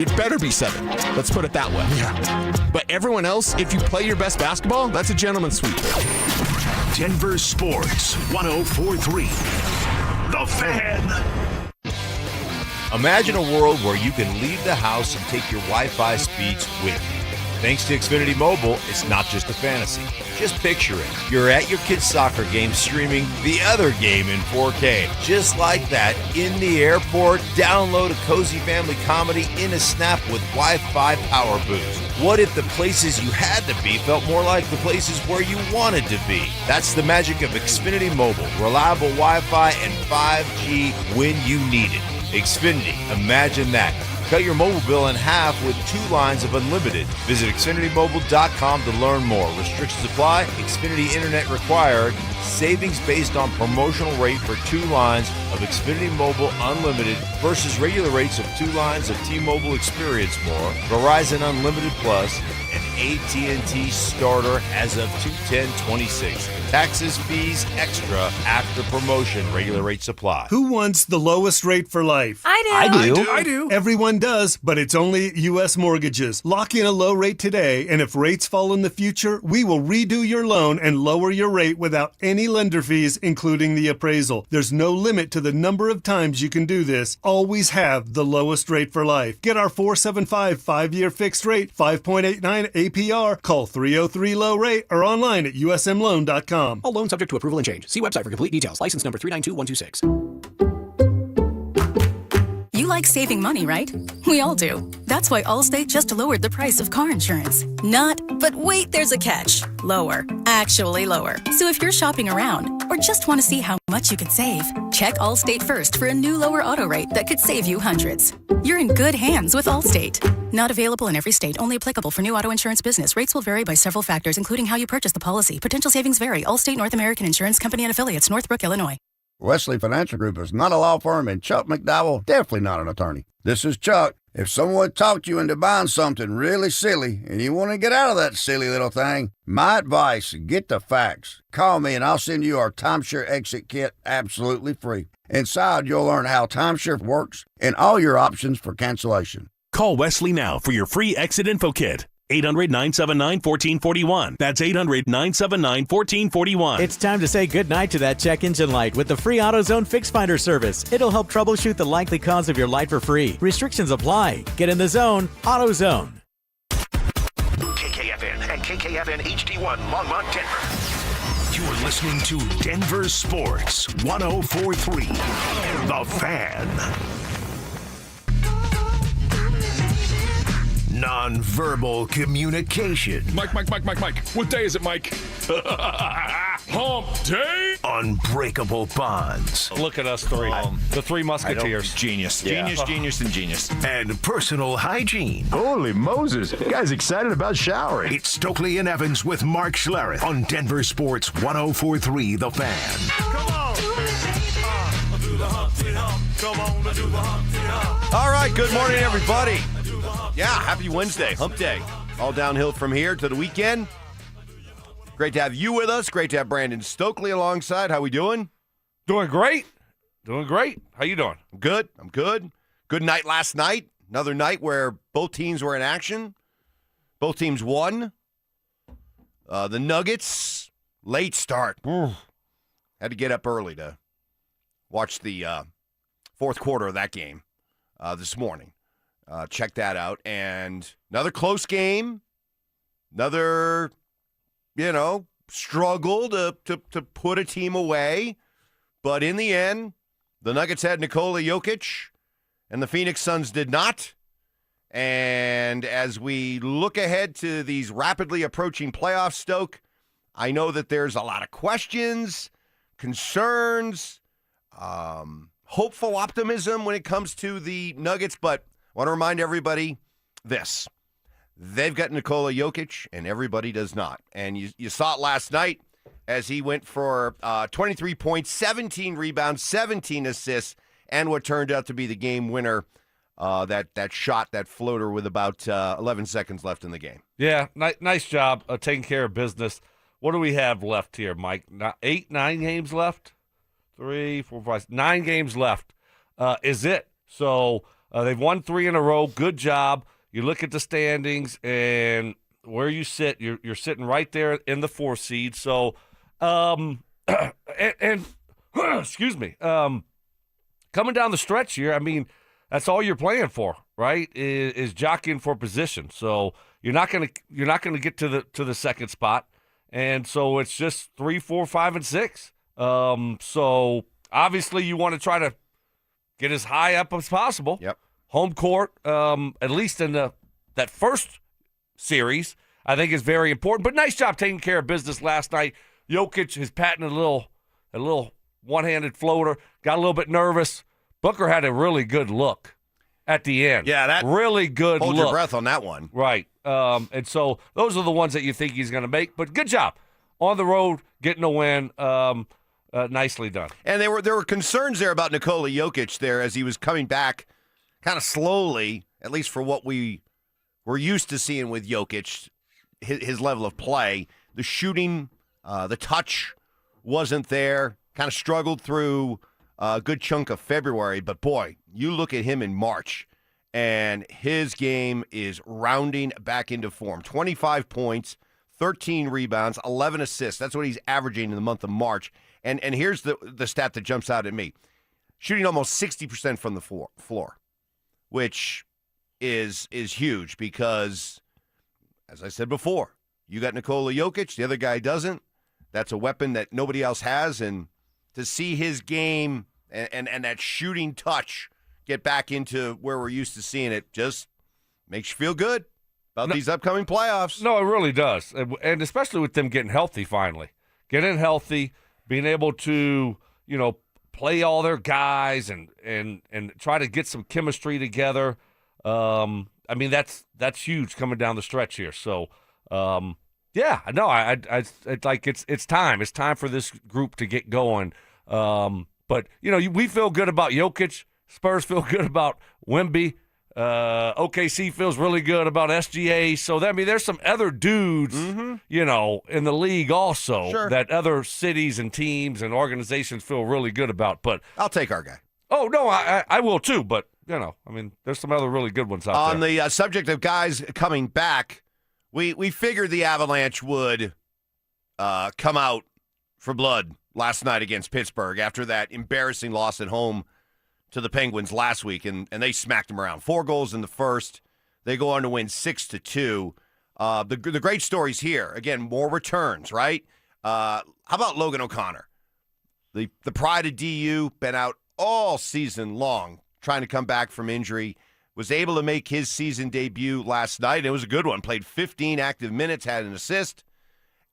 It better be 7. Let's put it that way. Yeah. But everyone else, if you play your best basketball, that's a gentleman's sweep. Denver Sports 104.3. The Fan. Imagine a world where you can leave the house and take your Wi-Fi speeds with you. Thanks to Xfinity Mobile, it's not just a fantasy. Just picture it. You're at your kid's soccer game streaming the other game in 4K. Just like that, in the airport, download a cozy family comedy in a snap with Wi-Fi Power Boost. What if the places you had to be felt more like the places where you wanted to be? That's the magic of Xfinity Mobile. Reliable Wi-Fi and 5G when you need it. Xfinity, imagine that. Cut your mobile bill in half with 2 lines of unlimited. Visit XfinityMobile.com to learn more. Restrictions apply. Xfinity Internet required. Savings based on promotional rate for 2 lines of Xfinity Mobile Unlimited versus regular rates of 2 lines of T-Mobile Experience More, Verizon Unlimited Plus, and AT&T Starter as of 2/10/26. Taxes, fees, extra after promotion. Regular rates apply. Who wants the lowest rate for life? I do. Everyone does, but it's only U.S. Mortgages. Lock in a low rate today, and if rates fall in the future, we will redo your loan and lower your rate without any lender fees, including the appraisal. There's no limit to the number of times you can do this. Always have the lowest rate for life. Get our 475 5-year fixed rate, 5.89 APR. Call 303-LOW-RATE or online at usmloan.com. All loans subject to approval and change. See website for complete details. License number 392126. You like saving money, right? We all do. That's why Allstate just lowered the price of car insurance. Not, but wait, there's a catch. Lower. Actually lower. So if you're shopping around or just want to see how much you could save, check Allstate first for a new lower auto rate that could save you hundreds. You're in good hands with Allstate. Not available in every state. Only applicable for new auto insurance business. Rates will vary by several factors, including how you purchase the policy. Potential savings vary. Allstate North American Insurance Company and Affiliates, Northbrook, Illinois. Wesley Financial Group is not a law firm, and Chuck McDowell, definitely not an attorney. This is Chuck. If someone talked you into buying something really silly and you want to get out of that silly little thing, my advice, get the facts. Call me and I'll send you our timeshare exit kit absolutely free. Inside, you'll learn how timeshare works and all your options for cancellation. Call Wesley now for your free exit info kit. 800-979-1441. That's 800-979-1441. It's time to say goodnight to that check engine light with the free AutoZone Fix Finder service. It'll help troubleshoot the likely cause of your light for free. Restrictions apply. Get in the zone. AutoZone. KKFN and KKFN HD1 Longmont, Denver. You're listening to Denver Sports 104.3. The Fan. Nonverbal communication. Mike. What day is it, Mike? Hump day. Unbreakable bonds. Look at us three. The three musketeers. Genius. Yeah. Genius, and genius. And personal hygiene. Holy Moses. You guys excited about showering. It's Stokley and Evans with Mark Schlereth on Denver Sports 104.3 The Fan. Come on. Do the Humpty Hump. Come on, do the Humpty Hump. All right, good morning, everybody. Yeah, happy Wednesday, hump day. All downhill from here to the weekend. Great to have you with us. Great to have Brandon Stokley alongside. How we doing? Doing great. How you doing? I'm good. Good night last night. Another night where both teams were in action. Both teams won. The Nuggets, late start. Had to get up early to watch the fourth quarter of that game this morning. Check that out. And another close game. Another, struggle to put a team away. But in the end, the Nuggets had Nikola Jokic, and the Phoenix Suns did not. And as we look ahead to these rapidly approaching playoffs, Stoke, I know that there's a lot of questions, concerns, hopeful optimism when it comes to the Nuggets, but I want to remind everybody this. They've got Nikola Jokic, and everybody does not. And you saw it last night as he went for 23 points, 17 rebounds, 17 assists, and what turned out to be the game winner, that shot, that floater with about 11 seconds left in the game. Yeah, nice job taking care of business. What do we have left here, Mike? 9 games left? 3, 4, 5, 9 games left is it. So they've won 3 in a row. Good job. You look at the standings and where you sit, you're sitting right there in the 4th seed. So, excuse me, coming down the stretch here, I mean, that's all you're playing for, right? Is jockeying for position. So you're not gonna get to the second spot, and so it's just 3, 4, 5, and 6. So obviously you want to try to get as high up as possible. Yep. Home court, at least in that first series, I think is very important. But nice job taking care of business last night. Jokic is patting a little one-handed floater. Got a little bit nervous. Booker had a really good look at the end. Yeah, that really good hold look. your breath on that one. Right. And so those are the ones that you think he's going to make. But good job on the road, getting a win. Nicely done. And there were concerns there about Nikola Jokic there as he was coming back kind of slowly, at least for what we were used to seeing with Jokic, his level of play. The shooting, the touch wasn't there. Kind of struggled through a good chunk of February. But, boy, you look at him in March, and his game is rounding back into form. 25 points, 13 rebounds, 11 assists. That's what he's averaging in the month of March. And here's the stat that jumps out at me. Shooting almost 60% from the floor, which is huge because, as I said before, you got Nikola Jokic, the other guy doesn't. That's a weapon that nobody else has. And to see his game and that shooting touch get back into where we're used to seeing it just makes you feel good about these upcoming playoffs. No, it really does. And especially with them getting healthy finally. Getting healthy, being able to, play all their guys and try to get some chemistry together. I mean, that's huge coming down the stretch here. So, yeah, no, I like it's time. It's time for this group to get going. But we feel good about Jokic. Spurs feel good about Wemby. OKC feels really good about SGA. So, there's some other dudes, in the league also that other cities and teams and organizations feel really good about. But I'll take our guy. Oh, no, I will too. But, there's some other really good ones out there. On the subject of guys coming back, we figured the Avalanche would come out for blood last night against Pittsburgh after that embarrassing loss at home to the Penguins last week, and they smacked them around. 4 goals in the first. They go on to win 6-2. The great stories here. Again, more returns, right? How about Logan O'Connor? The pride of DU, been out all season long trying to come back from injury. Was able to make his season debut last night. It was a good one. Played 15 active minutes, had an assist.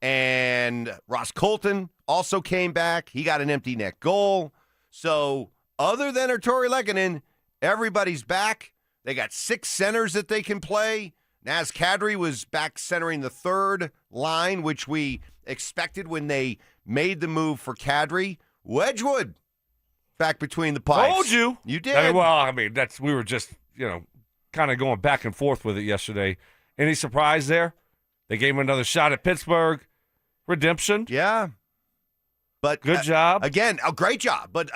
And Ross Colton also came back. He got an empty net goal. So other than Arturi Lehkonen, everybody's back. They got 6 centers that they can play. Naz Kadri was back centering the third line, which we expected when they made the move for Kadri. Wedgwood back between the pipes. Told you. You did. We were just, kind of going back and forth with it yesterday. Any surprise there? They gave him another shot at Pittsburgh. Redemption. Yeah. But good job. Again, a great job. But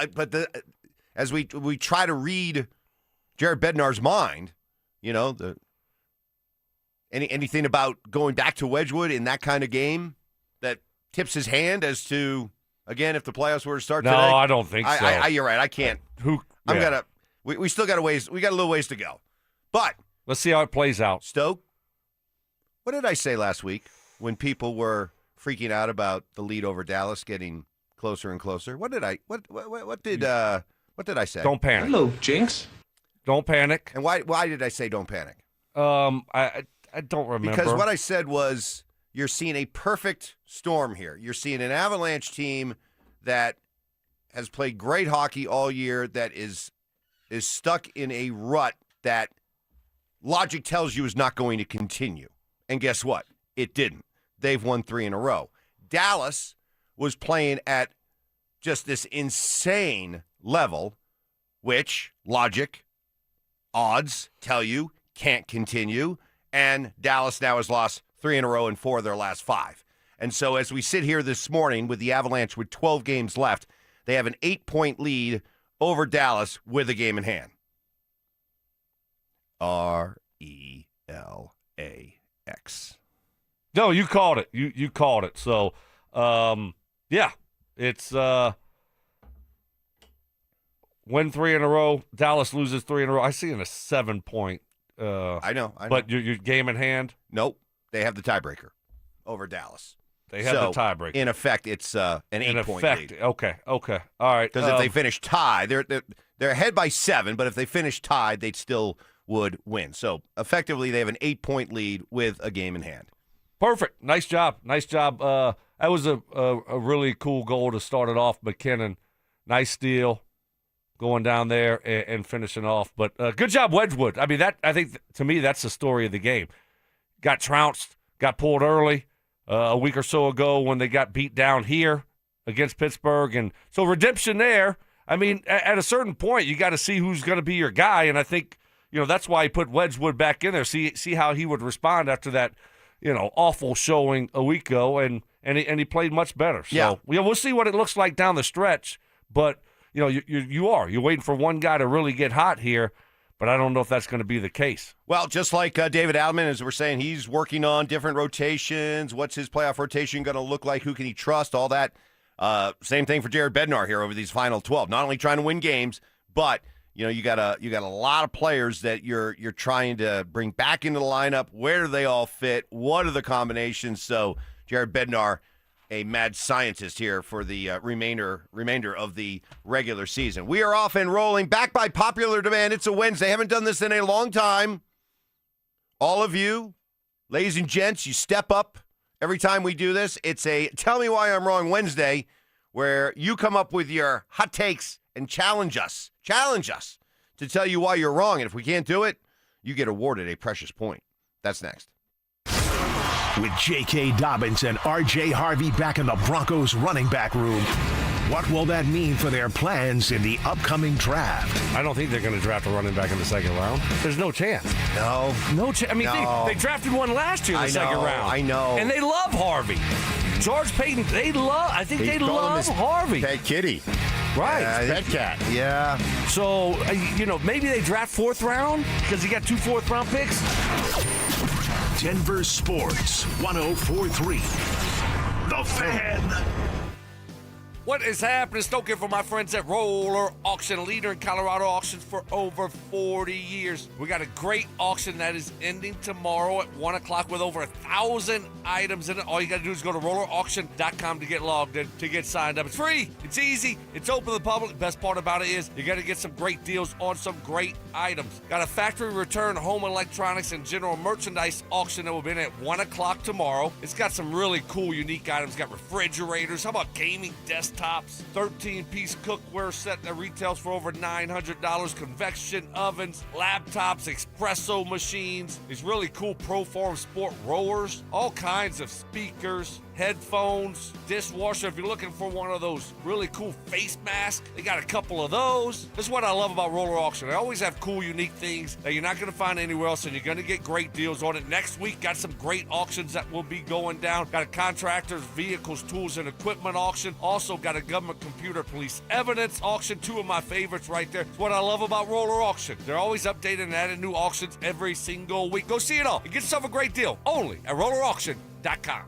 as we try to read Jared Bednar's mind, anything about going back to Wedgwood in that kind of game that tips his hand as to, again, if the playoffs were to start today? No, I don't think so. You're right. I can't. We still got we got a little ways to go. But let's see how it plays out. Stoke, what did I say last week when people were freaking out about the lead over Dallas getting closer and closer? What did I say? Don't panic. Hello, Jinx. Don't panic. And why did I say don't panic? I don't remember. Because what I said was you're seeing a perfect storm here. You're seeing an Avalanche team that has played great hockey all year, that is stuck in a rut that logic tells you is not going to continue. And guess what? It didn't. They've won 3 in a row. Dallas was playing at just this insane level, which logic, odds tell you can't continue. And Dallas now has lost 3 in a row in 4 of their last 5. And so as we sit here this morning with the Avalanche with 12 games left, they have an 8-point lead over Dallas with a game in hand. R-E-L-A-X. No, you called it. You called it. So, yeah, it's win 3 in a row. Dallas loses 3 in a row. I see in a 7-point. I know. But your game in hand? Nope. They have the tiebreaker over Dallas. They have the tiebreaker. In effect, it's an 8-point lead. Okay. All right. Because if they finish tied, they're ahead by 7, but if they finish tied, they still would win. So, effectively, they have an 8-point lead with a game in hand. Perfect. Nice job. That was a really cool goal to start it off. McKinnon, nice steal going down there and finishing off. But good job, Wedgwood. I mean, I think, to me, that's the story of the game. Got trounced, got pulled early a week or so ago when they got beat down here against Pittsburgh. And so redemption there. I mean, at a certain point, you got to see who's going to be your guy. And I think, that's why he put Wedgwood back in there. See how he would respond after that, awful showing a week ago. And he played much better. So we'll see what it looks like down the stretch. But, you're waiting for one guy to really get hot here. But I don't know if that's going to be the case. Well, just like David Adelman, as we're saying, he's working on different rotations. What's his playoff rotation going to look like? Who can he trust? All that. Same thing for Jared Bednar here over these final 12. Not only trying to win games, but you got a lot of players that you're trying to bring back into the lineup. Where do they all fit? What are the combinations? So Jared Bednar, a mad scientist here for the remainder of the regular season. We are off and rolling, back by popular demand. It's a Wednesday. Haven't done this in a long time. All of you, ladies and gents, you step up every time we do this. It's a Tell Me Why I'm Wrong Wednesday, where you come up with your hot takes and challenge us to tell you why you're wrong. And if we can't do it, you get awarded a precious point. That's next. With J.K. Dobbins and R.J. Harvey back in the Broncos running back room, what will that mean for their plans in the upcoming draft? I don't think they're going to draft a running back in the second round. There's no chance. No chance. I mean, they drafted one last year in the second round. I know. And they love Harvey. George Payton, they love Harvey. Pet kitty. Right. Pet cat. Yeah. So, maybe they draft 4th round because he got 2 4th-round picks. Denver Sports 104.3. The Fan. What is happening? Stoking for my friends at Roller Auction, leader in Colorado auctions for over 40 years. We got a great auction that is ending tomorrow at 1 o'clock with over 1,000 items in it. All you got to do is go to rollerauction.com to get logged in, to get signed up. It's free. It's easy. It's open to the public. The best part about it is you're going to get some great deals on some great items. Got a factory return home electronics and general merchandise auction that will be in at 1 o'clock tomorrow. It's got some really cool, unique items. Got refrigerators. How about gaming desktops? 13-piece cookware set that retails for over $900. Convection ovens, laptops, espresso machines. These really cool Proform Sport rollers. All kinds of speakers, headphones, dishwasher. If you're looking for one of those really cool face masks, they got a couple of those. This is what I love about Roller Auction. They always have cool, unique things that you're not going to find anywhere else, and you're going to get great deals on it. Next week, got some great auctions that will be going down. Got a contractors, vehicles, tools, and equipment auction. Also got a government computer police evidence auction. 2 of my favorites right there. It's what I love about Roller Auction. They're always updating and adding new auctions every single week. Go see it all and get yourself a great deal only at rollerauction.com.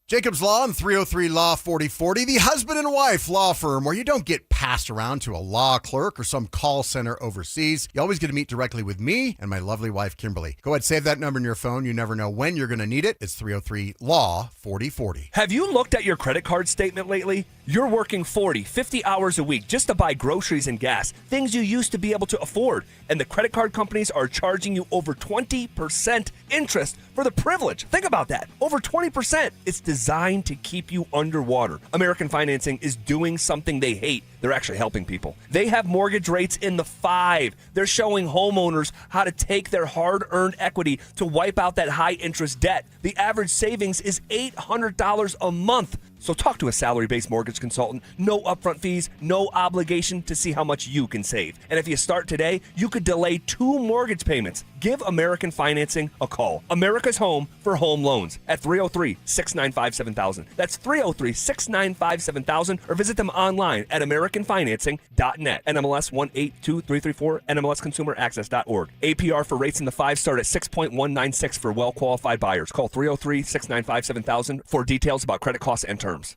Jacobs Law and 303 Law 4040, the husband and wife law firm where you don't get passed around to a law clerk or some call center overseas. You always get to meet directly with me and my lovely wife, Kimberly. Go ahead, save that number in your phone. You never know when you're going to need it. It's 303 Law 4040. Have you looked at your credit card statement lately? You're working 40, 50 hours a week just to buy groceries and gas, things you used to be able to afford. And the credit card companies are charging you over 20% interest for the privilege. Think about that. Over 20%. It's designed to keep you underwater. American Financing is doing something they hate. They're actually helping people. They have mortgage rates in the 5. They're showing homeowners how to take their hard-earned equity to wipe out that high-interest debt. The average savings is $800 a month. So talk to a salary-based mortgage consultant. No upfront fees, no obligation to see how much you can save. And if you start today, you could delay 2 mortgage payments. Give American Financing a call. America's home for home loans at 303-695-7000. That's 303-695-7000, or visit them online at americanfinancing.com. QuickenFinancing.net. NMLS 182334, NMLSConsumerAccess.org. APR for rates in the 5 start at 6.196 for well-qualified buyers. Call 303-695-7000 for details about credit costs and terms.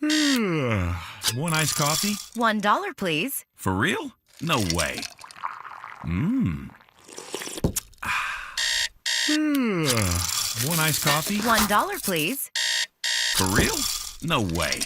One iced coffee? $1, please. For real? No way. One iced coffee? $1, please. For real? No way.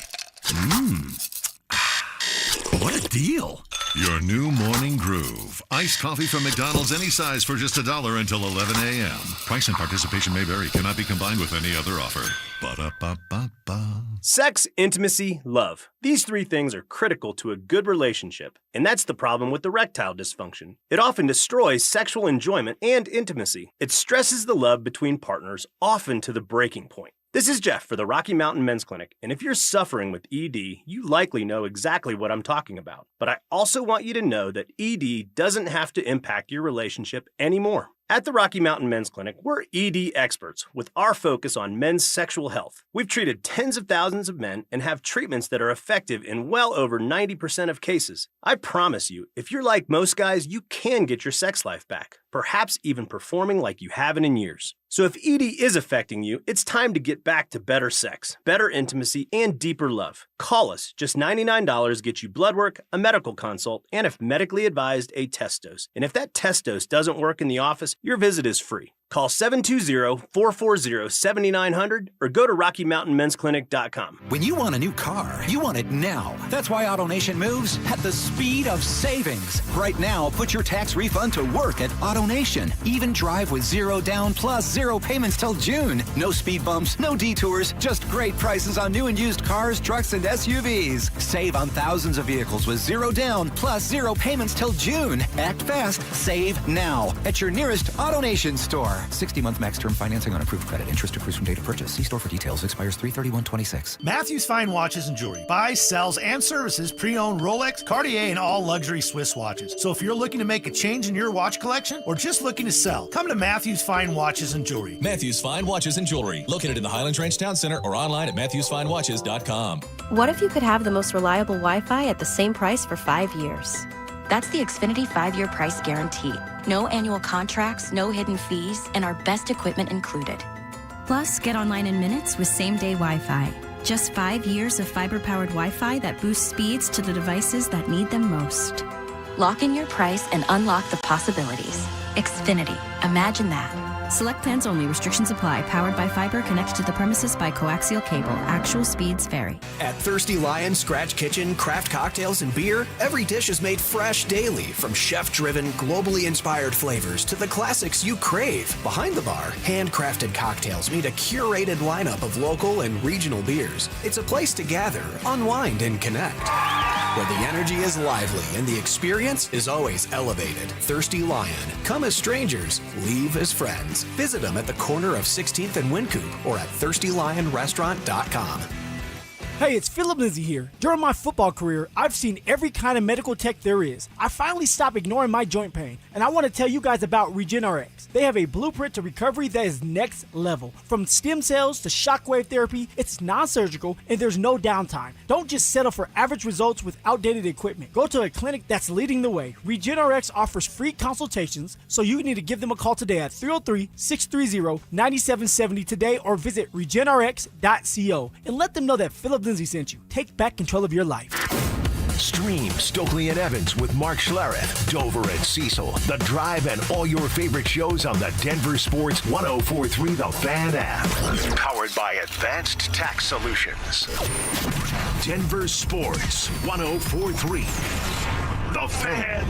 What a deal. Your new morning groove. Iced coffee from McDonald's, any size for just $1 until 11 a.m. Price and participation may vary. Cannot be combined with any other offer. Ba-da-ba-ba-ba. Sex, intimacy, love. These 3 things are critical to a good relationship. And that's the problem with erectile dysfunction. It often destroys sexual enjoyment and intimacy. It stresses the love between partners, often to the breaking point. This is Jeff for the Rocky Mountain Men's Clinic, and if you're suffering with ED, you likely know exactly what I'm talking about. But I also want you to know that ED doesn't have to impact your relationship anymore. At the Rocky Mountain Men's Clinic, we're ED experts with our focus on men's sexual health. We've treated tens of thousands of men and have treatments that are effective in well over 90% of cases. I promise you, if you're like most guys, you can get your sex life back, perhaps even performing like you haven't in years. So if ED is affecting you, it's time to get back to better sex, better intimacy, and deeper love. Call us. Just $99 gets you blood work, a medical consult, and if medically advised, a test dose. And if that test dose doesn't work in the office, your visit is free. Call 720-440-7900 or go to RockyMountainMen'sClinic.com. When you want a new car, you want it now. That's why AutoNation moves at the speed of savings. Right now, put your tax refund to work at AutoNation. Even drive with 0 down plus 0 payments till June. No speed bumps, no detours, just great prices on new and used cars, trucks, and SUVs. Save on thousands of vehicles with 0 down plus 0 payments till June. Act fast, save now at your nearest AutoNation store. 60-month max term financing on approved credit. Interest accrues from date of purchase. See store for details. Expires 3/31/26. Matthews Fine Watches and Jewelry buys, sells, and services pre-owned Rolex, Cartier, and all luxury Swiss watches. So if you're looking to make a change in your watch collection or just looking to sell, come to Matthews Fine Watches and Jewelry. Matthews Fine Watches and Jewelry, located in the Highlands Ranch Town Center or online at MatthewsFineWatches.com. What if you could have the most reliable Wi-Fi at the same price for 5 years? That's the Xfinity 5-year price guarantee. No annual contracts, no hidden fees, and our best equipment included. Plus, get online in minutes with same-day Wi-Fi. Just 5 years of fiber-powered Wi-Fi that boosts speeds to the devices that need them most. Lock in your price and unlock the possibilities. Xfinity. Imagine that. Select plans only. Restrictions apply. Powered by fiber. Connected to the premises by coaxial cable. Actual speeds vary. At Thirsty Lion Scratch Kitchen, craft cocktails and beer, every dish is made fresh daily from chef-driven, globally inspired flavors to the classics you crave. Behind the bar, handcrafted cocktails meet a curated lineup of local and regional beers. It's a place to gather, unwind, and connect, where the energy is lively and the experience is always elevated. Thirsty Lion. Come as strangers, leave as friends. Visit them at the corner of 16th and Wynkoop or at ThirstyLionRestaurant.com. Hey, it's Philip Lindsay here. During my football career, I've seen every kind of medical tech there is. I finally stopped ignoring my joint pain, and I want to tell you guys about RegenRx. They have a blueprint to recovery that is next level. From stem cells to shockwave therapy, it's non-surgical and there's no downtime. Don't just settle for average results with outdated equipment. Go to a clinic that's leading the way. RegenRx offers free consultations, so you need to give them a call today at 303-630-9770 today or visit regenrx.co and let them know that Philip Lindsay sent you. Take back control of your life. Stream Stokley and Evans with Mark Schlereth, Dover and Cecil, The Drive, and all your favorite shows on the Denver Sports 104.3 The Fan app. Powered by Advanced Tax Solutions. Denver Sports 104.3 The Fan.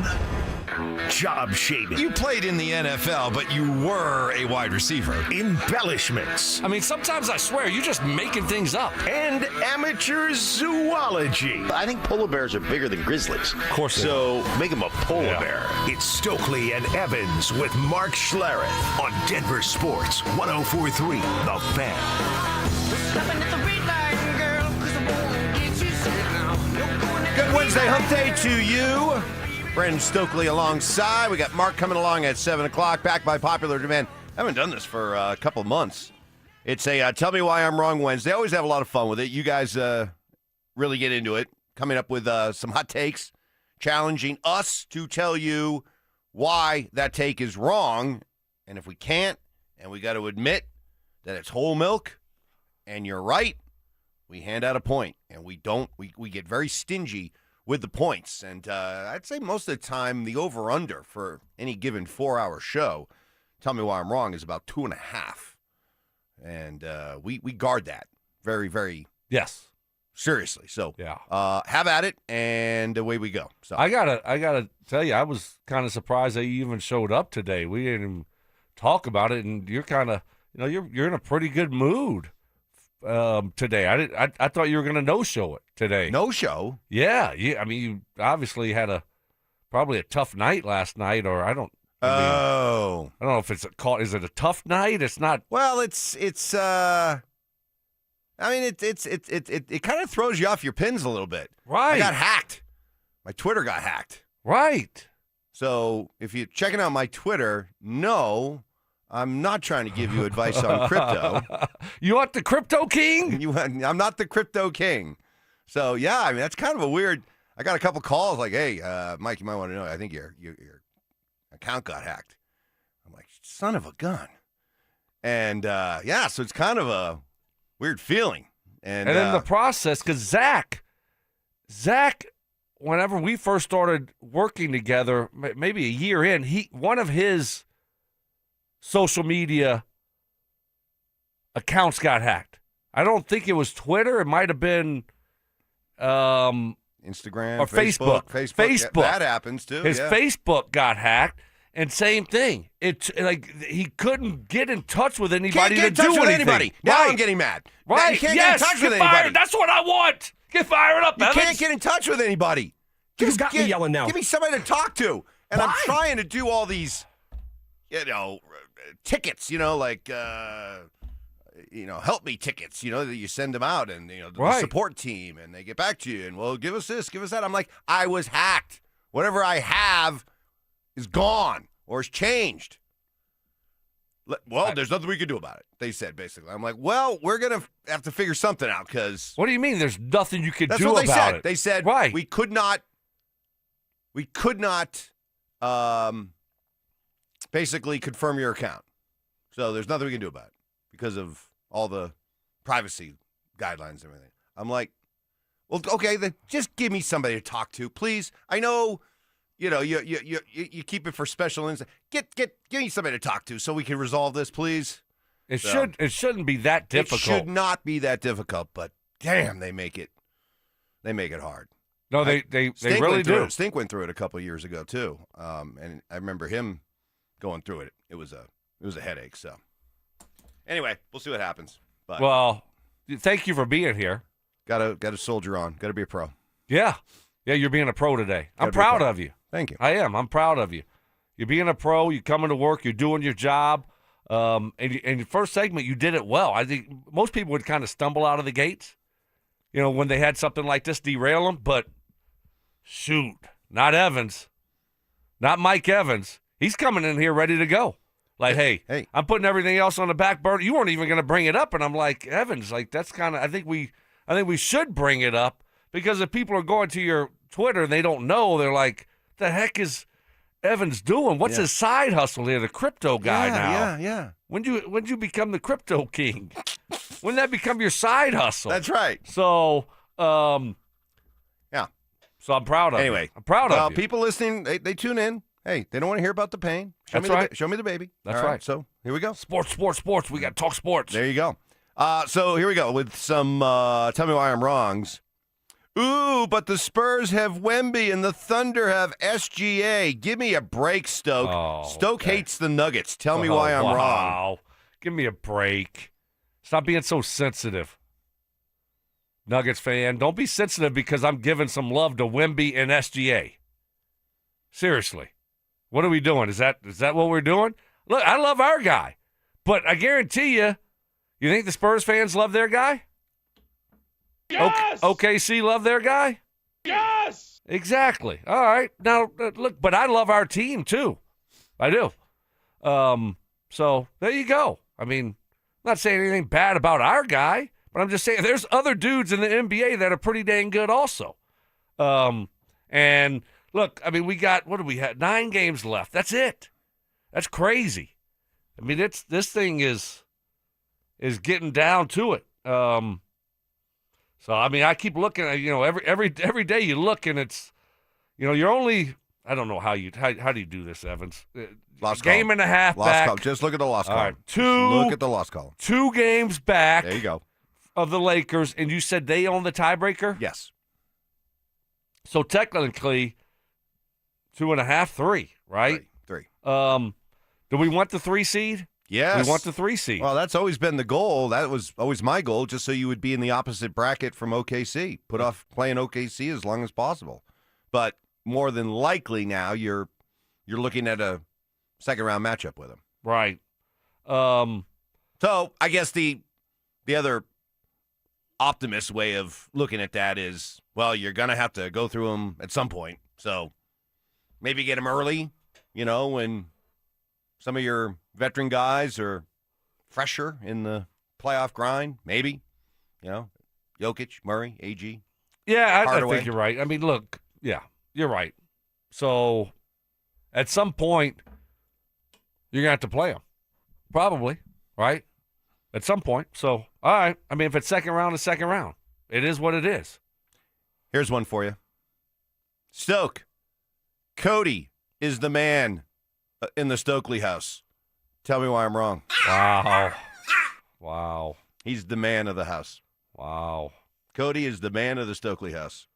Job shaving. You played in the NFL, but you were a wide receiver. Embellishments. I mean, sometimes I swear you're just making things up. And amateur zoology. I think polar bears are bigger than grizzlies. Of course. So make them a polar bear. It's Stokley and Evans with Mark Schlereth on Denver Sports 104.3 The Fan. Good Wednesday hump day to you. Brandon Stokley alongside. We got Mark coming along at 7 o'clock, back by popular demand. I haven't done this for a couple of months. It's a Tell Me Why I'm Wrong Wednesday. I always have a lot of fun with it. You guys really get into it. coming up with some hot takes, challenging us to tell you why that take is wrong. And if we can't, and we got to admit that it's whole milk, and you're right, we hand out a point. And we don't. We get very stingy with the points. And I'd say most of the time, the over-under for any given 4-hour show, tell me why I'm wrong, is about 2.5. And we guard that very, very seriously. So have at it, and away we go. So I gotta tell you, I was kind of surprised that you even showed up today. We didn't even talk about it, and you're kind of, you're in a pretty good mood today. I thought you were gonna no-show it today. No show? Yeah. I mean, you obviously had probably a tough night last night, or I don't know if it's is it a tough night? It's not. Well, it's I mean, it kind of throws you off your pins a little bit. Right. I got hacked. My Twitter got hacked. Right. So if you're checking out my Twitter, no, I'm not trying to give you advice on crypto. You want the crypto king? I'm not the crypto king. So, yeah, I mean, that's kind of a weird. I got a couple calls like, hey, Mike, you might want to know, I think your account got hacked. I'm like, son of a gun. And, so it's kind of a weird feeling. And in the process, because Zach, whenever we first started working together, maybe a year in, one of his social media accounts got hacked. I don't think it was Twitter. It might have been Instagram or Facebook. Facebook. Yeah, that happens too. His Facebook got hacked, and same thing. It's like he couldn't get in touch with anybody Can't to get in touch do with anything. anybody. Now I'm getting mad. Right? You can't yes, get in touch get with fired. anybody. That's what I want. Get fired up, You Evans. can't get in touch with anybody. You got me yelling now. Give me somebody to talk to. And I'm trying to do all these, tickets, like, help me tickets, that you send them out and, the support team, and they get back to you and, well, give us this, give us that. I'm like, I was hacked. Whatever I have is gone or is changed. Well, there's nothing we can do about it, they said, basically. I'm like, well, we're going to have to figure something out because. What do you mean there's nothing you could do about it? That's what they said. They said we could not basically confirm your account. So there's nothing we can do about it because of all the privacy guidelines and everything. I'm like, well, okay, then just give me somebody to talk to, please. I know, you keep it for special instance. Give me somebody to talk to so we can resolve this, please. It shouldn't be that difficult. It should not be that difficult, but damn, they make it hard. No, they really do. Stink went through it a couple of years ago too, and I remember him going through it. It was a headache. So anyway, we'll see what happens. But well, thank you for being here. Got to soldier on. Got to be a pro. Yeah, you're being a pro today. I'm proud of you. Thank you. I am. I'm proud of you. You're being a pro. You're coming to work. You're doing your job. And your first segment, you did it well. I think most people would kind of stumble out of the gates, when they had something like this derail them. But shoot, not Evans, not Mike Evans. He's coming in here ready to go. Like, hey, I'm putting everything else on the back burner. You weren't even going to bring it up, and I'm like, Evans, like that's kind of. I think we should bring it up because if people are going to your Twitter and they don't know, they're like, the heck is Evans doing? What's his side hustle here? The crypto guy now. Yeah. When'd you become the crypto king? When'd that become your side hustle? That's right. So, yeah. So I'm proud of you. Anyway, I'm proud of you. People listening, they tune in. Hey, they don't want to hear about the pain. That's right. Show me the baby. That's All right. So here we go. Sports. We got to talk sports. There you go. So here we go with some tell me why I'm wrongs. Ooh, but the Spurs have Wemby and the Thunder have SGA. Give me a break, Stoke. Oh, Stoke hates the Nuggets. Tell me why I'm wrong. Give me a break. Stop being so sensitive. Nuggets fan, don't be sensitive because I'm giving some love to Wemby and SGA. Seriously. What are we doing? Is that what we're doing? Look, I love our guy. But I guarantee you think the Spurs fans love their guy? Yes! OKC love their guy? Yes! Exactly. All right. Now, look, but I love our team, too. I do. So, there you go. I mean, I'm not saying anything bad about our guy, but I'm just saying there's other dudes in the NBA that are pretty dang good also. And look, I mean, we got, what do we have? 9 games left. That's it. That's crazy. I mean, this thing is getting down to it. So I mean, I keep looking at, every day you look and it's, you're only, I don't know how do you do this, Evans? Lost game column. and a half Lost back. column. Just look at the lost All column. right, Look at the lost column. 2 games back. There you go. Of the Lakers, and you said they own the tiebreaker? Yes. So technically, 2.5, 3, right? 3. Do we want the 3 seed? Yes. We want the 3 seed. Well, that's always been the goal. That was always my goal, just so you would be in the opposite bracket from OKC. Put off playing OKC as long as possible. But more than likely now, you're looking at a second-round matchup with them. Right. So I guess the other optimist way of looking at that is, well, you're going to have to go through them at some point. So maybe get them early, when some of your veteran guys are fresher in the playoff grind, maybe. Jokic, Murray, AG. Yeah, I think you're right. I mean, look, yeah, you're right. So at some point, you're going to have to play them. Probably, right? At some point. So, all right. I mean, if it's second round, it's second round. It is what it is. Here's one for you. Stoke. Cody is the man in the Stokley house. Tell me why I'm wrong. Wow. Wow. He's the man of the house. Wow. Cody is the man of the Stokley house.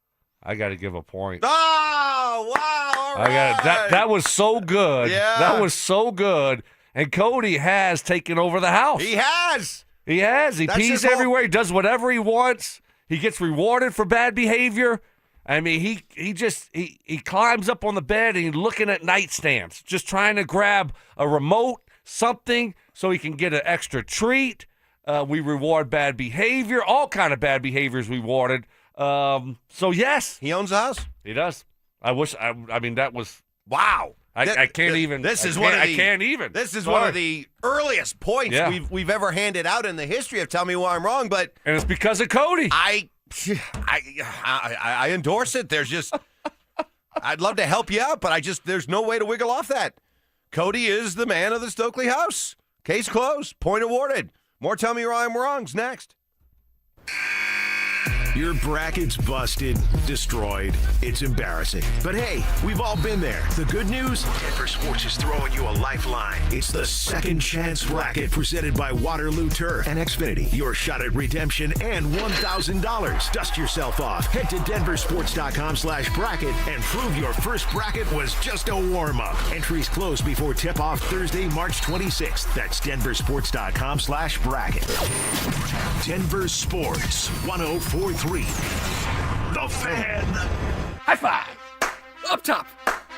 I got to give a point. Oh, wow. All right. That was so good. Yeah. That was so good. And Cody has taken over the house. He has. He has. He pees everywhere. He does whatever he wants. He gets rewarded for bad behavior. I mean, he climbs up on the bed and he's looking at nightstands, just trying to grab a remote, something, so he can get an extra treat. We reward bad behavior, all kind of bad behaviors rewarded. So yes, he owns the house. He does. I mean, that was wow. I can't even. This is I can't even. This is one of the earliest points we've ever handed out in the history of Tell Me Why I'm Wrong. But and it's because of Cody. I endorse it. There's just I'd love to help you out, but there's no way to wiggle off that. Cody is the man of the Stokley house. Case closed. Point awarded. More Tell Me Why I'm Wrongs next. Your bracket's busted, destroyed. It's embarrassing. But hey, we've all been there. The good news? Denver Sports is throwing you a lifeline. It's the Second Chance Bracket presented by Waterloo Turf and Xfinity. Your shot at redemption and $1,000. Dust yourself off. Head to DenverSports.com/bracket and prove your first bracket was just a warm-up. Entries close before tip-off Thursday, March 26th. That's DenverSports.com/bracket. Denver Sports 104.3. The Fan. High five. Up top.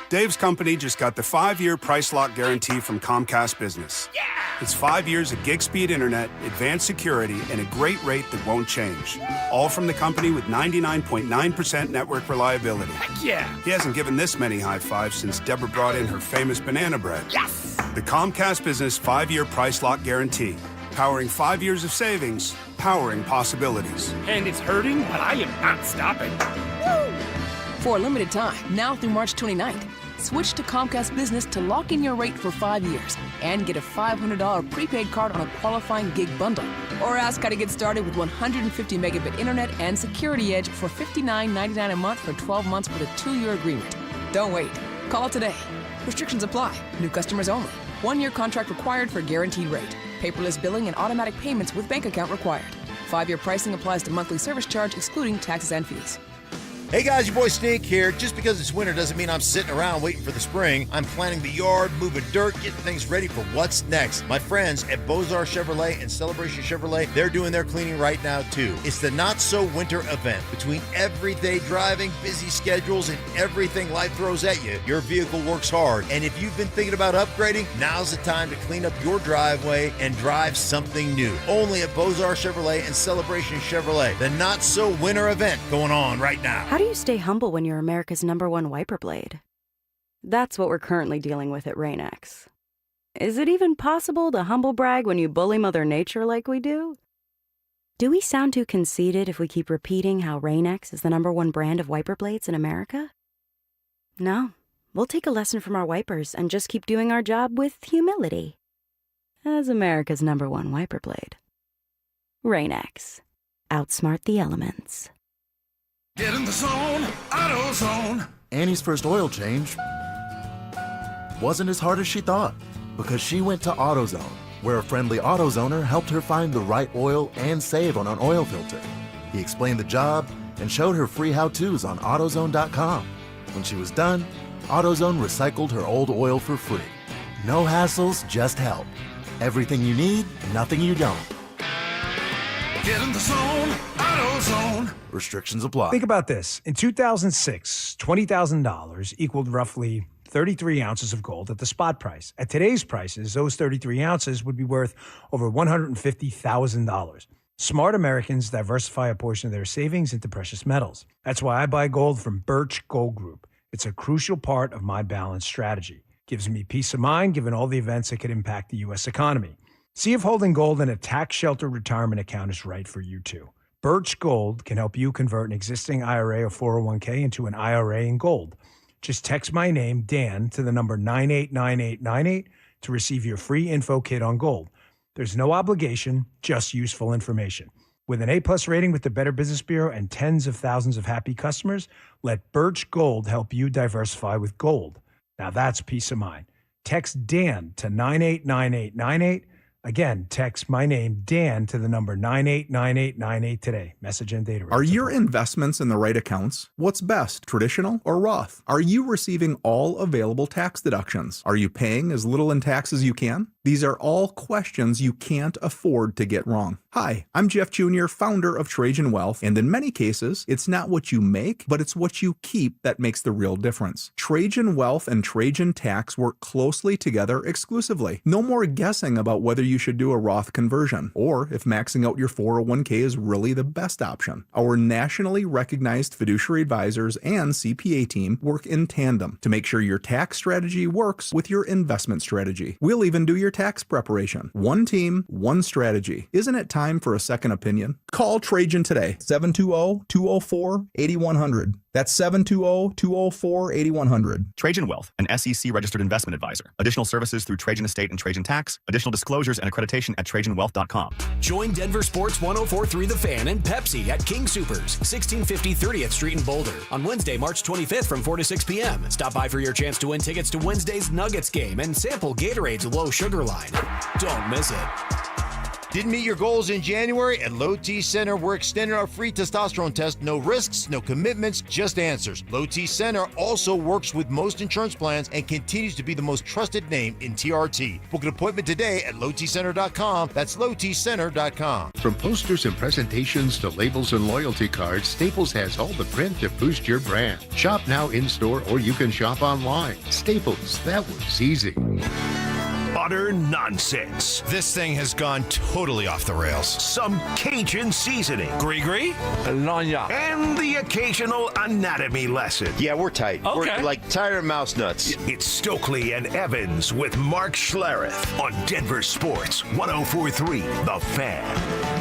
Dave's company just got the 5-year price lock guarantee from Comcast Business. Yeah! It's 5 years of gig speed internet, advanced security, and a great rate that won't change. All from the company with 99.9% network reliability. Heck yeah! He hasn't given this many high fives since Deborah brought in her famous banana bread. Yes! The Comcast Business 5-year price lock guarantee. Powering 5 years of savings, powering possibilities. And it's hurting, but I am not stopping. Woo! For a limited time, now through March 29th, switch to Comcast Business to lock in your rate for 5 years and get a $500 prepaid card on a qualifying gig bundle. Or ask how to get started with 150 megabit internet and Security Edge for $59.99 a month for 12 months with a 2-year agreement. Don't wait. Call today. Restrictions apply. New customers only. 1-year contract required for guaranteed rate. Paperless billing and automatic payments with bank account required. 5-year pricing applies to monthly service charge excluding taxes and fees. Hey guys, your boy Snake here. Just because it's winter doesn't mean I'm sitting around waiting for the spring. I'm planting the yard, moving dirt, getting things ready for what's next. My friends at Bozar Chevrolet and Celebration Chevrolet, they're doing their cleaning right now too. It's the Not So Winter event. Between everyday driving, busy schedules, and everything life throws at you, your vehicle works hard. And if you've been thinking about upgrading, now's the time to clean up your driveway and drive something new. Only at Bozar Chevrolet and Celebration Chevrolet. The Not So Winter event going on right now. How do you stay humble when you're America's #1 wiper blade? That's what we're currently dealing with at Rain-X. Is it even possible to humble brag when you bully Mother Nature like we do? Do we sound too conceited if we keep repeating how Rain-X is the #1 brand of wiper blades in America? No, we'll take a lesson from our wipers and just keep doing our job with humility. As America's #1 wiper blade. Rain-X. Outsmart the elements. Get in the zone, AutoZone. Annie's first oil change wasn't as hard as she thought because she went to AutoZone, where a friendly AutoZoner helped her find the right oil and save on an oil filter. He explained the job and showed her free how-tos on AutoZone.com. When she was done, AutoZone recycled her old oil for free. No hassles, just help. Everything you need, nothing you don't. Get in the zone, AutoZone. Restrictions apply. Think about this. In 2006, $20,000 equaled roughly 33 ounces of gold at the spot price. At today's prices, those 33 ounces would be worth over $150,000. Smart Americans diversify a portion of their savings into precious metals. That's why I buy gold from Birch Gold Group. It's a crucial part of my balanced strategy. Gives me peace of mind given all the events that could impact the U.S. economy. See if holding gold in a tax-sheltered retirement account is right for you too. Birch Gold can help you convert an existing IRA or 401k into an IRA in gold. Just text my name, Dan, to the number 989898 to receive your free info kit on gold. There's no obligation, just useful information. With an A+ rating with the Better Business Bureau and tens of thousands of happy customers, let Birch Gold help you diversify with gold. Now that's peace of mind. Text Dan to 989898. Again, text my name, Dan, to the number 989898 today. Message and data. Are your investments in the right accounts? What's best, traditional or Roth? Are you receiving all available tax deductions? Are you paying as little in tax as you can? These are all questions you can't afford to get wrong. Hi, I'm Jeff Jr., founder of Trajan Wealth, and in many cases, it's not what you make, but it's what you keep that makes the real difference. Trajan Wealth and Trajan Tax work closely together exclusively. No more guessing about whether you should do a Roth conversion, or if maxing out your 401k is really the best option. Our nationally recognized fiduciary advisors and CPA team work in tandem to make sure your tax strategy works with your investment strategy. We'll even do your tax preparation. One team, one strategy. Isn't it time for a second opinion? Call Trajan today, 720-204-8100. That's 720-204-8100. Trajan Wealth, an SEC-registered investment advisor. Additional services through Trajan Estate and Trajan Tax. Additional disclosures and accreditation at TrajanWealth.com. Join Denver Sports 104.3 The Fan and Pepsi at King Soopers, 1650 30th Street in Boulder, on Wednesday, March 25th from 4 to 6 p.m. Stop by for your chance to win tickets to Wednesday's Nuggets game and sample Gatorade's low sugar line. Don't miss it. Didn't meet your goals in January? At Low T Center, we're extending our free testosterone test. No risks, no commitments, just answers. Low T Center also works with most insurance plans and continues to be the most trusted name in TRT. Book an appointment today at lowtcenter.com. That's lowtcenter.com. From posters and presentations to labels and loyalty cards, Staples has all the print to boost your brand. Shop now in-store or you can shop online. Staples, that was easy. Utter nonsense. This thing has gone totally off the rails. Some Cajun seasoning. Gree-gree? Lanya. And the occasional anatomy lesson. Yeah, we're tight. Okay. We're like tired of mouse nuts. It's Stokley and Evans with Mark Schlereth on Denver Sports 104.3 The Fan.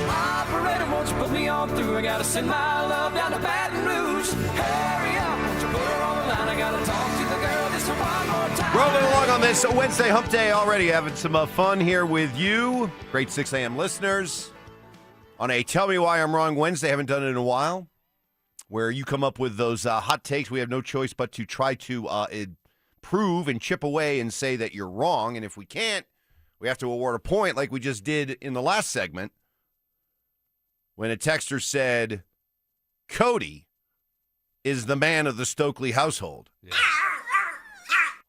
Operator, won't you put me on through? I gotta send my love down to Baton Rouge. Hurry up, won't you put her on the line? I gotta talk to the girl this one more time. Rolling along on this Wednesday hump day already, having some fun here with you. Great 6 a.m. listeners. On a Tell Me Why I'm Wrong Wednesday, haven't done it in a while, where you come up with those hot takes. We have no choice but to try to prove and chip away and say that you're wrong. And if we can't, we have to award a point like we just did in the last segment when a texter said, Cody is the man of the Stokley household. Yeah.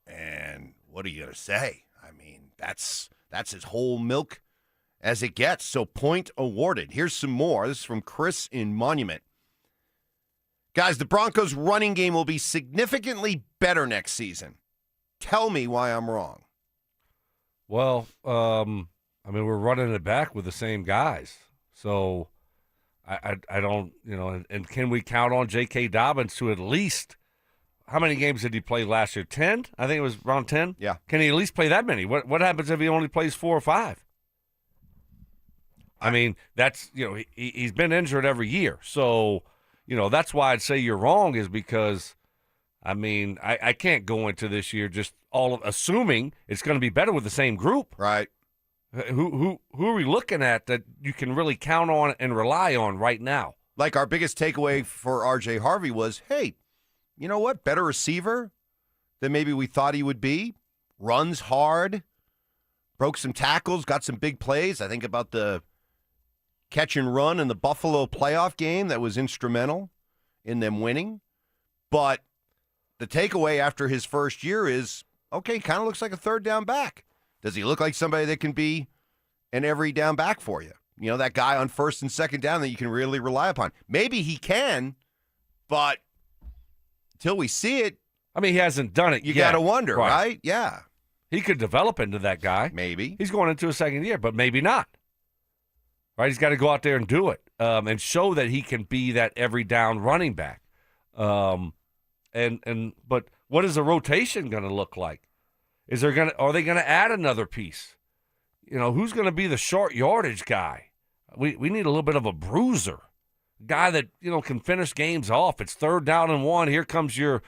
And what are you going to say? I mean, that's as whole milk as it gets. So point awarded. Here's some more. This is from Chris in Monument. Guys, the Broncos' running game will be significantly better next season. Tell me why I'm wrong. Well, I mean, we're running it back with the same guys. So I don't, and can we count on J.K. Dobbins to at least, how many games did he play last year? 10? I think it was around 10? Yeah. Can he at least play that many? What happens if he only plays 4 or 5? I mean, that's, he's been injured every year. So, that's why I'd say you're wrong, is because, I mean, I can't go into this year just assuming it's going to be better with the same group. Right. Who are we looking at that you can really count on and rely on right now? Like, our biggest takeaway for R.J. Harvey was, hey, you know what? Better receiver than maybe we thought he would be. Runs hard. Broke some tackles. Got some big plays. I think about the catch and run in the Buffalo playoff game that was instrumental in them winning. But the takeaway after his first year is, okay, kind of looks like a third down back. Does he look like somebody that can be an every down back for you? That guy on first and second down that you can really rely upon. Maybe he can, but until we see it, I mean, he hasn't done it you yet. got to wonder, right? Yeah. He could develop into that guy. Maybe. He's He's going into a second year, but maybe not. Right? He's got to go out there and do it and show that he can be that every down running back. But what is the rotation going to look like? Are they going to add another piece? Who's going to be the short yardage guy? We need a little bit of a bruiser, guy that can finish games off. It's third down and 1. Here comes your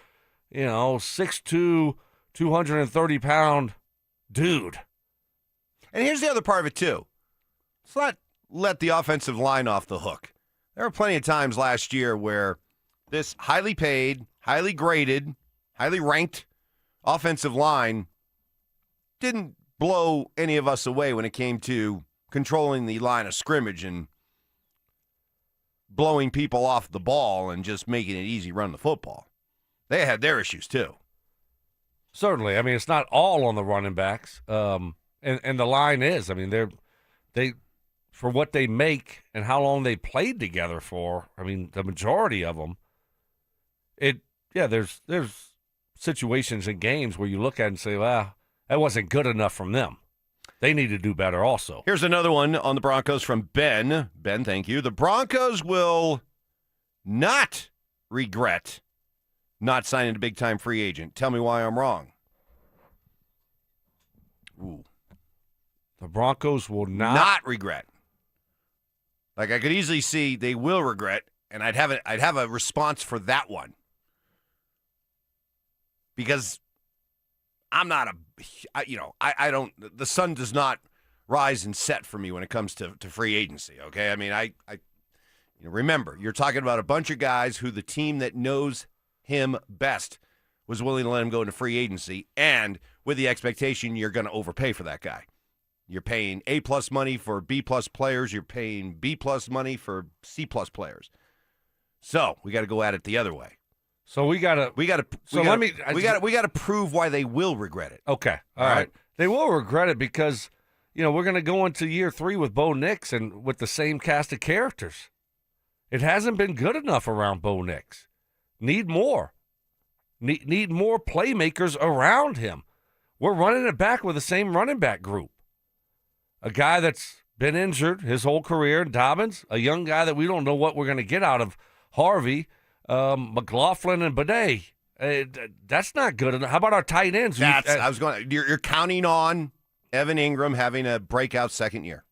6'2", 230-pound dude. And here's the other part of it, too. Let's not let the offensive line off the hook. There were plenty of times last year where this highly paid, highly graded, highly ranked offensive line didn't blow any of us away when it came to controlling the line of scrimmage and blowing people off the ball and just making it easy run the football. They had their issues, too. Certainly. I mean, it's not all on the running backs. And the line is. I mean, they for what they make and how long they played together for, I mean, the majority of them, there's situations in games where you look at it and say, well, that wasn't good enough from them. They need to do better also. Here's another one on the Broncos from Ben. Ben, thank you. The Broncos will not regret not signing a big-time free agent. Tell me why I'm wrong. Ooh. The Broncos will not regret. Like, I could easily see they will regret, and I'd have a response for that one. Because I'm not I don't, the sun does not rise and set for me when it comes to free agency, okay? I mean, I remember, you're talking about a bunch of guys who the team that knows him best was willing to let him go into free agency, and with the expectation you're going to overpay for that guy. You're paying A-plus money for B-plus players. You're paying B-plus money for C-plus players. So we got to go at it the other way. So we got to prove why they will regret it. Okay. All right. They will regret it because, we're going to go into year 3 with Bo Nix and with the same cast of characters. It hasn't been good enough around Bo Nix. Need more. Need more playmakers around him. We're running it back with the same running back group. A guy that's been injured his whole career, Dobbins, a young guy that we don't know what we're going to get out of, Harvey, McLaughlin, and Bidet. That's not good enough. How about our tight ends? You're counting on Evan Ingram having a breakout second year.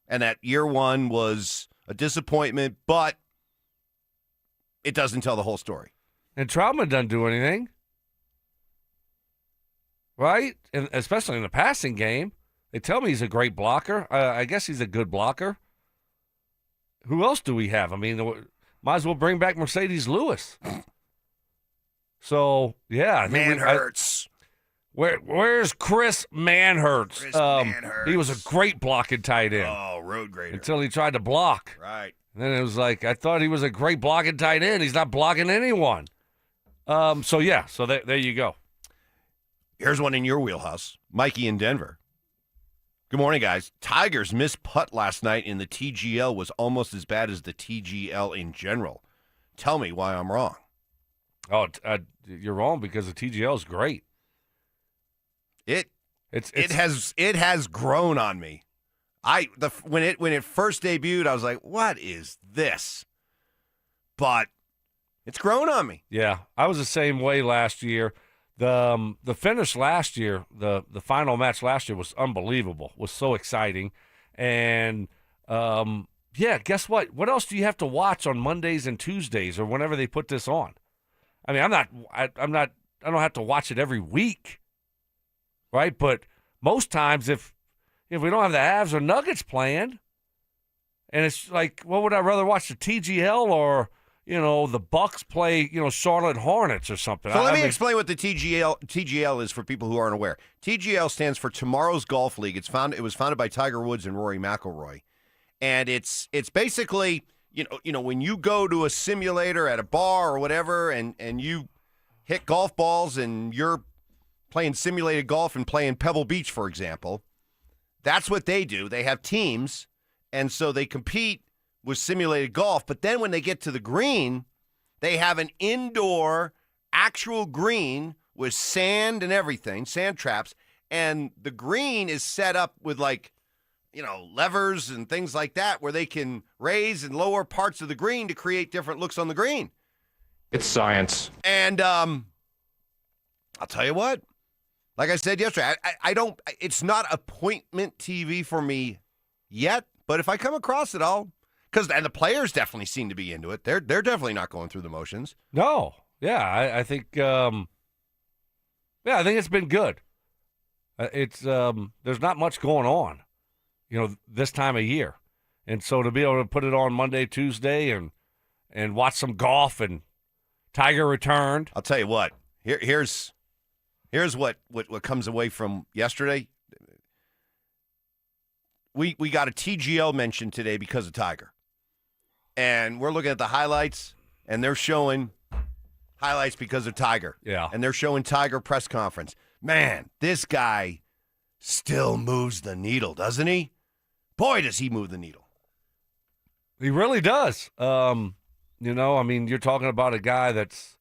And that year 1 was a disappointment, but it doesn't tell the whole story. And Troutman doesn't do anything. Right? And especially in the passing game. They tell me he's a great blocker. I guess he's a good blocker. Who else do we have? I mean, might as well bring back Mercedes Lewis. So, yeah. Manhurts. Where's Chris Manhurts? Manhurts. He was a great blocking tight end. Oh, road grader. Until he tried to block. Right. And then it was like, I thought he was a great blocking tight end. He's not blocking anyone. So there you go. Here's one in your wheelhouse. Mikey in Denver. Good morning, guys. Tigers' missed putt last night in the TGL was almost as bad as the TGL in general. Tell me why I'm wrong. Oh, you're wrong because the TGL is great. It has grown on me. When it first debuted, I was like, what is this? But it's grown on me. Yeah, I was the same way last year. The finish last year, the final match last year was unbelievable. Was so exciting, and Yeah, guess what? What else do you have to watch on Mondays and Tuesdays or whenever they put this on? I mean, I don't have to watch it every week, right? But most times if we don't have the Avs or Nuggets playing, and it's like, what would I rather watch, the TGL or, the Bucks play, Charlotte Hornets or something? So let me explain what the TGL is for people who aren't aware. TGL stands for Tomorrow's Golf League. It was founded by Tiger Woods and Rory McIlroy. And it's basically, when you go to a simulator at a bar or whatever and you hit golf balls and you're playing simulated golf and playing Pebble Beach, for example, that's what they do. They have teams, and so they compete with simulated golf. But then when they get to the green, they have an indoor actual green with sand and everything, sand traps, and the green is set up with levers and things like that where they can raise and lower parts of the green to create different looks on the green. It's science. And I'll tell you what, like I said yesterday, it's not appointment TV for me yet, but if I come across it, and the players definitely seem to be into it. They're definitely not going through the motions. No. Yeah, I think I think it's been good. It's there's not much going on, this time of year. And so to be able to put it on Monday, Tuesday and watch some golf, and Tiger returned. I'll tell you what. Here's what comes away from yesterday. We got a TGL mention today because of Tiger. And we're looking at the highlights, and they're showing highlights because of Tiger. Yeah. And they're showing Tiger press conference. Man, this guy still moves the needle, doesn't he? Boy, does he move the needle. He really does. You're talking about a guy that's,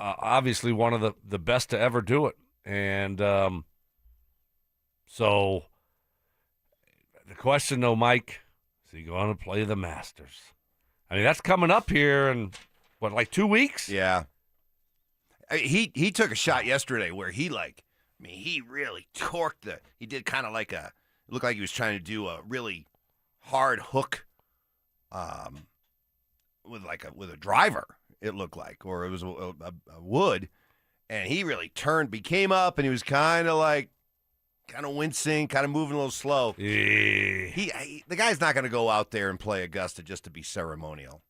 obviously one of the best to ever do it. And so the question, though, Mike, is he going to play the Masters? I mean, that's coming up here in, 2 weeks? Yeah. He took a shot yesterday where he really torqued he did kind of it looked like he was trying to do a really hard hook with a driver, it looked like, or it was a wood, and he really came up, and he was kind of wincing, kind of moving a little slow. Yeah. The guy's not going to go out there and play Augusta just to be ceremonial.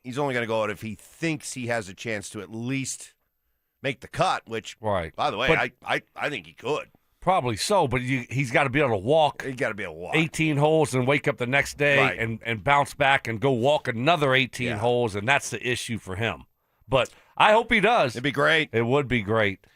He's only going to go out if he thinks he has a chance to at least make the cut, which, right. By the way, I think he could. Probably so, but he's got to be able to walk. He's got to be able to walk 18 holes and wake up the next day right. and bounce back and go walk another 18 holes, and that's the issue for him. But I hope he does. It'd be great. It would be great.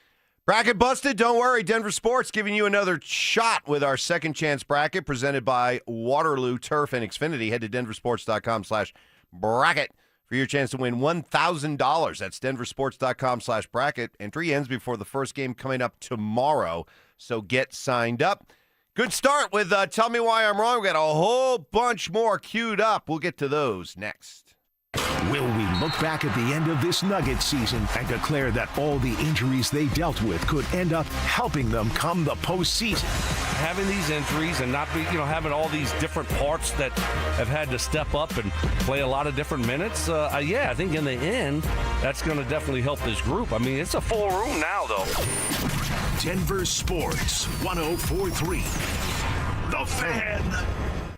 Bracket busted? Don't worry. Denver Sports giving you another shot with our second chance bracket presented by Waterloo Turf and Xfinity. Head to denversports.com/bracket for your chance to win $1,000. That's denversports.com/bracket. Entry ends before the first game coming up tomorrow, so get signed up. Good start with Tell Me Why I'm Wrong. We got a whole bunch more queued up. We'll get to those next. Will we look back at the end of this Nuggets season and declare that all the injuries they dealt with could end up helping them come the postseason? Having these injuries and not be, having all these different parts that have had to step up and play a lot of different minutes, I think in the end, that's going to definitely help this group. I mean, it's a full room now, though. Denver Sports 104.3. The Fan.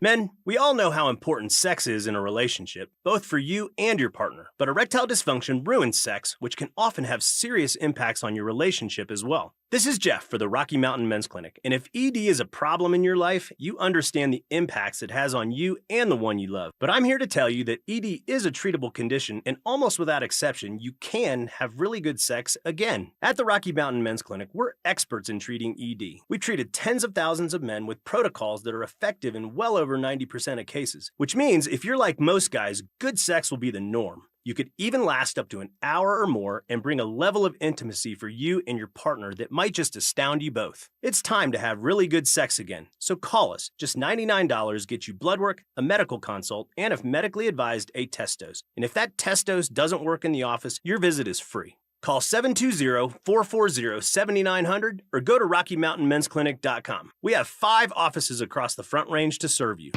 Men, we all know how important sex is in a relationship, both for you and your partner. But erectile dysfunction ruins sex, which can often have serious impacts on your relationship as well. This is Jeff for the Rocky Mountain Men's Clinic, and if ED is a problem in your life, you understand the impacts it has on you and the one you love. But I'm here to tell you that ED is a treatable condition, and almost without exception, you can have really good sex again. At the Rocky Mountain Men's Clinic, we're experts in treating ED. We've treated tens of thousands of men with protocols that are effective in well over 90% of cases, which means if you're like most guys, good sex will be the norm. You could even last up to an hour or more and bring a level of intimacy for you and your partner that might just astound you both. It's time to have really good sex again, so call us. Just $99 gets you blood work, a medical consult, and if medically advised, a test dose. And if that test dose doesn't work in the office, your visit is free. Call 720-440-7900 or go to RockyMountainMen'sClinic.com. We have 5 offices across the Front Range to serve you.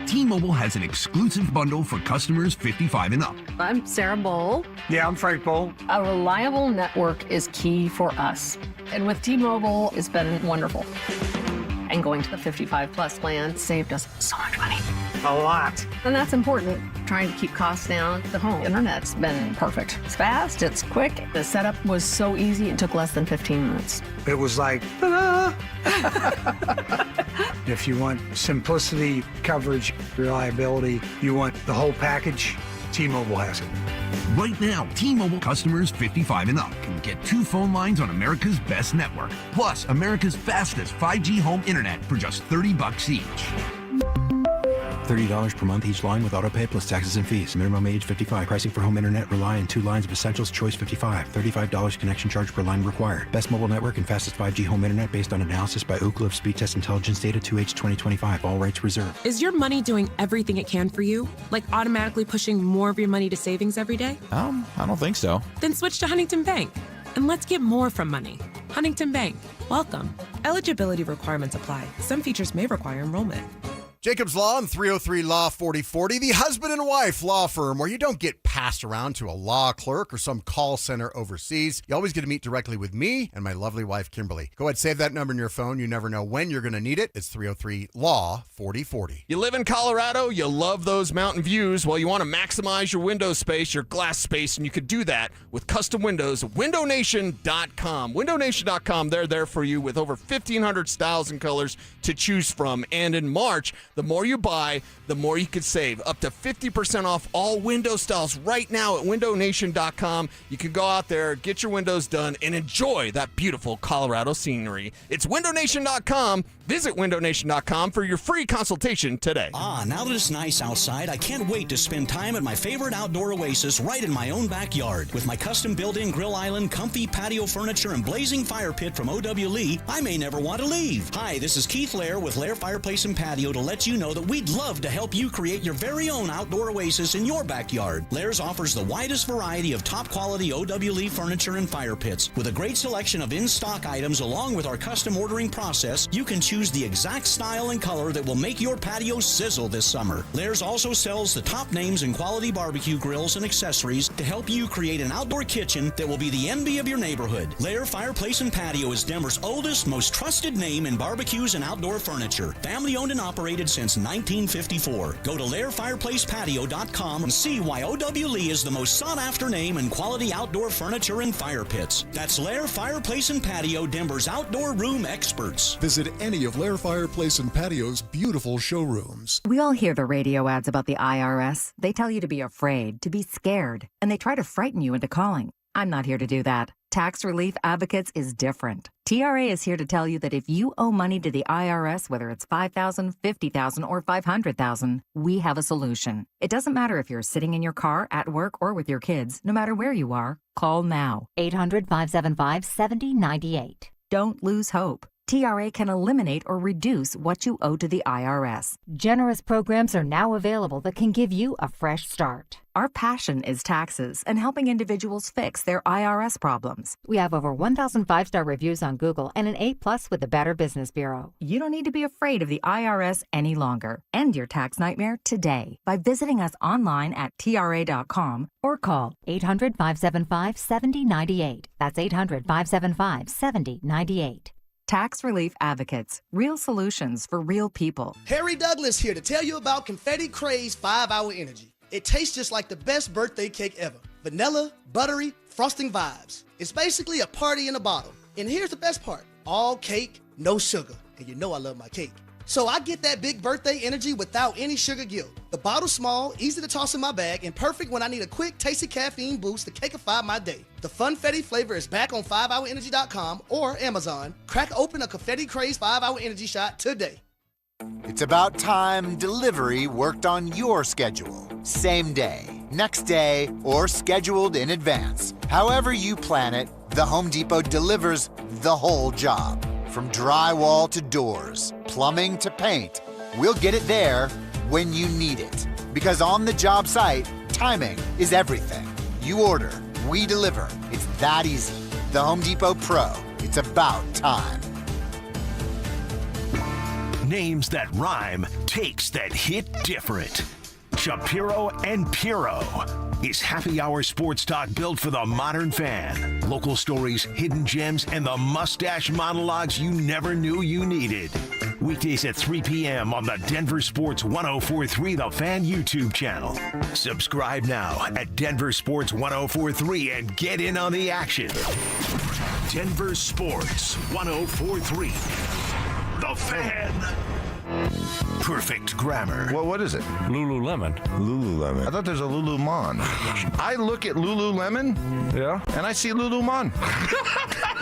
T-Mobile has an exclusive bundle for customers 55 and up. I'm Sarah Bowl. Yeah, I'm Frank Bowl. A reliable network is key for us. And with T-Mobile, it's been wonderful. And going to the 55-plus plan saved us so much money. A lot. And that's important. Trying to keep costs down. The home internet's been perfect. It's fast, it's quick. The setup was so easy, it took less than 15 minutes. It was like, ta-da! If you want simplicity, coverage, reliability, you want the whole package, T-Mobile has it. Right now, T-Mobile customers 55 and up can get 2 phone lines on America's best network, plus America's fastest 5G home internet for just $30 each. $30 per month each line with autopay plus taxes and fees. Minimum age 55. Pricing for home internet rely on 2 lines of essentials. Choice 55. $35 connection charge per line required. Best mobile network and fastest 5G home internet based on analysis by Ookla of Speed Test Intelligence data 2H 2025. All rights reserved. Is your money doing everything it can for you? Like automatically pushing more of your money to savings every day? I don't think so. Then switch to Huntington Bank. And let's get more from money. Huntington Bank. Welcome. Eligibility requirements apply. Some features may require enrollment. Jacob's Law and 303 Law 4040, the husband and wife law firm where you don't get passed around to a law clerk or some call center overseas. You always get to meet directly with me and my lovely wife, Kimberly. Go ahead, save that number in your phone. You never know when you're going to need it. It's 303 Law 4040. You live in Colorado, you love those mountain views. Well, you want to maximize your window space, your glass space, and you could do that with custom windows at WindowNation.com. WindowNation.com, they're there for you with over 1,500 styles and colors to choose from. And in March, the more you buy, the more you could save. Up to 50% off all window styles right now at WindowNation.com. You can go out there, get your windows done, and enjoy that beautiful Colorado scenery. It's WindowNation.com. Visit WindowNation.com for your free consultation today. Now that it's nice outside, I can't wait to spend time at my favorite outdoor oasis right in my own backyard. With my custom built-in grill island, comfy patio furniture, and blazing fire pit from O.W. Lee, I may never want to leave. Hi, this is Keith Lair with Lair Fireplace and Patio to let you know that we'd love to help you create your very own outdoor oasis in your backyard. Lair's offers the widest variety of top-quality O.W. Lee furniture and fire pits. With a great selection of in-stock items along with our custom ordering process, you can choose the exact style and color that will make your patio sizzle this summer. Lair's also sells the top names in quality barbecue grills and accessories to help you create an outdoor kitchen that will be the envy of your neighborhood. Lair Fireplace and Patio is Denver's oldest, most trusted name in barbecues and outdoor furniture. Family owned and operated since 1954. Go to LairFireplacePatio.com and see why O.W. Lee is the most sought-after name in quality outdoor furniture and fire pits. That's Lair Fireplace and Patio, Denver's outdoor room experts. Visit any of Lair Fireplace and Patio's beautiful showrooms. We all hear the radio ads about the IRS. They tell you to be afraid, to be scared, and they try to frighten you into calling. I'm not here to do that. Tax Relief Advocates is different. TRA is here to tell you that if you owe money to the IRS, whether it's $5,000, $50,000, or $500,000, we have a solution. It doesn't matter if you're sitting in your car, at work, or with your kids. No matter where you are, call now. 800-575-7098. Don't lose hope. TRA can eliminate or reduce what you owe to the IRS. Generous programs are now available that can give you a fresh start. Our passion is taxes and helping individuals fix their IRS problems. We have over 1,000 5-star reviews on Google and an A+ with the Better Business Bureau. You don't need to be afraid of the IRS any longer. End your tax nightmare today by visiting us online at TRA.com or call 800-575-7098. That's 800-575-7098. Tax Relief Advocates. Real solutions for real people. Harry Douglas here to tell you about Confetti Craze 5-Hour Energy. It tastes just like the best birthday cake ever. Vanilla, buttery, frosting vibes. It's basically a party in a bottle. And here's the best part. All cake, no sugar. And you know I love my cake. So I get that big birthday energy without any sugar guilt. The bottle's small, easy to toss in my bag, and perfect when I need a quick, tasty caffeine boost to cakeify my day. The Funfetti flavor is back on 5hourenergy.com or Amazon. Crack open a Confetti Craze 5-Hour Energy shot today. It's about time delivery worked on your schedule. Same day, next day, or scheduled in advance. However you plan it, the Home Depot delivers the whole job. From drywall to doors, plumbing to paint, we'll get it there when you need it. Because on the job site, timing is everything. You order, we deliver. It's that that easy. The Home Depot Pro. It's about time. Names that rhyme, takes that hit different. Shapiro and Piro is happy hour sports talk built for the modern fan. Local stories, hidden gems, and the mustache monologues you never knew you needed. Weekdays at 3 p.m. on the Denver Sports 1043 The Fan YouTube channel. Subscribe now at Denver Sports 1043 and get in on the action. Denver Sports 1043 The Fan. Perfect grammar. What is it? Lululemon. Lululemon. I thought there's a Lulumon. I look at Lululemon, yeah, and I see Lulumon.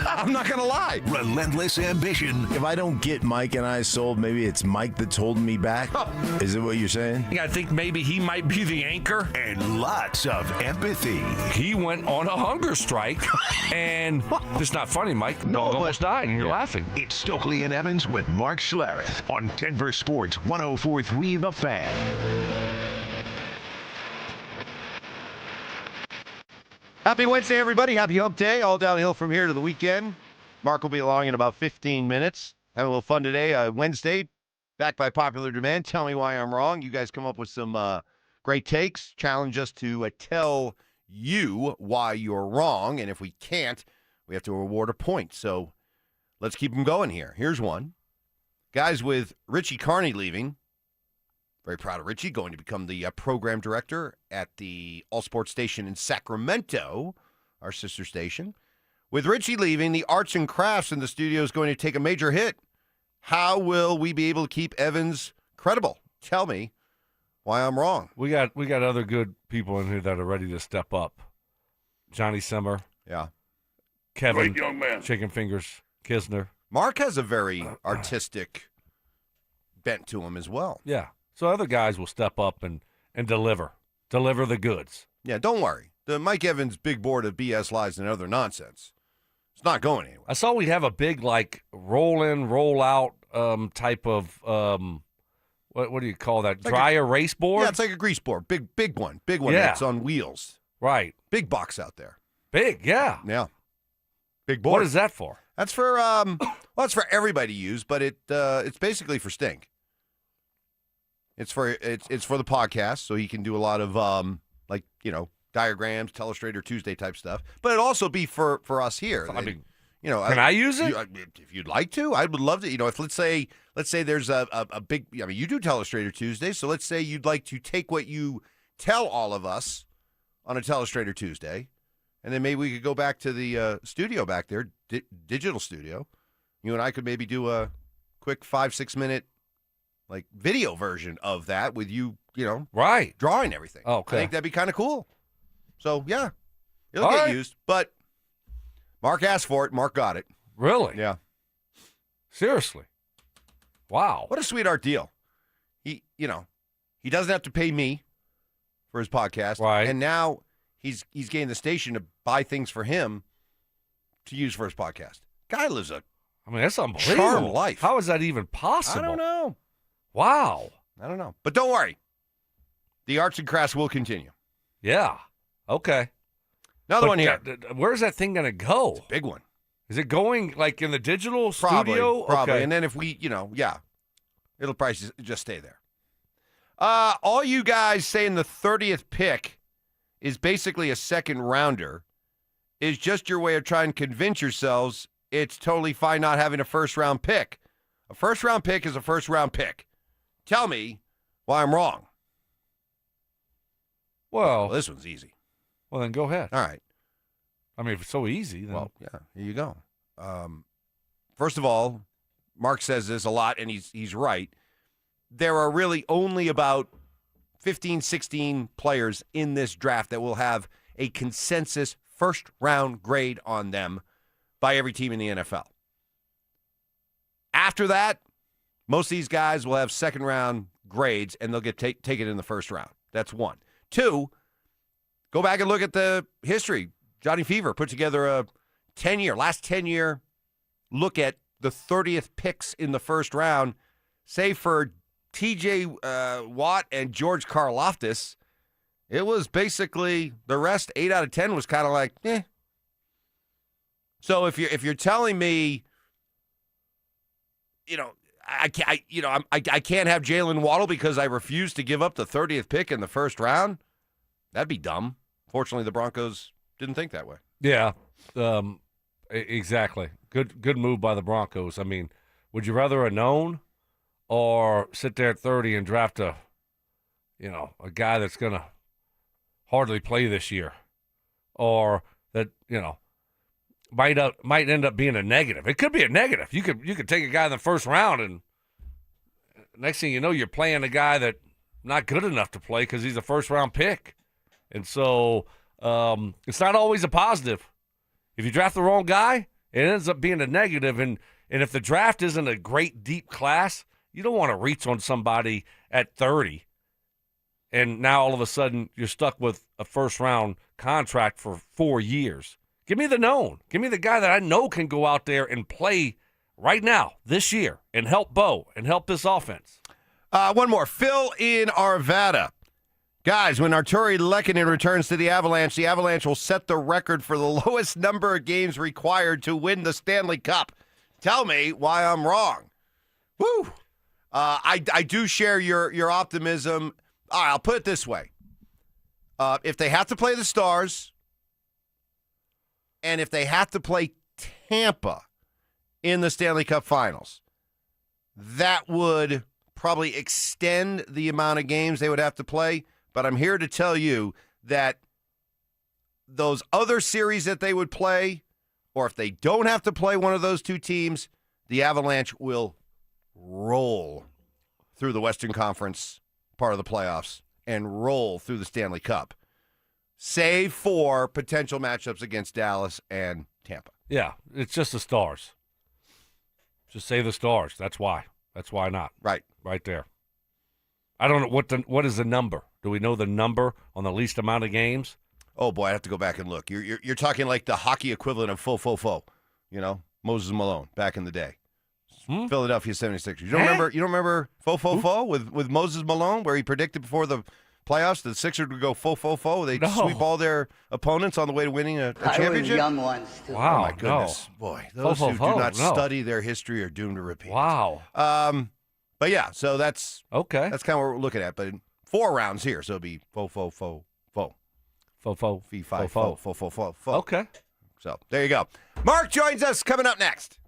I'm not gonna lie. Relentless ambition. If I don't get Mike and I sold, maybe it's Mike that's holding me back. Is it what you're saying? I think maybe he might be the anchor. And lots of empathy. He went on a hunger strike, and it's not funny, Mike. No, Dog almost died, and you're laughing. It's Stokley and Evans with Mark Schlereth on Denver Sports 1043 The Fan. Happy Wednesday, everybody. Happy hump day. All downhill from here to the weekend. Mark will be along in about 15 minutes. Having a little fun today. Wednesday, back by popular demand. Tell me why I'm wrong. You guys come up with some great takes. Challenge us to tell you why you're wrong. And if we can't, we have to award a point. So let's keep them going here. Here's one. Guys, with Richie Carney leaving, very proud of Richie, going to become the program director at the All Sports Station in Sacramento, our sister station. With Richie leaving, the arts and crafts in the studio is going to take a major hit. How will we be able to keep Evans credible? Tell me why I'm wrong. We got other good people in here that are ready to step up. Johnny Simmer. Yeah. Kevin. Great young man. Chicken Fingers. Kisner. Mark has a very artistic bent to him as well. Yeah. So other guys will step up and deliver the goods. Yeah, don't worry. The Mike Evans big board of BS lies and other nonsense. It's not going anywhere. I saw we have a big like roll in, roll out type of what do you call that? Like dry erase board? Yeah, it's like a grease board. Big one. Big one Yeah. that's on wheels. Right. Big box out there. Big, yeah. Yeah. Big board. What is that for? That's for it's for everybody to use, but it's basically for Stink. It's for the podcast, so he can do a lot of diagrams, Telestrator Tuesday type stuff. But it'd also be for us here. I mean, can I use it? If you'd like to, I would love to. If let's say there's a big. I mean, you do Telestrator Tuesday, so let's say you'd like to take what you tell all of us on a Telestrator Tuesday, and then maybe we could go back to the studio back there, digital studio. You and I could maybe do a quick 5-6 minute like video version of that with you, right, drawing everything. Oh, okay. I think that'd be kind of cool. So yeah, it'll All get right. used. But Mark asked for it. Mark got it. Really? Yeah. Seriously. Wow. What a sweetheart deal. He doesn't have to pay me for his podcast, right? And now he's getting the station to buy things for him to use for his podcast. Guy lives that's unbelievable. charmed life. How is that even possible? I don't know. Wow. I don't know. But don't worry. The arts and crafts will continue. Yeah. Okay. Another one here. Where's that thing going to go? It's a big one. Is it going like in the digital Probably. studio? Probably. Okay. And then if we, it'll probably just stay there. All you guys saying the 30th pick is basically a second rounder is just your way of trying to convince yourselves it's totally fine not having a first-round pick. A first-round pick is a first-round pick. Tell me why I'm wrong. Well, this one's easy. Well, then go ahead. All right. I mean, if it's so easy, then. Well, yeah, here you go. First of all, Mark says this a lot, and he's right. There are really only about 15, 16 players in this draft that will have a consensus first-round grade on them by every team in the NFL. After that, most of these guys will have second-round grades, and they'll get taken in the first round. That's one. Two, go back and look at the history. Johnny Fever put together a last 10-year look at the 30th picks in the first round. Say for T.J. Watt and George Karlaftis, it was basically the rest, 8 out of 10 was kind of like, So if you're telling me, I can't have Jalen Waddle because I refuse to give up the 30th pick in the first round, that'd be dumb. Fortunately, the Broncos didn't think that way. Yeah, exactly. Good move by the Broncos. I mean, would you rather have known or sit there at 30 and draft a guy that's going to hardly play this year, or that, might end up being a negative? It could be a negative. You could take a guy in the first round, and next thing you know, you're playing a guy that not good enough to play because he's a first-round pick. And so it's not always a positive. If you draft the wrong guy, it ends up being a negative. And if the draft isn't a great, deep class, you don't want to reach on somebody at 30. And now all of a sudden you're stuck with a first-round contract for 4 years. Give me the known. Give me the guy that I know can go out there and play right now, this year, and help Bo and help this offense. One more. Phil in Arvada. Guys, when Arturi Lehkonen returns to the Avalanche will set the record for the lowest number of games required to win the Stanley Cup. Tell me why I'm wrong. Woo! I do share your optimism. All right, I'll put it this way. If they have to play the Stars, and if they have to play Tampa in the Stanley Cup Finals, that would probably extend the amount of games they would have to play. But I'm here to tell you that those other series that they would play, or if they don't have to play one of those two teams, the Avalanche will roll through the Western Conference part of the playoffs and roll through the Stanley Cup, save for potential matchups against Dallas and Tampa. Yeah, it's just the Stars. Just say the Stars. That's why. That's why not. Right there. I don't know what is the number. Do we know the number on the least amount of games? Oh boy, I have to go back and look. You're talking like the hockey equivalent of fo. Moses Malone back in the day. Philadelphia 76ers. You don't remember fo with Moses Malone, where he predicted before the playoffs the Sixers would go fo. They'd sweep all their opponents on the way to winning a championship. Young ones too. Wow, oh my goodness, boy, those who do not study their history are doomed to repeat. Wow. But yeah, so that's okay. That's kind of what we're looking at. But in 4 rounds here, so it'll be fo. Fee, fi, fo. Okay. So there you go. Mark joins us coming up next.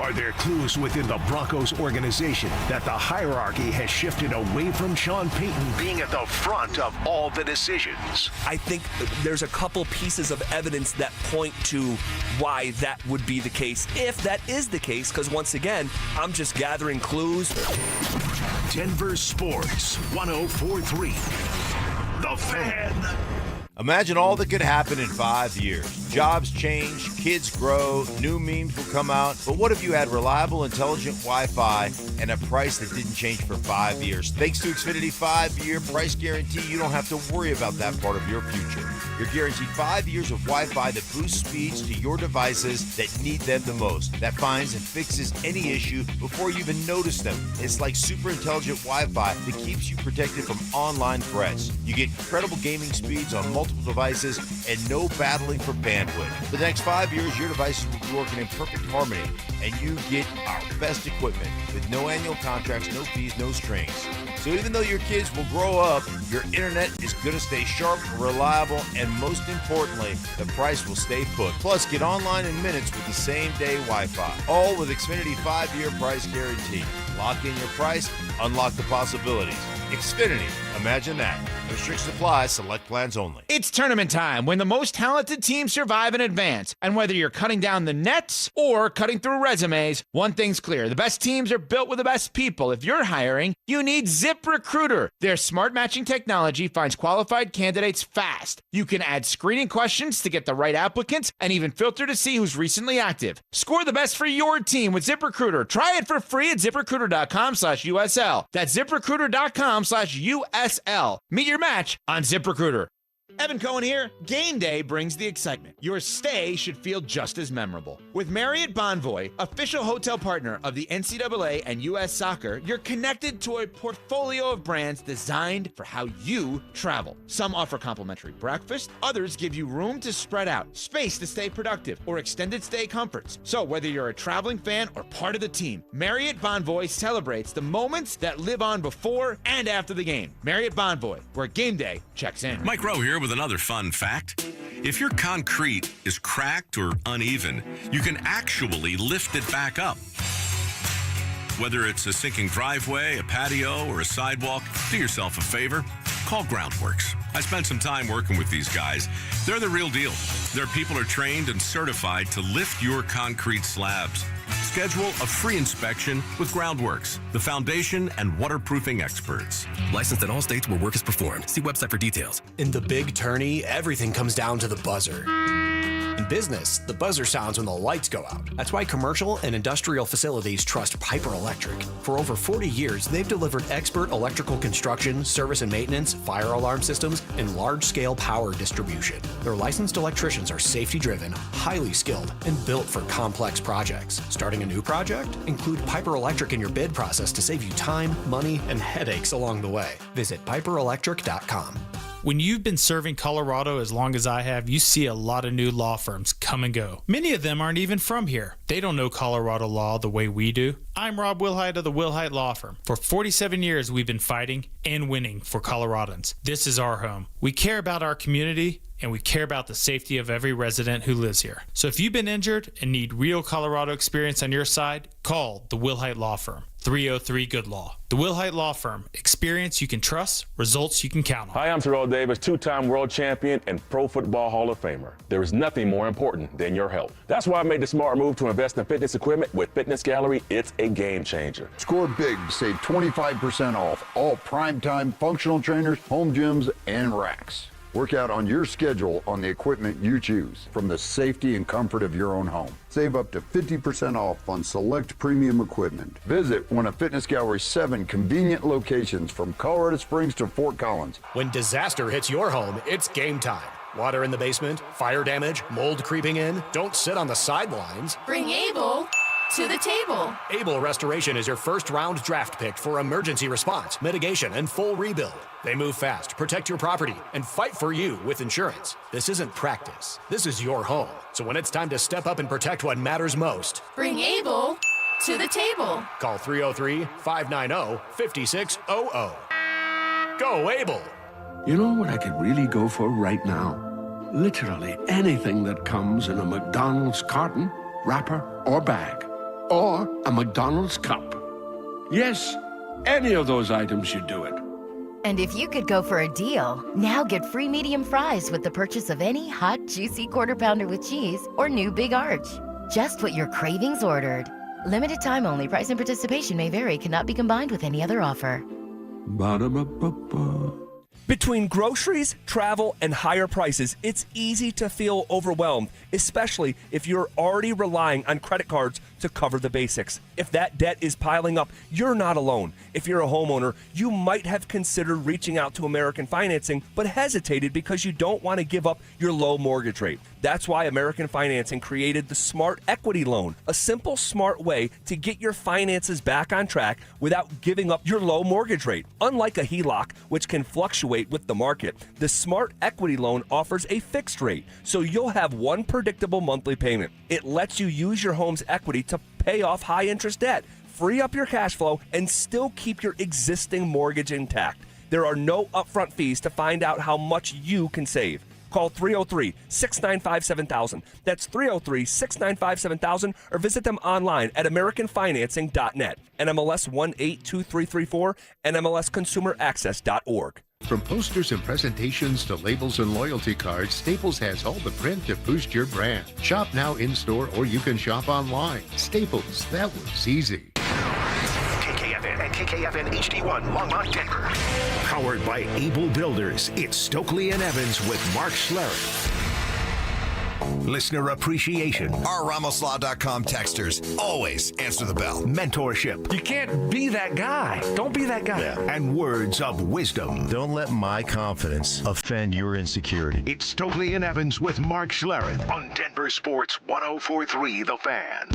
Are there clues within the Broncos organization that the hierarchy has shifted away from Sean Payton being at the front of all the decisions? I think there's a couple pieces of evidence that point to why that would be the case, if that is the case, because once again, I'm just gathering clues. Denver Sports 104.3. The Fan. Imagine all that could happen in 5 years. Jobs change, kids grow, new memes will come out. But what if you had reliable, intelligent Wi-Fi and a price that didn't change for 5 years? Thanks to Xfinity 5-year price guarantee, you don't have to worry about that part of your future. You're guaranteed 5 years of Wi-Fi that boosts speeds to your devices that need them the most. That finds and fixes any issue before you even notice them. It's like super intelligent Wi-Fi that keeps you protected from online threats. You get incredible gaming speeds on multiple devices and no battling for bandwidth. For the next 5 years, your devices will be working in perfect harmony, and you get our best equipment with no annual contracts, no fees, no strings. So even though your kids will grow up, your internet is going to stay sharp, reliable, and most importantly, the price will stay put. Plus, get online in minutes with the same-day Wi-Fi. All with Xfinity 5-year price guarantee. Lock in your price, unlock the possibilities. Xfinity, imagine that. Restrictions apply, select plans only. It's tournament time when the most talented teams survive and advance. And whether you're cutting down the nets or cutting through resumes, one thing's clear. The best teams are built with the best people. If you're hiring, you need ZipRecruiter. Their smart matching technology finds qualified candidates fast. You can add screening questions to get the right applicants and even filter to see who's recently active. Score the best for your team with ZipRecruiter. Try it for free at ZipRecruiter.com/USL. That's ZipRecruiter.com/USL. Meet your match on ZipRecruiter. Evan Cohen here. Game day brings the excitement. Your stay should feel just as memorable. With Marriott Bonvoy, official hotel partner of the NCAA and U.S. Soccer, you're connected to a portfolio of brands designed for how you travel. Some offer complimentary breakfast, others give you room to spread out, space to stay productive, or extended stay comforts. So whether you're a traveling fan or part of the team, Marriott Bonvoy celebrates the moments that live on before and after the game. Marriott Bonvoy, where game day checks in. Mike Rowe here with another fun fact. If your concrete is cracked or uneven, you can actually lift it back up. Whether it's a sinking driveway, a patio, or a sidewalk, do yourself a favor. Call Groundworks. I spent some time working with these guys. They're the real deal. Their people are trained and certified to lift your concrete slabs. Schedule a free inspection with Groundworks, the foundation and waterproofing experts. Licensed in all states where work is performed. See website for details. In the big tourney, everything comes down to the buzzer. In business, the buzzer sounds when the lights go out. That's why commercial and industrial facilities trust Piper Electric. For over 40 years, they've delivered expert electrical construction, service and maintenance, fire alarm systems, and large-scale power distribution. Their licensed electricians are safety-driven, highly skilled, and built for complex projects. Starting a new project? Include Piper Electric in your bid process to save you time, money, and headaches along the way. Visit piperelectric.com. When you've been serving Colorado as long as I have, you see a lot of new law firms come and go. Many of them aren't even from here. They don't know Colorado law the way we do. I'm Rob Wilhite of the Wilhite Law Firm. For 47 years, we've been fighting and winning for Coloradans. This is our home. We care about our community, and we care about the safety of every resident who lives here. So if you've been injured and need real Colorado experience on your side, call the Wilhite Law Firm. 303-GOOD-LAW. The Wilhite Law Firm. Experience you can trust, results you can count on. Hi, I'm Terrell Davis, two-time world champion and Pro Football Hall of Famer. There is nothing more important than your health. That's why I made the smart move to invest in fitness equipment with Fitness Gallery. It's a game changer. Score big, save 25% off all primetime functional trainers, home gyms, and racks. Work out on your schedule on the equipment you choose from the safety and comfort of your own home. Save up to 50% off on select premium equipment. Visit one of Fitness Gallery's 7 convenient locations from Colorado Springs to Fort Collins. When disaster hits your home, it's game time. Water in the basement, fire damage, mold creeping in. Don't sit on the sidelines. Bring Able to the table. Able Restoration is your first-round draft pick for emergency response, mitigation, and full rebuild. They move fast, protect your property, and fight for you with insurance. This isn't practice. This is your home. So when it's time to step up and protect what matters most, bring Able to the table. Call 303-590-5600. Go Able! You know what I could really go for right now? Literally anything that comes in a McDonald's carton, wrapper, or bag. Or a McDonald's cup. Yes, any of those items should do it. And if you could go for a deal, now get free medium fries with the purchase of any hot, juicy Quarter Pounder with cheese or new Big Arch. Just what your cravings ordered. Limited time only. Price and participation may vary. Cannot be combined with any other offer. Ba-da-ba-ba-ba. Between groceries, travel, and higher prices, it's easy to feel overwhelmed, especially if you're already relying on credit cards to cover the basics. If that debt is piling up, you're not alone. If you're a homeowner, you might have considered reaching out to American Financing, but hesitated because you don't want to give up your low mortgage rate. That's why American Financing created the Smart Equity Loan, a simple, smart way to get your finances back on track without giving up your low mortgage rate. Unlike a HELOC, which can fluctuate with the market, the Smart Equity Loan offers a fixed rate, so you'll have one predictable monthly payment. It lets you use your home's equity to pay off high-interest debt, free up your cash flow, and still keep your existing mortgage intact. There are no upfront fees to find out how much you can save. Call 303-695-7000. That's 303-695-7000, or visit them online at AmericanFinancing.net. NMLS 182334, NMLSConsumerAccess.org. From posters and presentations to labels and loyalty cards, Staples has all the print to boost your brand. Shop now in-store or you can shop online. Staples, that was easy. KKFN and KKFN HD1, Longmont, Denver. Powered by Able Builders, it's Stokley and Evans with Mark Schlereth. Listener appreciation. Our RamosLaw.com texters always answer the bell. Mentorship. You can't be that guy. Don't be that guy. And words of wisdom. Don't let my confidence offend your insecurity. It's Stokley and Evans with Mark Schlereth on Denver Sports 104.3 The Fan.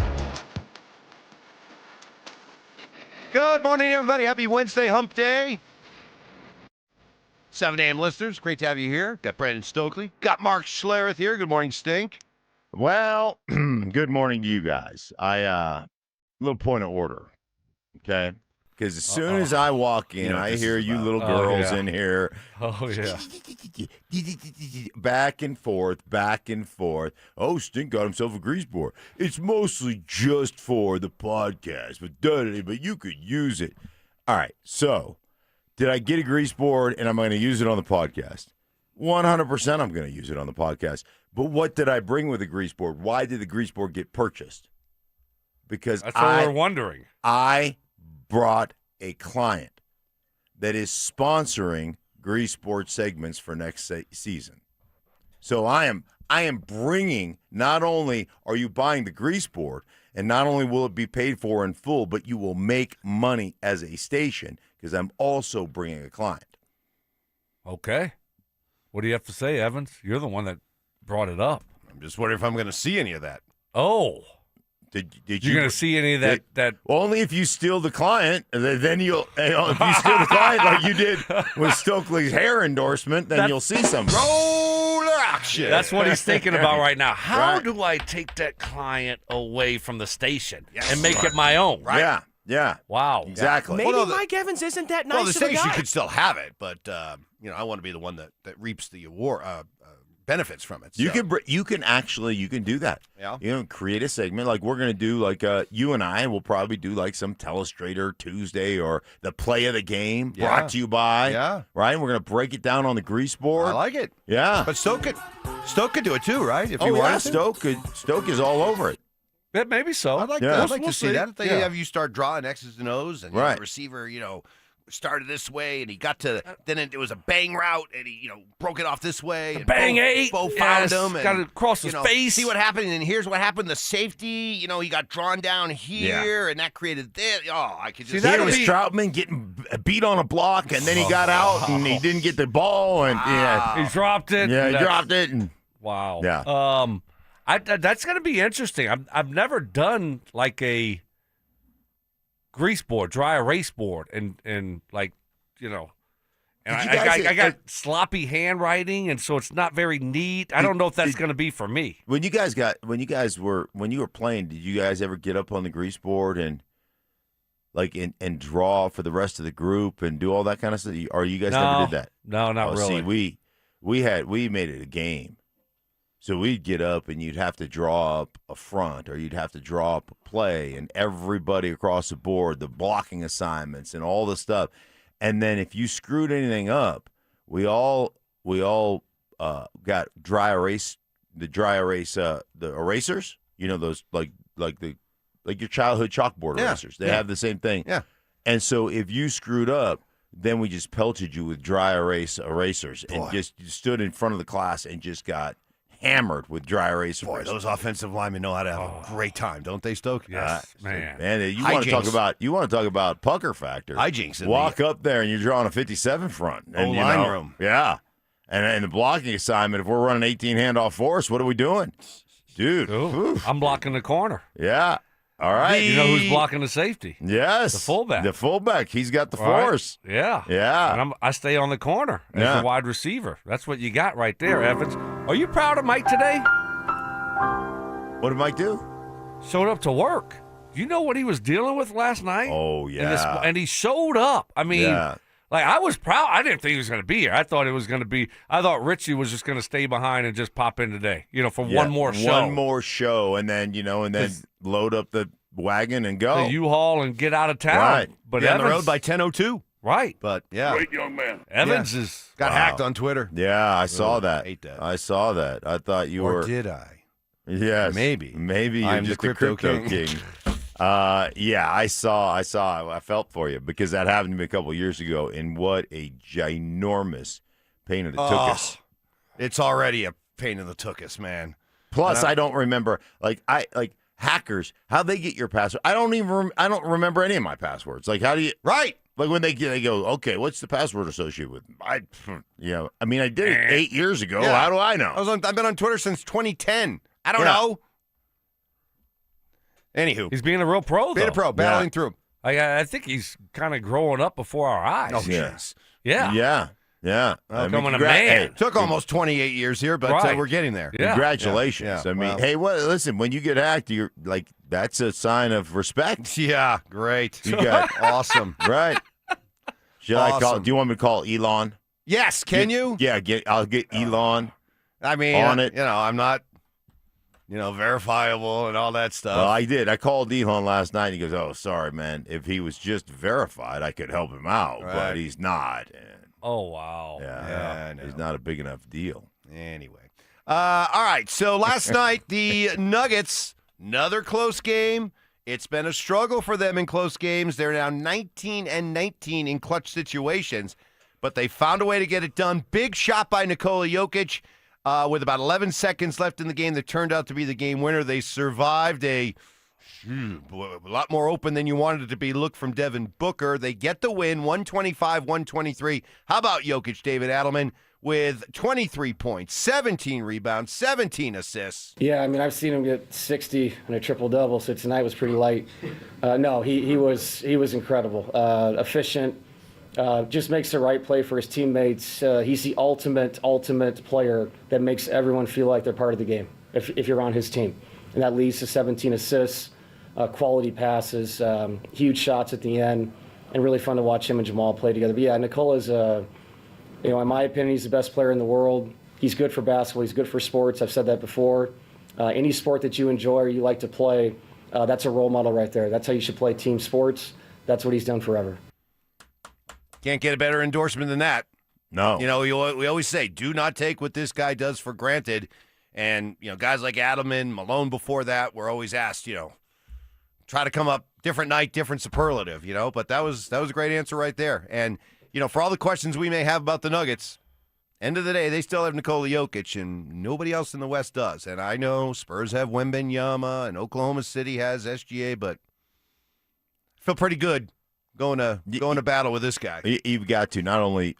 Good morning, everybody. Happy Wednesday, Hump Day. 7 a.m. listeners, great to have you here. Got Brandon Stokley. Got Mark Schlereth here. Good morning, Stink. Well, good morning to you guys. Little point of order, okay? Because as soon as I walk in, I hear you little girls in here. Oh, yeah. Back and forth. Oh, Stink got himself a grease board. It's mostly just for the podcast, but you could use it. All right, so did I get a grease board and I'm going to use it on the podcast? 100% I'm going to use it on the podcast. But what did I bring with the grease board? Why did the grease board get purchased? Because that's what we're wondering. I brought a client that is sponsoring grease board segments for next season. So I am bringing, not only are you buying the grease board, and not only will it be paid for in full, but you will make money as a station because I'm also bringing a client. Okay. What do you have to say, Evans? You're the one that brought it up. I'm just wondering if I'm going to see any of that. Oh. Did you going to see any of that? Only if you steal the client, then you'll. If you steal the client like you did with Stokley's hair endorsement, then you'll see some roller action. That's what he's thinking about right now. How do I take that client away from the station and make it my own? Right? Yeah. Wow. Exactly. Maybe Mike Evans isn't that nice Well, the of a station guy. could still have it, but I want to be the one that reaps the award benefits from it. So. You can do that. Yeah. Create a segment like we're going to do. Like you and I will probably do like some Telestrator Tuesday or the play of the game brought to you by. Yeah. Right. We're going to break it down on the grease board. I like it. Yeah. But Stoke could do it too, right? If you want to. Stoke is all over it. Yeah, maybe so. I'd like to see that. If they have you start drawing X's and O's and the receiver, started this way and he got to then it was a bang route and he broke it off this way and bang eight Bo found him and got it across his face. See what happened, and here's what happened. The safety, he got drawn down here and that created this. I could just see was Troutman getting beat on a block and then he got out and he didn't get the ball and he dropped it. Yeah, he dropped it and wow. Yeah. That's going to be interesting. I've never done like a grease board, dry erase board, and like, and I got sloppy handwriting, and so it's not very neat. I don't know if that's going to be for me. When you were playing, did you guys ever get up on the grease board and and draw for the rest of the group and do all that kind of stuff? Or you guys never did that? No, not really. See, we made it a game. So we'd get up and you'd have to draw up a front or you'd have to draw up a play and everybody across the board, the blocking assignments and all the stuff. And then if you screwed anything up, we all got dry erase, the erasers, those like your childhood chalkboard erasers. They have the same thing. Yeah. And so if you screwed up, then we just pelted you with dry erasers and just stood in front of the class and just got hammered with dry erase. Boy, those offensive linemen know how to have a great time, don't they, Stoke? Yes, man. And you want to talk about pucker factor. Hijinks. Walk up there and you're drawing a 57 front. And line room. Yeah. And the blocking assignment, if we're running 18 handoff force, what are we doing? Dude. I'm blocking the corner. Yeah. All right. You know who's blocking the safety? Yes. The fullback. The fullback. He's got the force. Yeah. Yeah. And I stay on the corner as a wide receiver. That's what you got right there, Evans. Are you proud of Mike today? What did Mike do? Showed up to work. You know what he was dealing with last night? Oh, yeah. And he showed up. I mean, I was proud. I didn't think he was going to be here. I thought Richie was just going to stay behind and just pop in today, for one more show. One more show, and then, load up the wagon and go. The U-Haul and get out of town. Right. But on the road by 10:02. Right. But, yeah. Great young man. Evans is got hacked on Twitter. Yeah, I saw that. Hate that. I saw that. I thought you were. Or did I? Yes. Maybe. You're I'm just the a crypto king. I saw. I felt for you because that happened to me a couple of years ago, and what a ginormous pain in the tuchus. It's already a pain in the tuchus, man. Plus, I don't remember hackers, how they get your password. I don't remember any of my passwords. Like, how do you? Right. Like when they go, okay, what's the password associated with? I did it 8 years ago. Yeah. How do I know? I've been on Twitter since 2010. I don't know. Anywho, he's being a real pro, though. Being a pro, battling through. I think he's kind of growing up before our eyes. Oh, yes. Yeah. Yeah. Becoming a man. Hey, took almost 28 years here, but we're getting there. Yeah. Congratulations. Yeah. I mean, hey, listen, when you get hacked, you're like, that's a sign of respect. Yeah, great. You got awesome. Right. Should I call? Do you want me to call Elon? Yes, can you? Yeah, I'll get Elon. I mean, on it. I'm not, verifiable and all that stuff. Well, I did. I called Elon last night. He goes, "Oh, sorry, man. If he was just verified, I could help him out, but he's not." And, oh, wow. Yeah, he's not a big enough deal. Anyway, all right. So last night, the Nuggets, another close game. It's been a struggle for them in close games. They're now 19-19 in clutch situations, but they found a way to get it done. Big shot by Nikola Jokic with about 11 seconds left in the game that turned out to be the game winner. They survived a lot more open than you wanted it to be. Look from Devin Booker. They get the win, 125-123. How about Jokic, David Adelman, with 23 points, 17 rebounds, 17 assists. Yeah, I mean, I've seen him get 60 and a triple-double, so tonight was pretty light. No, he was incredible. Efficient, just makes the right play for his teammates. He's the ultimate player that makes everyone feel like they're part of the game if you're on his team. And that leads to 17 assists, quality passes, huge shots at the end, and really fun to watch him and Jamal play together. But yeah, Nikola's in my opinion, he's the best player in the world. He's good for basketball. He's good for sports. I've said that before. Any sport that you enjoy or you like to play, that's a role model right there. That's how you should play team sports. That's what he's done forever. Can't get a better endorsement than that. No. We always say, do not take what this guy does for granted. And, guys like Adelman, Malone before that were always asked, try to come up different night, different superlative, But that was a great answer right there. And, for all the questions we may have about the Nuggets, end of the day, they still have Nikola Jokic, and nobody else in the West does. And I know Spurs have Wembanyama, and Oklahoma City has SGA, but I feel pretty good going to battle with this guy. You've got to not only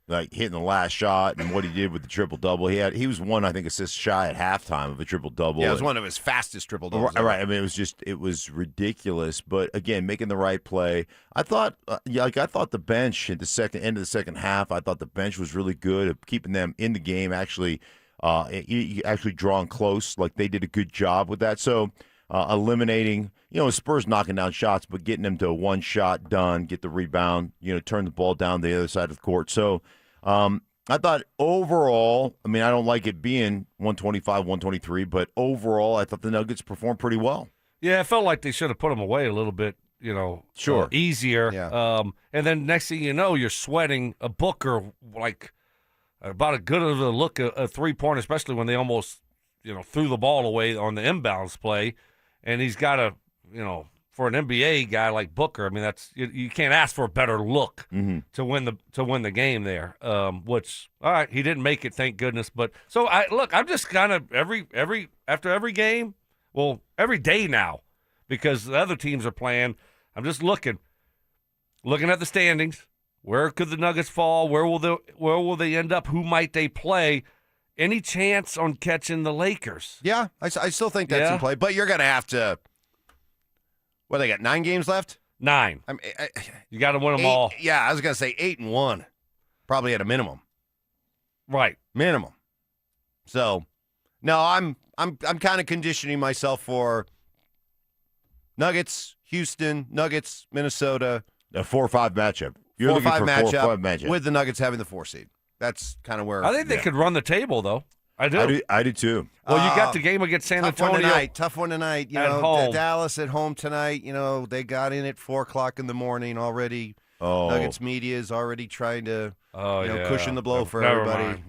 like hitting the last shot and what he did with the triple-double. He was one, I think, assist shy at halftime of a triple-double. Yeah, it was one of his fastest triple-doubles. Right. I mean, it was ridiculous. But, again, making the right play. I thought the bench at the end of the second half, I thought the bench was really good at keeping them in the game, actually drawing close. Like, they did a good job with that. So, eliminating, Spurs knocking down shots, but getting them to a one shot done, get the rebound, turn the ball down the other side of the court. So, I thought overall, I mean, I don't like it being 125, 123, but overall, I thought the Nuggets performed pretty well. Yeah, it felt like they should have put them away a little bit, easier. Yeah. And then next thing you know, you're sweating a Booker like about as good of a look a three-pointer, especially when they almost, threw the ball away on the inbounds play. And he's got for an NBA guy like Booker, I mean, that's you can't ask for a better look to win the game there. Which, all right, he didn't make it, thank goodness. But so I'm just kind of after every game, well, every day now, because the other teams are playing. I'm just looking at the standings. Where could the Nuggets fall? Where will they end up? Who might they play? Any chance on catching the Lakers? Yeah, I still think that's in play, but you're going to have to. What, they got 9 games left? 9. I mean, you got to win them all. Yeah, I was going to say 8-1, probably at a minimum. Right, minimum. So, no, I'm kind of conditioning myself for Nuggets, Houston, Nuggets, Minnesota. A 4-5 matchup. You're 4-5 matchup, matchup with the Nuggets having the 4 seed. That's kind of where I think they could run the table, though. I do too. Well, you got the game against San Antonio. Tough one tonight. Home. Dallas at home tonight. They got in at 4:00 in the morning already. Oh. Nuggets media is already trying to cushion the blow for everybody.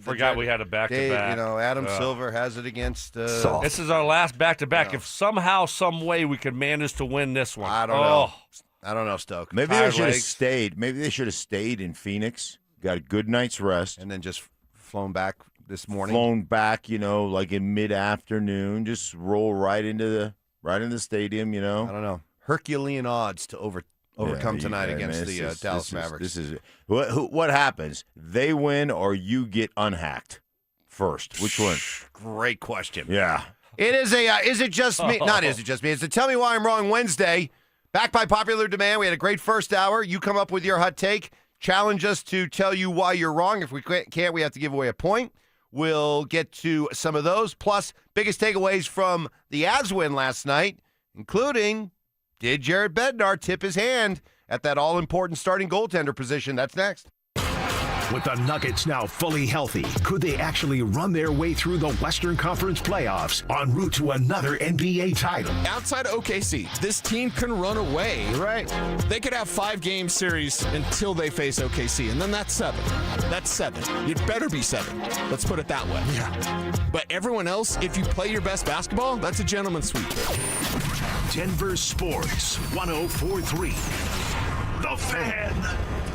Forgot we had a back-to-back. Adam Silver has it against. This is our last back-to-back. If somehow, some way, we could manage to win this one, I don't know, Stoke. Maybe they should have stayed. Maybe they should have stayed in Phoenix. Got a good night's rest, and then just flown back this morning. Flown back, like in mid-afternoon, just roll right into the stadium, I don't know. Herculean odds to overcome tonight against the Dallas Mavericks. This is what happens. They win or you get unhacked first. Which one? Great question. Yeah. It is is it just me? Not is it just me. It's a Tell Me Why I'm Wrong Wednesday. Back by popular demand. We had a great first hour. You come up with your hot take. Challenge us to tell you why you're wrong. If we can't, we have to give away a point. We'll get to some of those. Plus, biggest takeaways from the Avs win last night, including, did Jared Bednar tip his hand at that all-important starting goaltender position? That's next. With the Nuggets now fully healthy, could they actually run their way through the Western Conference playoffs en route to another NBA title? Outside OKC, this team can run away. Right. They could have 5-game series until they face OKC, and then that's 7. That's 7. It better be 7. Let's put it that way. Yeah. But everyone else, if you play your best basketball, that's a gentleman's sweep. Denver Sports 104.3. The Fan.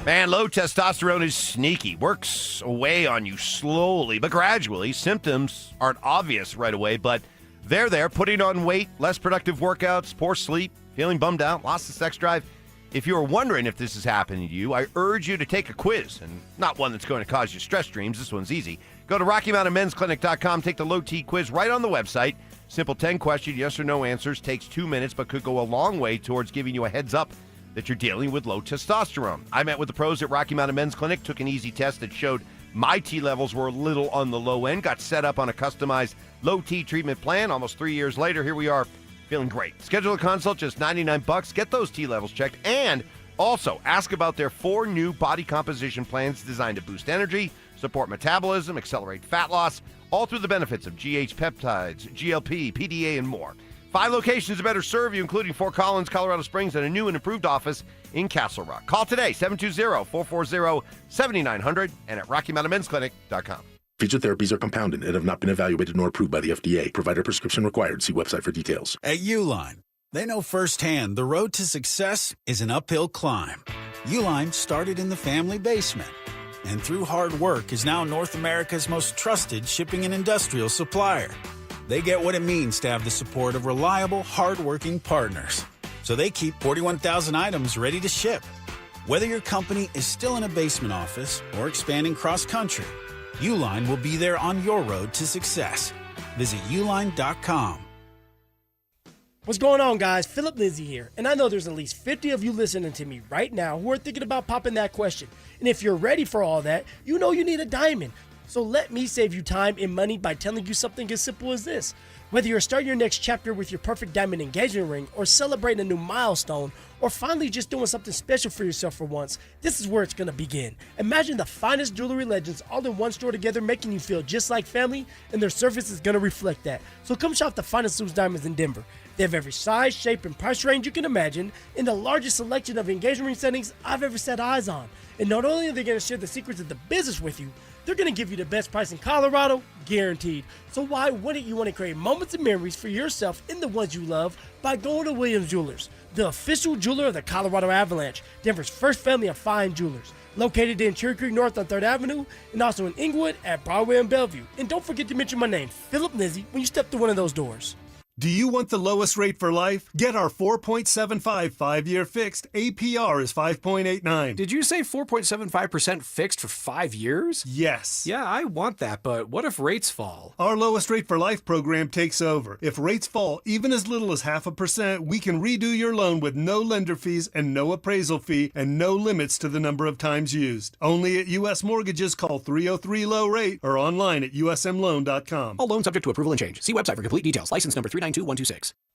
Man, low testosterone is sneaky. Works away on you slowly, but gradually. Symptoms aren't obvious right away, but they're there. Putting on weight, less productive workouts, poor sleep, feeling bummed out, loss of sex drive. If you're wondering if this is happening to you, I urge you to take a quiz, and not one that's going to cause you stress dreams. This one's easy. Go to RockyMountainMen'sClinic.com. Take the low T quiz right on the website. Simple 10-question, yes or no answers. Takes 2 minutes, but could go a long way towards giving you a heads up that you're dealing with low testosterone. I met with the pros at Rocky Mountain Men's Clinic, took an easy test that showed my T levels were a little on the low end, got set up on a customized low T treatment plan. Almost 3 years later, here we are feeling great. Schedule a consult, just $99. Get those T levels checked, and also ask about their 4 new body composition plans designed to boost energy, support metabolism, accelerate fat loss, all through the benefits of GH peptides, GLP, PDA, and more. 5 locations to better serve you, including Fort Collins, Colorado Springs, and a new and improved office in Castle Rock. Call today, 720-440-7900, and at RockyMountainMen'sClinic.com. Featured therapies are compounded and have not been evaluated nor approved by the FDA. Provider prescription required. See website for details. At Uline, they know firsthand the road to success is an uphill climb. Uline started in the family basement, and through hard work is now North America's most trusted shipping and industrial supplier. They get what it means to have the support of reliable, hard-working partners. So they keep 41,000 items ready to ship. Whether your company is still in a basement office or expanding cross-country, Uline will be there on your road to success. Visit uline.com. What's going on, guys? Philip Lindsay here, and I know there's at least 50 of you listening to me right now who are thinking about popping that question. And if you're ready for all that, you know you need a diamond. So let me save you time and money by telling you something as simple as this. Whether you're starting your next chapter with your perfect diamond engagement ring, or celebrating a new milestone, or finally just doing something special for yourself for once, this is where it's going to begin. Imagine the finest jewelry legends all in one store together, making you feel just like family, and their service is going to reflect that. So come shop the finest loose diamonds in Denver. They have every size, shape, and price range you can imagine, in the largest selection of engagement ring settings I've ever set eyes on. And not only are they going to share the secrets of the business with you, they're going to give you the best price in Colorado, guaranteed. So why wouldn't you want to create moments and memories for yourself and the ones you love by going to Williams Jewelers, the official jeweler of the Colorado Avalanche, Denver's first family of fine jewelers, located in Cherry Creek North on 3rd Avenue, and also in Inglewood at Broadway and Bellevue. And don't forget to mention my name, Philip Lindsay, when you step through one of those doors. Do you want the lowest rate for life? Get our 4.75 5-year fixed. APR is 5.89. Did you say 4.75% fixed for 5 years? Yes. Yeah, I want that, but what if rates fall? Our lowest rate for life program takes over. If rates fall even as little as 0.5%, we can redo your loan with no lender fees and no appraisal fee and no limits to the number of times used. Only at U.S. Mortgages. Call 303-LOW-RATE or online at usmloan.com. All loans subject to approval and change. See website for complete details. License number 392126.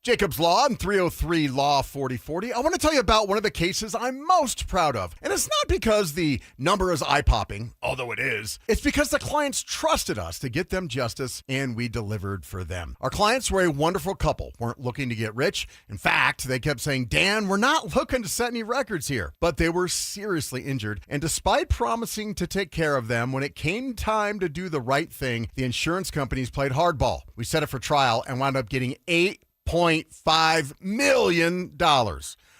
Jacob's Law and 303 Law 4040. I want to tell you about one of the cases I'm most proud of. And it's not because the number is eye-popping, although it is. It's because the clients trusted us to get them justice, and we delivered for them. Our clients were a wonderful couple, weren't looking to get rich. In fact, they kept saying, Dan, we're not looking to set any records here. But they were seriously injured, and despite promising to take care of them, when it came time to do the right thing, the insurance companies played hardball. We set it for trial and wound up getting $8.5 million.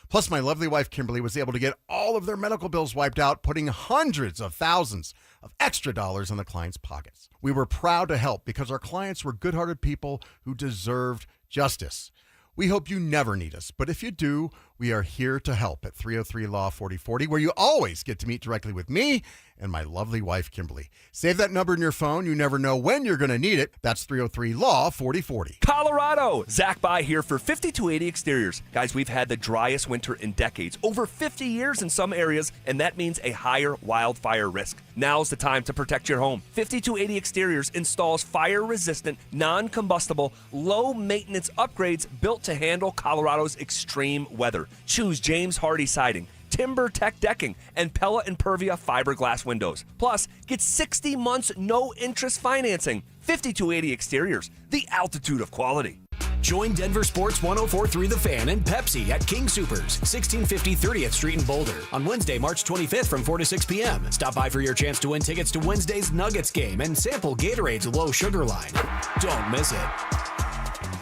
Plus, my lovely wife, Kimberly, was able to get all of their medical bills wiped out, putting hundreds of thousands of extra dollars in the clients' pockets. We were proud to help because our clients were good-hearted people who deserved justice. We hope you never need us, but if you do, we are here to help at 303-LAW-4040, where you always get to meet directly with me and my lovely wife, Kimberly. Save that number in your phone. You never know when you're going to need it. That's 303-LAW-4040. Colorado! Zach By here for 5280 Exteriors. Guys, we've had the driest winter in decades, over 50 years in some areas, and that means a higher wildfire risk. Now's the time to protect your home. 5280 Exteriors installs fire-resistant, non-combustible, low-maintenance upgrades built to handle Colorado's extreme weather. Choose James Hardy siding, Timber Tech decking, and Pella Impervia fiberglass windows. Plus, get 60 months no-interest financing. 5280 Exteriors, the altitude of quality. Join Denver Sports 104.3 The Fan and Pepsi at King Soopers, 1650 30th Street in Boulder, on Wednesday, March 25th from 4 to 6 p.m. Stop by for your chance to win tickets to Wednesday's Nuggets game and sample Gatorade's low sugar line. Don't miss it.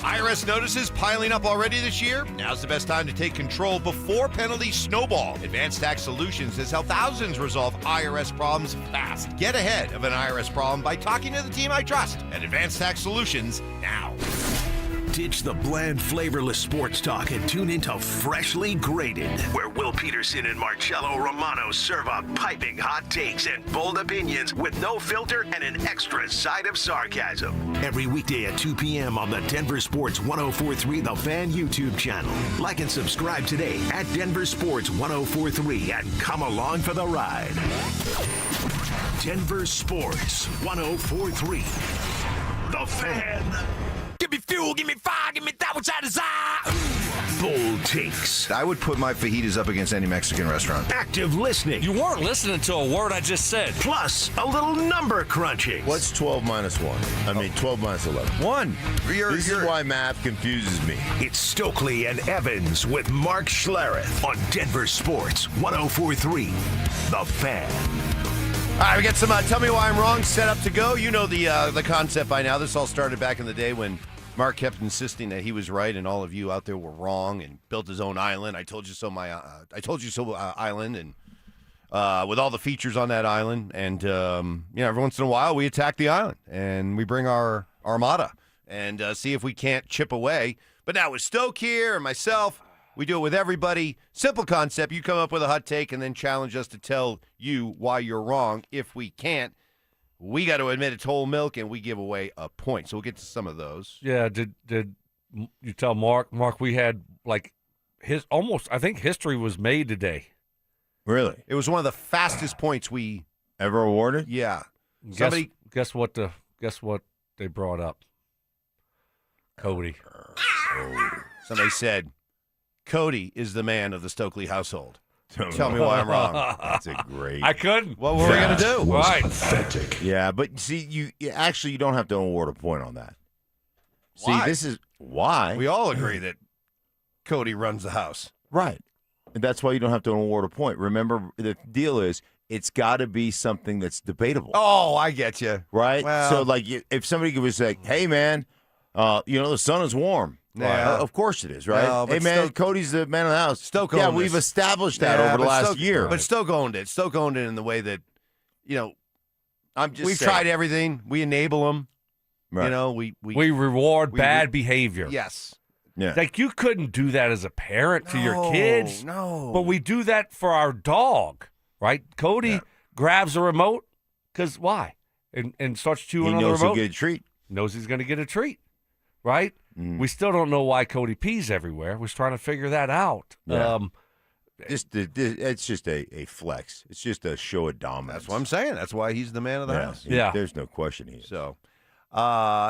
IRS notices piling up already this year? Now's the best time to take control before penalties snowball. Advanced Tax Solutions has helped thousands resolve IRS problems fast. Get ahead of an IRS problem by talking to the team I trust at Advanced Tax Solutions now. Ditch the bland, flavorless sports talk and tune into Freshly Grated, where Will Peterson and Marcello Romano serve up piping hot takes and bold opinions with no filter and an extra side of sarcasm. Every weekday at 2 p.m. on the Denver Sports 104.3 The Fan YouTube channel. Like and subscribe today at Denver Sports 104.3 and come along for the ride. Denver Sports 104.3 The Fan. Give me fuel, give me fire, give me that which I desire. Bold takes. I would put my fajitas up against any Mexican restaurant. Active listening. You weren't listening to a word I just said. Plus, a little number crunching. What's 12 minus 1? 12 minus 11. 1. This is why math confuses me. It's Stokley and Evans with Mark Schlereth on Denver Sports 104.3 The Fan. All right, we got some Tell Me Why I'm Wrong set up to go. You know the concept by now. This all started back in the day when Mark kept insisting that he was right and all of you out there were wrong and built his own island. I told you so island, and with all the features on that island. And every once in a while we attack the island and we bring our armada and see if we can't chip away. But now with Stoke here and myself, we do it with everybody. Simple concept. You come up with a hot take and then challenge us to tell you why you're wrong. If we can't, we got to admit it's whole milk, and we give away a point. So we'll get to some of those. Yeah, did you tell Mark? Mark, we had I think history was made today. Really? It was one of the fastest points we ever awarded? Yeah. Guess what they brought up? Cody. Somebody said Cody is the man of the Stokley household. Tell me why I'm wrong. That's a great. I couldn't. What were we going to do? Right. Pathetic. Yeah, but see, you don't have to award a point on that. Why? See, this is why we all agree that Cody runs the house. Right. And that's why you don't have to award a point. Remember, the deal is it's got to be something that's debatable. Oh, I get you. Right? Well, so, if somebody was like, hey, man, the sun is warm. Yeah. Well, of course it is, right? No, hey, man, Cody's the man of the house. Stoke yeah, owned we've this. established that over the last year. But Stoke owned it. Stoke owned it in the way that, I'm just we've saying. tried everything. We enable them. Right. We reward bad behavior. Yes. Yeah. Like, you couldn't do that as a parent to your kids. No. But we do that for our dog, right? Cody grabs a remote because why? And starts chewing on the remote. He knows he'll get a treat. Knows he's going to get a treat, right? We still don't know why Cody pees everywhere. We're trying to figure that out. Yeah. It's just a flex. It's just a show of dominance. That's what I'm saying. That's why he's the man of the house. Yeah. There's no question he is. So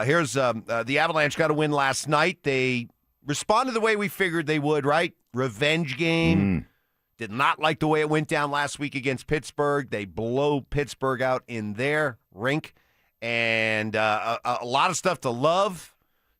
here's the Avalanche got a win last night. They responded the way we figured they would, right? Revenge game. Did not like the way it went down last week against Pittsburgh. They blow Pittsburgh out in their rink. And a lot of stuff to love.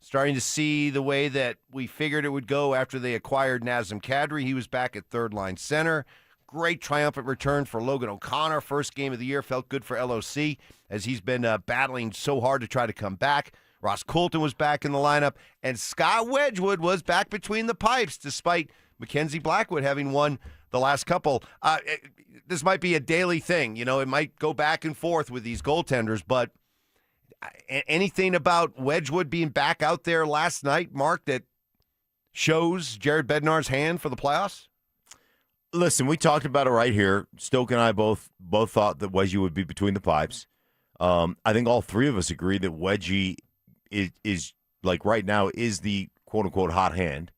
Starting to see the way that we figured it would go after they acquired Nazem Kadri. He was back at third-line center. Great triumphant return for Logan O'Connor. First game of the year. Felt good for LOC as he's been battling so hard to try to come back. Ross Colton was back in the lineup. And Scott Wedgwood was back between the pipes despite Mackenzie Blackwood having won the last couple. This might be a daily thing. It might go back and forth with these goaltenders, but anything about Wedgwood being back out there last night, Mark, that shows Jared Bednar's hand for the playoffs? Listen, we talked about it right here. Stoke and I both thought that Wedgie would be between the pipes. I think all three of us agree that Wedgie is like right now is the quote-unquote hot hand.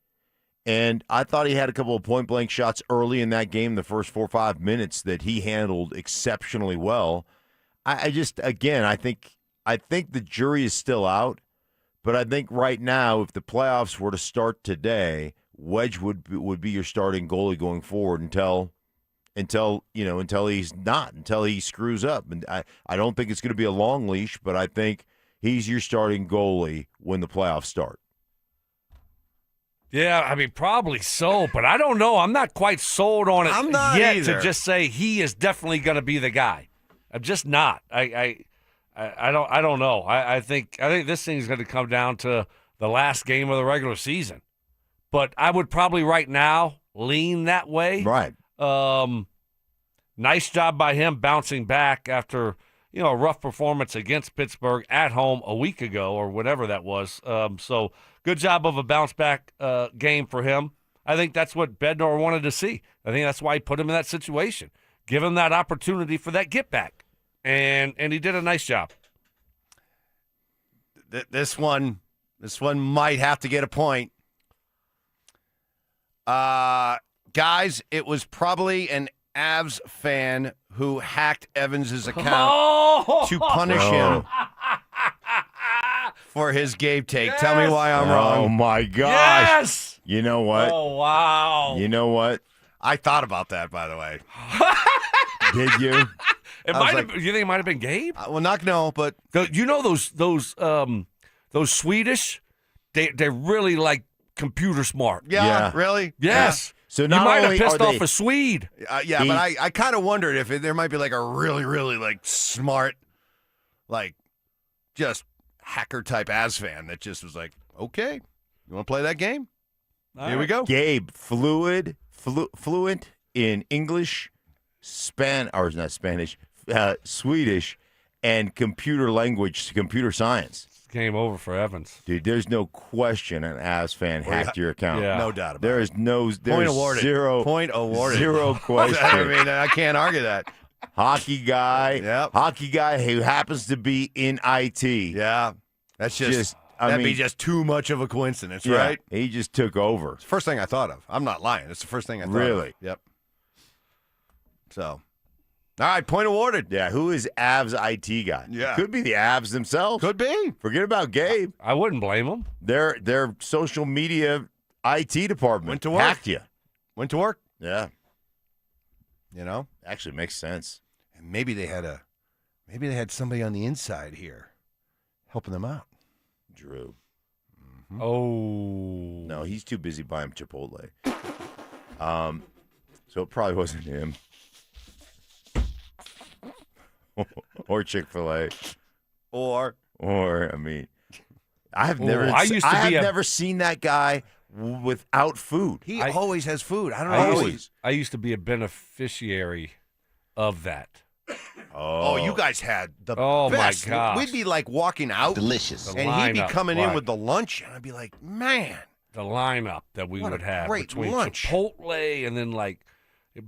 And I thought he had a couple of point-blank shots early in that game, the first 4 or 5 minutes, that he handled exceptionally well. I think the jury is still out, but I think right now, if the playoffs were to start today, Wedge would be your starting goalie going forward until he screws up. And I don't think it's going to be a long leash, but I think he's your starting goalie when the playoffs start. Yeah, I mean, probably so, but I don't know. I'm not quite sold on it yet either. to just say he is definitely going to be the guy. I'm just not. I don't know. I think this thing's going to come down to the last game of the regular season. But I would probably right now lean that way. Right. Nice job by him bouncing back after a rough performance against Pittsburgh at home a week ago or whatever that was. So good job of a bounce back game for him. I think that's what Bednar wanted to see. I think that's why he put him in that situation, give him that opportunity for that get back, and he did a nice job. This one might have to get a point. Guys, it was probably an Avs fan who hacked Evans's account to punish him for his Gabe take. Yes! Tell me why I'm wrong. Oh, my gosh. Yes! You know what? Oh, wow. You know what? I thought about that, by the way. Did you? You think it might have been Gabe? But those Swedish, they're really like computer smart. Yeah. Really? Yes. Yeah. So you not might have only pissed are off a Swede. But I kind of wondered if there might be like a really, really like smart, like just hacker type Avs fan that just was like, okay, you want to play that game? Here we go. Gabe, fluent in English, Swedish, and computer science. Game over for Evans. Dude, there's no question an Avs fan hacked your account. Yeah. No doubt about There is no Point awarded. Point awarded. Zero question. I mean, I can't argue that. Hockey guy. Yep. Hockey guy who happens to be in IT. Yeah. That's that'd be just too much of a coincidence, right? He just took over. It's the first thing I thought of. I'm not lying. It's the first thing I thought of. Really? Yep. So, all right, point awarded. Yeah, who is Avs IT guy? Yeah. Could be the Avs themselves. Could be. Forget about Gabe. I wouldn't blame him. Their social media IT department Went to work. hacked you. Went to work. Yeah. Actually makes sense. And maybe they had somebody on the inside here helping them out. Drew. Mm-hmm. Oh. No, he's too busy buying Chipotle. So it probably wasn't him. Or Chick-fil-A. Or I mean, I have never seen that guy without food. He always has food. I don't know. I used to be a beneficiary of that. Oh, you guys had the best. My gosh. We'd be like walking out. Delicious. And he'd be coming in with the lunch, and I'd be like, man. The lineup that we What would a have great between lunch. Chipotle and then like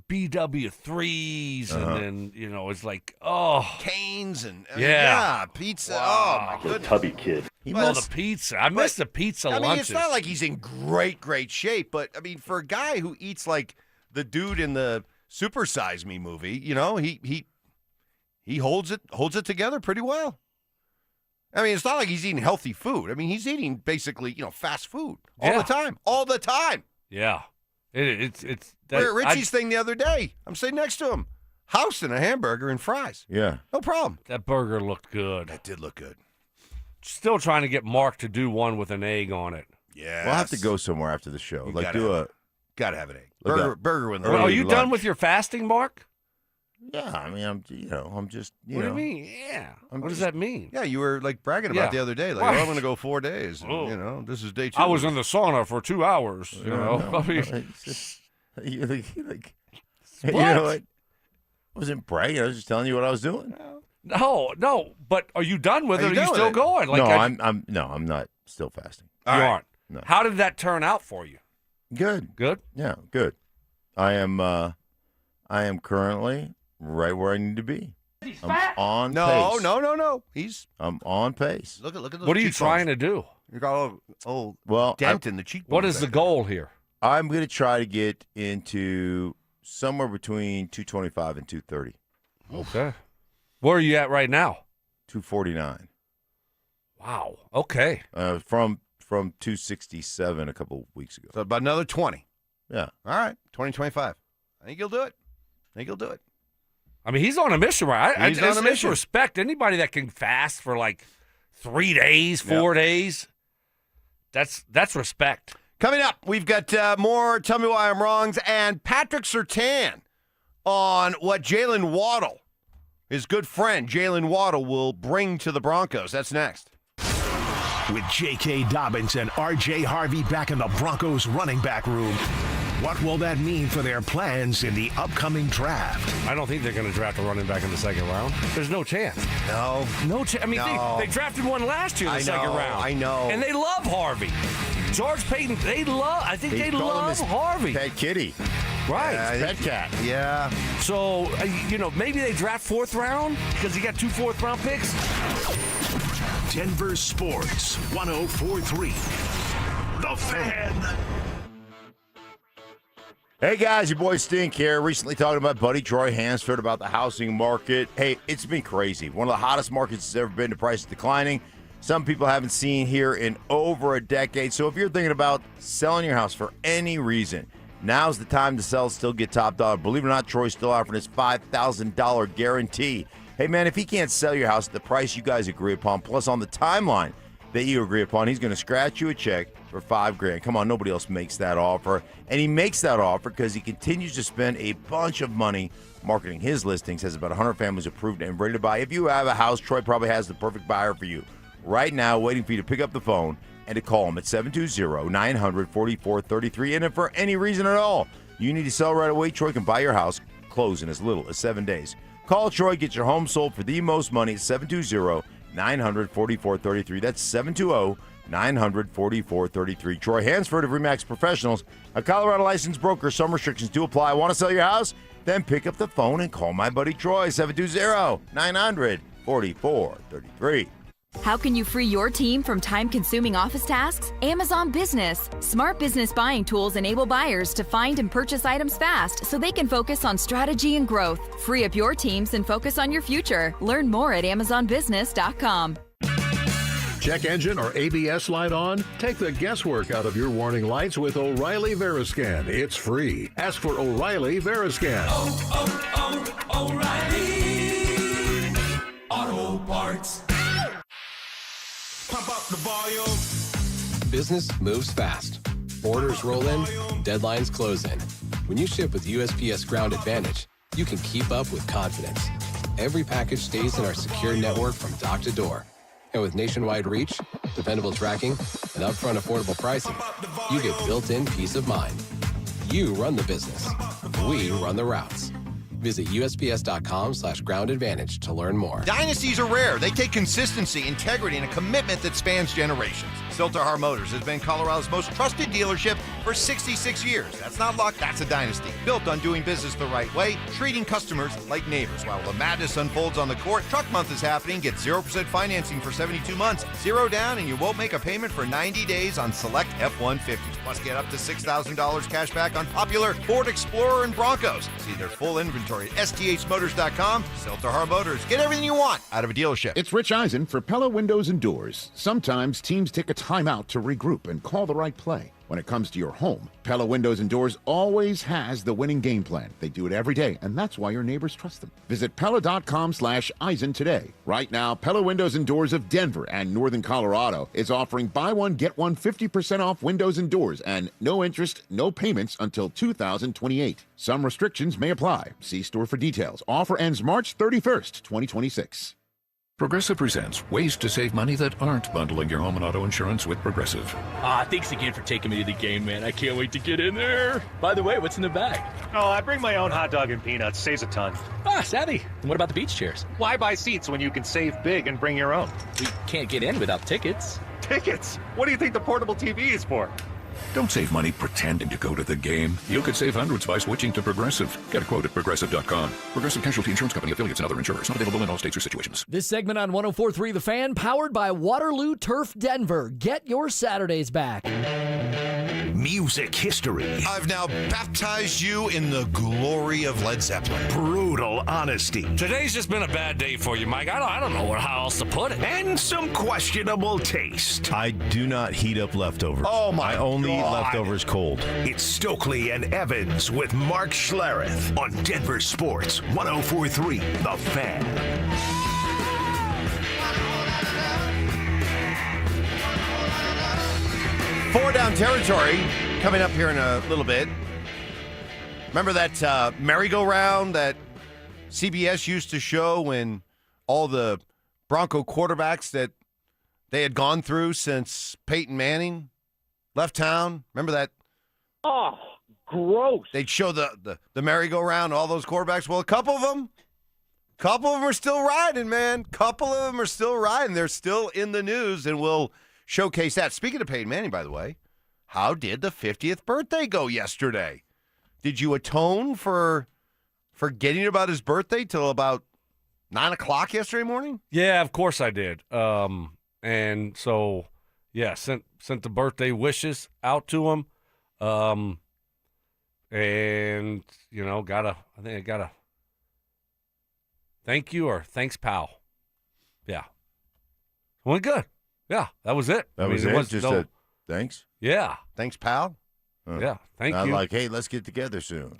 BW3s and then, it's like, Canes and pizza. Wow. Oh, my goodness. Tubby kid. The pizza. I miss the pizza lunches. I mean, it's not like he's in great shape, but I mean, for a guy who eats like the dude in the Super Size Me movie, he holds it together pretty well. I mean, it's not like he's eating healthy food. I mean, he's eating basically, fast food all the time. Yeah. It's We're at Richie's thing the other day. I'm sitting next to him. House and a hamburger and fries. Yeah. No problem. That burger looked good. That did look good. Still trying to get Mark to do one with an egg on it. Yeah. We'll have to go somewhere after the show. Gotta have an egg. Look burger with an Are egg. you done with your fasting, Mark? Yeah, I mean, I'm just, What do you mean? Yeah. What does that mean? Yeah, you were like bragging about the other day. Like, I'm going to go 4 days. And, this is day 2. I was in the sauna for 2 hours. You know, I what? I wasn't bragging. I was just telling you what I was doing. No. But are you done with it? Or are you done still with it? going? No, I'm not still fasting. You aren't. No. How did that turn out for you? Good. Good? Yeah, good. I am currently right where I need to be. I'm on pace. No. I'm on pace. Look at those. What are you trying to do? You got a dent in the cheekbone. What is the goal here? I'm going to try to get into somewhere between 225 and 230. Okay. Where are you at right now? 249. Wow. Okay. From 267 a couple weeks ago. So about another 20. Yeah. All right. 2025. I think you'll do it. I mean, he's on a mission, right? He's on a mission. Respect anybody that can fast for like 3 days, 4 days. That's respect. Coming up, we've got more Tell Me Why I'm Wrongs and Patrick Surtain on what Jalen Waddle, his good friend Jalen Waddle, will bring to the Broncos. That's next. With J.K. Dobbins and R.J. Harvey back in the Broncos running back room, what will that mean for their plans in the upcoming draft? I don't think they're going to draft a running back in the second round. There's no chance. No chance. I mean, they drafted one last year in the second round. I know. And they love Harvey. George Payton, they love Harvey. Pet kitty. Right. Pet cat. Yeah. So, maybe they draft 4th round because he got 2 4th-round picks. Denver Sports 104.3. The Fan. Hey guys, your boy Stink here. Recently talking about buddy Troy Hansford about the housing market. Hey, it's been crazy. One of the hottest markets it's ever been. The price is declining. Some people haven't seen here in over a decade. So if you're thinking about selling your house for any reason, now's the time to sell. Still get top dollar. Believe it or not, Troy's still offering his $5,000 guarantee. Hey man, if he can't sell your house at the price you guys agree upon, plus on the timeline that you agree upon, he's going to scratch you a check for $5,000. Come on, nobody else makes that offer. And he makes that offer because he continues to spend a bunch of money marketing his listings. Has about 100 families approved and ready to buy. If you have a house, Troy probably has the perfect buyer for you. Right now, waiting for you to pick up the phone and to call him at 720-900-4433. And if for any reason at all you need to sell right away, Troy can buy your house, close in as little as 7 days. Call Troy, get your home sold for the most money at 720-900-4433. That's 720-900-4433. Troy Hansford of RE/MAX Professionals, a Colorado licensed broker. Some restrictions do apply. Want to sell your house? Then pick up the phone and call my buddy Troy, 720-900-4433. How can you free your team from time-consuming office tasks? Amazon Business. Smart business buying tools enable buyers to find and purchase items fast so they can focus on strategy and growth. Free up your teams and focus on your future. Learn more at AmazonBusiness.com. Check engine or ABS light on? Take the guesswork out of your warning lights with O'Reilly Veriscan. It's free. Ask for O'Reilly Veriscan. O'Reilly Auto Parts. Pump up the volume. Business moves fast. Orders roll in, deadlines close in. When you ship with USPS Ground Advantage, you can keep up with confidence. Every package stays in our secure network from dock to door. And with nationwide reach, dependable tracking, and upfront affordable pricing, you get built-in peace of mind. You run the business. We run the routes. Visit USPS.com/Ground Advantage to learn more. Dynasties are rare. They take consistency, integrity, and a commitment that spans generations. Silterhar Motors has been Colorado's most trusted dealership for 66 years. That's not luck, that's a dynasty. Built on doing business the right way, treating customers like neighbors. While the madness unfolds on the court, Truck Month is happening. Get 0% financing for 72 months, 0 down, and you won't make a payment for 90 days on select F-150s. Plus, get up to $6,000 cash back on popular Ford Explorer and Broncos. See their full inventory at sthmotors.com. Silterhar Motors. Get everything you want out of a dealership. It's Rich Eisen for Pella Windows and Doors. Sometimes teams take a time out to regroup and call the right play. When it comes to your home, Pella Windows and Doors always has the winning game plan. They do it every day, and that's why your neighbors trust them. Visit Pella.com/Eisen today. Right now, Pella Windows and Doors of Denver and Northern Colorado is offering buy one, get one 50% off windows and doors and no interest, no payments until 2028. Some restrictions may apply. See store for details. Offer ends March 31st, 2026. Progressive presents ways to save money that aren't bundling your home and auto insurance with Progressive. Thanks again for taking me to the game, man. I can't wait to get in there. By the way, what's in the bag? Oh, I bring my own hot dog and peanuts. Saves a ton. Savvy. And what about the beach chairs? Why buy seats when you can save big and bring your own? We can't get in without tickets. Tickets? What do you think the portable TV is for? Don't save money pretending to go to the game. You could save hundreds by switching to Progressive. Get a quote at Progressive.com. Progressive Casualty Insurance Company, affiliates, and other insurers. Not available in all states or situations. This segment on 104.3 The Fan, powered by Waterloo Turf Denver. Get your Saturdays back. Music history. I've now baptized you in the glory of Led Zeppelin. Brutal honesty. Today's just been a bad day for you, Mike. I don't know how else to put it. And some questionable taste. I do not heat up leftovers. Oh, my I only eat God. leftovers cold. It's Stokley and Evans with Mark Schlereth on Denver Sports 104.3 The Fan. Four down territory coming up here in a little bit. Remember that merry-go-round that CBS used to show when all the Bronco quarterbacks that they had gone through since Peyton Manning left town? Remember that? Oh, gross. They'd show the merry-go-round, all those quarterbacks. Well, a couple of them are still riding, man. Couple of them are still riding. They're still in the news, and we'll showcase that. Speaking of Peyton Manning, by the way, how did the 50th birthday go yesterday? Did you atone for forgetting about his birthday till about 9 o'clock yesterday morning? Yeah, of course I did. And so, yeah, sent the birthday wishes out to him. And, you know, I think I got a thank you or thanks, pal. Yeah. Went good. Yeah, that was it. That was it? Just a thanks? Yeah. Thanks, pal? Yeah, thank Not you. like, hey, let's get together soon.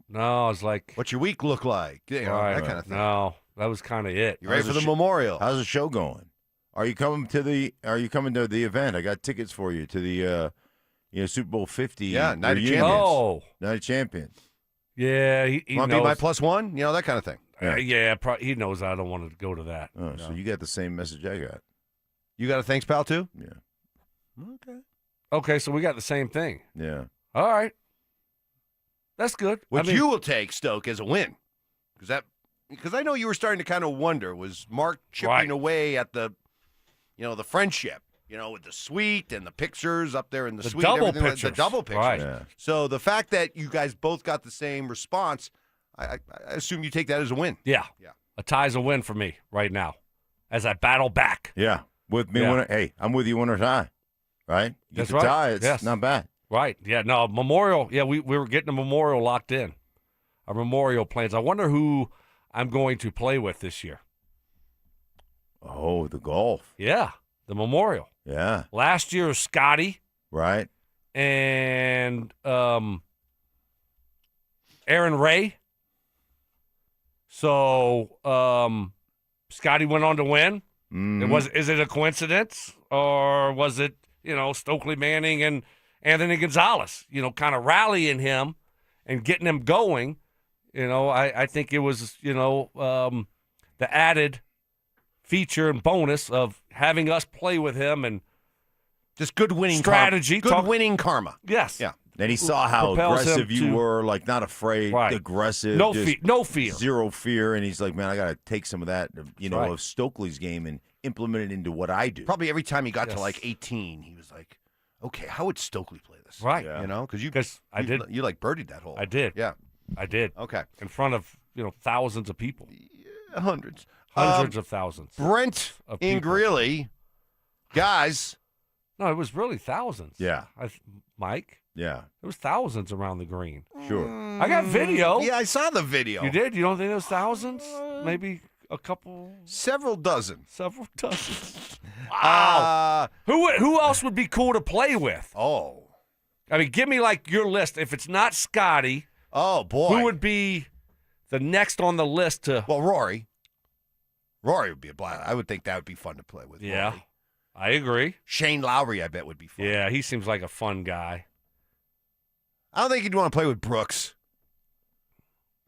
No, I was like, what's your week look like? You know, that kind of thing. No, that was kind of it. You ready for the memorial? How's the show going? Are you coming to the event? I got tickets for you to the Super Bowl 50. Yeah, Night of reunion. Champions. Oh. Night of Champions. Yeah, he want to be my +1? You know, that kind of thing. He knows I don't want to go to that. Oh, so you got the same message I got. You got a thanks, pal, too? Yeah. Okay, so we got the same thing. Yeah. All right. That's good. Which you will take, Stoke, as a win. Because I know you were starting to kind of wonder, was Mark chipping away at the friendship, with the suite and the pictures up there in the suite. Double everything pictures. the double pictures. Right. Yeah. So the fact that you guys both got the same response, I assume you take that as a win. Yeah. A tie's a win for me right now as I battle back. Yeah. With me, hey, I'm with you win or tie, right? You That's get the right. tie, it's not bad. Right. Yeah. No, memorial. Yeah, we were getting a memorial locked in. Our memorial plans. I wonder who I'm going to play with this year. Oh, the golf. Yeah. The memorial. Yeah. Last year was Scotty. Right. And Aaron Ray. So Scotty went on to win. Is it a coincidence? Or was it, Stokley Manning and Anthony Gonzalez, kind of rallying him and getting him going? I think it was, the added feature and bonus of having us play with him and just good winning strategy. Good winning karma. Yes. Yeah. And he saw how aggressive you were, like not afraid, aggressive. No fear. Zero fear. And he's like, man, I got to take some of that, of Stokley's game and implement it into what I do. Probably every time he got to like 18, he was like, okay, how would Stokley play this? Right. Yeah. Because you birdied that hole. I did. Yeah. I did. Okay. In front of, thousands of people. Yeah, hundreds. Hundreds of thousands. Brent in Greeley. Guys. No, it was really thousands. Yeah. Mike. Yeah. There was thousands around the green. Sure. I got video. Yeah, I saw the video. You did? You don't think there was thousands? Maybe a couple? Several dozen. Wow. Who else would be cool to play with? Oh. I mean, give me like your list. If it's not Scotty, oh boy, who would be the next on the list to? Well, Rory. Rory would be a blast. I would think that would be fun to play with. Yeah, Rory. I agree. Shane Lowry, I bet, would be fun. Yeah, he seems like a fun guy. I don't think you'd want to play with Brooks.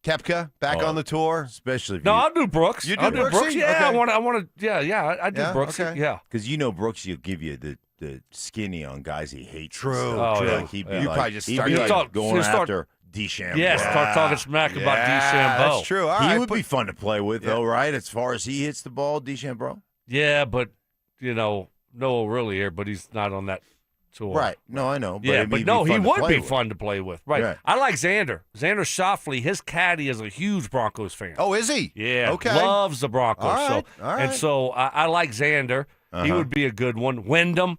Kepka back on the tour, especially. If I'll do Brooks. You do I'll do Brooks. Yeah, okay. I want to. Yeah, I do Brooks. Okay. Yeah, because Brooks, he'll give you the skinny on guys he hates. True. Like Yeah. he'd be You like, probably just he'd start be getting- like going start- after DeChambeau. Yeah, start talking smack about DeChambeau. That's true. All he right, would be fun to play with, though, right? As far as he hits the ball, DeChambeau. Yeah, but Noah really here, but he's not on that tour. Right. No, I know. But Yeah, it'd but be no, he fun to would play be with. fun to play with. Right. Right. I like Xander. Xander Schauffele, his caddy is a huge Broncos fan. Oh, is he? Yeah. Okay. Loves the Broncos. All right, So, all right. And so I like Xander. He would be a good one. Wyndham,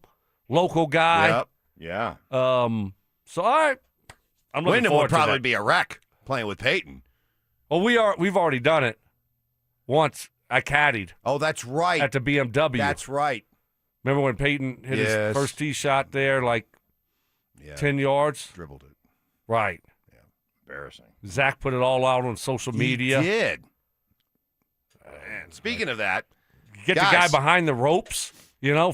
local guy. Yep. Yeah. So, all right. I'm looking Wyndham forward would to probably that. be a wreck playing with Payton. Well, we've already done it once. I caddied. Oh, that's right. At the BMW. That's right. Remember when Payton hit his first tee shot there, like 10 yards? Dribbled it. Right. Yeah. Embarrassing. Zach put it all out on social media. He did. And speaking of that, Get the guy behind the ropes,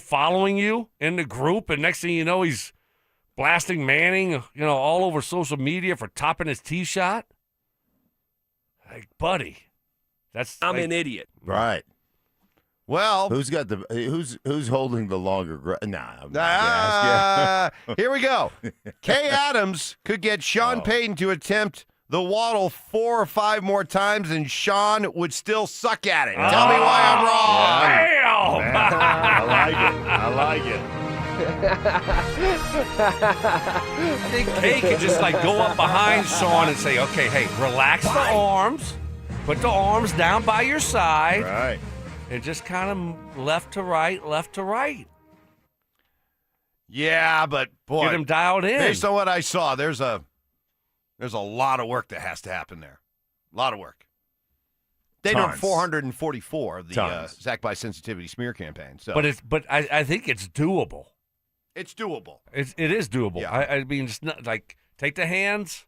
following you in the group, and next thing you know, he's blasting Manning, all over social media for topping his tee shot. Like, buddy, I'm an idiot. Right. Well, who's holding the longer? Nah. I'm not gonna ask you. here we go. Kay Adams could get Sean Payton to attempt the waddle 4 or 5 more times, and Sean would still suck at it. Tell me why I'm wrong. Damn! I like it. I think Kay could just go up behind Sean and say, okay, hey, relax the arms, put the arms down by your side. Right. And just kind of left to right. Yeah, but boy, Get him dialed in. Based on what I saw, there's a lot of work that has to happen there. A lot of work. They know 444 of the Zach by Sensitivity smear campaign. So, But I think it's doable. It's doable. It is doable. Yeah. I mean, it's not take the hands.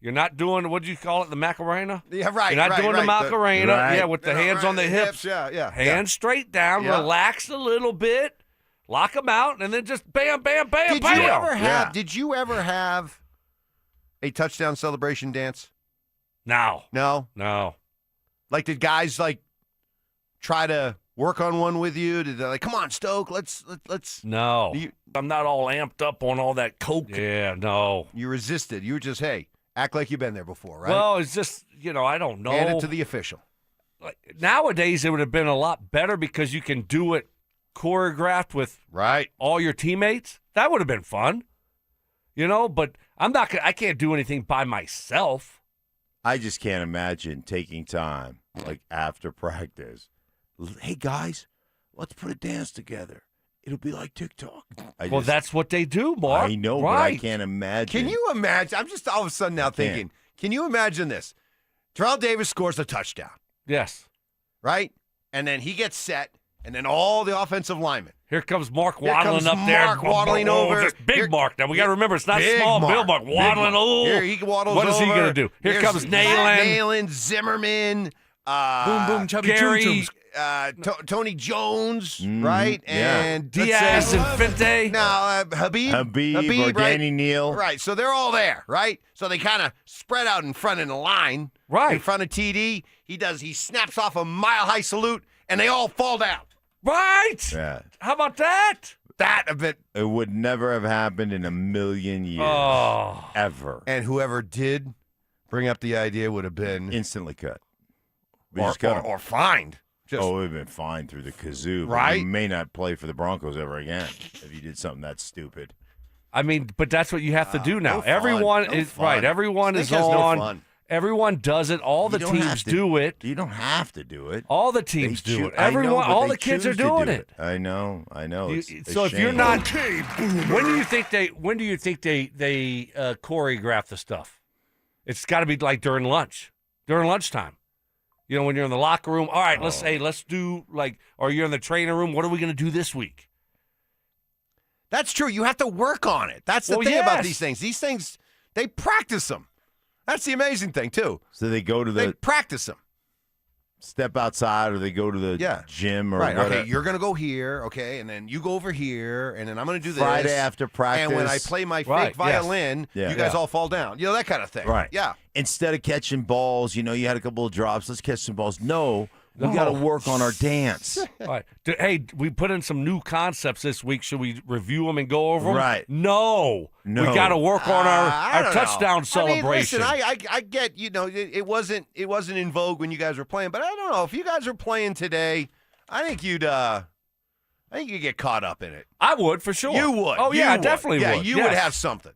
You're not doing, what do you call it, the Macarena? Yeah, right. You're not doing the Macarena. Right. Yeah, with the hands on the hips. Yeah. Hands straight down. Yeah. Relax a little bit. Lock them out, and then just bam, bam, bam, Did bam. you ever have a touchdown celebration dance? No. No. Like, did guys try to work on one with you? Did they come on, Stoke? Let's. No. I'm not all amped up on all that coke. Yeah, no. You resisted. You were just, hey, act like you've been there before, right? Well, it's just, I don't know. Hand it to the official. Nowadays, it would have been a lot better because you can do it choreographed with all your teammates. That would have been fun, but I can't do anything by myself. I just can't imagine taking time, after practice. Hey, guys, let's put a dance together. It'll be like TikTok. That's what they do, Mark. I know, right. but I can't imagine. Can you imagine? I'm just all of a sudden now thinking, can you imagine this? Terrell Davis scores a touchdown. Yes. Right? And then he gets set, and then all the offensive linemen. Here comes Mark waddling up there. Mark waddling over. Just big Mark. Now, we got to remember, it's not small Bill Mark. Waddling over. Here he waddles What is over. he going to do? Here comes Nayland, Zimmerman. Boom, boom, chubby Gary. Tony Jones, right? Yeah. And Diaz and Finte. Now, Habib or right? Danny Neal. Right, so they're all there, right? So they kind of spread out in front in the line. Right. In front of TD. He snaps off a mile-high salute, and they all fall down. Right. Yeah. How about that? That a bit. It would never have happened in a million years. Oh. Ever. And whoever did bring up the idea would have been Instantly cut. or fined. It would have been fined through the kazoo. But Right. you may not play for the Broncos ever again if you did something that stupid. I mean, but that's what you have to do now. no fun. Everyone No is fun. right. Everyone Snake is has no on. fun. Everyone does it. All the You don't have teams to- do it. You don't have to do it. All the teams They do choo- it. I know, Everyone, but all they the kids are choose to doing do it. I know. It's a So if you're shame. not, when do you think they choreograph the stuff? It's got to be like during lunchtime. You know, when you're in the locker room, all right, let's do or you're in the training room, what are we going to do this week? That's true. You have to work on it. That's the thing about these things. These things, they practice them. That's the amazing thing, too. So they go to They practice them. step outside, or they go to the gym, or whatever. Okay, you're going to go here, okay, and then you go over here, and then I'm going to do this. Friday after practice. And when I play my fake violin, you guys all fall down. You know, that kind of thing. Right. Yeah. Instead of catching balls, you had a couple of drops. Let's catch some balls. No, we got to work on our dance. All right. Hey, we put in some new concepts this week. Should we review them and go over them? Right. No. We got to work on our touchdown celebration. I mean, listen, I get, it wasn't in vogue when you guys were playing, but I don't know if you guys are playing today. I think you'd get caught up in it. I would for sure. You would. Oh yeah, I definitely would. would. You would have something.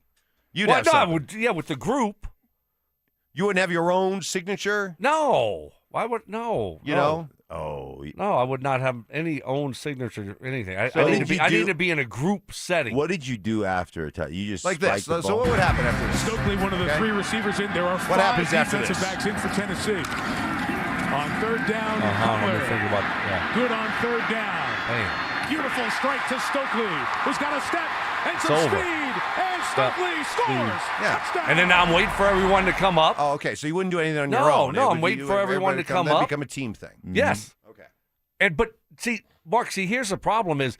You'd have I something. would. With the group. You wouldn't have your own signature? No. Why would no? No. Oh. No, I would not have any own signature or anything. I need to be in a group setting. What did you do after a touch? You just like this. spiked the So ball? what would happen after this? Stokely, one of the three receivers in. There are What five happens after defensive this? backs in for Tennessee. On third down, Let me Cutler. think about that. Good on third down. Damn. Beautiful strike to Stokely, who's got a step and some It's over. speed, and Stokely scores. Touchdown. And then now I'm waiting for everyone to come up. Oh, okay. So you wouldn't do anything on No, your own. no, I'm waiting for everyone to come That'd up. become a team thing. Yes. Okay. But see, Mark, here's the problem is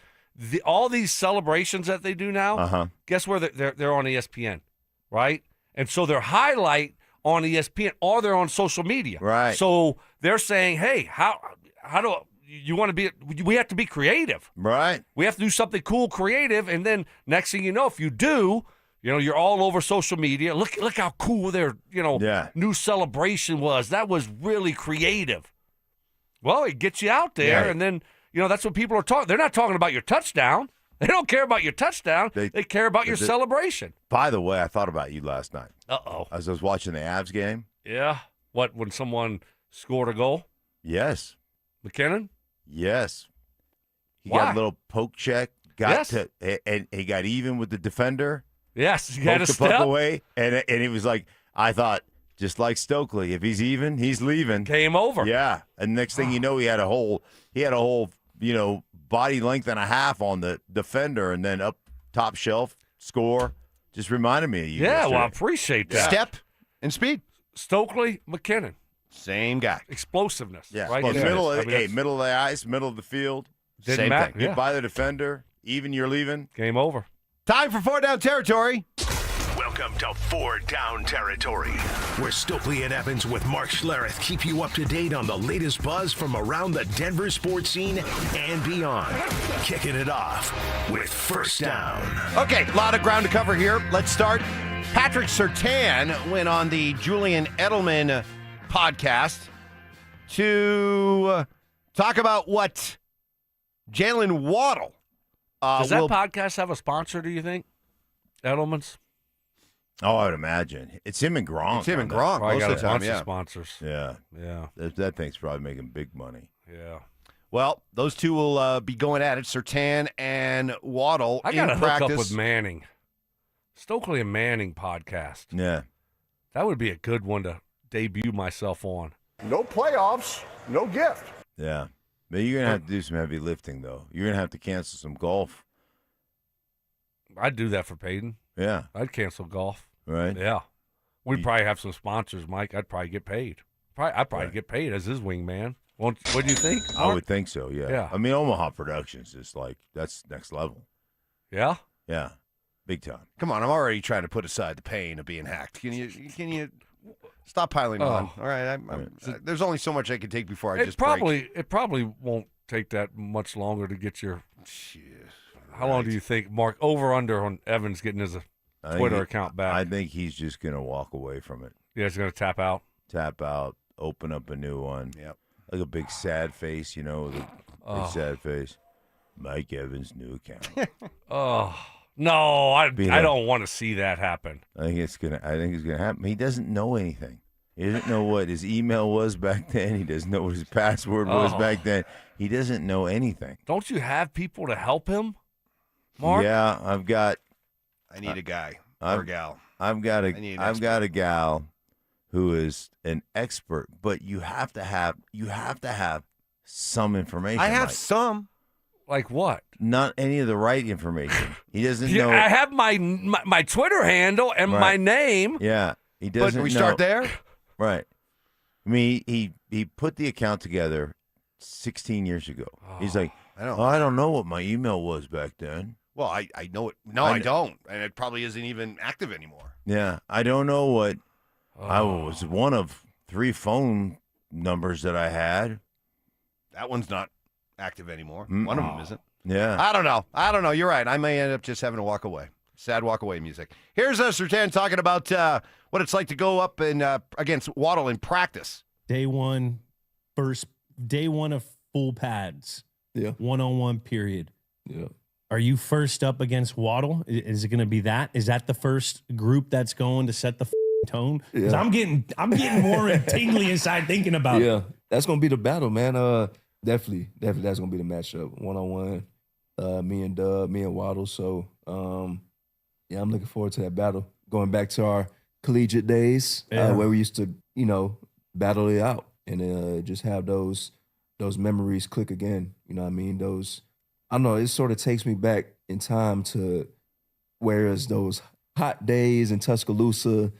all these celebrations that they do now, guess where they're on ESPN, right? And so their highlight on ESPN or they're on social media. Right. So they're saying, hey, how do you want to be? We have to be creative. Right. We have to do something cool, creative, and then next thing you know, if you do, you're all over social media. Look how cool their new celebration was. That was really creative. Well, it gets you out there, and then that's what people are talking. They're not talking about your touchdown. They don't care about your touchdown. They care about your celebration. By the way, I thought about you last night. Uh-oh. As I was watching the Avs game. Yeah. What, when someone scored a goal? Yes. McKinnon? Yes. He Why? got a little poke check. And he got even with the defender. Yes. He had a poked the step. puck away, and he was like, I thought, just like Stokley, if he's even, he's leaving. Game over. Yeah. And next thing you know, he had a whole, body length and a half on the defender, and then up top shelf, score. Just reminded me of you. Yeah, yesterday. well, I appreciate that. Step and speed. Stokely, McKinnon. Same guy. Explosiveness. Yeah. Right? Middle of that's- the ice, middle of the field. Didn't Same matter, thing. yeah. Get by the defender, even you're leaving. Game over. Time for 4 Down Territory. Welcome to 4 Down Territory, where Stokley and Evans with Mark Schlereth keep you up to date on the latest buzz from around the Denver sports scene and beyond. Kicking it off with First Down. Okay, a lot of ground to cover here. Let's start. Patrick Surtain went on the Julian Edelman podcast to talk about what Jalen Waddle Does that podcast have a sponsor, do you think? Edelman's? Oh, I would imagine. It's him and Gronk. It's him on and that. Gronk Probably most got of the a time, bunch yeah. of sponsors. Yeah. Yeah. That thing's probably making big money. Yeah. Well, those two will be going at it, Surtain and Waddle I got to in hook practice. up with Manning. Stokely and Manning podcast. Yeah. That would be a good one to debut myself on. No playoffs, no gift. Yeah. But you're going to have to do some heavy lifting, though. You're going to have to cancel some golf. I'd do that for Payton. Yeah. I'd cancel golf. Right? Yeah. We'd probably have some sponsors, Mike. I'd probably get paid. I'd probably get paid as his wingman. What do you think? I would think so, yeah. Yeah. I mean, Omaha Productions is that's next level. Yeah? Yeah. Big time. Come on, I'm already trying to put aside the pain of being hacked. Can you stop piling on? All right, there's only so much I can take before I just break. It probably won't take that much longer to get your. How long do you think, Mark? Over under on Evans getting his Twitter account back? I think he's just going to walk away from it. Yeah, he's going to tap out. Tap out. Open up a new one. Yep. Like a big sad face, with a big sad face. Mike Evans' new account. Oh. No, I don't want to see that happen. I think it's gonna happen. He doesn't know anything. He doesn't know what his email was back then. He doesn't know what his password was back then. He doesn't know anything. Don't you have people to help him, Mark? Yeah, I need a guy or a gal. I've got a gal who is an expert, but you have to have some information. I have Mike. some. Like what? Not any of the right information. He doesn't Yeah, know. I have my Twitter handle and my name. Yeah, he doesn't. But we know. start there. Right. I mean, he put the account together 16 years ago. He's like, I don't know what my email was back then. Well, I know it. No, I don't. And it probably isn't even active anymore. Yeah, I don't know what. I was one of 3 phone numbers that I had. That one's not active anymore. One of them isn't. Yeah. I don't know. You're right. I may end up just having to walk away. Sad walk away music. Here's Sertan talking about what it's like to go up and against Waddle in practice. Day one of full pads. Yeah. 1-on-1 period. Yeah. Are you first up against Waddle? Is it going to be that? Is that the first group that's going to set the tone? Because Yeah. I'm getting warm and tingly inside thinking about it. Yeah, that's gonna be the battle, man. Definitely, that's gonna be the matchup, 1-on-1. Me and Dub, me and Waddle. So, yeah, I'm looking forward to that battle. Going back to our collegiate days, where we used to, battle it out and just have those memories click again. You know what I mean? I don't know. It sort of takes me back in time to whereas those hot days in Tuscaloosa,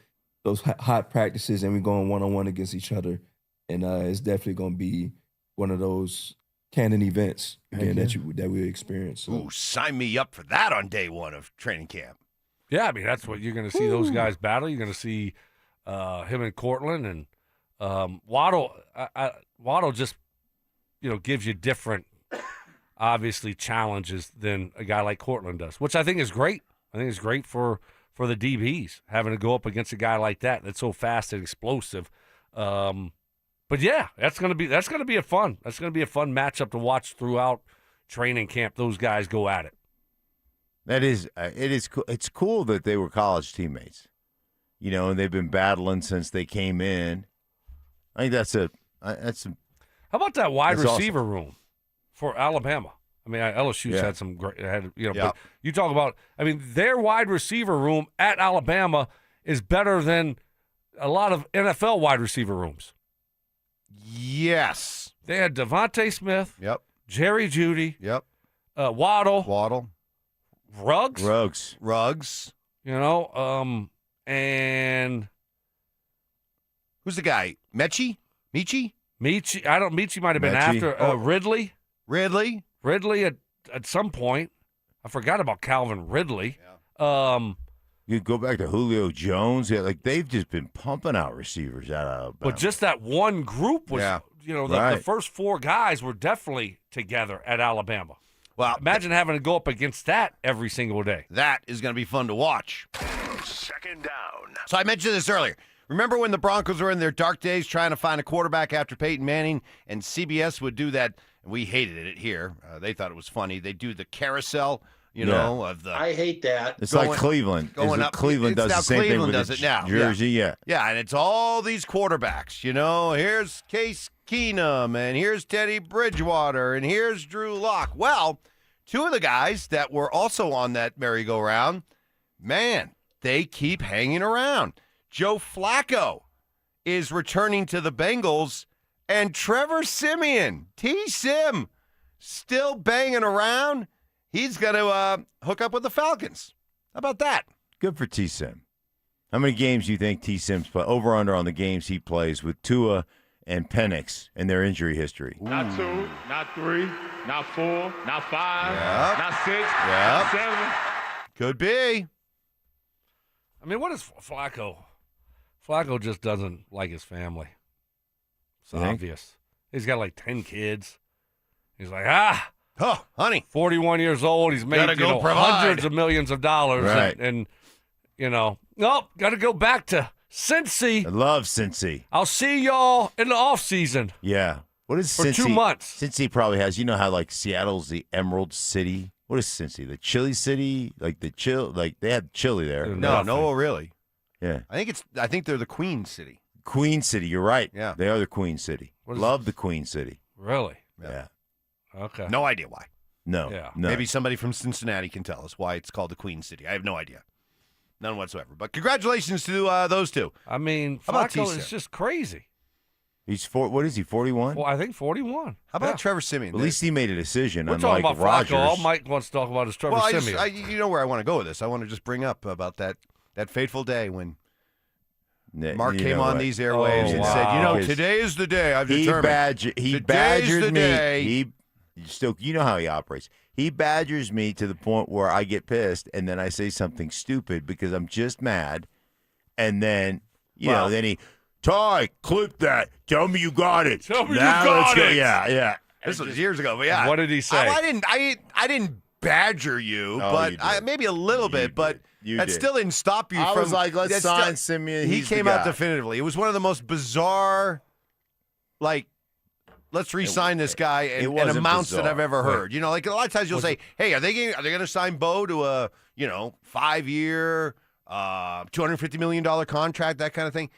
those hot practices, and we're going 1-on-1 against each other. And it's definitely going to be one of those canon events again that we experience. So. Ooh, sign me up for that on day one of training camp. Yeah, I mean, that's what you're going to see those guys battle. You're going to see him and Cortland and Waddle. Waddle just, gives you different, obviously, challenges than a guy like Cortland does, which I think is great. I think it's great for the DBs having to go up against a guy like that's so fast and explosive. But yeah, that's gonna be a fun matchup to watch throughout training camp. Those guys go at it. That is, it is cool. It's cool that they were college teammates, and they've been battling since they came in. I think that's How about that wide receiver awesome. room for Alabama? I mean, LSU's had some great, Yeah. But you talk about, their wide receiver room at Alabama is better than a lot of NFL wide receiver rooms. Yes. They had Devontae Smith. Yep. Jerry Jeudy. Yep. Waddle. Ruggs. And who's the guy? Michie? Michie might have been after Ridley. Ridley at some point. I forgot about Calvin Ridley. Yeah. You go back to Julio Jones. Yeah, they've just been pumping out receivers out of Alabama. But just that one group was, the first 4 guys were definitely together at Alabama. Well, imagine having to go up against that every single day. That is going to be fun to watch. Second down. So I mentioned this earlier. Remember when the Broncos were in their dark days trying to find a quarterback after Peyton Manning, and CBS would do that? We hated it here. They thought it was funny. They do the carousel, of the. I hate that. It's like Cleveland. Cleveland does the same thing with it now. Jersey. Yeah, and it's all these quarterbacks. Here's Case Keenum, and here's Teddy Bridgewater, and here's Drew Lock. Well, 2 of the guys that were also on that merry-go-round, man, they keep hanging around. Joe Flacco is returning to the Bengals, and Trevor Siemian, T-Sim, still banging around. He's going to hook up with the Falcons. How about that? Good for T-Sim. How many games do you think T-Sim's play? Over under on the games he plays with Tua and Penix and their injury history. Not 2, not 3, not 4, not 5, not 6, Yep. 7. Could be. What is Flacco? Flacco just doesn't like his family. It's obvious. He's got 10 kids. He's like, honey. 41 years old. He's made hundreds of millions of dollars. Right. And nope, got to go back to Cincy. I love Cincy. I'll see y'all in the offseason. Yeah. What is for Cincy? 2 months. Cincy probably has, Seattle's the Emerald City. What is Cincy? The Chili City? They have chili there. No, really. Yeah. I think they're the Queen City. Queen City, you're right. Yeah. They are the Queen City. Love the Queen City. Really? Yeah. Okay. No idea why. No. Yeah. No. Maybe somebody from Cincinnati can tell us why it's called the Queen City. I have no idea. None whatsoever. But congratulations to those two. I mean, How about Flacco T-Set? is just crazy. He's what is he, 41? Well, I think 41. How about Trevor Siemian? At least he made a decision. We're unlike talking about Rodgers. Flacco. All Mike wants to talk about is Trevor Siemian. You know where I want to go with this. I want to just bring up about that fateful day when Mark came on these airwaves and said, today is the day I've determined. He badgered me. You know how he operates. He badgers me to the point where I get pissed, and then I say something stupid because I'm just mad. And then, then he, Ty, clip that. Tell me you got it. Tell me you got it. Yeah. This was years ago, but yeah. What did he say? I didn't badger you, but maybe a little bit, but that still didn't stop you I from. was like, let's sign Simeon. He came out definitively. It was one of the most bizarre, let's re-sign this guy and amounts that I've ever heard. A lot of times you'll say, hey, are they going to sign Bo to a 5-year, $250 million contract, that kind of thing?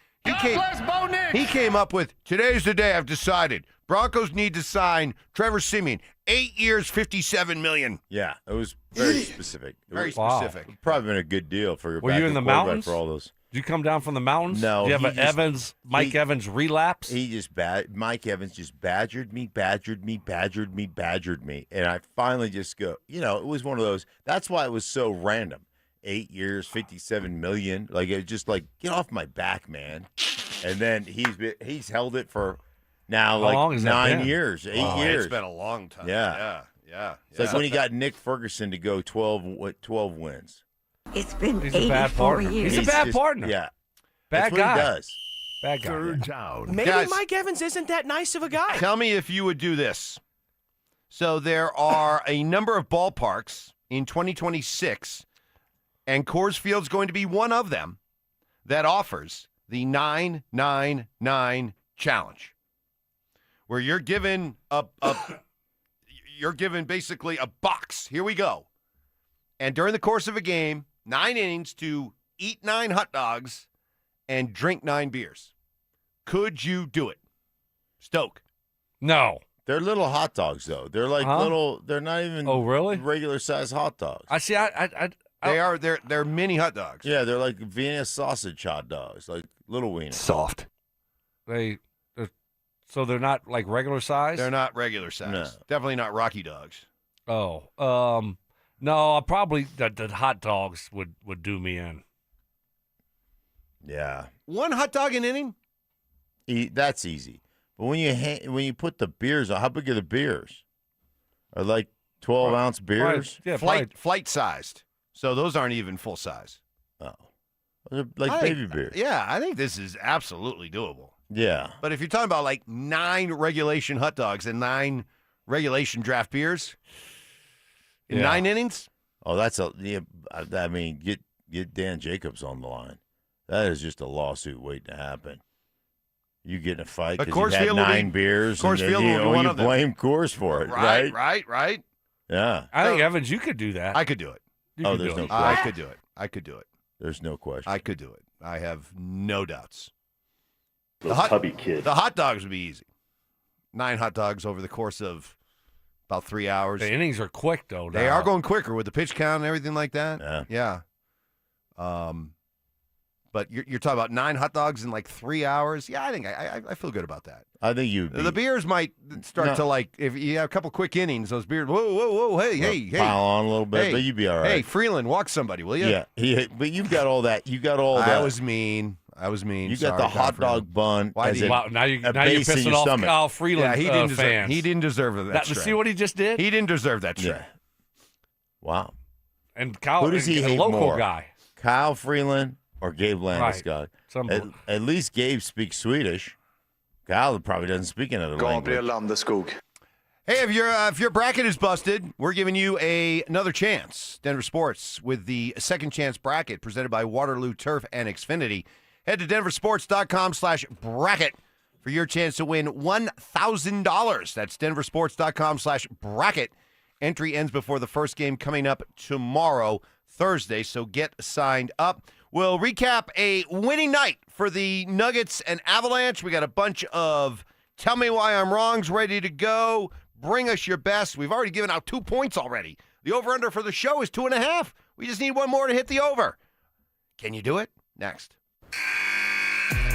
He came up with, today's the day I've decided. Broncos need to sign Trevor Siemian. 8 years, $57 million. Yeah, it was very specific. Very specific. Probably been a good deal for your Were you in the mountains? For all those. Did you come down from the mountains? No. Did you have an Mike Evans relapse? Mike Evans just badgered me. And I finally just go, it was one of those. That's why it was so random. 8 years, $57 million. It was just get off my back, man. And then he's held it for now How long has that 9 been? years, 8 years. It's been a long time. Yeah. It's like when he got Nick Ferguson to go 12 wins. It's been He's a bad 84 partner. years. He's a bad partner. Yeah. Bad That's guy. what he does. Bad guy. Third down. Maybe Guys, Mike Evans isn't that nice of a guy. Tell me if you would do this. So there are a number of ballparks in 2026, and Coors Field's going to be one of them that offers the 999 challenge, where you're given basically a box. Here we go. And during the course of a game, 9 innings to eat 9 hot dogs and drink 9 beers. Could you do it? Stoke. No. They're little hot dogs, though. They're little. They're not even. Oh, really? Regular size hot dogs. I see. They're mini hot dogs. Yeah, they're like Vienna sausage hot dogs, like little wiener. Soft. So they're not like regular size? They're not regular size. No. Definitely not Rocky dogs. Oh. No, probably the hot dogs would do me in. Yeah. 1 hot dog an inning? That's easy. But when you put the beers on, how big are the beers? Are like 12-ounce beers? Yeah, flight sized. So those aren't even full size. Oh. They're like baby beers. Yeah, I think this is absolutely doable. Yeah. But if you're talking about 9 regulation hot dogs and 9 regulation draft beers in 9 innings? Oh, I mean, get Dan Jacobs on the line. That is just a lawsuit waiting to happen. You get in a fight because you had 9 beers, and then you blame Coors for it, right? Right. Yeah. I think, Evans, you could do that. I could do it. There's no question. I could do it. There's no question. I could do it. I have no doubts. Those hubby kids. The hot dogs would be easy. 9 hot dogs over the course of about 3 hours. The innings are quick, though. They are going quicker with the pitch count and everything like that. Yeah. But you're talking about 9 hot dogs in 3 hours. Yeah, I think I feel good about that. I think you. The beers might start to if you have a couple quick innings, those beers. Whoa, hey, pile on a little bit, but you'd be all right. Hey, Freeland, walk somebody, will you? Yeah, but you've got all that. You got all that. I was mean. You got the hot dog bun. Now you're pissing off Kyle Freeland. Yeah, he didn't deserve that. See what he just did? He didn't deserve that strike. Yeah. Wow. And Kyle, who does he hate local more? Guy, Kyle Freeland or Gabe Landeskog? At least Gabe speaks Swedish. Kyle probably doesn't speak another language. Landeskog. Hey, if your bracket is busted, we're giving you another chance. Denver Sports with the second chance bracket presented by Waterloo Turf and Xfinity. Head to DenverSports.com/bracket for your chance to win $1,000. That's DenverSports.com/bracket. Entry ends before the first game coming up tomorrow, Thursday, so get signed up. We'll recap a winning night for the Nuggets and Avalanche. We got a bunch of Tell Me Why I'm Wrongs ready to go. Bring us your best. We've already given out 2 points already. The over-under for the show is 2.5. We just need one more to hit the over. Can you do it? Next.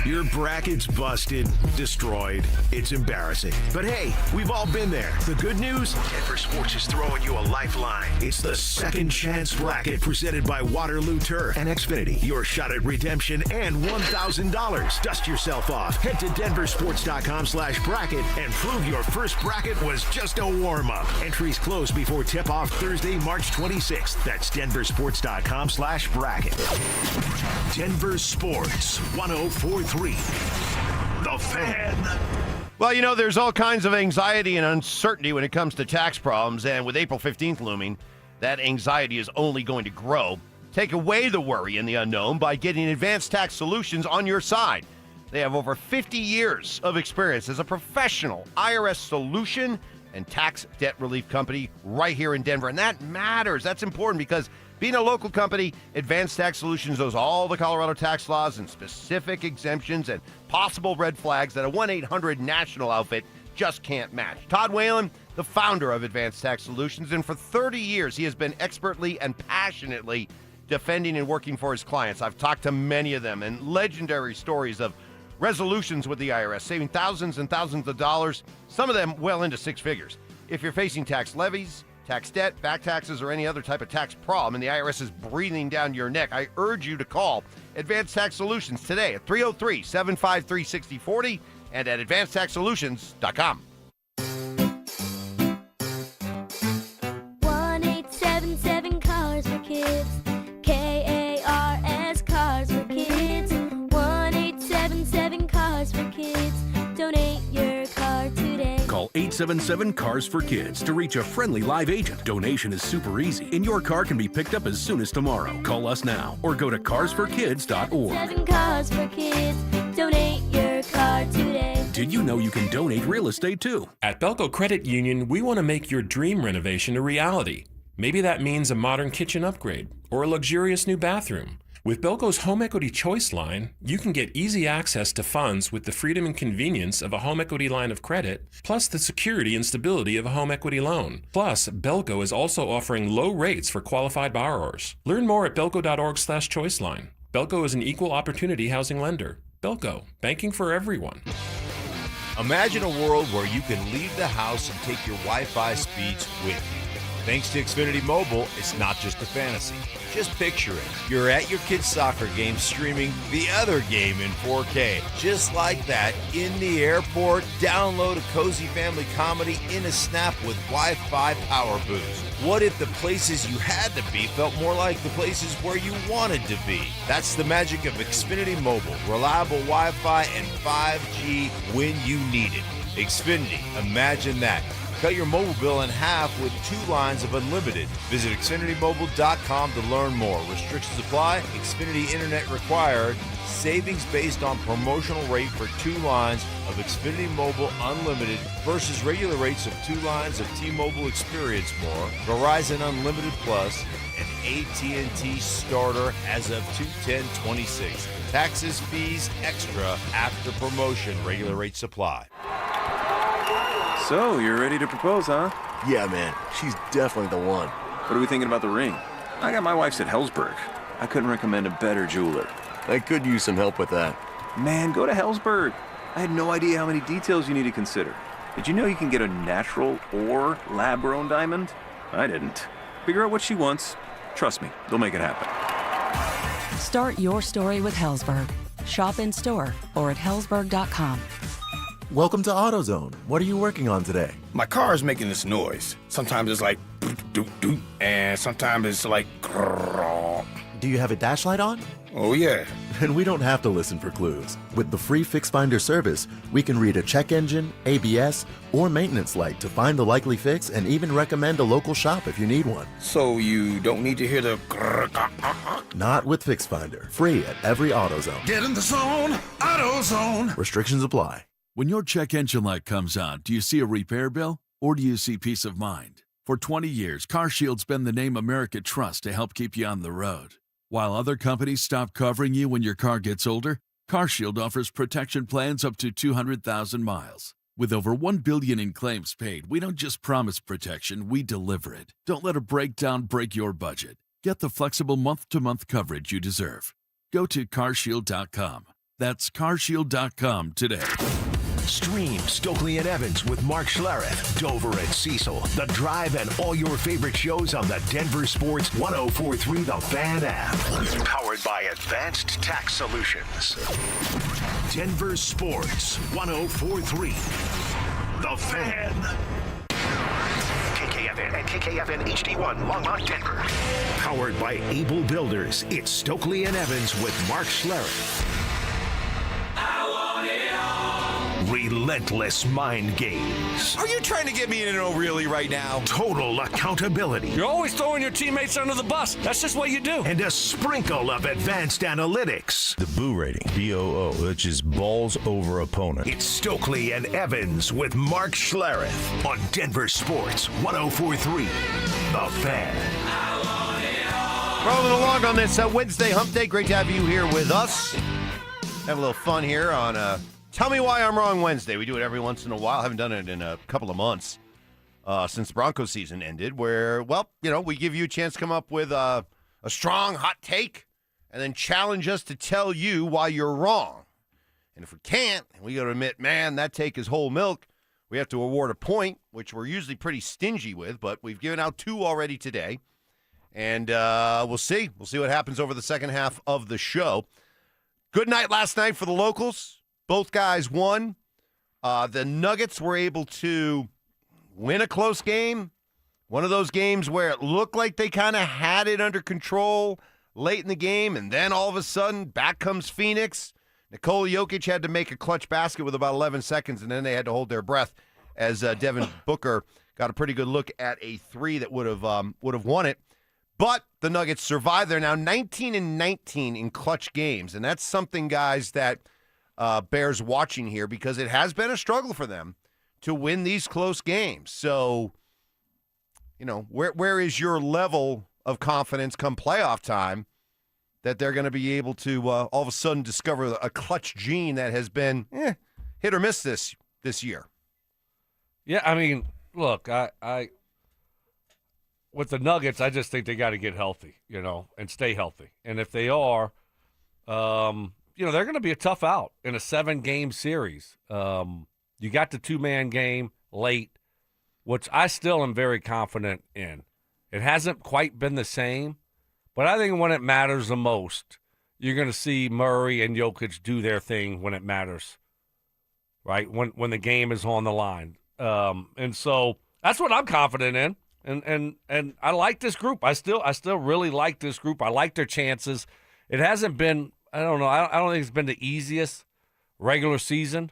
Your bracket's busted, destroyed. It's embarrassing. But hey, we've all been there. The good news? Denver Sports is throwing you a lifeline. It's the Second Chance Bracket presented by Waterloo Turf and Xfinity. Your shot at redemption and $1,000. Dust yourself off. Head to DenverSports.com/bracket and prove your first bracket was just a warm-up. Entries close before tip-off Thursday, March 26th. That's DenverSports.com/bracket. Denver Sports 104.3. The Fan. Well, you know, there's all kinds of anxiety and uncertainty when it comes to tax problems, and with April 15th looming, that anxiety is only going to grow. Take away the worry and the unknown by getting Advanced Tax Solutions on your side. They have over 50 years of experience as a professional IRS solution and tax debt relief company right here in Denver, and that matters. That's important because being a local company, Advanced Tax Solutions knows all the Colorado tax laws and specific exemptions and possible red flags that a 1-800 national outfit just can't match. Todd Whalen, the founder of Advanced Tax Solutions, and for 30 years he has been expertly and passionately defending and working for his clients. I've talked to many of them, and legendary stories of resolutions with the IRS, saving thousands and thousands of dollars, some of them well into six figures. If you're facing tax levies, tax debt, back taxes, or any other type of tax problem, and the IRS is breathing down your neck, I urge you to call Advanced Tax Solutions today at 303-753-6040 and at advancedtaxsolutions.com. 1-877 Cars for Kids. KARS Cars for Kids. 1-877 Cars for Kids. Donate your car today. Call 877-CARS for Kids to reach a friendly live agent. Donation is super easy, and your car can be picked up as soon as tomorrow. Call us now or go to carsforkids.org. 7 Cars for Kids. Donate your car today. Did you know you can donate real estate too? At Belco Credit Union, we want to make your dream renovation a reality. Maybe that means a modern kitchen upgrade or a luxurious new bathroom. With Belco's Home Equity Choice line, you can get easy access to funds with the freedom and convenience of a home equity line of credit, plus the security and stability of a home equity loan. Plus, Belco is also offering low rates for qualified borrowers. Learn more at belco.org/choiceline. Belco is an equal opportunity housing lender. Belco, banking for everyone. Imagine a world where you can leave the house and take your Wi-Fi speeds with you. Thanks to Xfinity Mobile, it's not just a fantasy. Just picture it. You're at your kid's soccer game streaming the other game in 4K. Just like that, in the airport, download a cozy family comedy in a snap with Wi-Fi Power Boost. What if the places you had to be felt more like the places where you wanted to be? That's the magic of Xfinity Mobile. Reliable Wi-Fi and 5G when you need it. Xfinity, imagine that. Cut your mobile bill in half with 2 lines of unlimited. Visit XfinityMobile.com to learn more. Restrictions apply. Xfinity Internet required. Savings based on promotional rate for 2 lines of Xfinity Mobile Unlimited versus regular rates of 2 lines of T-Mobile Experience More, Verizon Unlimited Plus, and AT&T Starter as of 2/10/26. Taxes, fees, extra after promotion. Regular rates apply. So, you're ready to propose, huh? Yeah, man. She's definitely the one. What are we thinking about the ring? I got my wife's at Hellsberg. I couldn't recommend a better jeweler. I could use some help with that. Man, go to Hellsberg. I had no idea how many details you need to consider. Did you know you can get a natural or lab-grown diamond? I didn't. Figure out what she wants. Trust me, they'll make it happen. Start your story with Hellsberg. Shop in store or at hellsberg.com. Welcome to AutoZone. What are you working on today? My car is making this noise. Sometimes it's like doot, doot, doot, and sometimes it's like grrr. Do you have a dash light on? Oh, yeah. And we don't have to listen for clues. With the free Fix Finder service, we can read a check engine, ABS, or maintenance light to find the likely fix and even recommend a local shop if you need one. So you don't need to hear the grrr. Not with Fix Finder. Free at every AutoZone. Get in the zone, AutoZone. Restrictions apply. When your check engine light comes on, do you see a repair bill or do you see peace of mind? For 20 years, CarShield's been the name America trusts to help keep you on the road. While other companies stop covering you when your car gets older, CarShield offers protection plans up to 200,000 miles. With over $1 billion in claims paid, we don't just promise protection, we deliver it. Don't let a breakdown break your budget. Get the flexible month-to-month coverage you deserve. Go to carshield.com. That's carshield.com today. Stream Stokley and Evans with Mark Schlereth, Dover and Cecil, The Drive, and all your favorite shows on the Denver Sports 104.3 The Fan app. Powered by Advanced Tax Solutions. Denver Sports 104.3 The Fan. KKFN and KKFN HD1 Longmont, Denver. Powered by Able Builders. It's Stokley and Evans with Mark Schlereth. Relentless mind games. Are you trying to get me in an oh really right now? Total accountability. You're always throwing your teammates under the bus. That's just what you do. And a sprinkle of advanced analytics. The Boo rating, BOO, which is balls over opponent. It's Stokley and Evans with Mark Schlereth on Denver Sports 104.3 The Fan. Rolling along on this Wednesday hump day. Great to have you here with us. Have a little fun here on Tell Me Why I'm Wrong Wednesday. We do it every once in a while. Haven't done it in a couple of months since the Broncos season ended, where, well, we give you a chance to come up with a strong, hot take and then challenge us to tell you why you're wrong. And if we can't, and we got to admit, man, that take is whole milk, we have to award a point, which we're usually pretty stingy with, but we've given out 2 already today. And we'll see. We'll see what happens over the second half of the show. Good night last night for the locals. Both guys won. The Nuggets were able to win a close game. One of those games where it looked like they kind of had it under control late in the game, and then all of a sudden, back comes Phoenix. Nikola Jokic had to make a clutch basket with about 11 seconds, and then they had to hold their breath as Devin Booker got a pretty good look at a 3 that would have won it. But the Nuggets survived. They're now 19-19 in clutch games, and that's something, guys, that bears watching here because it has been a struggle for them to win these close games. So, where is your level of confidence come playoff time that they're going to be able to all of a sudden discover a clutch gene that has been hit or miss this year? Yeah, I mean, look, I with the Nuggets, I just think they got to get healthy, and stay healthy. And if they are, they're going to be a tough out in a 7-game series. You got the 2-man game late, which I still am very confident in. It hasn't quite been the same, but I think when it matters the most, you're going to see Murray and Jokic do their thing when it matters, right? When the game is on the line. And so that's what I'm confident in. And I like this group. I still really like this group. I like their chances. It hasn't been, I don't know, I don't think it's been the easiest regular season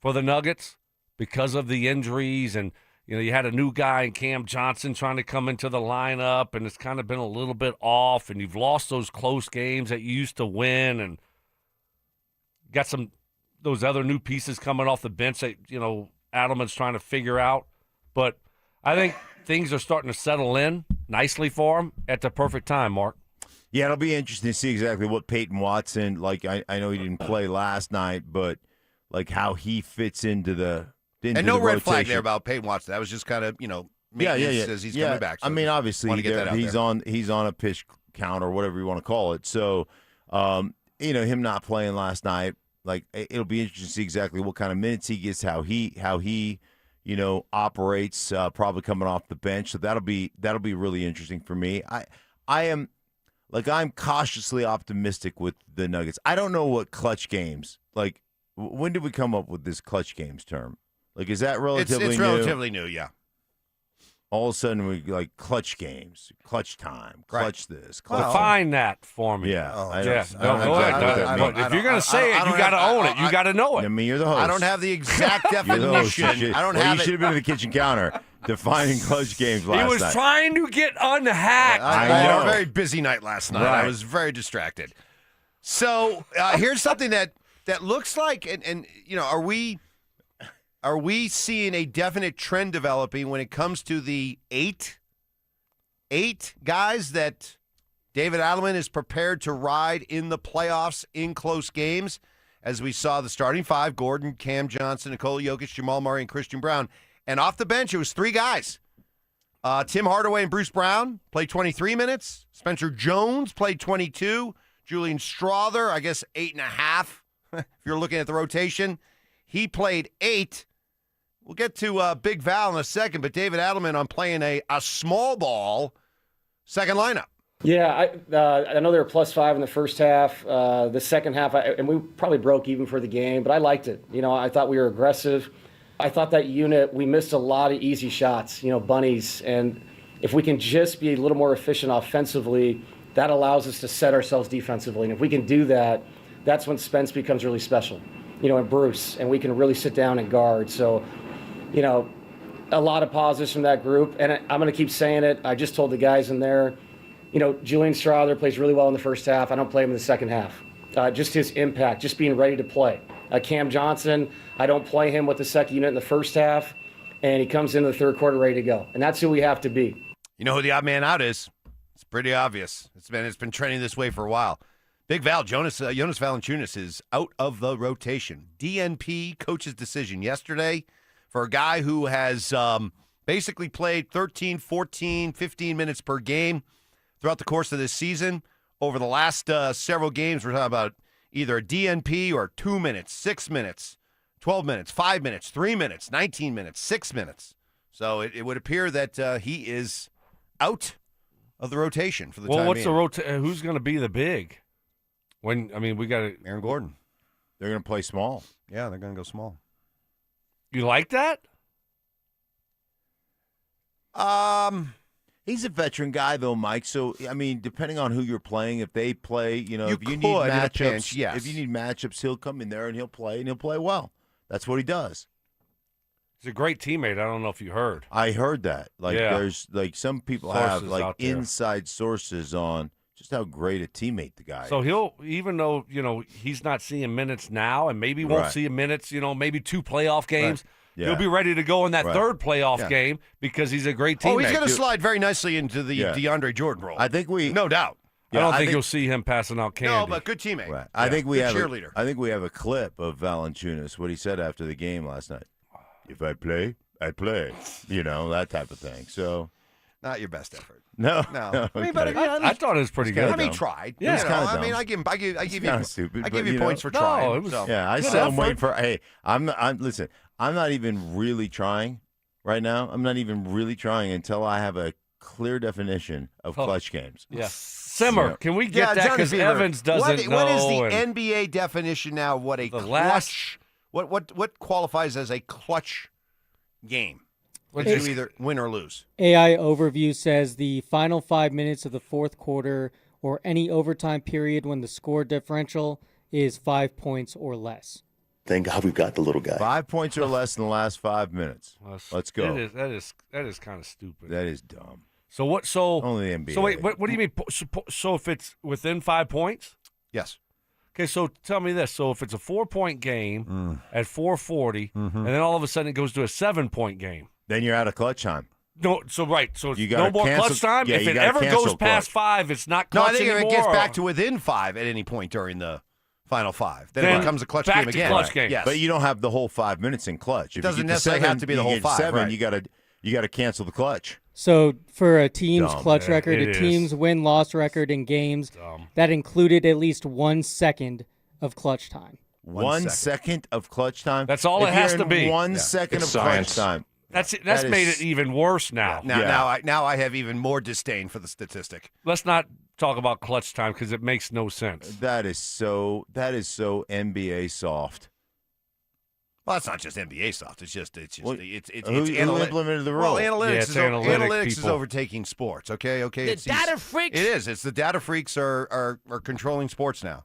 for the Nuggets because of the injuries. And, you had a new guy in Cam Johnson trying to come into the lineup, and it's kind of been a little bit off, and you've lost those close games that you used to win, and got those other new pieces coming off the bench that, Adelman's trying to figure out. But I think things are starting to settle in nicely for him at the perfect time, Mark. Yeah, it'll be interesting to see exactly what Payton Watson, I know he didn't play last night, but how he fits into the and no red flag there about Payton Watson. That was just kind of, maintenance as he's coming back. So I mean, obviously, he's on a pitch count or whatever you want to call it. So, him not playing last night, it'll be interesting to see exactly what kind of minutes he gets, how he operates, probably coming off the bench. So that'll be really interesting for me. I'm cautiously optimistic with the Nuggets. I don't know what clutch games, when did we come up with this clutch games term? Is that relatively new? It's relatively new, yeah. All of a sudden, we clutch games, clutch time, clutch this. Clutch Define that for me. Yeah. Go ahead. If you're going to say it, you got to own it. You got to know it. I mean, you're the host. I don't have the exact definition. You should have been at the kitchen counter defining clutch games last night. He was trying to get unhacked. I had a very busy night last night. Right. I was very distracted. So here's something that looks like, and are we seeing a definite trend developing when it comes to the eight guys that David Adelman is prepared to ride in the playoffs in close games? As we saw the starting 5, Gordon, Cam Johnson, Nikola Jokic, Jamal Murray, and Christian Brown. And off the bench, it was 3 guys. Tim Hardaway and Bruce Brown played 23 minutes. Spencer Jones played 22. Julian Strother, I guess 8.5. If you're looking at the rotation, he played 8. We'll get to Big Val in a second, but David Adelman on playing a small ball second lineup. Yeah, I know they were +5 in the first half. The second half, and we probably broke even for the game, but I liked it. I thought we were aggressive. I thought that unit, we missed a lot of easy shots, bunnies. And if we can just be a little more efficient offensively, that allows us to set ourselves defensively. And if we can do that, that's when Spence becomes really special, and Bruce, and we can really sit down and guard. So, a lot of positives from that group. And I'm going to keep saying it. I just told the guys in there, Julian Strother plays really well in the first half. I don't play him in the second half. Just his impact, just being ready to play. Cam Johnson, I don't play him with the second unit in the first half, and he comes into the third quarter ready to go. And that's who we have to be. You know who the odd man out is? It's pretty obvious. It's been trending this way for a while. Big Val, Jonas Valanciunas is out of the rotation. DNP coach's decision yesterday for a guy who has basically played 13, 14, 15 minutes per game throughout the course of this season. Over the last several games, we're talking about either a DNP or 2 minutes, 6 minutes, 12 minutes, 5 minutes, 3 minutes, 19 minutes, 6 minutes. So it would appear that he is out of the rotation for the time being. What's the rotation? Who's going to be the big? We got Aaron Gordon. They're going to play small. Yeah, they're going to go small. You like that? He's a veteran guy, though, Mike. So, depending on who you're playing, if they play, if you need matchups, yes. If you need matchups, he'll come in there and he'll play well. That's what he does. He's a great teammate. I don't know if you heard. I heard that. There's some people Sources have out there. inside sources on just how great a teammate the guy So is. he'll, even though, he's not seeing minutes now and maybe won't see minutes, maybe 2 playoff games. Right. Yeah. He'll be ready to go in that third playoff game because he's a great teammate. Oh, he's going to slide very nicely into the DeAndre Jordan role. I think no doubt. I don't think you'll see him passing out candy. No, but good teammate. Right. I think we good have cheerleader. I think we have a clip of Valanciunas, what he said after the game last night. If I play, I play. That type of thing. So, not your best effort. No. I thought it was pretty good. He tried. Yeah, I give you stupid. I give you points for trying. I said I'm waiting for. Hey, listen. I'm not even really trying right now. I'm not even really trying until I have a clear definition of clutch games. Yeah. Simmer, can we get that? Because Evans doesn't know. What is the NBA definition now? What a clutch? What qualifies as a clutch game? When you either win or lose. AI Overview says the final 5 minutes of the fourth quarter or any overtime period when the score differential is 5 points or less. Thank God we've got the little guy. 5 points or less in the last 5 minutes. Let's go. That is kind of stupid. That is dumb. So what? So only the NBA. So wait, what do you mean? So if it's within 5 points? Yes. Okay, so tell me this. So if it's a 4-point game at 4:40, and then all of a sudden it goes to a 7-point game, then you're out of clutch time. No, so you no more clutch time. Yeah, if it ever goes past 5, it's not clutch anymore. No, I think if it gets back to within 5 at any point during the final 5, then it becomes a clutch game again. Clutch game. Yes. But you don't have the whole 5 minutes in clutch. It doesn't necessarily have to be the whole 5. 7, right. you got to cancel the clutch. So for a team's clutch man. record, It a is. team's win-loss record in games, that included at least 1 second of clutch time. 1 second of clutch time? That's all it has to be. 1 second of clutch time. That's That made is- it even worse now. Now I have even more disdain for the statistic. Let's not talk about clutch time because it makes no sense. That is so NBA soft. Well, it's not just NBA soft. It's just Who implemented the Well, rule? analytics analytic is people. overtaking sports. Okay. The data freaks. It is. It's the data freaks are controlling sports now.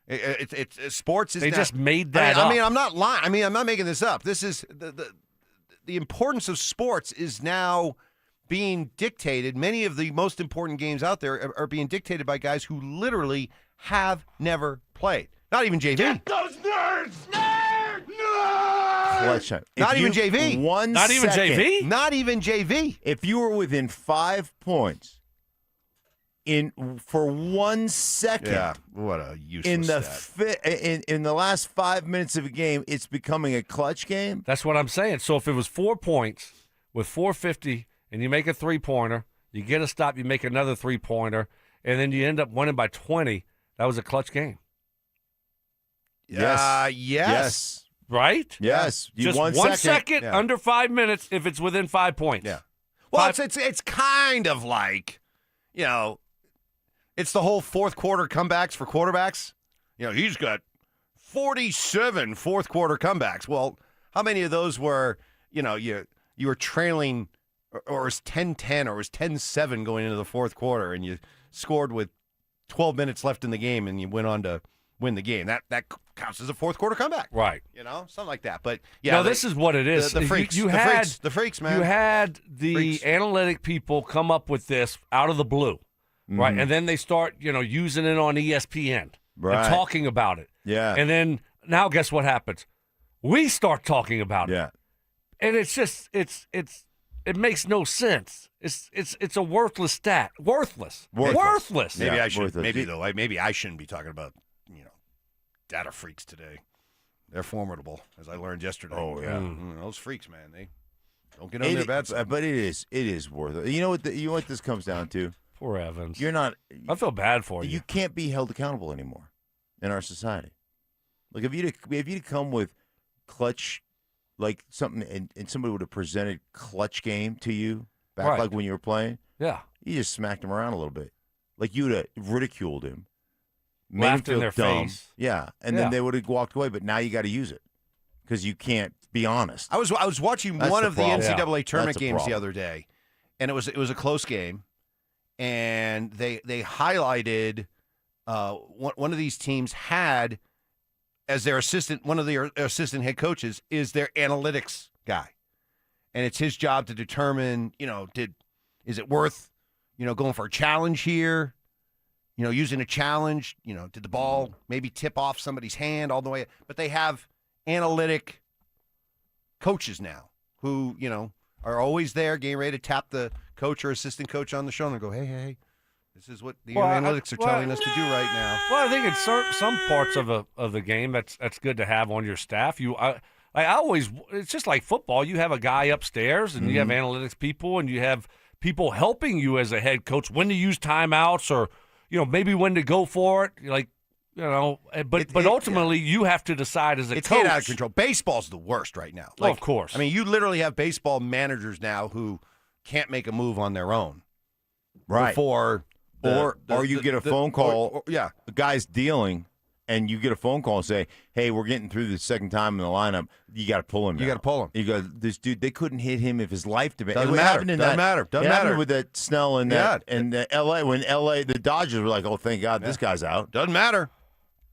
It's sports is. They now, just made that up. I mean, I'm not lying. I mean, I'm not making this up. This is the importance of sports is now being dictated. Many of the most important games out there are being dictated by guys who literally have never played. Not even JV. Get those nerds! Nerds! Clutch time. Not even JV. Not even JV? Not even JV. If you were within 5 points for 1 second, Yeah, what a useless stat. in the last 5 minutes of a game, it's becoming a clutch game. That's what I'm saying. So if it was 4 points with 4:50 and you make a 3-pointer, you get a stop, you make another 3-pointer, and then you end up winning by 20, That was a clutch game. Yes. Right? Yes. Just 1 1 second. second Yeah. under 5 minutes if it's within 5 points. Yeah. Well, it's kind of like, it's the whole fourth quarter comebacks for quarterbacks. He's got 47 fourth quarter comebacks. Well, how many of those were, you were trailing or it was 10-10 or it was 10-7 going into the fourth quarter and you scored with 12 minutes left in the game and you went on to win the game. That counts as a fourth quarter comeback. Right. Something like that. But yeah, no, this is what it is. The freaks. The freaks, man. You had the analytic people come up with this out of the blue, right? And then they start, using it on ESPN and talking about it. Yeah. And then now guess what happens? We start talking about it. Yeah. And it's just it makes no sense. It's a worthless stat. Worthless. Maybe I should. Worthless. Maybe I shouldn't be talking about data freaks today. They're formidable, as I learned yesterday. Oh yeah, those freaks, man. They don't get on their bad side. But it is worth it. You know what this comes down to? Poor Evans. You're not. I feel bad for you. You can't be held accountable anymore in our society. Like if you'd come with clutch, like something, and somebody would have presented clutch game to you back like when you were playing. Yeah, you just smacked him around a little bit, like you'd have ridiculed him. Laughed in their face. Yeah, and then they would have walked away. But now you got to use it because you can't be honest. I was watching one of the NCAA tournament games the other day, and it was a close game, and they highlighted one of these teams had as their assistant, one of their assistant head coaches is their analytics guy, and it's his job to determine is it worth going for a challenge here. Using a challenge, did the ball maybe tip off somebody's hand all the way? But they have analytic coaches now who, are always there getting ready to tap the coach or assistant coach on the shoulder and go, hey, this is what the analytics are telling us to do right now. Well, I think in some parts of the game that's good to have on your staff. It's just like football. You have a guy upstairs and you have analytics people and you have people helping you as a head coach when to use timeouts or – maybe when to go for it, but ultimately you have to decide as a it's coach. It's out of control. Baseball's the worst right now. Of course. I mean, you literally have baseball managers now who can't make a move on their own. Right. Or you get a phone call. The guy's dealing, and you get a phone call and say, hey, we're getting through the second time in the lineup. You got to pull him. You got to pull him. You go, this dude, they couldn't hit him if his life depended. Doesn't matter. Doesn't matter with that Snell and that and L.A. when the Dodgers were like, oh, thank God this guy's out. Doesn't matter.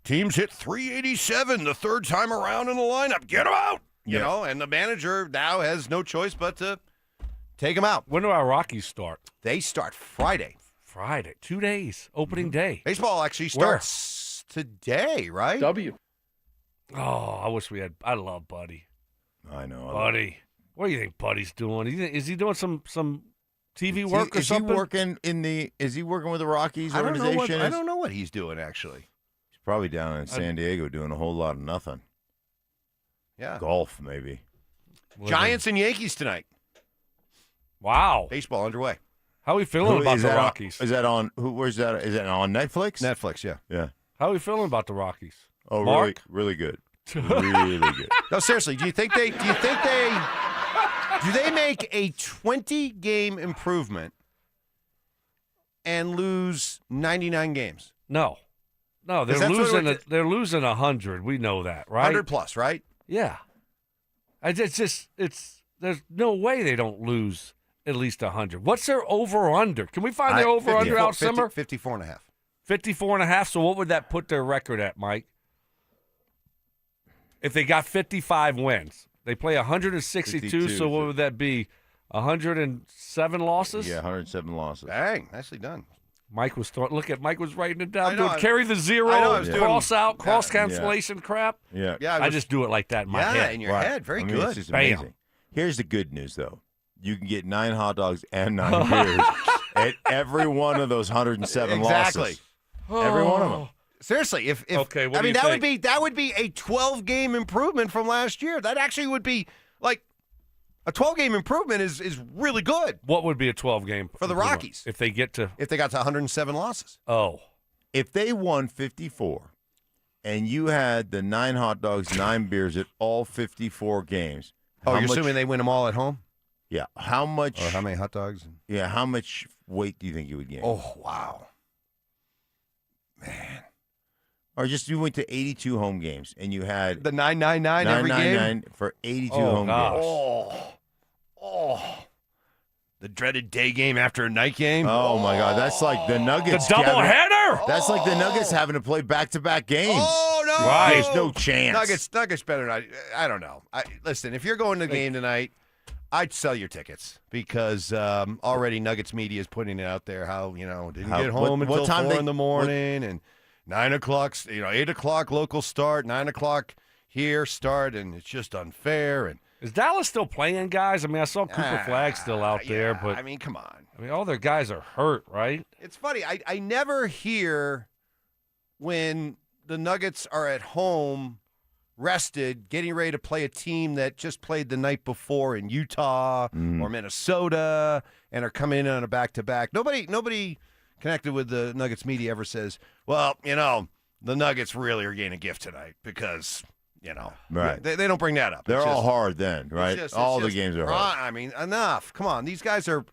Teams hit 387 the third time around in the lineup. Get him out. And the manager now has no choice but to take him out. When do our Rockies start? They start Friday. 2 days. Opening day. Baseball actually starts today, right? W. Oh, I wish we had. I love Buddy. I know. Buddy. What do you think Buddy's doing? Is he doing some TV work or something? Is he working with the Rockies organization? I don't know what he's doing, actually. He's probably down in San Diego doing a whole lot of nothing. Yeah. Golf, maybe. Giants and Yankees tonight. Wow. Baseball underway. How are we feeling about the Rockies? Is that on? Where's that? Is that on Netflix? Netflix, yeah. Yeah. How are we feeling about the Rockies? Oh, Mark? really good. Really good. No, seriously, do they make a 20-game improvement and lose 99 games? No, they're losing 100. We know that, right? 100 plus, right? Yeah. There's no way they don't lose at least 100. What's their over/under? Can we find their over/under out, Simmer? 54.5. 54.5. So what would that put their record at, Mike? If they got 55 wins, they play 162. So what would that be? 107 losses? Yeah, 107 losses. Bang, nicely done. Mike was Mike was writing it down. I know, carry the zero, cross cancellation crap. Yeah. I just do it like that in my head. Yeah, in your head. Very good. It's just amazing. Here's the good news, though. You can get 9 hot dogs and 9 beers at every one of those 107 losses. Every one of them. Seriously, if okay, that would be a 12-game improvement from last year. That actually would be like a 12-game improvement is really good. What would be a 12-game for the Rockies if they got to 107 losses? Oh, If they won 54 and you had the 9 hot dogs, 9 beers at all 54 games. Oh, you're assuming they win them all at home? Yeah. How much? Or how many hot dogs? Yeah. How much weight do you think you would gain? Oh, wow. Man. Or just you went to 82 home games and you had the 999 every game? 999 for 82 home games. Oh. The dreaded day game after a night game? Oh, my God. That's like the Nuggets. The doubleheader? That's like the Nuggets having to play back-to-back games. Oh, no. Right. There's no chance. Nuggets better not. I don't know. Listen, if you're going to the game tonight, I'd sell your tickets because already Nuggets media is putting it out there how, didn't get home until 4 in the morning and 9 o'clock, 8 o'clock local start, 9 o'clock here start, and it's just unfair. And is Dallas still playing, guys? I mean, I saw Cooper Flag still out there, but I mean, come on. I mean, all their guys are hurt, right? It's funny. I never hear when the Nuggets are at home, rested, getting ready to play a team that just played the night before in Utah or Minnesota and are coming in on a back-to-back. Nobody connected with the Nuggets media ever says, well, the Nuggets really are getting a gift tonight because, right. They don't bring that up. They're all hard then, right? All the games are hard. I mean, enough. Come on. These guys are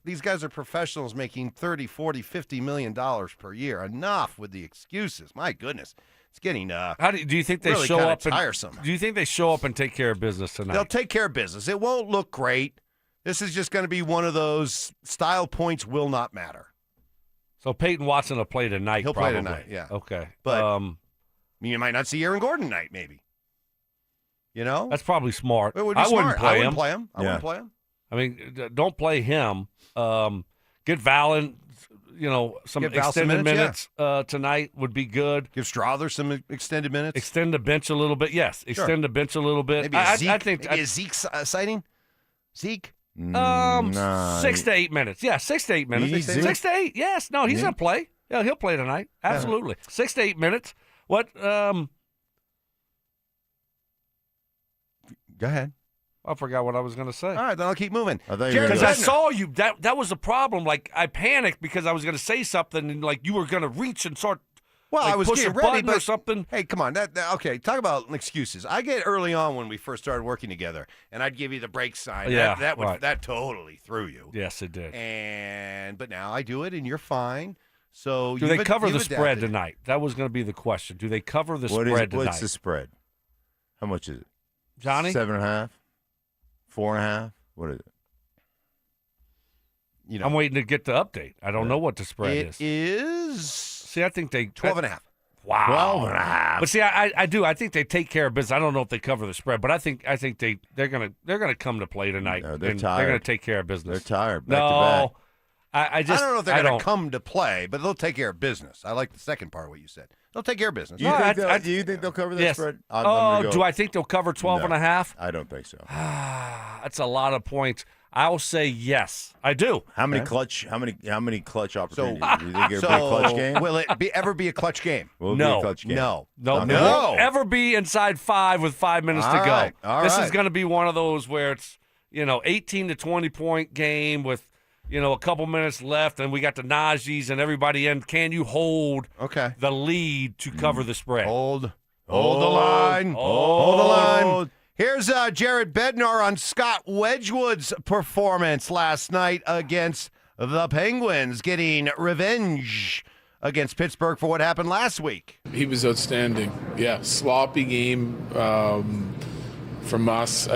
professionals making $30, $40, $50 million per year. Enough with the excuses. My goodness. It's getting How do you think they really show up and tiresome. Do you think they show up and take care of business tonight? They'll take care of business. It won't look great. This is just going to be one of those style points will not matter. So Peyton Watson will play tonight. He'll probably. play tonight, yeah. Okay. But you might not see Aaron Gordon tonight, maybe. That's probably smart. It would be I smart. wouldn't play him. I wouldn't play him. I mean, don't play him. Get Valen, some Give Val some extended minutes, minutes there would be good. Give Strother some extended minutes. Extend the bench a little bit. Yes, extend the bench a little bit. Maybe a Zeke sighting? Zeke? 6 to 8 minutes. Yeah, 6 to 8 minutes. 6 to 8. Yes. No, he's going to play. Yeah, he'll play tonight. Absolutely. 6 to 8 minutes. What? Go ahead. I forgot what I was going to say. All right, then I'll keep moving. Because I saw you. That was the problem. Like, I panicked because I was going to say something and, like, you were going to reach and start I was push getting a ready, button but or something. Hey, come on. Okay, talk about excuses. I get early on when we first started working together, and I'd give you the break sign. Yeah, that totally threw you. Yes, it did. But now I do it, and you're fine. So do they cover the spread tonight? That was going to be the question. Do they cover the spread tonight? What's the spread? How much is it? Johnny? 7.5? 4.5? What is it? I'm waiting to get the update. I don't know what the spread is. It is. See, I think they 12.5. Wow. 12.5. But see, I do. I think they take care of business. I don't know if they cover the spread, but I think they're gonna come to play tonight. No, they're and tired. They're gonna take care of business. They're tired. No, Back to back. I just I don't know if they're going to come to play, but they'll take care of business. I like the second part of what you said. They'll take care of business. Do you think they'll cover that yes. spread? Do I think they'll cover 12.5? I don't think so. That's a lot of points. I'll say yes. I do. How many clutch? How many clutch opportunities? Do you think it'll be a clutch game? Will it ever be a clutch game? Will it be a clutch game? No. Okay. It won't ever be inside 5 with 5 minutes to go. All this right. is going to be one of those where it's 18 to 20 point game with a couple minutes left, and we got the Najees and everybody in. Can you hold the lead to cover the spread? Hold the line. Hold the line. Here's Jared Bednar on Scott Wedgwood's performance last night against the Penguins, getting revenge against Pittsburgh for what happened last week. He was outstanding. Yeah, sloppy game from us.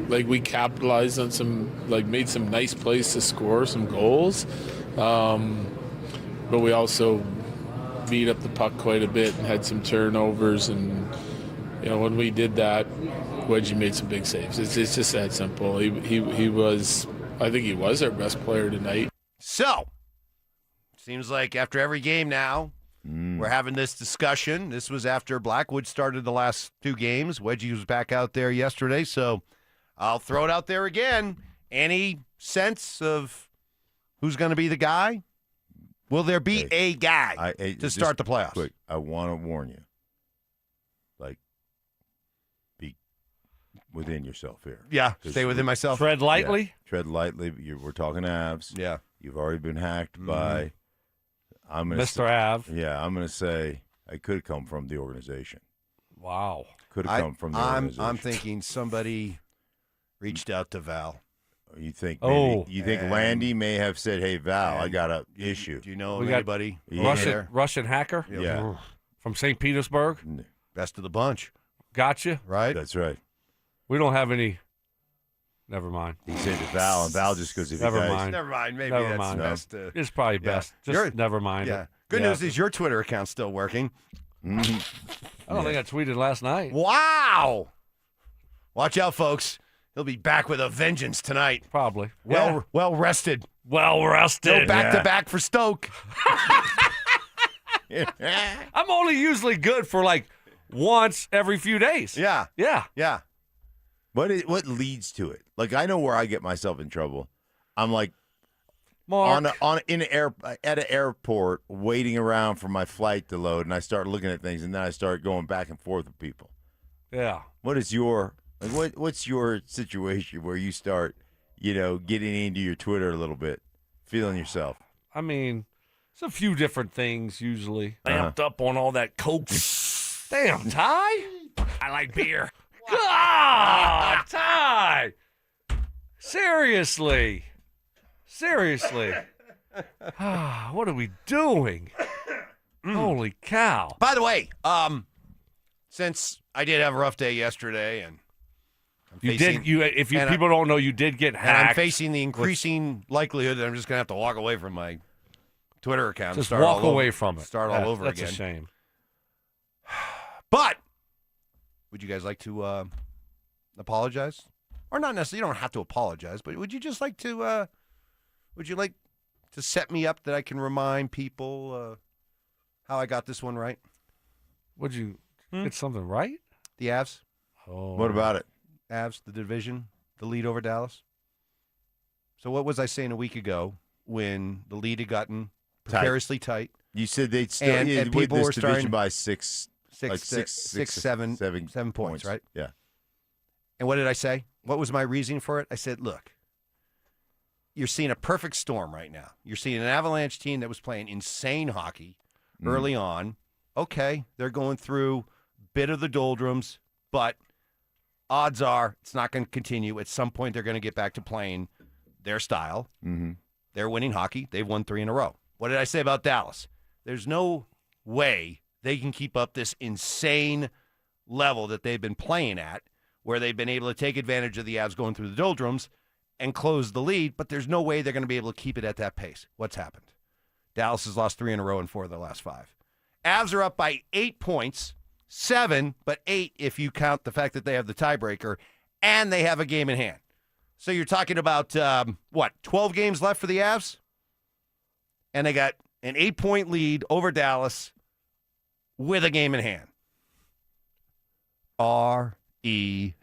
We capitalized on made some nice plays to score some goals. But we also beat up the puck quite a bit and had some turnovers. And, when we did that, Wedgie made some big saves. It's just that simple. He was, I think he was our best player tonight. So, seems like after every game now, we're having this discussion. This was after Blackwood started the last 2 games. Wedgie was back out there yesterday, so I'll throw it out there again. Any sense of who's going to be the guy? Will there be a guy to start the playoffs? Quick, I want to warn you. Be within yourself here. Yeah, stay within myself. Tread lightly? Yeah, tread lightly. We're talking Avs. Yeah. You've already been hacked by Mr. Av. Yeah, I'm going to say it could come from the organization. Wow. Could have come from the organization. I'm thinking somebody reached out to Val. You think and- Landy may have said, "Hey Val, I got a issue." Do you know We got anybody? Russian hacker Yeah. from St. Petersburg. Best of the bunch. Gotcha. Right? That's right. We don't have any. Never mind. He said to Val, and Val just goes, Never mind. Never mind. Maybe Never that's mind. best. It's probably best. Just never mind. Yeah. it. Good Yeah. news is your Twitter account's still working. I don't think I tweeted last night. Wow. Watch out, folks. He'll be back with a vengeance tonight. Probably. Well rested. Well rested. No back to back for Stoke. I'm only usually good for like once every few days. Yeah. Yeah. What leads to it? Like, I know where I get myself in trouble. I'm like Mark. at an airport waiting around for my flight to load, and I start looking at things, and then I start going back and forth with people. Yeah. What is your what's your situation where you start, getting into your Twitter a little bit, feeling yourself? I mean, it's a few different things usually. Amped up on all that Coke. Damn, Ty. I like beer. God, Ty. Seriously. What are we doing? Holy cow. By the way, since I did have a rough day yesterday, and people don't know, you did get hacked. And I'm facing the increasing likelihood that I'm just going to have to walk away from my Twitter account. Just and walk away from it. Start all over That's again. That's a shame. But would you guys like to apologize? Or not necessarily. You don't have to apologize, but would you just like to would you like to set me up that I can remind people how I got this one right? Would you get something right? The Avs. Oh. What about it? Avs, the division, the lead over Dallas. So what was I saying a week ago when the lead had gotten precariously tight? You said they'd still and people were starting by six, seven points, right? Yeah. And what did I say? What was my reasoning for it? I said, look, you're seeing a perfect storm right now. You're seeing an Avalanche team that was playing insane hockey early on. Okay, they're going through a bit of the doldrums, but odds are it's not going to continue. At some point, they're going to get back to playing their style. Mm-hmm. They're winning hockey. They've won 3 in a row. What did I say about Dallas? There's no way they can keep up this insane level that they've been playing at, where they've been able to take advantage of the Avs going through the doldrums and close the lead, but there's no way they're going to be able to keep it at that pace. What's happened? Dallas has lost 3 in a row in 4 of their last 5. Avs are up by 8 points, 7, but 8 if you count the fact that they have the tiebreaker, and they have a game in hand. So you're talking about, 12 games left for the Avs? And they got an 8-point lead over Dallas with a game in hand. RELAX.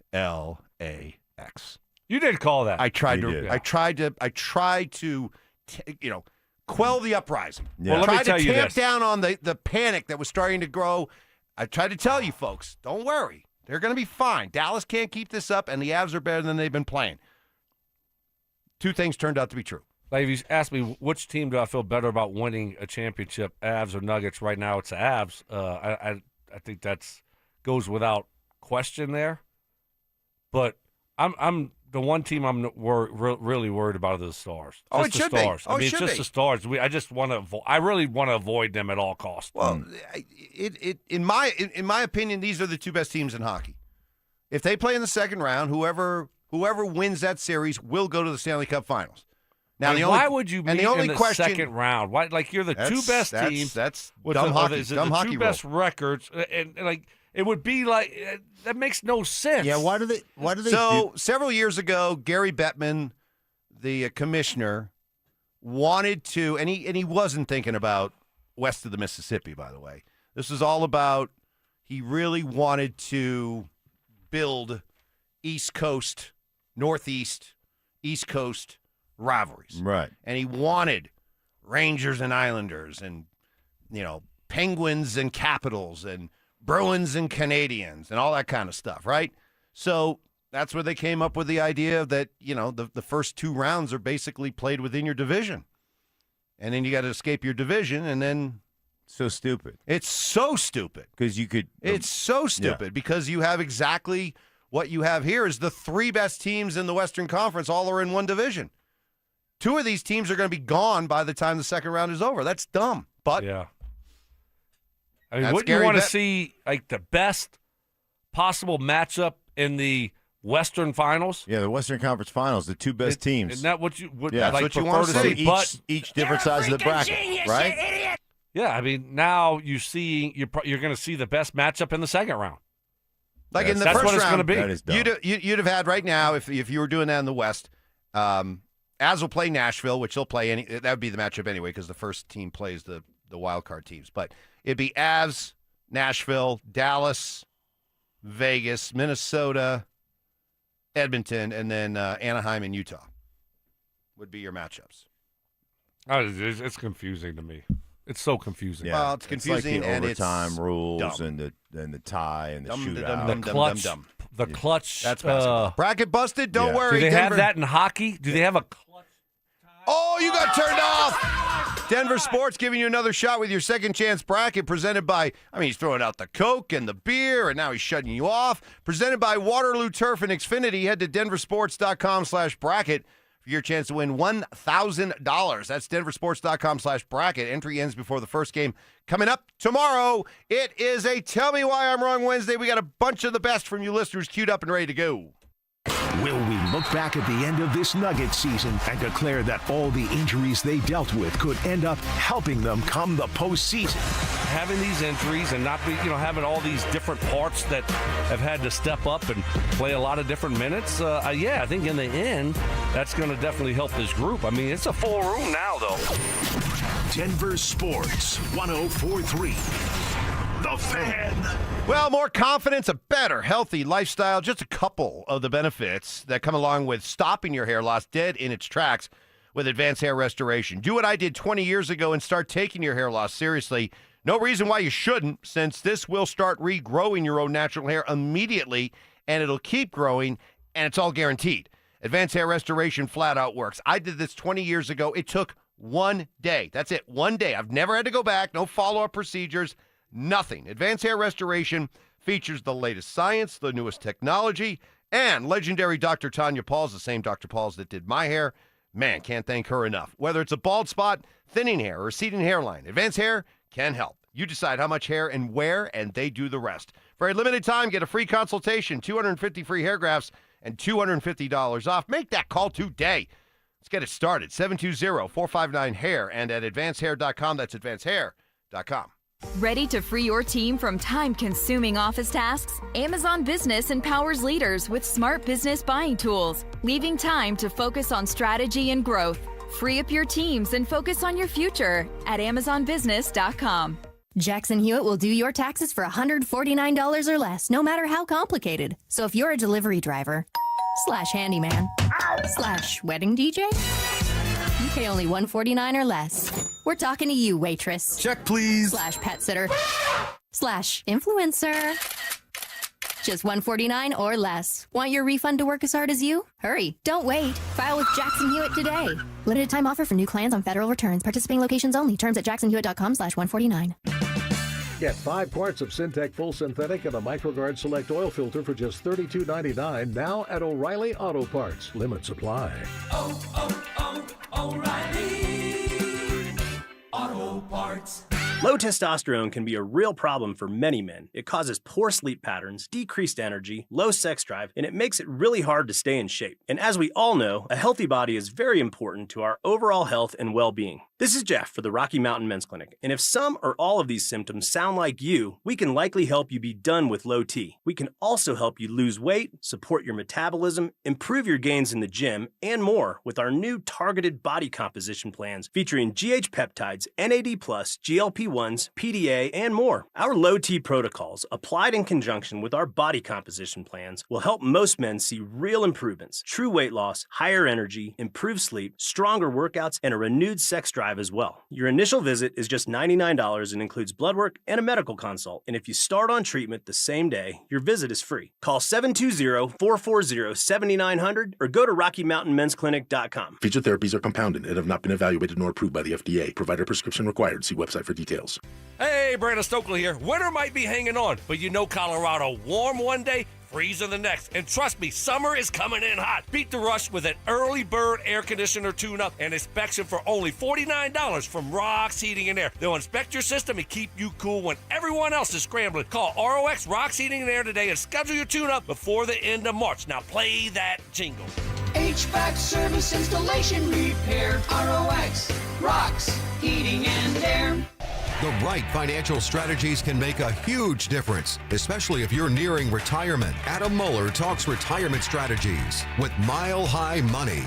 You did call that. I tried to quell the uprising. Yeah. Well, let me Tried tell to you tamp this. down on the panic that was starting to grow. I tried to tell you folks, don't worry. They're going to be fine. Dallas can't keep this up, and the Avs are better than they've been playing. 2 things turned out to be true. Like, if you ask me which team do I feel better about winning a championship, Avs or Nuggets, right now it's the Avs. I think that's goes without question there. But I'm the one team I'm really worried about are the Stars. Oh, Just it the should be. Stars. Oh, I mean, it it's should just be. the Stars. I really want to avoid them at all costs. Well, in my opinion, these are the 2 best teams in hockey. If they play in the second round, whoever wins that series will go to the Stanley Cup Finals. Now, why would you meet in the question, second round? Why? Like, you're the 2 best teams. That's with dumb hockey. the Dumb hockey 2 best records, and like it would be like that makes no sense. Yeah, why do they? So several years ago, Gary Bettman, the commissioner, wanted to, and he wasn't thinking about west of the Mississippi. By the way, this is all about. He really wanted to build East Coast, Northeast, East Coast rivalries. Right. And he wanted Rangers and Islanders and, Penguins and Capitals and Bruins and Canadians and all that kind of stuff, right? So that's where they came up with the idea that, the first 2 rounds are basically played within your division. and then you got to escape your division, and then so stupid. It's so stupid because you could. It's so stupid because you have exactly what you have here is the 3 best teams in the Western Conference all are in one division. 2 of these teams are going to be gone by the time the second round is over. That's dumb. But yeah, I mean, wouldn't you want to see like the best possible matchup in the Western Finals? Yeah, the Western Conference Finals, the 2 best teams. Isn't that what you would like what you want to see? Each different sides of the bracket, right? Yeah, I mean, now you're going to see the best matchup in the second round. Like in the that's first what it's round, going to be. You'd have had right now if you were doing that in the West. Az will play Nashville, which they'll play that would be the matchup anyway because the first team plays the wild card teams. But it'd be Avs, Nashville, Dallas, Vegas, Minnesota, Edmonton, and then Anaheim and Utah would be your matchups. It's confusing to me. It's so confusing. Yeah. Well, it's confusing like the and overtime it's rules dumb. and the tie and the shootout. The clutch. That's basketball. Bracket busted. Don't worry. Do they Denver. have that in hockey? Do they have a clutch? Oh, you got turned off. Denver Sports giving you another shot with your second chance bracket presented by, he's throwing out the Coke and the beer, and now he's shutting you off. Presented by Waterloo Turf and Xfinity. Head to denversports.com/bracket for your chance to win $1,000. That's denversports.com/bracket. Entry ends before the first game. Coming up tomorrow, it is a Tell Me Why I'm Wrong Wednesday. We got a bunch of the best from you listeners queued up and ready to go. Will we look back at the end of this Nuggets season and declare that all the injuries they dealt with could end up helping them come the postseason? Having these injuries and not be, having all these different parts that have had to step up and play a lot of different minutes, I think in the end, that's going to definitely help this group. I mean, it's a full room now, though. Denver Sports 104.3. The Fan. Well, more confidence, a better, healthy lifestyle, just a couple of the benefits that come along with stopping your hair loss dead in its tracks with advanced hair restoration. Do what I did 20 years ago and start taking your hair loss seriously. No reason why you shouldn't, since this will start regrowing your own natural hair immediately, and it'll keep growing, and it's all guaranteed. Advanced hair restoration flat out works. I did this 20 years ago. It took 1 day. That's it, 1 day. I've never had to go back, no follow-up procedures. Nothing. Advanced Hair Restoration features the latest science, the newest technology, and legendary Dr. Tanya Pauls, the same Dr. Pauls that did my hair. Man, can't thank her enough. Whether it's a bald spot, thinning hair, or receding hairline, Advanced Hair can help. You decide how much hair and where, and they do the rest. For a limited time, get a free consultation, 250 free hair grafts, and $250 off. Make that call today. Let's get it started. 720-459-HAIR and at advancedhair.com. That's advancedhair.com. Ready to free your team from time-consuming office tasks? Amazon Business empowers leaders with smart business buying tools, leaving time to focus on strategy and growth. Free up your teams and focus on your future at amazonbusiness.com. Jackson Hewitt will do your taxes for $149 or less, no matter how complicated. So if you're a delivery driver, /handyman, /wedding DJ, you pay only $149 or less. We're talking to you, waitress. Check, please. /pet sitter, /influencer. Just $149 or less. Want your refund to work as hard as you? Hurry. Don't wait. File with Jackson Hewitt today. Limited time offer for new clients on federal returns. Participating locations only. Terms at jacksonhewitt.com/149. Get 5 quarts of Syntec Full Synthetic and a MicroGuard Select Oil Filter for just $32.99 now at O'Reilly Auto Parts. Limit supply. O'Reilly Auto Parts. Low testosterone can be a real problem for many men. It causes poor sleep patterns, decreased energy, low sex drive, and it makes it really hard to stay in shape. And as we all know, a healthy body is very important to our overall health and well-being. This is Jeff for the Rocky Mountain Men's Clinic, and if some or all of these symptoms sound like you, we can likely help you be done with low T. We can also help you lose weight, support your metabolism, improve your gains in the gym, and more with our new targeted body composition plans featuring GH peptides, NAD+, GLP-1s, PDA, and more. Our low T protocols, applied in conjunction with our body composition plans, will help most men see real improvements, true weight loss, higher energy, improved sleep, stronger workouts, and a renewed sex drive drive as well. Your initial visit is just $99 and includes blood work and a medical consult. And if you start on treatment the same day, your visit is free. Call 720-440-7900 or go to RockyMountainMen'sClinic.com. Featured therapies are compounded and have not been evaluated nor approved by the FDA. Provider prescription required. See website for details. Hey, Brandon Stokley here. Winter might be hanging on, but you know Colorado, warm one day, freezing the next. And trust me, summer is coming in hot. Beat the rush with an early bird air conditioner tune-up and inspection for only $49 from Rox Heating and Air. They'll inspect your system and keep you cool when everyone else is scrambling. Call ROX Rox Heating and Air today and schedule your tune-up before the end of March. Now play that jingle. HVAC service, installation, repair. ROX Rox Heating and Air. The right financial strategies can make a huge difference, especially if you're nearing retirement. Adam Mueller talks retirement strategies with Mile High Money.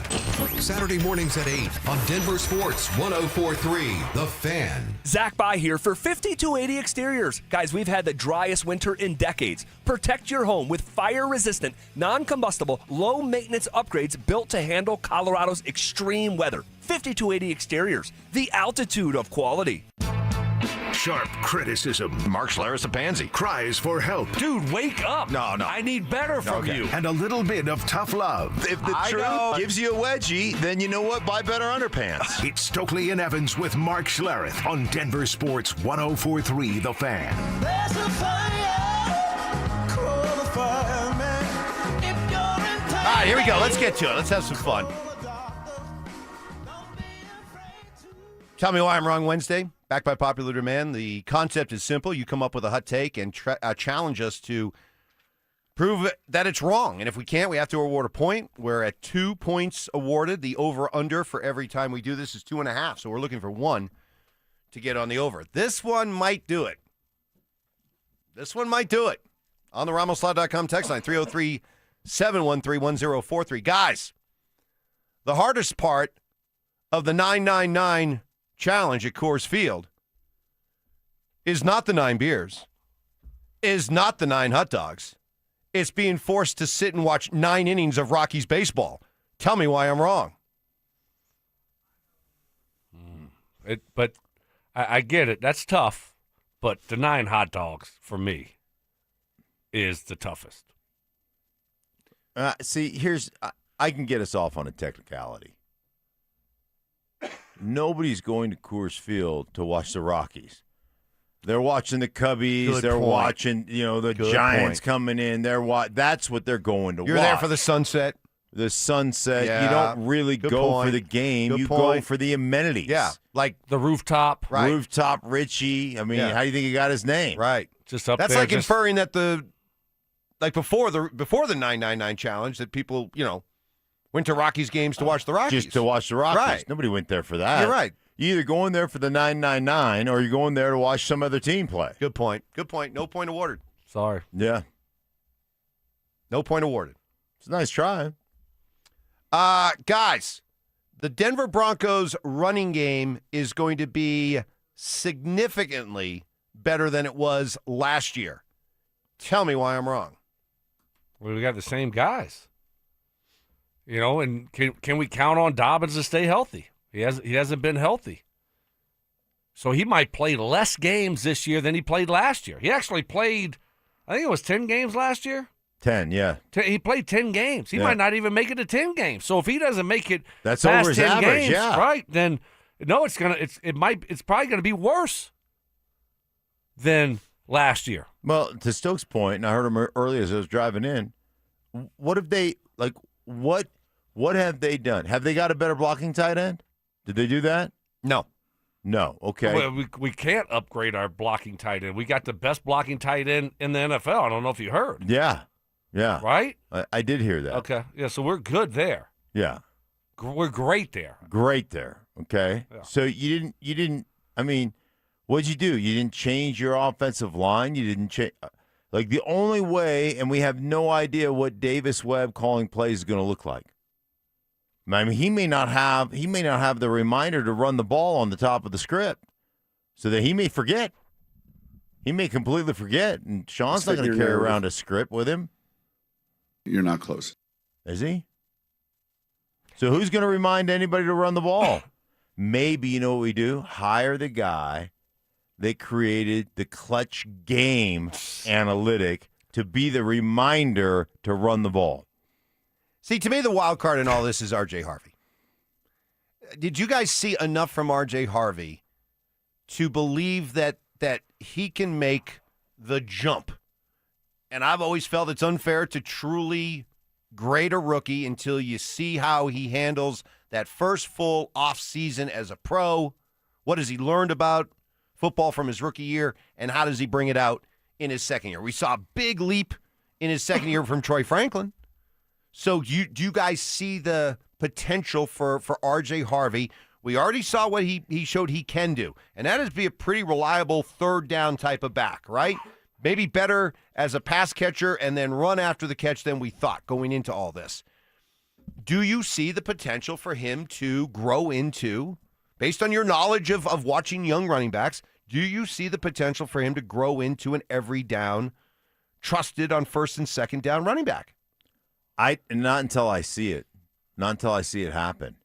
Saturday mornings at 8 on Denver Sports 104.3 The Fan. Zach By here for 5280 Exteriors. Guys, we've had the driest winter in decades. Protect your home with fire-resistant, non-combustible, low-maintenance upgrades built to handle Colorado's extreme weather. 5280 Exteriors, the altitude of quality. Sharp criticism. Mark Schlereth a pansy. Cries for help. Dude, wake up. No. I need better from you. And a little bit of tough love. If the truth gives you a wedgie, then you know what? Buy better underpants. It's Stokley and Evans with Mark Schlereth on Denver Sports 104.3 The Fan. There's a fire, call the fireman. If you're in time. All right, here we go. Let's get to it. Let's have some fun. Tell me why I'm wrong Wednesday. Back by popular demand. The concept is simple. You come up with a hot take and challenge us to prove that it's wrong. And if we can't, we have to award a point. We're at 2 points awarded. The over-under for every time we do this is 2.5. So we're looking for 1 to get on the over. This one might do it. On the RamosLaw.com text line, 303-713-1043. Guys, the hardest part of the 999 challenge at Coors Field is not the 9 beers, is not the 9 hot dogs. It's being forced to sit and watch 9 innings of Rockies baseball. Tell me why I'm wrong. But I get it. That's tough. But the 9 hot dogs, for me, is the toughest. See, I can get us off on a technicality. Nobody's going to Coors Field to watch the Rockies. They're watching the Cubbies. Good they're point. watching, the Good Giants point. coming in. That's what they're going to watch. You're there for the sunset. The sunset. Yeah. You don't really Good go point. for the game. Good you point. go for the amenities. Yeah, like the rooftop. Right. Rooftop Richie. I mean, Yeah. how do you think he got his name? Right. Just up That's there. like inferring that before the 999 challenge that people, went to Rockies games to watch the Rockies. Just to watch the Rockies. Right. Nobody went there for that. You're right. You're either going there for the 999 or you're going there to watch some other team play. Good point. No point awarded. Sorry. Yeah. No point awarded. It's a nice try. Guys, the Denver Broncos running game is going to be significantly better than it was last year. Tell me why I'm wrong. Well, we got the same guys. And can we count on Dobbins to stay healthy? He hasn't been healthy. So he might play less games this year than he played last year. He actually played, I think it was 10 games last year. 10, yeah. He played 10 games. He might not even make it to 10 games. So if he doesn't make it that's past over his 10 average, games, yeah. right, then no, it's probably gonna be worse than last year. Well, to Stokes' point, and I heard him earlier as I was driving in, what have they what have they done? Have they got a better blocking tight end? Did they do that? No. Okay. Well, we can't upgrade our blocking tight end. We got the best blocking tight end in the NFL. I don't know if you heard. Yeah. Right? I did hear that. Okay. Yeah, so we're good there. Yeah. We're great there. Great there. Okay. Yeah. So you didn't. I mean, what'd you do? You didn't change your offensive line. You didn't change. Like the only way, and we have no idea what Davis Webb calling plays is going to look like. I mean, he may not have the reminder to run the ball on the top of the script, so that he may forget. He may completely forget, and Sean's not going to carry around a script with him. You're not close. Is he? So who's going to remind anybody to run the ball? maybe you know what we do? Hire the guy that created the clutch game analytic to be the reminder to run the ball. See, to me, the wild card in all this is R.J. Harvey. Did you guys see enough from R.J. Harvey to believe that he can make the jump? And I've always felt it's unfair to truly grade a rookie until you see how he handles that first full off season as a pro. What has he learned about football from his rookie year, and how does he bring it out in his second year? We saw a big leap in his second year from Troy Franklin. So do you guys see the potential for R.J. Harvey? We already saw what he showed he can do, and that is be a pretty reliable third down type of back, right? Maybe better as a pass catcher and then run after the catch than we thought going into all this. Do you see the potential for him to grow into, based on your knowledge of watching young running backs, do you see the potential for him to grow into an every down, trusted on first and second down running back? Not until I see it. Not until I see it happen.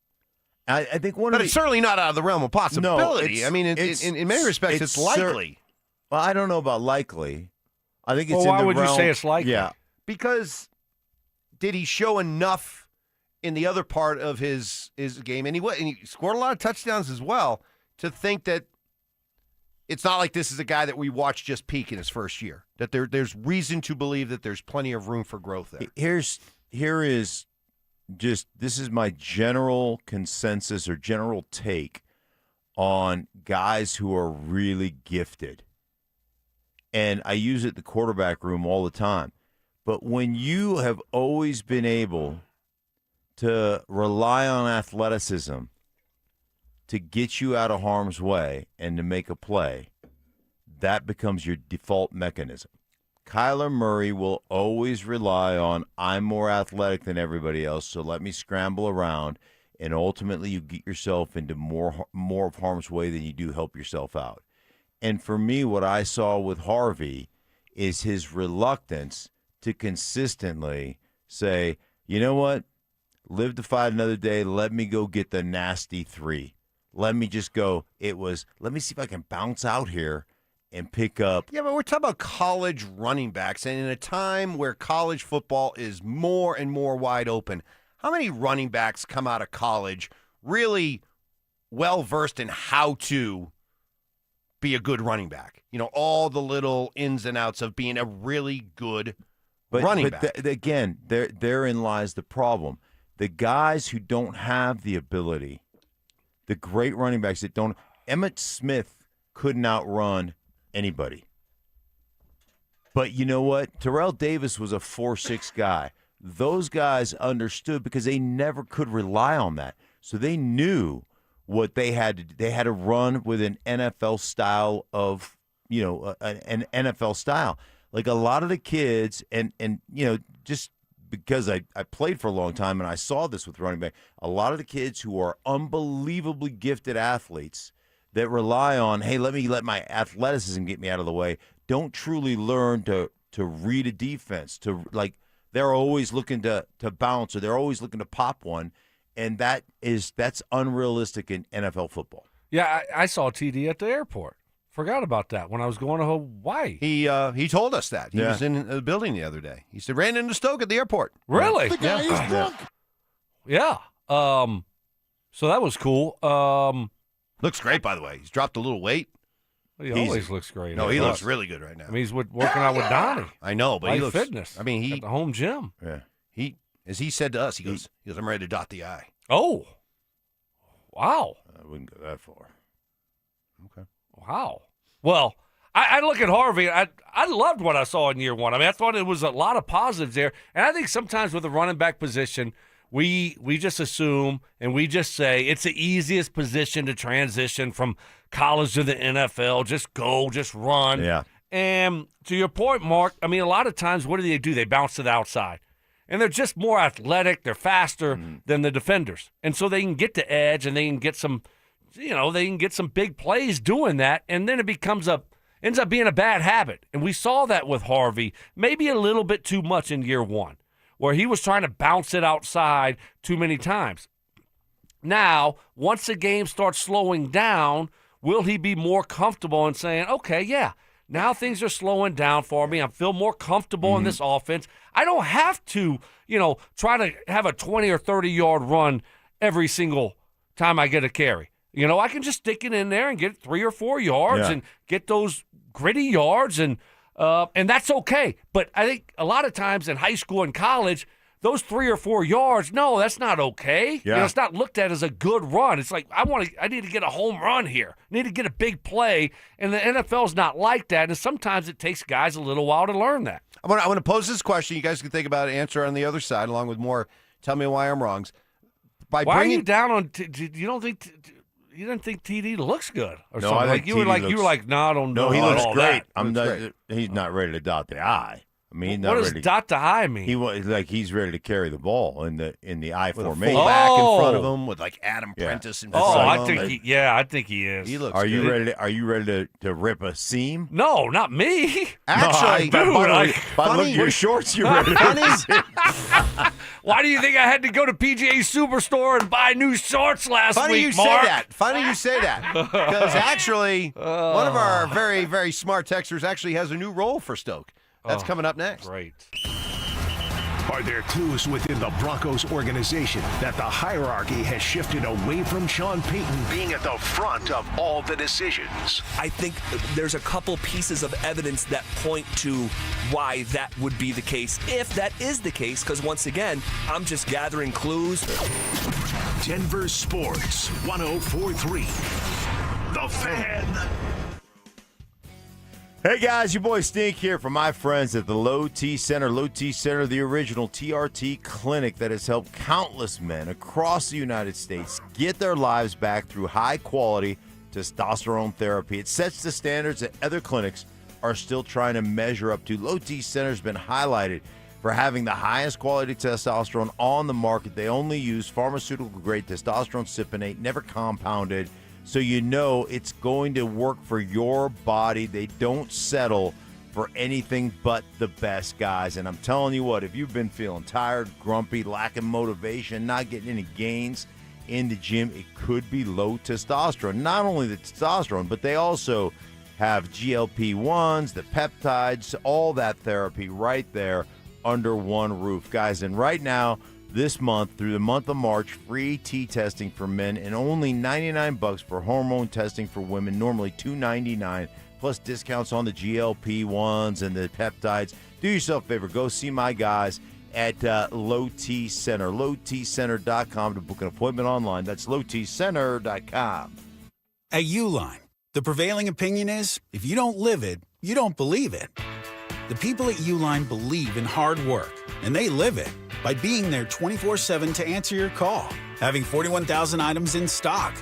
I think but it's certainly not out of the realm of possibility. No, I mean, in many respects, it's likely. Well, I don't know about likely. I think it's well, in why the would realm, you say it's likely? Yeah. Because did he show enough in the other part of his game? And he scored a lot of touchdowns as well, to think that it's not like this is a guy that we watched just peak in his first year, that there's reason to believe that there's plenty of room for growth there. This is my general consensus or general take on guys who are really gifted. And I use it in the quarterback room all the time. But when you have always been able to rely on athleticism to get you out of harm's way and to make a play, that becomes your default mechanism. Kyler Murray will always rely on, I'm more athletic than everybody else, so let me scramble around, and ultimately you get yourself into more of harm's way than you do help yourself out. And for me, what I saw with Harvey is his reluctance to consistently say, you know what, live to fight another day, let me go get the nasty three. Let me just go, let me see if I can bounce out here and pick up. Yeah, but we're talking about college running backs, and in a time where college football is more and more wide open, how many running backs come out of college really well-versed in how to be a good running back? You know, all the little ins and outs of being a really good running back. Again, therein lies the problem. The guys who don't have the ability, the great running backs that don't, Emmitt Smith couldn't outrun anybody. But you know what? Terrell Davis was a 4.6 guy. Those guys understood because they never could rely on that. So they knew what they had to do. They had to run with an NFL style of, an NFL style. Like a lot of the kids, and just because I played for a long time and I saw this with running back, a lot of the kids who are unbelievably gifted athletes that rely on, hey, let my athleticism get me out of the way, don't truly learn to read a defense, they're always looking to bounce, or they're always looking to pop one, and that's unrealistic in NFL football. Yeah, I saw TD at the airport. Forgot about that when I was going to Hawaii. He told us that. He was in the building the other day. He said, ran into Stoke at the airport. Really? The guy is drunk. Yeah. So that was cool. Looks great, by the way. He's dropped a little weight. He always looks great. No, he looks really good right now. I mean, he's working out with Donnie. I know, but he looks fitness. I mean, at the home gym. Yeah. As he said to us, he goes, I'm ready to dot the I. Oh. Wow. I wouldn't go that far. Okay. Wow. Well, I look at Harvey. I loved what I saw in year one. I mean, I thought it was a lot of positives there. And I think sometimes with the running back position, we just assume and we just say it's the easiest position to transition from college to the NFL. Just go, just run. Yeah. And to your point, Mark, I mean, a lot of times, what do? They bounce to the outside. And they're just more athletic. They're faster than the defenders. And so they can get the edge and they can get some, they can get some big plays doing that. And then it ends up being a bad habit. And we saw that with Harvey, maybe a little bit too much in year one, where he was trying to bounce it outside too many times. Now, once the game starts slowing down, will he be more comfortable in saying, okay, yeah, now things are slowing down for me. I feel more comfortable in this offense. I don't have to, try to have a 20 or 30-yard run every single time I get a carry. I can just stick it in there and get 3 or 4 yards and get those gritty yards, and that's okay. But I think a lot of times in high school and college, those 3 or 4 yards, no, that's not okay. Yeah. It's not looked at as a good run. It's like I need to get a home run here. I need to get a big play, and the NFL's not like that. And sometimes it takes guys a little while to learn that. I want to pose this question. You guys can think about it, answer on the other side, along with more. Tell me why I'm wrong. Why are you down on? You don't think? You didn't think TD looks good or No, something? I think You were TD like, no, I don't know. No, he looks all great. that. He's not ready to dot the I. I mean, he's not What does ready. dot to I mean? He's ready to carry the ball in the I With a formation. fullback in front of him, with like Adam Prentice in front of him. I think he is. He looks. Are you good. ready to rip a seam? No, not me. Actually, by look at your shorts, you're ready. Why do you think I had to go to PGA Superstore and buy new shorts last Funny week, you Mark? say that. Funny you say that. Because actually, one of our very, very smart texters actually has a new role for Stoke. That's coming up next. Great. Are there clues within the Broncos organization that the hierarchy has shifted away from Sean Payton being at the front of all the decisions? I think there's a couple pieces of evidence that point to why that would be the case, if that is the case, because once again, I'm just gathering clues. Denver Sports 104.3. The Fan. Hey guys, your boy Stink here from my friends at the Low T Center. Low T Center, the original TRT clinic that has helped countless men across the United States get their lives back through high-quality testosterone therapy. It sets the standards that other clinics are still trying to measure up to. Low T Center has been highlighted for having the highest quality testosterone on the market. They only use pharmaceutical-grade testosterone cypionate, never compounded. So you know it's going to work for your body. They don't settle for anything but the best, guys. And I'm telling you what, if you've been feeling tired, grumpy, lacking motivation, not getting any gains in the gym, it could be low testosterone. Not only the testosterone, but they also have GLP-1s, the peptides, all that therapy right there under one roof, guys. And right now, this month, through the month of March, free T testing for men and only $99 for hormone testing for women, normally $299, plus discounts on the GLP-1s and the peptides. Do yourself a favor. Go see my guys at Low T Center, lowtcenter.com to book an appointment online. That's lowtcenter.com. At Uline, the prevailing opinion is, if you don't live it, you don't believe it. The people at Uline believe in hard work, and they live it by being there 24/7 to answer your call, having 41,000 items in stock,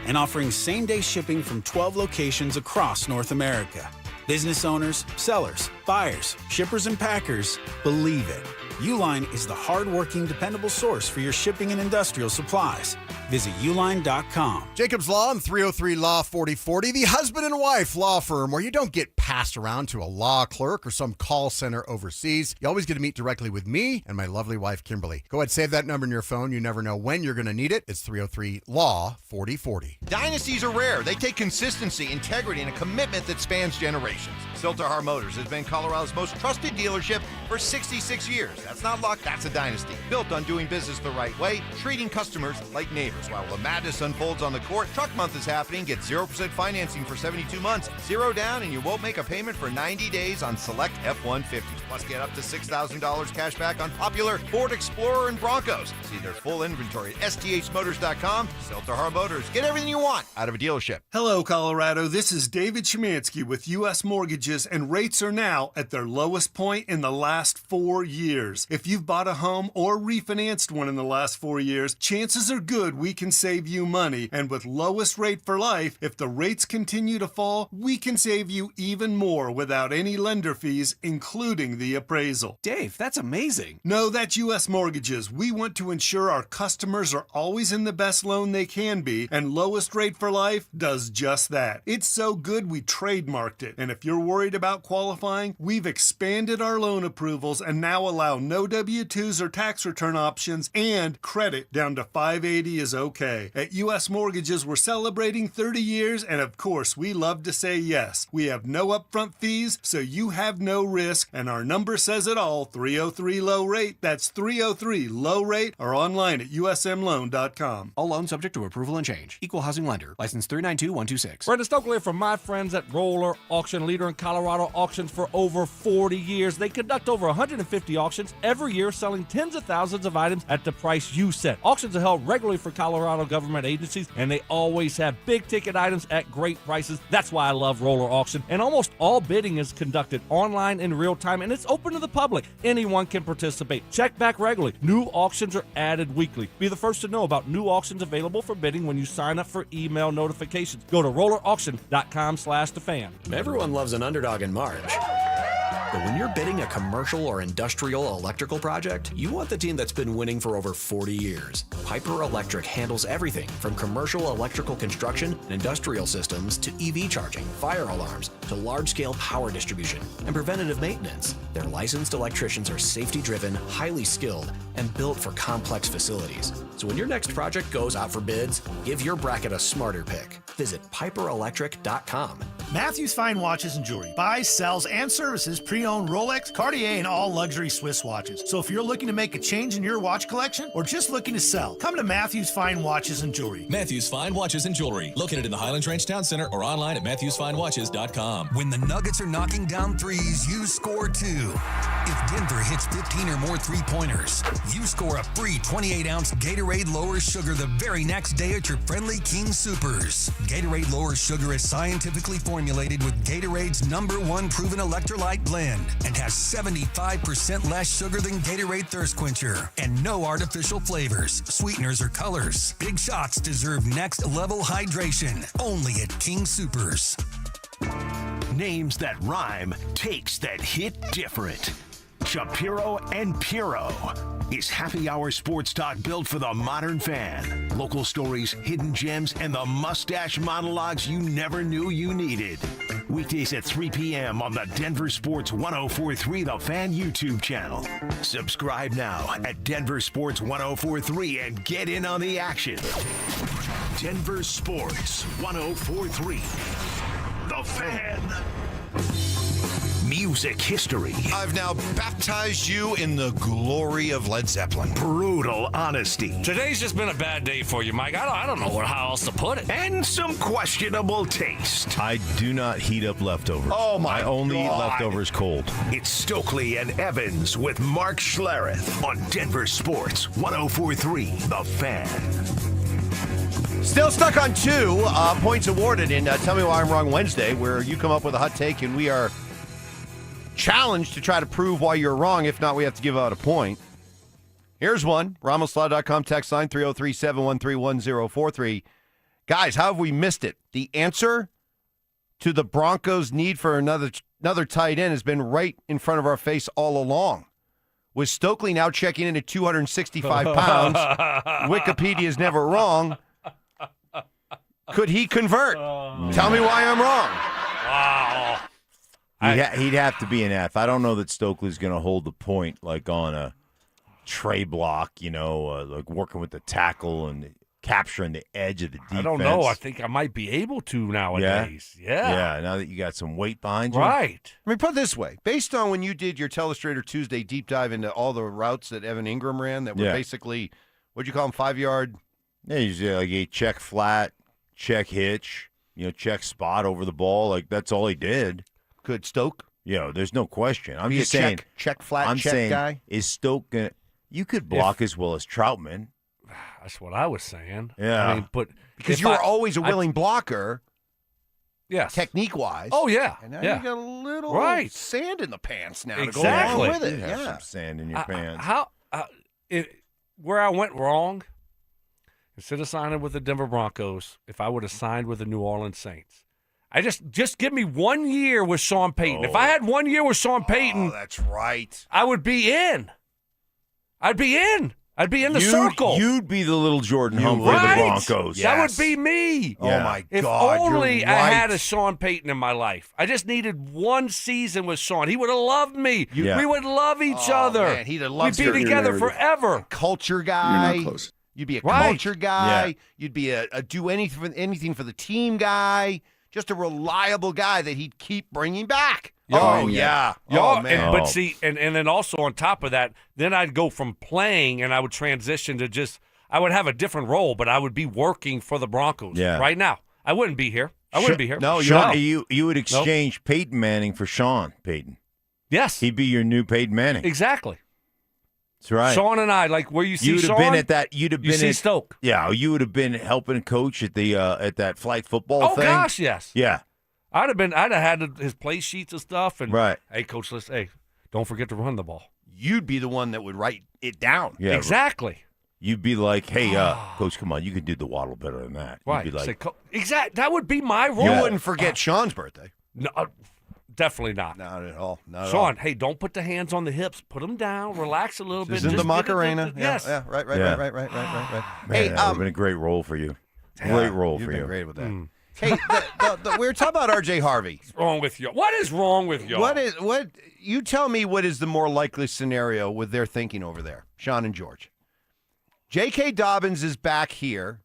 and offering same-day shipping from 12 locations across North America. Business owners, sellers, buyers, shippers, and packers believe it. Uline is the hard-working, dependable source for your shipping and industrial supplies. Visit uline.com. Jacob's Law and 303 Law 4040, the husband and wife law firm where you don't get passed around to a law clerk or some call center overseas. You always get to meet directly with me and my lovely wife, Kimberly. Go ahead, save that number in your phone. You never know when you're going to need it. It's 303 Law 4040. Dynasties are rare. They take consistency, integrity, and a commitment that spans generations. Silterhar Motors has been Colorado's most trusted dealership for 66 years. That's not luck, that's a dynasty. Built on doing business the right way, treating customers like neighbors. While the madness unfolds on the court, Truck Month is happening. Get 0% financing for 72 months, 0 down, and you won't make a payment for 90 days on select F-150s. Plus, get up to $6,000 cash back on popular Ford Explorer and Broncos. See their full inventory at sthmotors.com. Silterhar Motors. Get everything you want out of a dealership. Hello, Colorado. This is David Szymanski with U.S. Mortgages, and rates are now at their lowest point in the last 4 years. If you've bought a home or refinanced one in the last 4 years, chances are good we can save you money. And with lowest rate for life, if the rates continue to fall, we can save you even more without any lender fees, including the the appraisal. Dave, that's amazing. No, that's U.S. Mortgages. We want to ensure our customers are always in the best loan they can be, and Lowest Rate for Life does just that. It's so good we trademarked it. And if you're worried about qualifying, we've expanded our loan approvals and now allow no W-2s or tax return options, and credit down to 580 is okay. At U.S. Mortgages, we're celebrating 30 years, and of course, we love to say yes. We have no upfront fees, so you have no risk, and our number says it all, 303-LOW-RATE. That's 303-LOW-RATE, or online at usmloan.com. All loans subject to approval and change. Equal housing lender. License 392126. Brenda Stokley from my friends at Roller Auction, leader in Colorado auctions for over 40 years. They conduct over 150 auctions every year, selling tens of thousands of items at the price you set. Auctions are held regularly for Colorado government agencies, and they always have big-ticket items at great prices. That's why I love Roller Auction. And almost all bidding is conducted online in real time, and it's open to the public. Anyone can participate. Check back regularly. New auctions are added weekly. Be the first to know about new auctions available for bidding when you sign up for email notifications. Go to rollerauction.com/thefan. Everyone loves an underdog in March. But when you're bidding a commercial or industrial electrical project, you want the team that's been winning for over 40 years. Piper Electric handles everything from commercial electrical construction and industrial systems to EV charging, fire alarms, to large-scale power distribution and preventative maintenance. Their licensed electricians are safety-driven, highly skilled, and built for complex facilities. So when your next project goes out for bids, give your bracket a smarter pick. Visit piperelectric.com. Matthews Fine Watches and Jewelry buys, sells, and services pre-owned Rolex, Cartier, and all luxury Swiss watches. So if you're looking to make a change in your watch collection or just looking to sell, come to Matthews Fine Watches and Jewelry. Matthews Fine Watches and Jewelry, located in the Highlands Ranch Town Center or online at MatthewsFineWatches.com. When the Nuggets are knocking down threes, you score too. If Denver hits 15 or more three-pointers, you score a free 28-ounce Gatorade Lower Sugar the very next day at your friendly King Soopers. Gatorade Lower Sugar is scientifically formulated with Gatorade's #1 proven electrolyte blend and has 75% less sugar than Gatorade Thirst Quencher and no artificial flavors, sweeteners, or colors. Big shots deserve next-level hydration. Only at King Soopers. Names that rhyme, takes that hit different. Shapiro and Piro is happy hour sports talk built for the modern fan. Local stories, hidden gems, and the mustache monologues you never knew you needed. Weekdays at 3 p.m. on the Denver Sports 1043 The Fan YouTube channel. Subscribe now at Denver Sports 1043 and get in on the action. Denver Sports 1043 The Fan. Music history. I've now baptized you in the glory of Led Zeppelin. Brutal honesty. Today's just been a bad day for you, Mike. I don't know how else to put it. And some questionable taste. I do not heat up leftovers. Oh, my I only eat God. leftovers cold. It's Stokley and Evans with Mark Schlereth on Denver Sports 1043 The Fan. Still stuck on 2 points awarded in Tell Me Why I'm Wrong Wednesday, where you come up with a hot take and we are challenged to try to prove why you're wrong. If not, we have to give out a point. Here's one. RamosLaw.com text line 303-713-1043. Guys, how have we missed it? The answer to the Broncos' need for another tight end has been right in front of our face all along. With Stokley now checking in at 265 pounds, Wikipedia is never wrong. Could he convert? Tell me why I'm wrong. Wow. He'd have to be an F. I don't know that Stokely's going to hold the point like on a tray block, like working with the tackle and capturing the edge of the defense. I don't know. I think I might be able to nowadays. Yeah. Now that you got some weight behind you. Right. I mean, put it this way. Based on when you did your Telestrator Tuesday deep dive into all the routes that Evan Ingram ran that were basically, what'd you call them, 5-yard? Yeah, usually like a check flat, check hitch, check spot over the ball. Like, that's all he did. Could Stoke? There's no question. I'm Be just a saying. check flat, I'm check saying, guy? is Stoke going to. You could block as well as Troutman. That's what I was saying. Yeah. I mean, but because you were always a willing blocker. Yes. Technique-wise. Oh, yeah. And now yeah. you got a little sand in the pants now Exactly. to go along with it. You have some sand in your pants. Where I went wrong, instead of signing with the Denver Broncos, if I would have signed with the New Orleans Saints, I just give me 1 year with Sean Payton. If I had 1 year with Sean Payton, that's right. I would be in. I'd be in the circle. You'd be the little Jordan Humphrey of the Broncos. That would be me. Oh, my If God. only you're I right. had a Sean Payton in my life. I just needed 1 season with Sean. He would have loved me. Yeah. We would love each Oh, other. man, he'd have loved We'd be your together narrative. forever. Culture guy. You're not close. You'd be a Right. culture guy. Yeah. You'd be a do anything for the team guy. Just a reliable guy that he'd keep bringing back. Oh, yeah. Y'all, Oh, man. But see, and then also on top of that, then I'd go from playing and I would transition to I would have a different role, but I would be working for the Broncos Yeah. right now. I wouldn't be here. I wouldn't be here. No, Sean, you would exchange Peyton Manning for Sean Payton. Yes. He'd be your new Peyton Manning. Exactly. That's right. Sean and I, like where you see You'd have Sean, been at that. You'd have you been see at Stoke. Yeah, you would have been helping coach at the at that flag football Oh thing. gosh, yes. Yeah. I'd have had his play sheets and stuff. And Right. Hey, coach, don't forget to run the ball. You'd be the one that would write it down. Yeah. Exactly. You'd be like, hey, coach, come on, you can do the waddle better than that. Right. You'd be like, That would be my role. You wouldn't forget Sean's birthday. No, definitely not. Not at all. Not at Sean, all. hey, don't put the hands on the hips. Put them down. Relax a little bit. This is in Just the give it Macarena. Yes. Yeah, right. Yeah. Right. man, Hey, that would have been a great role for you. yeah, Great role you've for been you. great with that. Hey, we were talking about R.J. Harvey. What's wrong with you? What is wrong with you? What? You tell me what is the more likely scenario with their thinking over there, Sean and George? J.K. Dobbins is back here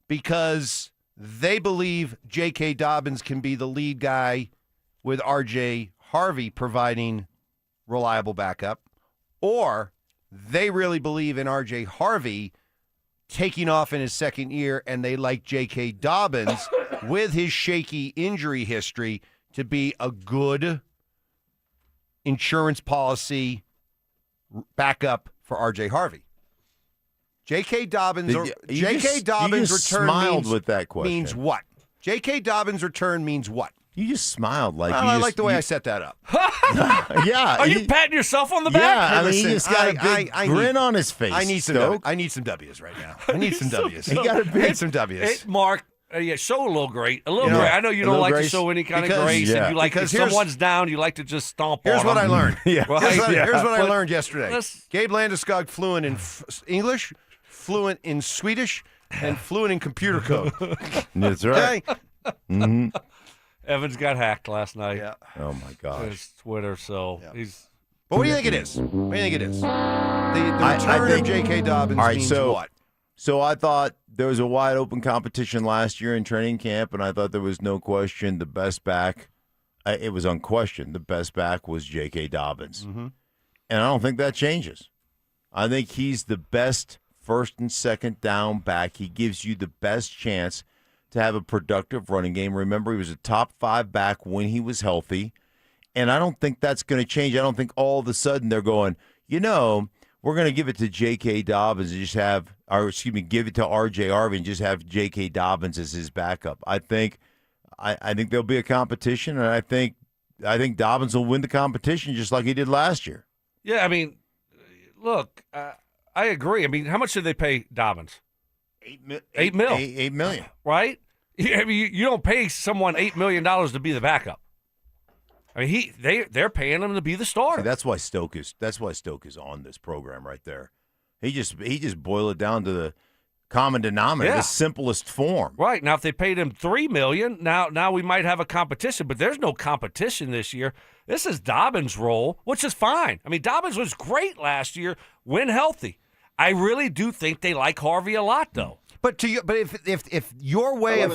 because they believe J.K. Dobbins can be the lead guy with R.J. Harvey providing reliable backup, or they really believe in R.J. Harvey taking off in his second year, and they like J.K. Dobbins with his shaky injury history to be a good insurance policy backup for R.J. Harvey. J.K. Dobbins You just return smiled means, with that question. means what? J.K. Dobbins return means what? You just smiled like Well, you I just, like the way I set that up. Yeah. Are you patting yourself on the back? Yeah, I mean, Listen, he just got a big grin on his face. I need some. Stoke. I need some W's right now. I need some W's. He got a I big. need some W's. Hey, Mark, show a little great. A little You know, great. I know you a don't little like to grace? show any kind Because- of grace, yeah. and you like Because if here's- someone's down, you like to just stomp Here's on what them. I learned. Yeah. Right? Here's what I But learned yesterday. let's- Gabe Landeskog fluent in English, fluent in Swedish, and fluent in computer code. That's right. Okay? hmm Evans got hacked last night. Yeah. Oh my gosh. His Twitter, so he's. But what do you think it is? What do you think it is? The I return think- of J.K. Dobbins All right, means so what? So I thought there was a wide open competition last year in training camp, and I thought there was no question the best back. It was unquestioned. The best back was J.K. Dobbins, Mm-hmm. and I don't think that changes. I think he's the best first and second down back. He gives you the best chance to have a productive running game. Remember, he was a top 5 back when he was healthy, and I don't think that's going to change. I don't think all of a sudden they're going, we're going to give it to J.K. Dobbins and just have, give it to R.J. Harvey and just have J.K. Dobbins as his backup. I think there'll be a competition, and I think Dobbins will win the competition just like he did last year. Yeah, I mean, look, I agree. I mean, how much did they pay Dobbins? $8 million. $8 million. Right? I mean, you don't pay someone $8 million to be the backup. I mean, they're paying him to be the starter. See, that's why Stoke is on this program right there. He just boiled it down to the common denominator, Yeah. the simplest form. Right. Now, if they paid him $3 million, now we might have a competition, but there's no competition this year. This is Dobbins' role, which is fine. I mean, Dobbins was great last year when healthy. I really do think they like Harvey a lot, though. But if your way of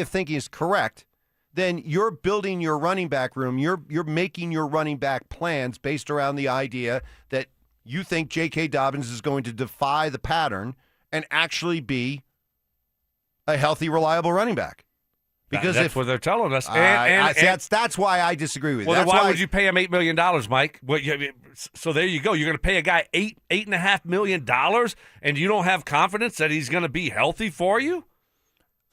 thinking, is correct, then you're building your running back room. You're making your running back plans based around the idea that you think J.K. Dobbins is going to defy the pattern and actually be a healthy, reliable running back. Because that's what they're telling us. That's why I disagree with you. Well, then That's why would you pay him $8 million, Mike? Well, so there you go. You're going to pay a guy $8.5 million, and you don't have confidence that he's going to be healthy for you?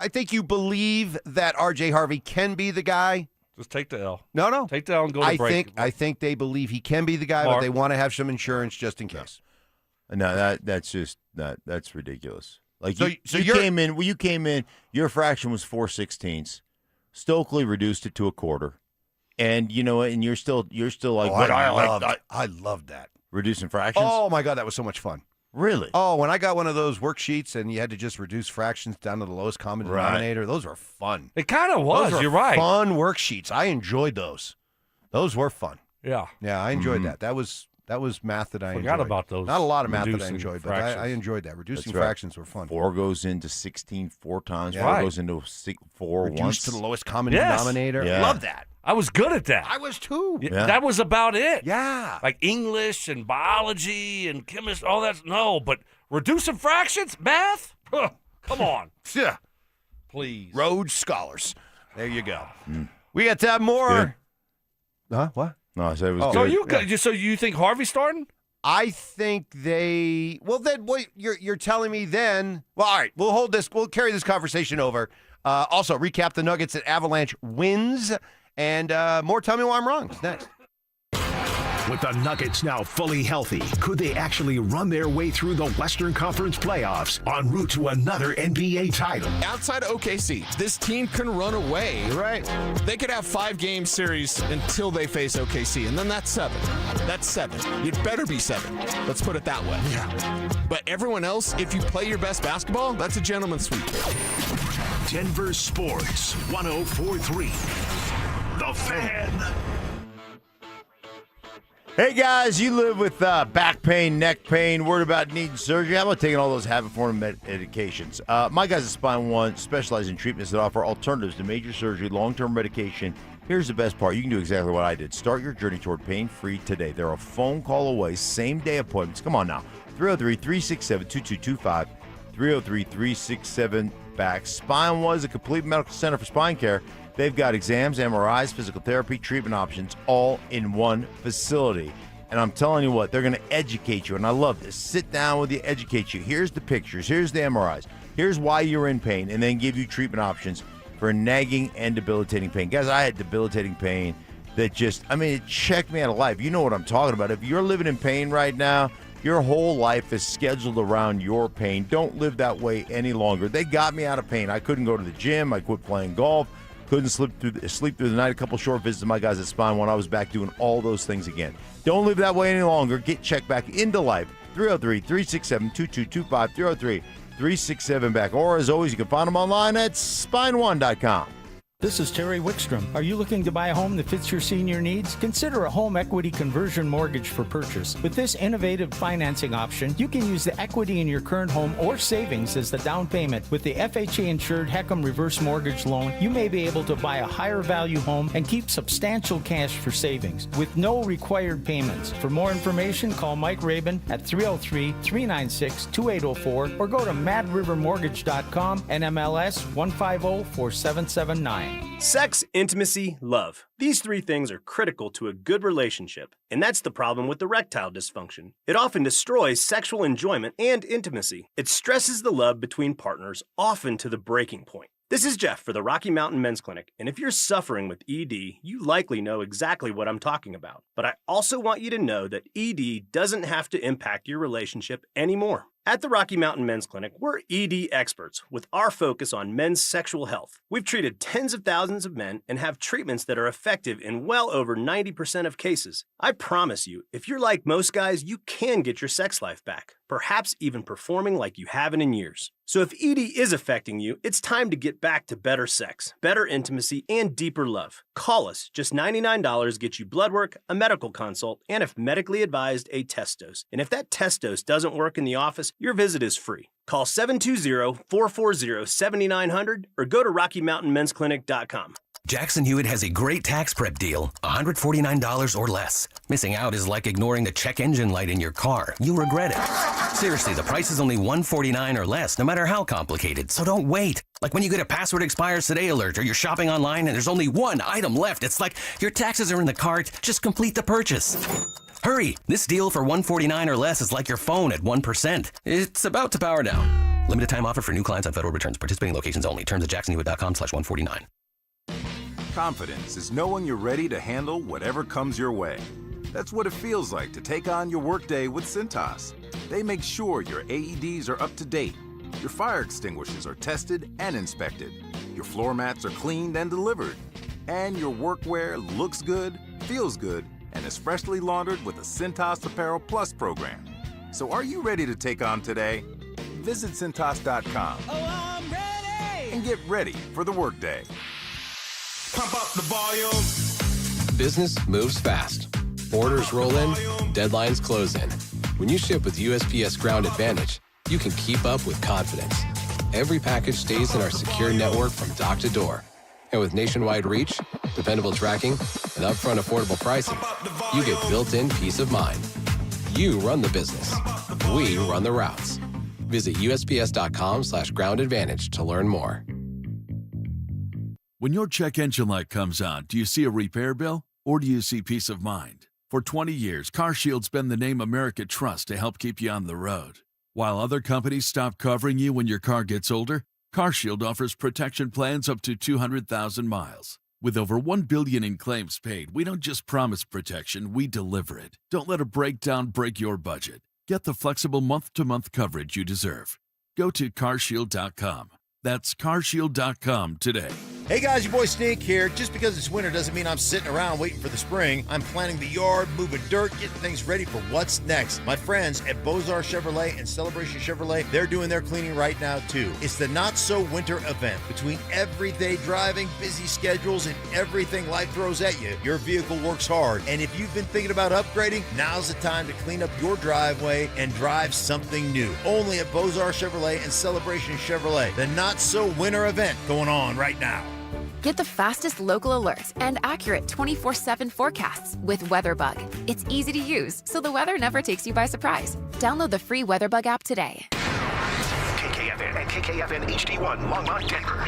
I think you believe that R.J. Harvey can be the guy. Just take the L. No. Take the L and go to break. I think they believe he can be the guy, but Mark. they want to have some insurance just in case. No, that's ridiculous. Like So you came in. Your fraction was 4/16. Stokley reduced it to a quarter. And you know what? And you're still like, I loved that. Reducing fractions? Oh, my God, that was so much fun. Really? Oh, when I got one of those worksheets and you had to just reduce fractions down to the lowest common denominator, those were fun. It kind of was. Those were You're right. Fun worksheets. I enjoyed those. Those were fun. Yeah. Yeah, I enjoyed that. That was math that I enjoyed. Forgot about those. Not a lot of math that I reducing enjoyed, fractions. but I enjoyed that. Reducing That's right. fractions were fun. 4 goes into 16 4 times. Yeah. 4 Right. goes into 4 Reduced once. to the lowest common Yes. denominator. Yeah. Love that. I was good at that. I was too. Yeah. That was about it. Yeah. Like English and biology and chemistry, all that. No, but reducing fractions, math? Huh, come on. Yeah. Please. Rhodes Scholars. There you go. We got to have more. Huh? What? No, I said it was Oh. good. So you think Harvey's starting? I think they. Well, then what you're telling me then? Well, all right. We'll hold this. We'll carry this conversation over. Also, recap the Nuggets at Avalanche wins, and more. Tell me why I'm wrong. It's next. With the Nuggets now fully healthy, could they actually run their way through the Western Conference playoffs en route to another NBA title? Outside of OKC, this team can run away. Right. They could have 5-game series until they face OKC, and then that's 7. That's 7. You'd better be 7. Let's put it that way. Yeah. But everyone else, if you play your best basketball, that's a gentleman's sweep. Denver Sports 104.3. The Fan. Hey guys, you live with back pain, neck pain, worried about needing surgery. How about taking all those habit forming medications? My guys at Spine One specialize in treatments that offer alternatives to major surgery, long-term medication. Here's the best part. You can do exactly what I did. Start your journey toward pain-free today. They're a phone call away, same-day appointments. Come on now. 303-367-2225. 303-367-BACK. Spine One is a complete medical center for spine care. They've got exams, MRIs, physical therapy, treatment options, all in one facility. And I'm telling you what, they're going to educate you. And I love this. Sit down with you, educate you. Here's the pictures. Here's the MRIs. Here's why you're in pain. And then give you treatment options for nagging and debilitating pain. Guys, I had debilitating pain that just, it checked me out of life. You know what I'm talking about. If you're living in pain right now, your whole life is scheduled around your pain. Don't live that way any longer. They got me out of pain. I couldn't go to the gym. I quit playing golf. Couldn't sleep through the night. A couple short visits to my guys at Spine One. I was back doing all those things again. Don't live that way any longer. Get checked back into life. 303-367-2225. 303-367-BACK. Or, as always, you can find them online at spine1.com. This is Terry Wickstrom. Are you looking to buy a home that fits your senior needs? Consider a home equity conversion mortgage for purchase. With this innovative financing option, you can use the equity in your current home or savings as the down payment. With the FHA-insured Heckham Reverse Mortgage Loan, you may be able to buy a higher value home and keep substantial cash for savings with no required payments. For more information, call Mike Rabin at 303-396-2804 or go to madrivermortgage.com and MLS 1504779. Sex, intimacy, love. These 3 things are critical to a good relationship, and that's the problem with erectile dysfunction. It often destroys sexual enjoyment and intimacy. It stresses the love between partners, often to the breaking point. This is Jeff for the Rocky Mountain Men's Clinic, and if you're suffering with ED, you likely know exactly what I'm talking about. But I also want you to know that ED doesn't have to impact your relationship anymore. At the Rocky Mountain Men's Clinic, we're ED experts with our focus on men's sexual health. We've treated tens of thousands of men and have treatments that are effective in well over 90% of cases. I promise you, if you're like most guys, you can get your sex life back, perhaps even performing like you haven't in years. So if ED is affecting you, it's time to get back to better sex, better intimacy, and deeper love. Call us. Just $99 gets you blood work, a medical consult, and if medically advised, a test dose. And if that test dose doesn't work in the office, your visit is free. Call 720-440-7900 or go to RockyMountainMen'sClinic.com. Jackson Hewitt has a great tax prep deal, $149 or less. Missing out is like ignoring the check engine light in your car. You'll regret it. Seriously, the price is only $149 or less, no matter how complicated, so don't wait. Like when you get a password expires today alert or you're shopping online and there's only one item left. It's like your taxes are in the cart, just complete the purchase. Hurry! This deal for $149 or less is like your phone at 1%. It's about to power down. Limited time offer for new clients on federal returns. Participating locations only. Terms at jacksonhewitt.com/149. Confidence is knowing you're ready to handle whatever comes your way. That's what it feels like to take on your workday with Cintas. They make sure your AEDs are up to date, Your fire extinguishers are tested and inspected. Your floor mats are cleaned and delivered. And your workwear looks good, feels good, and is freshly laundered with the Cintas Apparel Plus program. So are you ready to take on today? Visit Cintas.com and get ready for the workday. Pump up the volume. Business moves fast. Orders roll in, deadlines close in. When you ship with USPS Ground Advantage, you can keep up with confidence. Every package stays in our secure network from dock to door. And with nationwide reach, dependable tracking, and upfront affordable pricing, you get built-in peace of mind. You run the business. We run the routes. Visit USPS.com/Ground Advantage to learn more. When your check engine light comes on, do you see a repair bill or do you see peace of mind? For 20 years, CarShield's been the name America trusts to help keep you on the road. While other companies stop covering you when your car gets older, CarShield offers protection plans up to 200,000 miles. With over $1 billion in claims paid, we don't just promise protection, we deliver it. Don't let a breakdown break your budget. Get the flexible month-to-month coverage you deserve. Go to CarShield.com. That's CarShield.com today. Hey guys, your boy Snake here. Just because it's winter doesn't mean I'm sitting around waiting for the spring. I'm planning the yard, moving dirt, getting things ready for what's next. My friends at Bozar Chevrolet and Celebration Chevrolet, they're doing their cleaning right now too. It's the not-so-winter event. Between everyday driving, busy schedules, and everything life throws at you, your vehicle works hard. And if you've been thinking about upgrading, now's the time to clean up your driveway and drive something new. Only at Bozar Chevrolet and Celebration Chevrolet, the not-so-winter event going on right now. Get the fastest local alerts and accurate 24/7 forecasts with WeatherBug. It's easy to use, so the weather never takes you by surprise. Download the free WeatherBug app today. KKFN and KKFN HD1 Longmont, Denver.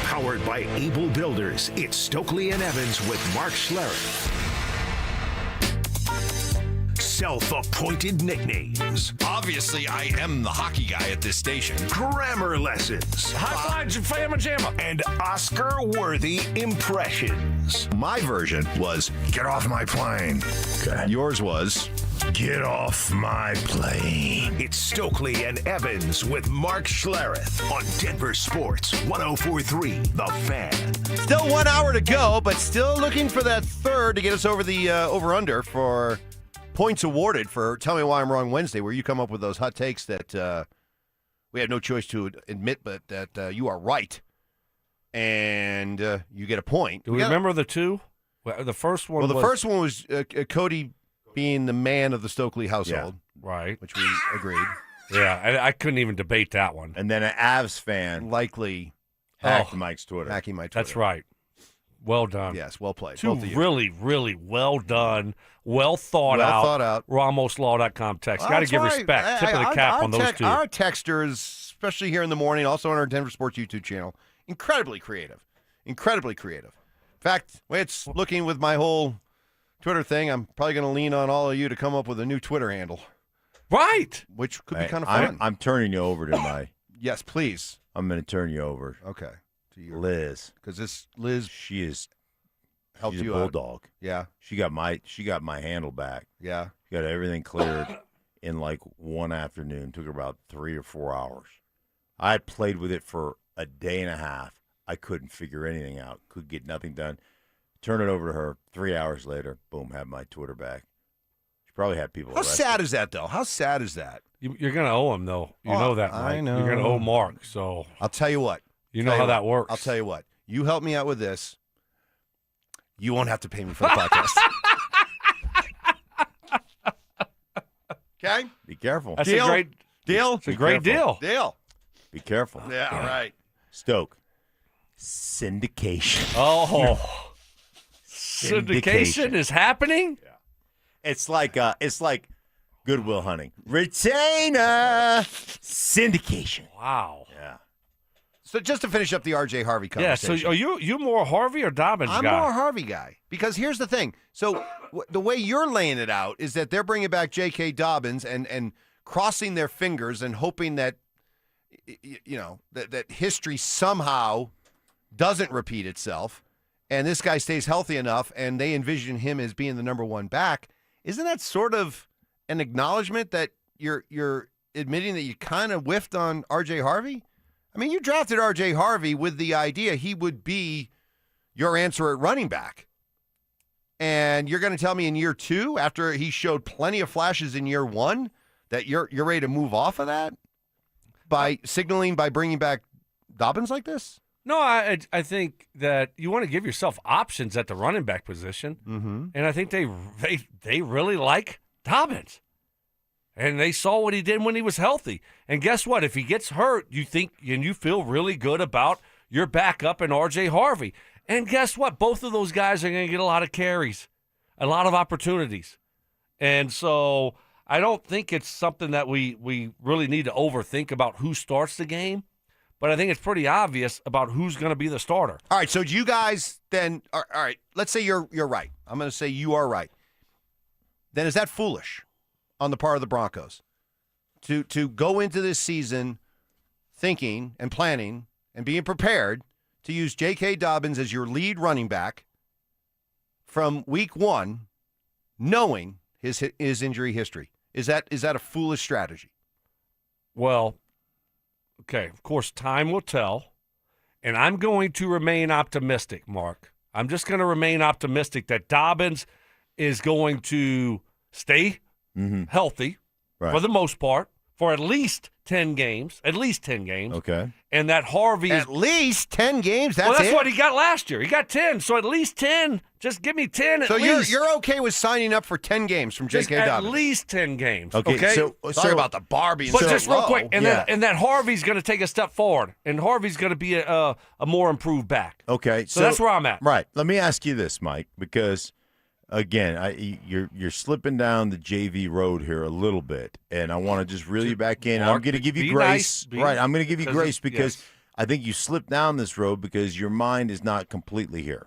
Powered by Able Builders, it's Stokley and Evans with Mark Schlereth. Self-appointed nicknames. Obviously, I am the hockey guy at this station. Grammar lessons. High five, Fama Jamma. And Oscar-worthy impressions. My version was, get off my plane. Okay. Yours was, Get off my plane. It's Stokley and Evans with Mark Schlereth on Denver Sports 104.3 The Fan. Still 1 hour to go, but still looking for that third to get us over the over-under for points awarded for Tell Me Why I'm Wrong Wednesday, where you come up with those hot takes that we have no choice to admit, but that you are right. And you get a point. Do we remember the two? Well, the first one the first one was Cody being the man of the Stokely household. Yeah, right. Which we agreed. Yeah, I couldn't even debate that one. And then an Avs fan likely hacked Mike's Twitter. Hacking my Twitter. That's right. Well done. Yes, well played. Two really, really well done, well thought out. RamosLaw.com text. Got to give respect. Tip of the cap on those two. Our texters, especially here in the morning, also on our Denver Sports YouTube channel, incredibly creative. Incredibly creative. In fact, the way it's looking with my whole Twitter thing, I'm probably going to lean on all of you to come up with a new Twitter handle. Right. Which could be kind of fun. I'm turning you over to my... Yes, please. I'm going to turn you over. Okay. To your Liz. Because this Liz... She's a bulldog. Yeah. She got my handle back. Yeah. She got everything cleared in like one afternoon. Took her about 3 or 4 hours. I had played with it for a day and a half. I couldn't figure anything out. Could get nothing done. Turn it over to her. 3 hours later, boom, had my Twitter back. She probably had people arrested. How sad is that, though? How sad is that? You're going to owe him, though. You know that, Mike. I know. You're going to owe Mark. So I'll tell you what. You know how that works. I'll tell you what. You help me out with this. You won't have to pay me for the podcast. Okay? Be careful. That's deal? a great deal. It's a great deal. Deal. Be careful. Yeah, all right. Stoke. Syndication. Oh. Syndication is happening? Yeah. It's like Goodwill Hunting. Retainer. Syndication. Wow. Yeah. So just to finish up the R.J. Harvey conversation. Yeah, so are you more Harvey or Dobbins guy? I'm more Harvey guy. Because here's the thing. So the way you're laying it out is that they're bringing back J.K. Dobbins and crossing their fingers and hoping that, you know, that history somehow doesn't repeat itself and this guy stays healthy enough and they envision him as being the number one back. Isn't that sort of an acknowledgement that you're admitting that you kind of whiffed on R.J. Harvey? I mean, you drafted R.J. Harvey with the idea he would be your answer at running back. And you're going to tell me in year 2, after he showed plenty of flashes in year 1, that you're ready to move off of that by signaling by bringing back Dobbins like this? No, I think that you want to give yourself options at the running back position, and I think they really like Dobbins, and they saw what he did when he was healthy. And guess what? If he gets hurt, you think and you feel really good about your backup in R.J. Harvey. And guess what? Both of those guys are going to get a lot of carries, a lot of opportunities, and so I don't think it's something that we really need to overthink about who starts the game. But I think it's pretty obvious about who's going to be the starter. All right, so do you guys then – all right, let's say you're right. I'm going to say you are right. Then is that foolish on the part of the Broncos to go into this season thinking and planning and being prepared to use J.K. Dobbins as your lead running back from week 1, knowing his injury history? Is that a foolish strategy? Well – okay, of course, time will tell, and I'm going to remain optimistic, Mark. I'm just going to remain optimistic that Dobbins is going to stay healthy for the most part for at least 10 games. Okay. And that Harvey – At least 10 games? That's what he got last year. He got 10, so at least 10. Just give me 10 at least. So you're okay with signing up for 10 games from J.K. Dobbins? At least 10 games, okay? Sorry about the bar being but so just low. real quick, and that Harvey's going to take a step forward, and Harvey's going to be a more improved back. Okay. So that's where I'm at. Right. Let me ask you this, Mike, because – again, you're slipping down the JV road here a little bit, and I want to just reel you back in. Mark, I'm going to give you grace. Nice. Right, I'm going to give you grace because yes. I think you slipped down this road because your mind is not completely here.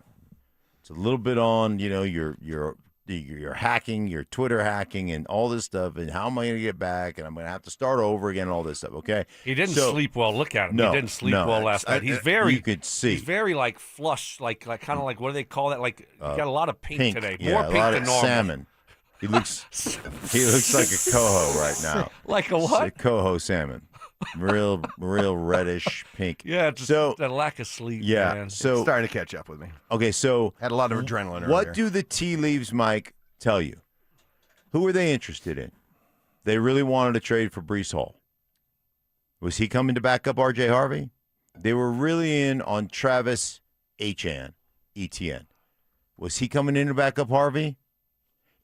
It's a little bit on, your hacking, your Twitter hacking, and all this stuff, and how am I going to get back, and I'm going to have to start over again, and all this stuff, okay? He didn't sleep well. Look at him. No, he didn't sleep well last night. He's very – you could see. He's very, flush, kind of like, what do they call that? Like, he got a lot of pink today. Yeah, More pink a lot than of normal. salmon. He looks like a coho right now. Like a what? A coho salmon. Real reddish pink. Yeah, just that lack of sleep, man. So it's starting to catch up with me. Okay, so had a lot of adrenaline earlier. What do the tea leaves, Mike, tell you? Who are they interested in? They really wanted to trade for Breece Hall. Was he coming to back up R.J. Harvey? They were really in on Travis Etienne. Was he coming in to back up Harvey?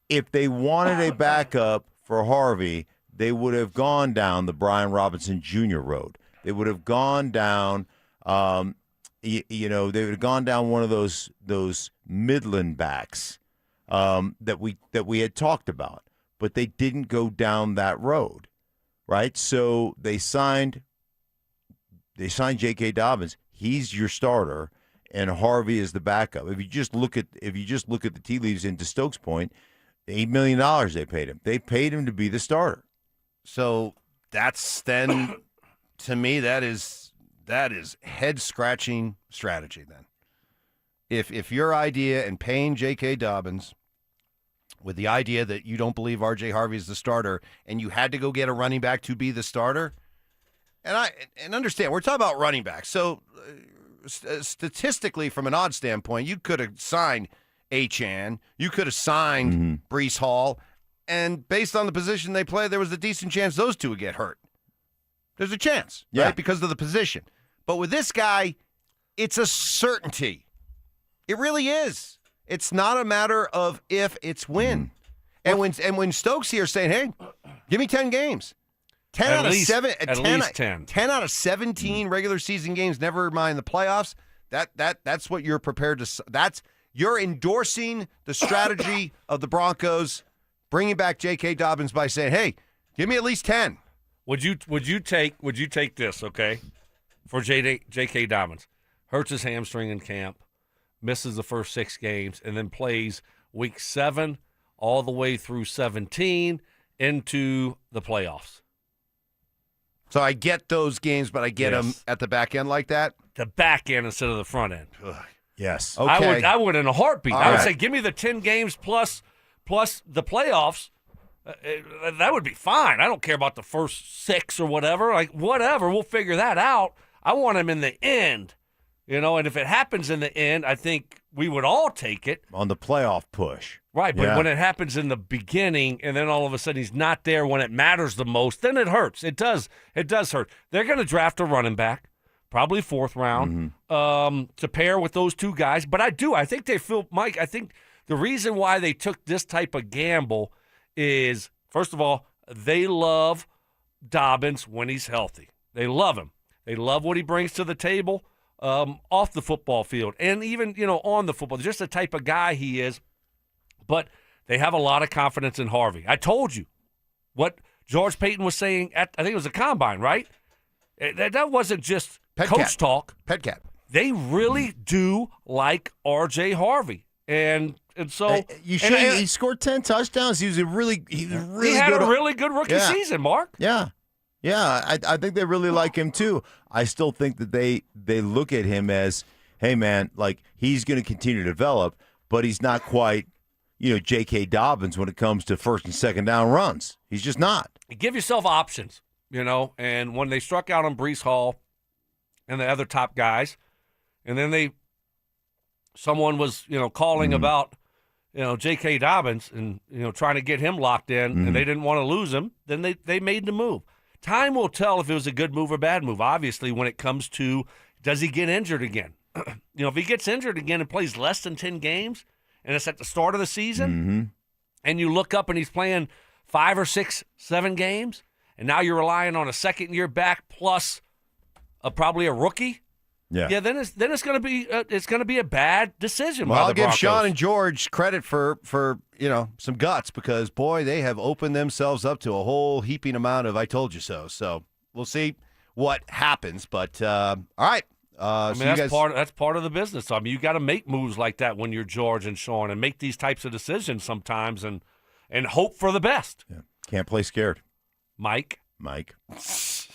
If they wanted a backup for Harvey, they would have gone down the Brian Robinson Jr. road. They would have gone down, they would have gone down one of those Midland backs that we had talked about, but they didn't go down that road, right? So they signed J.K. Dobbins. He's your starter, and Harvey is the backup. If you just look at the tea leaves into Stokes' point, $8 million they paid him. They paid him to be the starter. So that's then, to me, that is head-scratching strategy then. If your idea in paying J.K. Dobbins with the idea that you don't believe R.J. Harvey is the starter and you had to go get a running back to be the starter, and understand, we're talking about running backs. So statistically, from an odds standpoint, you could have signed Achane, you could have signed Breece Hall, and based on the position they play, there was a decent chance those two would get hurt. There's a chance, right, because of the position. But with this guy, it's a certainty. It really is. It's not a matter of if, it's when. And when Stokes here saying, "Hey, give me 10 games." 10 out of 7 at least 10. 10 out of 17 regular season games, never mind the playoffs. That's what you're prepared to you're endorsing the strategy of the Broncos bringing back J.K. Dobbins by saying, "Hey, give me at least 10." Would you take this, okay? For J.K. Dobbins. Hurts his hamstring in camp, misses the first 6 games, and then plays week 7 all the way through 17 into the playoffs. So I get those games, but I get them at the back end like that? The back end instead of the front end. Ugh. Yes. Okay. I would in a heartbeat. All I would right. say give me the 10 games plus the playoffs that would be fine. I don't care about the first 6 or whatever. Like, whatever, we'll figure that out. I want him in the end, and if it happens in the end, I think we would all take it. On the playoff push. Right, but when it happens in the beginning and then all of a sudden he's not there when it matters the most, then it hurts. It does hurt. They're going to draft a running back, probably 4th round, to pair with those 2 guys. But I think they feel, Mike, I think the reason why they took this type of gamble is, first of all, they love Dobbins when he's healthy. They love him. They love what he brings to the table off the football field and even, on the football. Just the type of guy he is. But they have a lot of confidence in Harvey. I told you what George Payton was saying I think it was a combine, right? That wasn't just coach talk. Petcat. They really do like R.J. Harvey. And so he scored 10 touchdowns. He had a really good rookie season, Mark. Yeah. Yeah, I think they really like him too. I still think that they look at him as, hey man, like he's going to continue to develop, but he's not quite, J.K. Dobbins when it comes to 1st and 2nd down runs. He's just not. Give yourself options, and when they struck out on Breece Hall and the other top guys, and then someone was, calling about, J.K. Dobbins and, trying to get him locked in, and they didn't want to lose him, then they made the move. Time will tell if it was a good move or bad move, obviously, when it comes to does he get injured again? If he gets injured again and plays less than 10 games, and it's at the start of the season, and you look up and he's playing 5 or 6, 7 games, and now you're relying on a second-year back plus probably a rookie. Yeah. Then it's going to be a bad decision. Well, by I'll the give Broncos. Sean and George credit for some guts because boy, they have opened themselves up to a whole heaping amount of "I told you so." So we'll see what happens. But all right. That's part of the business. I mean, you got to make moves like that when you're George and Sean, and make these types of decisions sometimes, and hope for the best. Yeah. Can't play scared. Mike. Jeez.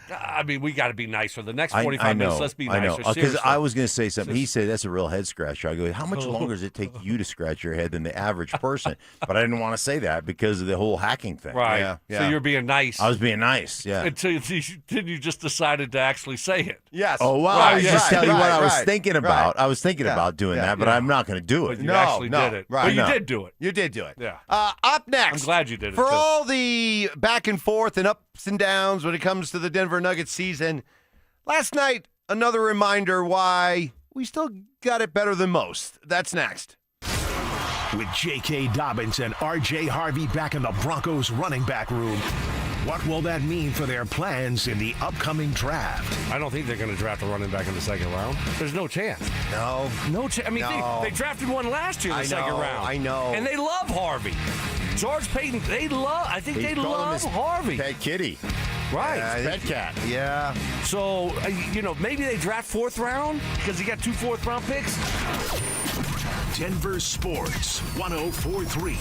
I mean, we got to be nicer. The next 45 minutes, let's be nicer. I know. Because Seriously. I was going to say something. He said that's a real head scratcher. I go, how much longer does it take you to scratch your head than the average person? But I didn't want to say that because of the whole hacking thing. Right. Yeah. So you're being nice. I was being nice, yeah. Until you just decided to actually say it. Yes. Oh, wow. Right, I was just telling you what I was thinking about. Right. I was thinking about doing that, but I'm not going to do it. But you actually did it. Right. But you did do it. You did do it. Yeah. Up next. I'm glad you did it, For too. all the back and forth and ups and downs when it comes to the Denver Nuggets season, last night, another reminder why we still got it better than most. That's next. With J.K. Dobbins and R.J. Harvey back in the Broncos running back room, what will that mean for their plans in the upcoming draft? I don't think they're going to draft a running back in the 2nd round. There's no chance. No chance. I mean, they drafted one last year in the 2nd round. I know. And they love Harvey. George Payton, they love Harvey. Pet kitty. Right. Pet cat. Yeah. So, maybe they draft 4th round because he got 2 4th-round picks. Denver Sports 104.3.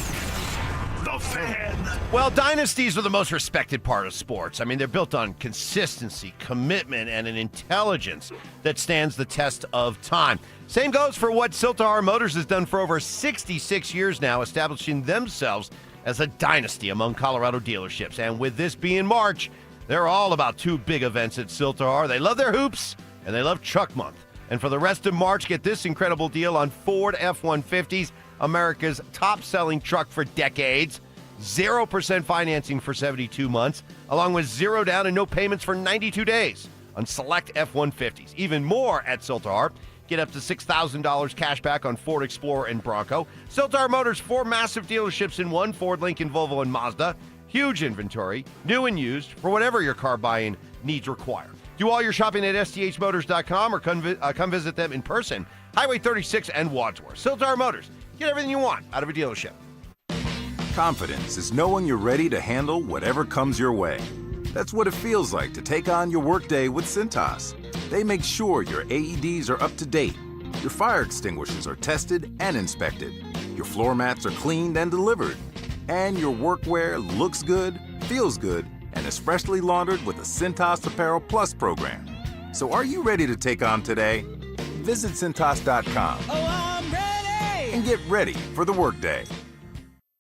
The Fan. Well, dynasties are the most respected part of sports. I mean, they're built on consistency, commitment, and an intelligence that stands the test of time. Same goes for what Siltar Motors has done for over 66 years now, establishing themselves as a dynasty among Colorado dealerships. And with this being March, they're all about 2 big events at Siltar. They love their hoops, and they love Truck Month. And for the rest of March, get this incredible deal on Ford F-150s, America's top-selling truck for decades. 0% financing for 72 months, along with 0 down and no payments for 92 days on select F-150s. Even more at Siltar. Get up to $6,000 cash back on Ford Explorer and Bronco. Siltar Motors, 4 massive dealerships in one: Ford, Lincoln, Volvo, and Mazda. Huge inventory, new and used, for whatever your car buying needs require. Do all your shopping at sthmotors.com or come visit them in person. Highway 36 and Wadsworth. Siltar Motors. Get everything you want out of a dealership. Confidence is knowing you're ready to handle whatever comes your way. That's what it feels like to take on your workday with Cintas. They make sure your AEDs are up to date, your fire extinguishers are tested and inspected, your floor mats are cleaned and delivered, and your workwear looks good, feels good, and is freshly laundered with the Cintas Apparel Plus program. So are you ready to take on today? Visit Cintas.com. Oh, I'm ready! And get ready for the workday.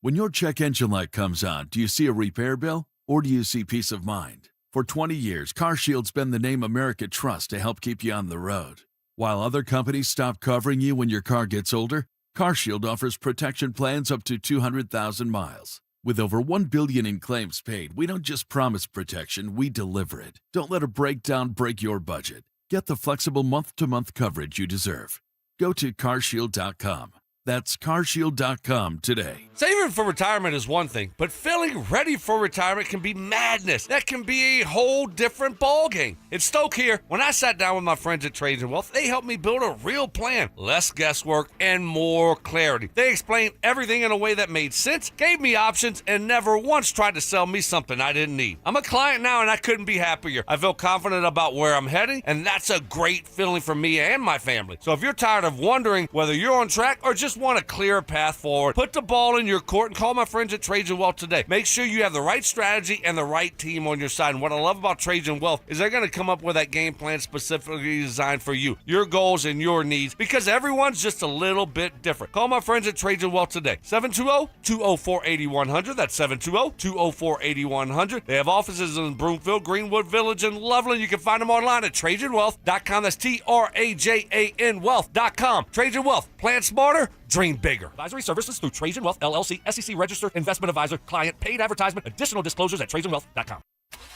When your check engine light comes on, do you see a repair bill or do you see peace of mind? For 20 years, CarShield's been the name America trusts to help keep you on the road. While other companies stop covering you when your car gets older, CarShield offers protection plans up to 200,000 miles. With over $1 billion in claims paid, we don't just promise protection, we deliver it. Don't let a breakdown break your budget. Get the flexible month-to-month coverage you deserve. Go to carshield.com. That's carshield.com today. Saving for retirement is one thing, but feeling ready for retirement can be madness. That can be a whole different ballgame. It's Stoke here. When I sat down with my friends at Trades and Wealth, they helped me build a real plan. Less guesswork and more clarity. They explained everything in a way that made sense, gave me options, and never once tried to sell me something I didn't need. I'm a client now, and I couldn't be happier. I feel confident about where I'm heading, and that's a great feeling for me and my family. So if you're tired of wondering whether you're on track or just want a clear path forward, put the ball in your court and call my friends at Trades and Wealth today. Make sure you have the right strategy and the right team on your side. And what I love about Trades and Wealth is they're going to come up with that game plan specifically designed for you, your goals and your needs, because everyone's just a little bit different. Call my friends at Trades and Wealth today. 720-204-8100. That's 720-204-8100. They have offices in Broomfield, Greenwood Village, and Loveland. You can find them online at tradesandwealth.com. That's TRAJAN Wealth.com. Trades and Wealth. Plan smarter, dream bigger. Advisory services through Trades and Wealth, LLC, SEC registered investment advisor, client, paid advertisement, additional disclosures at tradesandwealth.com.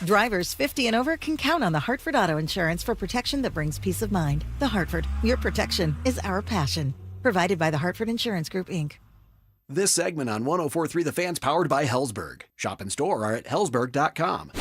Drivers 50 and over can count on the Hartford Auto Insurance for protection that brings peace of mind. The Hartford, your protection is our passion. Provided by the Hartford Insurance Group, Inc. This segment on 104.3 The Fan's powered by Hellsberg. Shop and store are at hellsberg.com.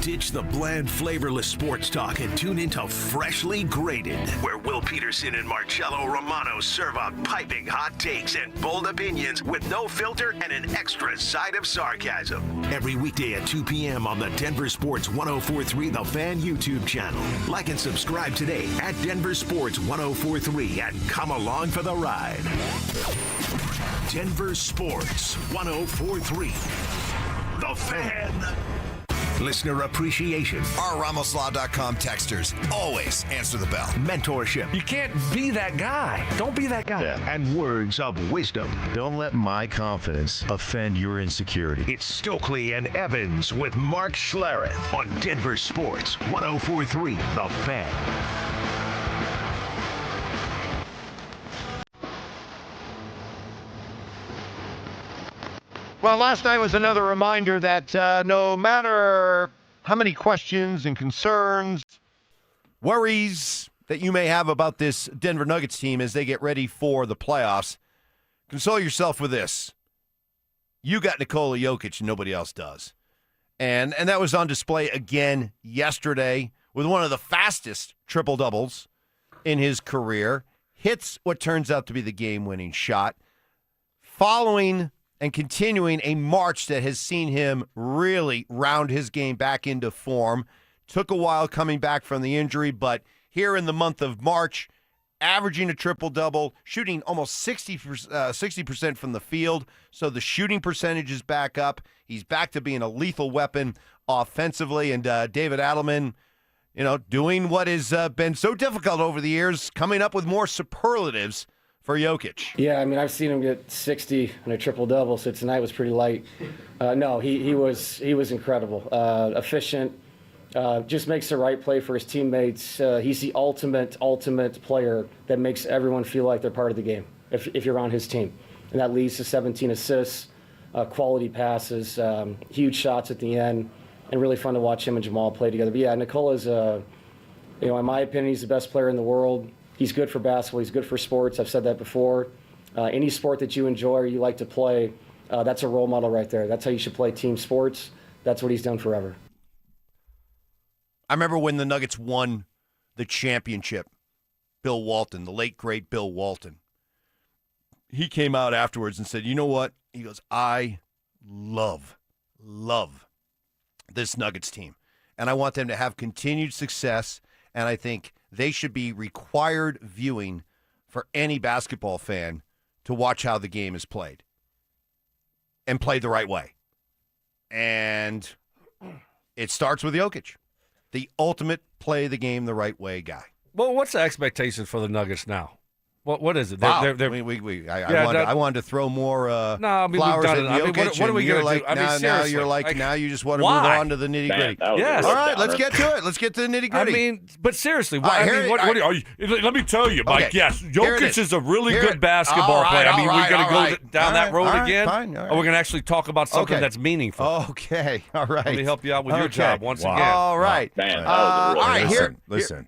Ditch the bland, flavorless sports talk and tune into Freshly Grated, where Will Peterson and Marcello Romano serve up piping hot takes and bold opinions with no filter and an extra side of sarcasm. Every weekday at 2 p.m. on the Denver Sports 104.3 The Fan YouTube channel. Like and subscribe today at Denver Sports 104.3 and come along for the ride. Denver Sports 104.3 The Fan. Listener appreciation. Our RamosLaw.com texters always answer the bell. Mentorship. You can't be that guy. Don't be that guy. Yeah. And words of wisdom. Don't let my confidence offend your insecurity. It's Stokley and Evans with Mark Schlereth on Denver Sports 104.3 The Fan. Well, last night was another reminder that no matter how many questions and concerns, worries that you may have about this Denver Nuggets team as they get ready for the playoffs, console yourself with this. You got Nikola Jokic and nobody else does. And that was on display again yesterday with one of the fastest triple-doubles in his career. Hits what turns out to be the game-winning shot. Following and continuing a march that has seen him really round his game back into form. Took a while coming back from the injury, but here in the month of March, averaging a triple-double, shooting almost 60% from the field, so the shooting percentage is back up. He's back to being a lethal weapon offensively, and David Adelman, doing what has been so difficult over the years, coming up with more superlatives for Jokic. Yeah, I mean, I've seen him get 60 in a triple-double, so tonight was pretty light. No, he was incredible, efficient, just makes the right play for his teammates. He's the ultimate player that makes everyone feel like they're part of the game if you're on his team. And that leads to 17 assists, quality passes, huge shots at the end, and really fun to watch him and Jamal play together. But yeah, Nikola's, in my opinion, he's the best player in the world. He's good for basketball. He's good for sports. I've said that before. Any sport that you enjoy or you like to play, that's a role model right there. That's how you should play team sports. That's what he's done forever. I remember when the Nuggets won the championship, Bill Walton, the late, great Bill Walton. He came out afterwards and said, you know what? He goes, I love this Nuggets team. And I want them to have continued success. And I think they should be required viewing for any basketball fan to watch how the game is played and played the right way. And it starts with Jokic, the ultimate play the game the right way guy. Well, what's the expectation for the Nuggets now? What is it? Wow. I wanted to throw more no, we've flowers done at it. I mean, Jokic, what are we and going you're to do? I mean, now seriously. you're like, now you just want to move why? on to the nitty-gritty. Yes. All right, let's get to it. Let's get to the nitty-gritty. I mean, but seriously, right, let me tell you, Mike, Okay. yes, Here it Jokic is a really Here good it- basketball all right, player. I mean, all we're right, going to all go right. down that road All right, again, fine, all or right. we're going to actually talk about something Okay. that's meaningful. Okay, all right. Let me help you out with your Okay. job once again. All right. Man, that was all right, listen.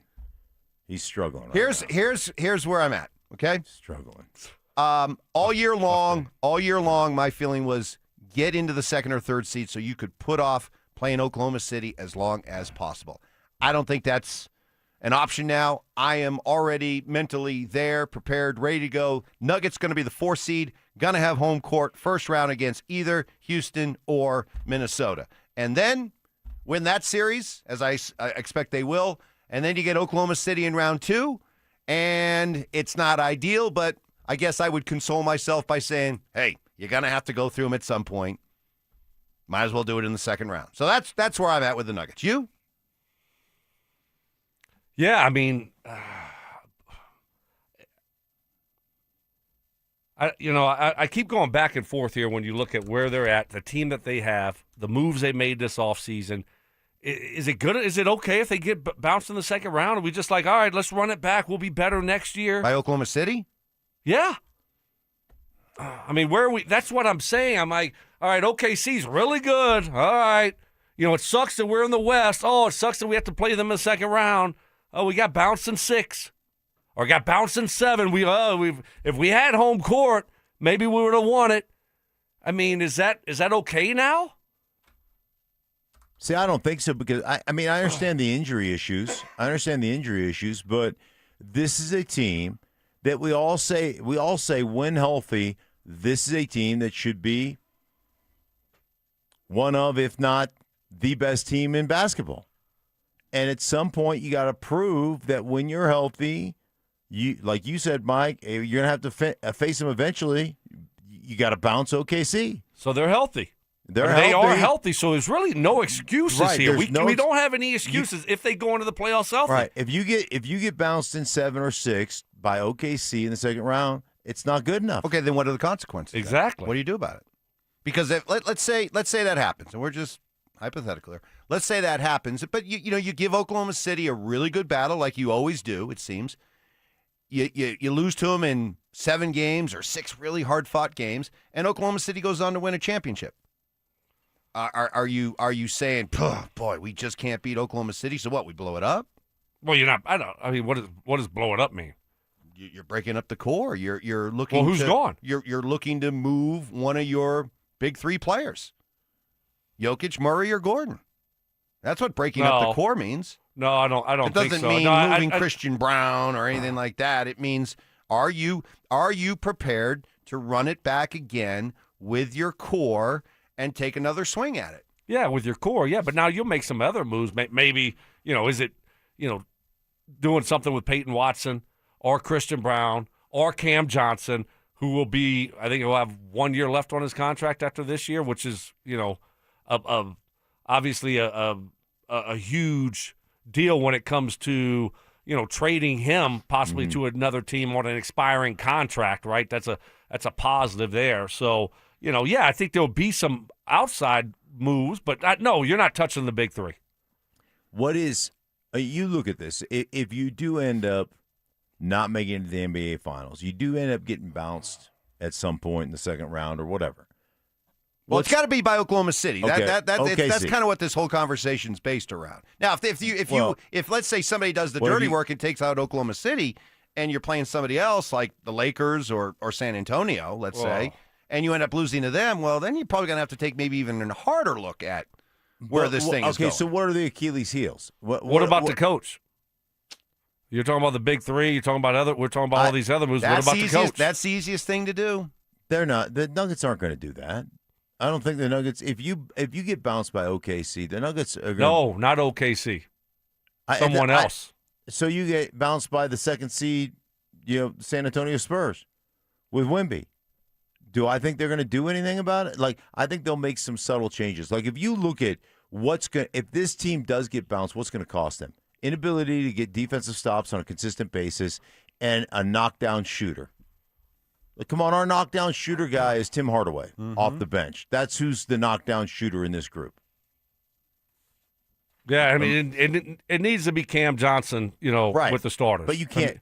He's struggling. Here's where I'm at. Okay, struggling. All year long, my feeling was get into the second or third seed so you could put off playing Oklahoma City as long as possible. I don't think that's an option now. I am already mentally there, prepared, ready to go. Nuggets going to be the 4 seed, going to have home court first round against either Houston or Minnesota. And then win that series, as I expect they will, and then you get Oklahoma City in round 2, and it's not ideal, but I guess I would console myself by saying, hey, you're going to have to go through them at some point. Might as well do it in the second round. So that's where I'm at with the Nuggets. You? Yeah, I mean, I keep going back and forth here when you look at where they're at, the team that they have, the moves they made this offseason. Is it good? Is it okay if they get bounced in the second round? Are we just like, all right, let's run it back. We'll be better next year. By Oklahoma City? Yeah. I mean, where are we? That's what I'm saying. I'm like, all right, OKC's really good. All right. It sucks that we're in the West. Oh, it sucks that we have to play them in the second round. Oh, we got bounced in 6. Or got bounced in 7. If we had home court, maybe we would have won it. I mean, is that okay now? See, I don't think so because I understand the injury issues. But this is a team that we all say when healthy, this is a team that should be one of, if not the best team in basketball. And at some point, you got to prove that when you're healthy, like you said, Mike, you're going to have to face them eventually. You got to bounce OKC. So they're healthy. They are healthy, so there's really no excuses here. We don't have any excuses if they go into the playoffs healthy. Right. If you get bounced in 7 or 6 by OKC in the second round, it's not good enough. Okay, then what are the consequences? Exactly. What do you do about it? Because let's say that happens, and we're just hypothetical here. Let's say that happens, but you give Oklahoma City a really good battle, like you always do. It seems you lose to them in 7 games or 6 really hard fought games, and Oklahoma City goes on to win a championship. Are you saying, boy, we just can't beat Oklahoma City? So what? We blow it up? Well, you're not. I mean, what does blow it up mean? You're breaking up the core. You're looking. Well, who's gone? You're looking to move one of your big 3 players, Jokic, Murray, or Gordon. That's what breaking up the core means. No, I don't think so. It doesn't mean moving Christian Brown or anything like that. It means are you prepared to run it back again with your core and take another swing at it? Yeah, with your core, yeah. But now you'll make some other moves. Maybe, is it, doing something with Payton Watson or Christian Brown or Cam Johnson, who will be, I think he'll have 1 year left on his contract after this year, which is, obviously a huge deal when it comes to, trading him possibly to another team on an expiring contract, right? That's a positive there. So, I think there'll be some outside moves, but no, you're not touching the big 3. What is you look at this? If you do end up not making it to the NBA Finals, you do end up getting bounced at some point in the second round or whatever. Well, it's got to be by Oklahoma City. Okay. That's kind of what this whole conversation is based around. Now, if let's say somebody does the dirty work and takes out Oklahoma City, and you're playing somebody else like the Lakers or San Antonio, let's say, and you end up losing to them, well, then you're probably going to have to take maybe even a harder look at where this thing is going. Okay, so what are the Achilles heels? What about the coach? You're talking about the big 3. You're talking about we're talking about all these other moves. What about the coach? That's the easiest thing to do. They're not. The Nuggets aren't going to do that. I don't think the Nuggets. If you get bounced by OKC, the Nuggets are going. No, not OKC. Someone else. So you get bounced by the 2nd seed, San Antonio Spurs with Wemby. Do I think they're going to do anything about it? Like, I think they'll make some subtle changes. Like, if you look at if this team does get bounced, what's going to cost them? Inability to get defensive stops on a consistent basis, and a knockdown shooter. Like, come on, our knockdown shooter guy is Tim Hardaway off the bench. That's who's the knockdown shooter in this group. Yeah, I mean, it needs to be Cam Johnson, with the starters. But you can't.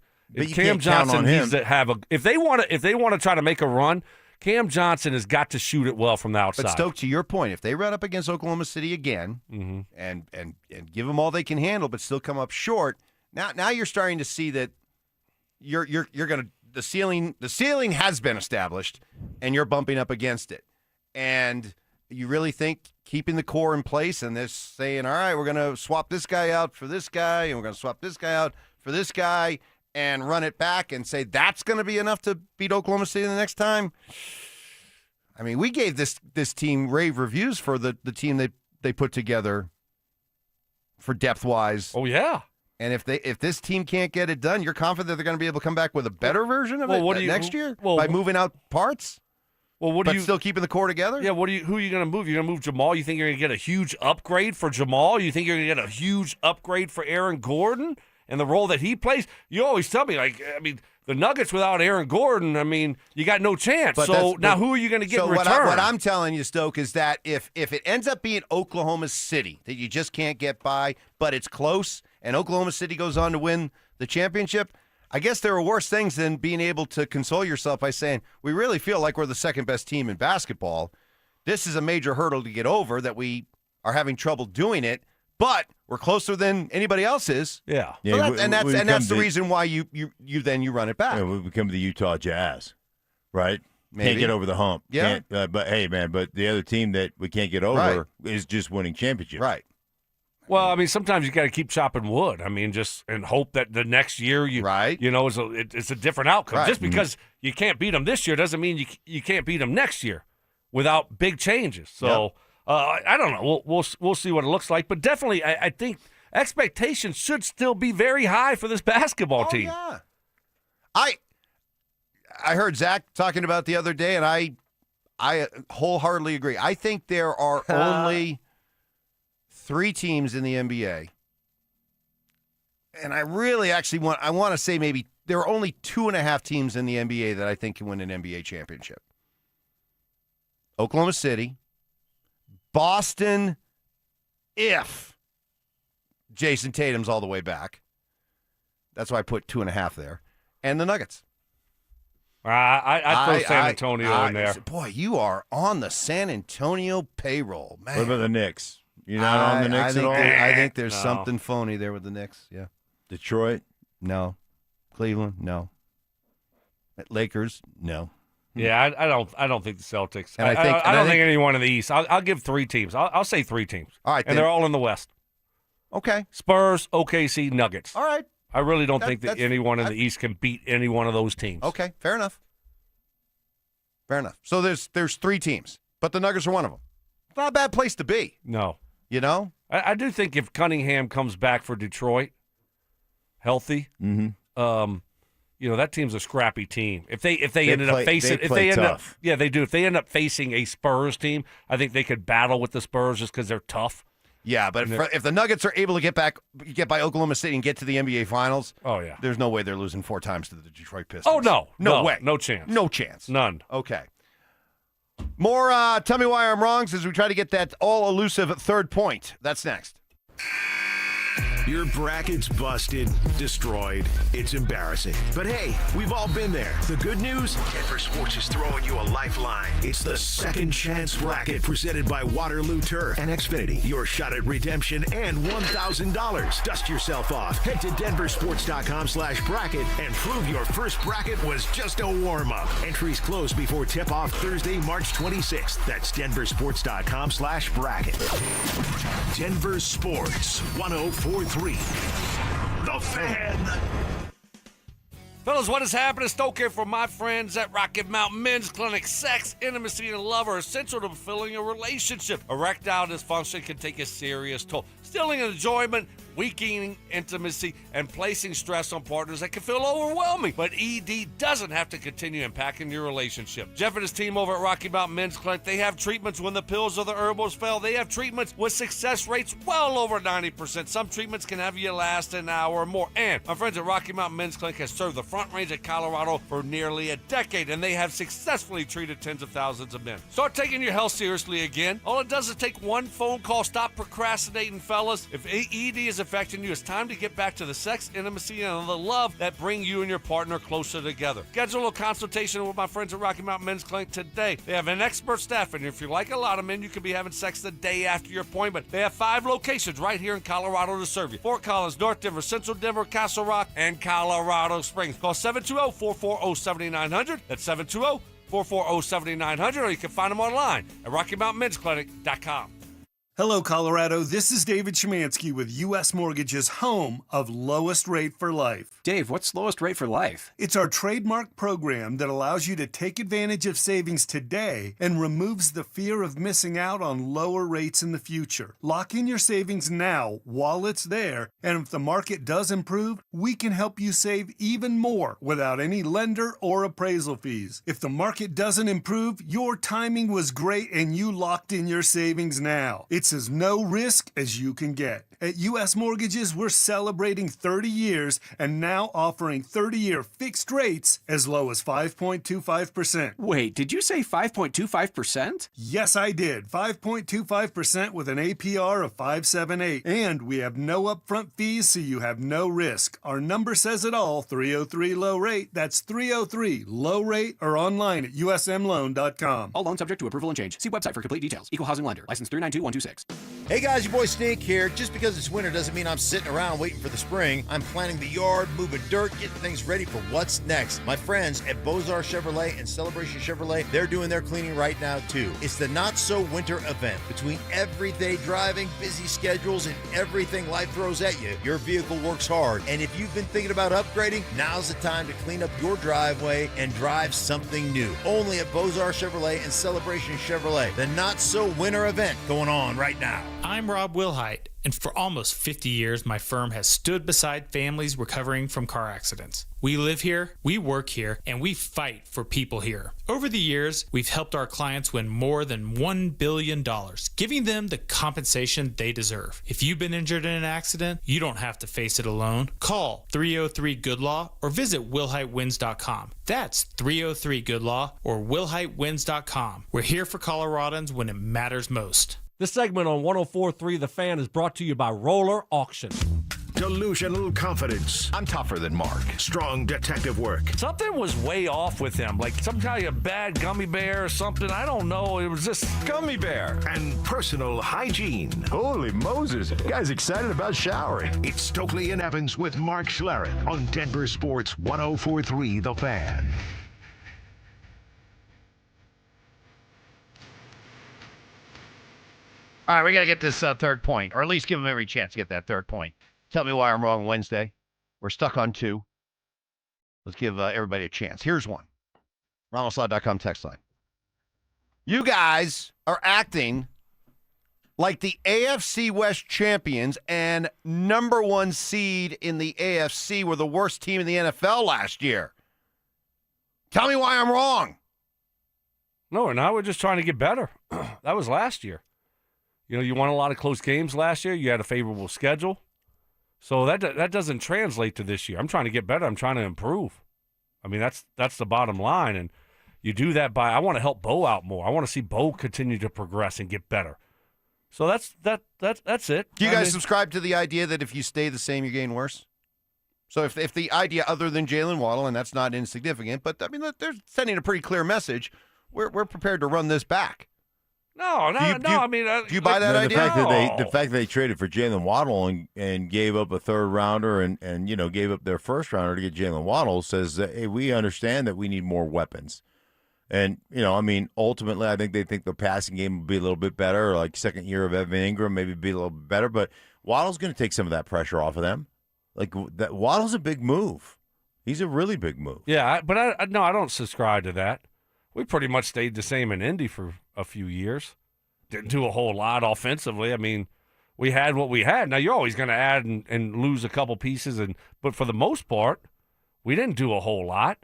Cam Johnson needs to have a. If they want to try to make a run, Cam Johnson has got to shoot it well from the outside. But Stoke, to your point, if they run up against Oklahoma City again and give them all they can handle, but still come up short, now you're starting to see that you're going to the ceiling has been established, and you're bumping up against it, and you really think keeping the core in place and this saying, all right, we're going to swap this guy out for this guy, and we're going to swap this guy out for this guy, and run it back and say that's going to be enough to beat Oklahoma City the next time. I mean, we gave this team rave reviews for the team they put together for depth-wise. Oh, yeah. And if this team can't get it done, you're confident they're going to be able to come back with a better version of it next year by moving out parts? Well, still keeping the core together? Yeah, who are you going to move? You're going to move Jamal? You think you're going to get a huge upgrade for Jamal? You think you're going to get a huge upgrade for Aaron Gordon and the role that he plays? You always tell me, the Nuggets without Aaron Gordon, you got no chance. Who are you going to get in return? What I'm telling you, Stoke, is that if it ends up being Oklahoma City that you just can't get by, but it's close, and Oklahoma City goes on to win the championship, I guess there are worse things than being able to console yourself by saying, we really feel like we're the second best team in basketball. This is a major hurdle to get over that we are having trouble doing it, but we're closer than anybody else is. Yeah. So that's the reason why you run it back. Yeah, we become the Utah Jazz, right? Maybe. Can't get over the hump. Yeah. But hey, man, the other team that we can't get over is just winning championships. Right. Well, sometimes you got to keep chopping wood. And hope that the next year it's a different outcome. Right. Just because you can't beat them this year doesn't mean you can't beat them next year without big changes. So I don't know. We'll see what it looks like. But definitely, I think expectations should still be very high for this basketball team. Yeah. I heard Zach talking about the other day, and I wholeheartedly agree. I think there are only 3 teams in the NBA, and I really actually want to say maybe there are only 2.5 teams in the NBA that I think can win an NBA championship. Oklahoma City, Boston, if Jason Tatum's all the way back. That's why I put 2.5 there. And the Nuggets. I'd throw San Antonio in there. Boy, you are on the San Antonio payroll, man. What about the Knicks? You're not on the Knicks at all? I think there's something phony there with the Knicks. Yeah. Detroit? No. Cleveland? No. Lakers? No. Yeah, I don't think the Celtics. I don't think anyone in the East. I'll give 3 teams. I'll say 3 teams. All right, and they're all in the West. Okay. Spurs, OKC, Nuggets. All right. I really don't think that anyone in the East can beat any one of those teams. Okay, fair enough. Fair enough. So there's 3 teams, but the Nuggets are one of them. It's not a bad place to be. No. You know? I do think if Cunningham comes back for Detroit, healthy, that team's a scrappy team. If they ended up facing, they do. If they end up facing a Spurs team, I think they could battle with the Spurs just because they're tough. Yeah, but if the Nuggets are able to get by Oklahoma City and get to the NBA Finals, there's no way they're losing 4 times to the Detroit Pistons. Oh no way, no chance, no chance, none. Okay. More Tell Me Why I'm Wrongs as we try to get that all-elusive third point. That's next. Your bracket's busted, destroyed. It's embarrassing. But hey, we've all been there. The good news? Denver Sports is throwing you a lifeline. It's the Second Chance Bracket presented by Waterloo Turf and Xfinity. Your shot at redemption and $1,000. Dust yourself off. Head to DenverSports.com/bracket and prove your first bracket was just a warm-up. Entries close before tip-off Thursday, March 26th. That's DenverSports.com/bracket. Denver Sports 104.3. The Fan. Fellas, what is happening? Stoke here for my friends at Rocky Mountain Men's Clinic. Sex, intimacy, and love are essential to fulfilling a relationship. Erectile dysfunction can take a serious toll. Stealing enjoyment weakening intimacy and placing stress on partners that can feel overwhelming. But ED doesn't have to continue impacting your relationship. Jeff and his team over at Rocky Mountain Men's Clinic, they have treatments when the pills or the herbals fail. They have treatments with success rates well over 90%. Some treatments can have you last an hour or more. And my friends at Rocky Mountain Men's Clinic has served the Front Range of Colorado for nearly a decade, and they have successfully treated tens of thousands of men. Start taking your health seriously again. All it does is take one phone call. Stop procrastinating, fellas. If ED is affecting you, it's time to get back to the sex, intimacy, and the love that bring you and your partner closer together. Schedule a consultation with my friends at Rocky Mountain Men's Clinic today. They have an expert staff, and if you're like a lot of men, you could be having sex the day after your appointment. They have 5 locations right here in Colorado to serve you. Fort Collins, North Denver, Central Denver, Castle Rock, and Colorado Springs. Call 720-440-7900. That's 720-440-7900, or you can find them online at RockyMountainMen'sClinic.com. Hello, Colorado. This is David Szymanski with U.S. Mortgage's home of Lowest Rate for Life. Dave, what's Lowest Rate for Life? It's our trademark program that allows you to take advantage of savings today and removes the fear of missing out on lower rates in the future. Lock in your savings now while it's there, and if the market does improve, we can help you save even more without any lender or appraisal fees. If the market doesn't improve, your timing was great and you locked in your savings now. It's as no risk as you can get. At U.S. Mortgages, we're celebrating 30 years and now offering 30-year fixed rates as low as 5.25%. Wait, did you say 5.25%? Yes, I did. 5.25% with an APR of 5.78. And we have no upfront fees, so you have no risk. Our number says it all, 303-LOW-RATE. That's 303-LOW-RATE or online at usmloan.com. All loans subject to approval and change. See website for complete details. Equal housing lender. License 392126. Hey guys, your boy Snake here. Just because it's winter doesn't mean I'm sitting around waiting for the spring. I'm planning the yard, moving dirt, getting things ready for what's next. My friends at Beaux-Arts Chevrolet and Celebration Chevrolet, they're doing their cleaning right now too. It's the Not So Winter event. Between everyday driving, busy schedules, and everything life throws at you, your vehicle works hard. And if you've been thinking about upgrading, now's the time to clean up your driveway and drive something new. Only at Beaux-Arts Chevrolet and Celebration Chevrolet. The Not So Winter event going on right now. I'm Rob Wilhite, and for almost 50 years, my firm has stood beside families recovering from car accidents. We live here, we work here, and we fight for people here. Over the years, we've helped our clients win more than $1 billion, giving them the compensation they deserve. If you've been injured in an accident, you don't have to face it alone. Call 303-GOOD-LAW or visit WillHiteWins.com. That's 303-GOOD-LAW or WillHiteWins.com. We're here for Coloradans when it matters most. This segment on 104.3 The Fan is brought to you by Roller Auction. Delusional confidence. I'm tougher than Mark. Strong detective work. Something was way off with him, like some kind of bad gummy bear or something. I don't know. It was just Gummy bear. And personal hygiene. Holy Moses. Guy's excited about showering. It's Stokley and Evans with Mark Schlereth on Denver Sports 104.3 The Fan. All right, we got to get this third point, or at least give them every chance to get that third point. Tell me why I'm wrong Wednesday. We're stuck on 2. Let's give everybody a chance. Here's one. RonaldSlaw.com text line. You guys are acting like the AFC West champions and number 1 seed in the AFC were the worst team in the NFL last year. Tell me why I'm wrong. No, we're not. We're just trying to get better. That was last year. You know, you won a lot of close games last year. You had a favorable schedule. So that doesn't translate to this year. I'm trying to get better. I'm trying to improve. I mean, that's the bottom line. And you do that by, I want to help Bo out more. I want to see Bo continue to progress and get better. So that's it. Do you guys subscribe to the idea that if you stay the same, you're getting worse? So if the idea other than Jalen Waddle, and that's not insignificant, but I mean, they're sending a pretty clear message. We're prepared to run this back. No. I mean, do you buy that idea? The fact that they traded for Jalen Waddle and gave up a third rounder and gave up their first rounder to get Jalen Waddle says that, hey, we understand that we need more weapons. And ultimately, I think they think the passing game will be a little bit better. Like second year of Evan Ingram, maybe be a little bit better. But Waddle's going to take some of that pressure off of them. Like that, Waddle's a big move. He's a really big move. Yeah, but I don't subscribe to that. We pretty much stayed the same in Indy for a few years. Didn't do a whole lot offensively. I mean, we had what we had. Now, you're always going to add and lose a couple pieces, but for the most part, we didn't do a whole lot.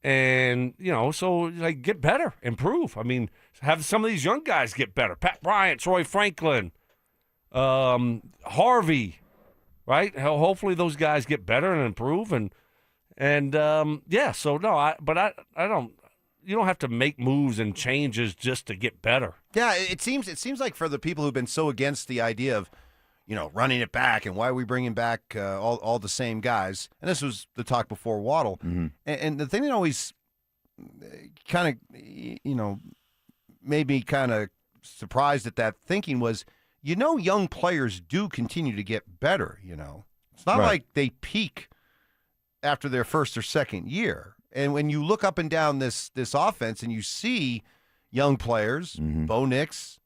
And, so, like, get better, improve. I mean, have some of these young guys get better. Pat Bryant, Troy Franklin, Harvey, right? Hopefully those guys get better and improve. So, no, I don't. You don't have to make moves and changes just to get better. Yeah, it seems like for the people who've been so against the idea of, running it back and why are we bringing back all the same guys, and this was the talk before Waddle, and the thing that always kind of, made me kind of surprised at that thinking was, young players do continue to get better. It's not like they peak after their first or second year. And when you look up and down this offense and you see young players, Bo Nix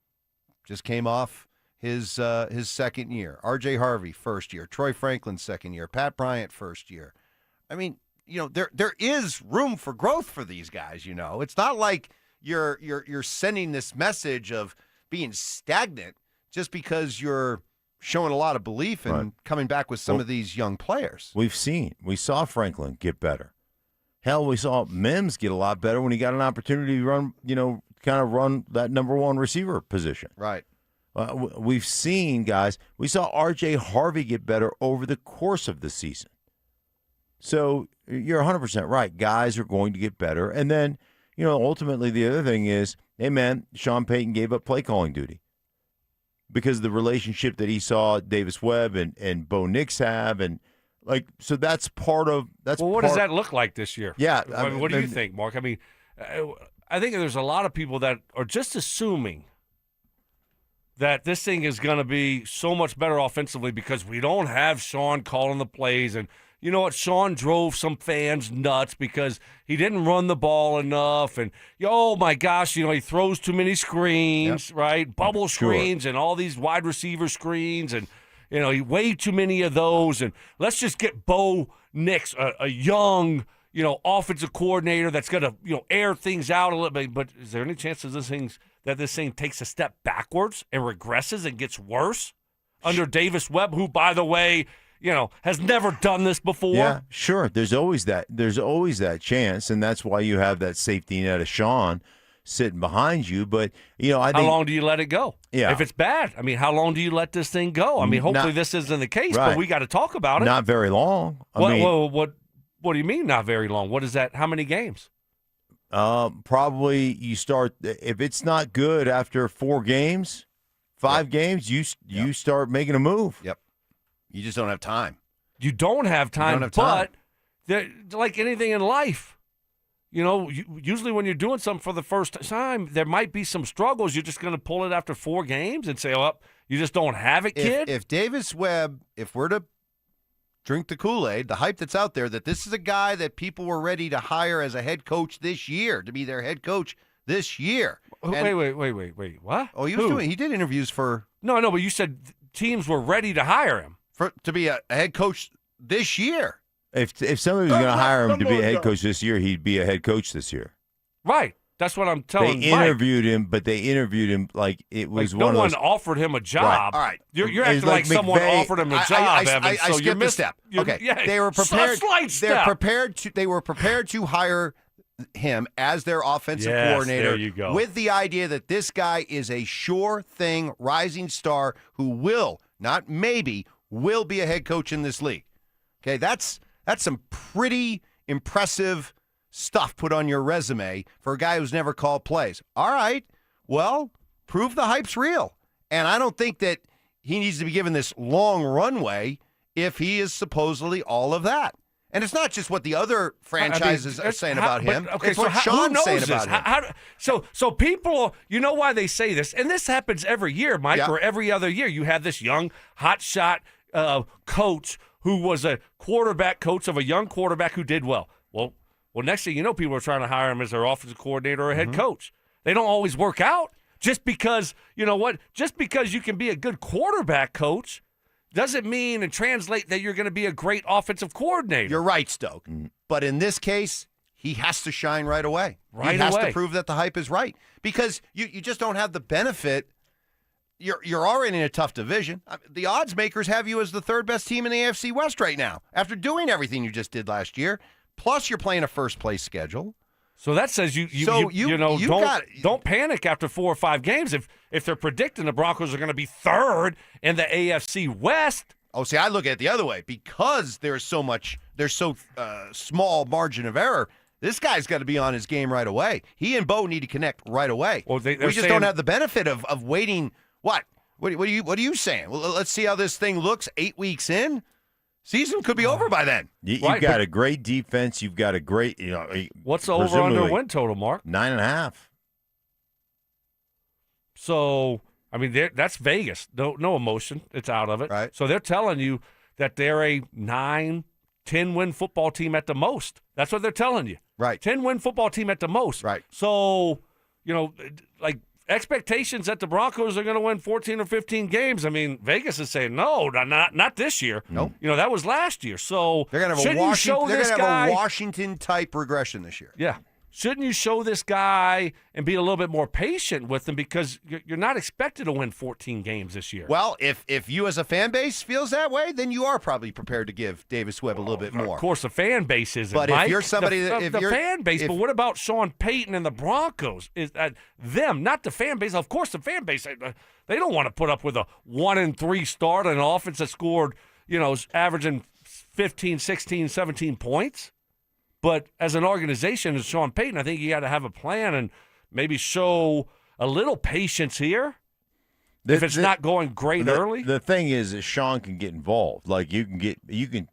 just came off his second year. R.J. Harvey, first year. Troy Franklin, second year. Pat Bryant, first year. I mean, there is room for growth for these guys. It's not like you're sending this message of being stagnant just because you're showing a lot of belief and coming back with some of these young players. We saw Franklin get better. Hell, we saw Mims get a lot better when he got an opportunity to run, run that number one receiver position. Right. We've seen guys. We saw R.J. Harvey get better over the course of the season. So you're 100% right. Guys are going to get better. And then, ultimately the other thing is, hey, man, Sean Payton gave up play calling duty because of the relationship that he saw Davis Webb and Bo Nix have, and so that's part of that's. Well, what does that look like this year? Yeah, I mean, what do you think, Mark? I mean, I think there's a lot of people that are just assuming that this thing is going to be so much better offensively because we don't have Sean calling the plays. And you know what? Sean drove some fans nuts because he didn't run the ball enough. And, oh, my gosh, he throws too many screens, right? Bubble screens and all these wide receiver screens and, way too many of those. And let's just get Bo Nix, a young, offensive coordinator that's going to, air things out a little bit. But is there any chance of this thing takes a step backwards and regresses and gets worse under Davis Webb, who, by the way, has never done this before? Yeah, sure. There's always that chance, and that's why you have that safety net of Sean sitting behind you. But, I think, how long do you let it go? Yeah. If it's bad, I mean, how long do you let this thing go? I mean, hopefully this isn't the case, but we got to talk about it. Not very long. What do you mean not very long? What is that? How many games? Probably you start, if it's not good after 4 games, 5 games, you start making a move. Yep. You just don't have time. You don't have time, but like anything in life, usually when you're doing something for the first time, there might be some struggles. You're just going to pull it after 4 games and say, oh, you just don't have it, kid? If Davis Webb, if we're to drink the Kool-Aid, the hype that's out there, that this is a guy that people were ready to hire as a head coach this year, to be their head coach this year. Wait, what? Oh, he did interviews for... No, but you said teams were ready to hire him. To be a head coach this year. If somebody was going to hire him to be a head coach this year, he'd be a head coach this year. Right. That's what I'm telling They Mike. interviewed him, but they interviewed him like it was no one offered him a job. Right. All right. You're acting like someone offered him a job, Evan. I skipped the step. Okay. Yeah, they were prepared. They're prepared. They were prepared to hire him as their offensive coordinator. There you go. With the idea that this guy is a sure thing rising star who will, not maybe, will be a head coach in this league. Okay, that's some pretty impressive stuff put on your resume for a guy who's never called plays. All right, well, prove the hype's real. And I don't think that he needs to be given this long runway if he is supposedly all of that. And it's not just what the other franchises are saying about him. It's what Sean's saying about him. So people, you know why they say this? And this happens every year, Mike, or every other year. You have this young, hotshot coach who was a quarterback coach of a young quarterback who did well. Well, next thing you know, people are trying to hire him as their offensive coordinator or head coach. They don't always work out. Just because, you know what, just because you can be a good quarterback coach doesn't mean and translate that you're going to be a great offensive coordinator. You're right, Stoke. But in this case, he has to shine right away. He has to prove that the hype is right. Because you just don't have the benefit. you're already in a tough division. The odds makers have you as the third best team in the AFC West right now after doing everything you just did last year. Plus, you're playing a first place schedule. So that says don't panic after 4 or 5 games if they're predicting the Broncos are going to be third in the AFC West. Oh, see, I look at it the other way because there's so small margin of error. This guy's got to be on his game right away. He and Bo need to connect right away. Well, we just don't have the benefit of waiting. What are you saying? Well, let's see how this thing looks 8 weeks in. Season could be over by then. You've got a great defense. You've got a great, What's the over-under win total, Mark? 9.5. So, I mean, that's Vegas. No emotion. It's out of it. Right. So they're telling you that they're a 9, 10-win football team at the most. That's what they're telling you. Right. 10-win football team at the most. Right. So, expectations that the Broncos are going to win 14 or 15 games. I mean, Vegas is saying, no, not this year. Nope. That was last year. So they're going to have a Washington-type regression this year. Yeah. Shouldn't you show this guy and be a little bit more patient with him because you're not expected to win 14 games this year? Well, if you as a fan base feels that way, then you are probably prepared to give Davis Webb a little bit more. Of course, the fan base isn't. But Mike. if you're somebody the fan base, but what about Sean Payton and the Broncos? Is them, not the fan base? Of course, the fan base, they don't want to put up with a 1-3 start and an offense that scored, averaging 15, 16, 17 points. But as an organization, as Sean Payton, I think you got to have a plan and maybe show a little patience here. If it's not going great early. The thing is Sean can get involved. Like you don't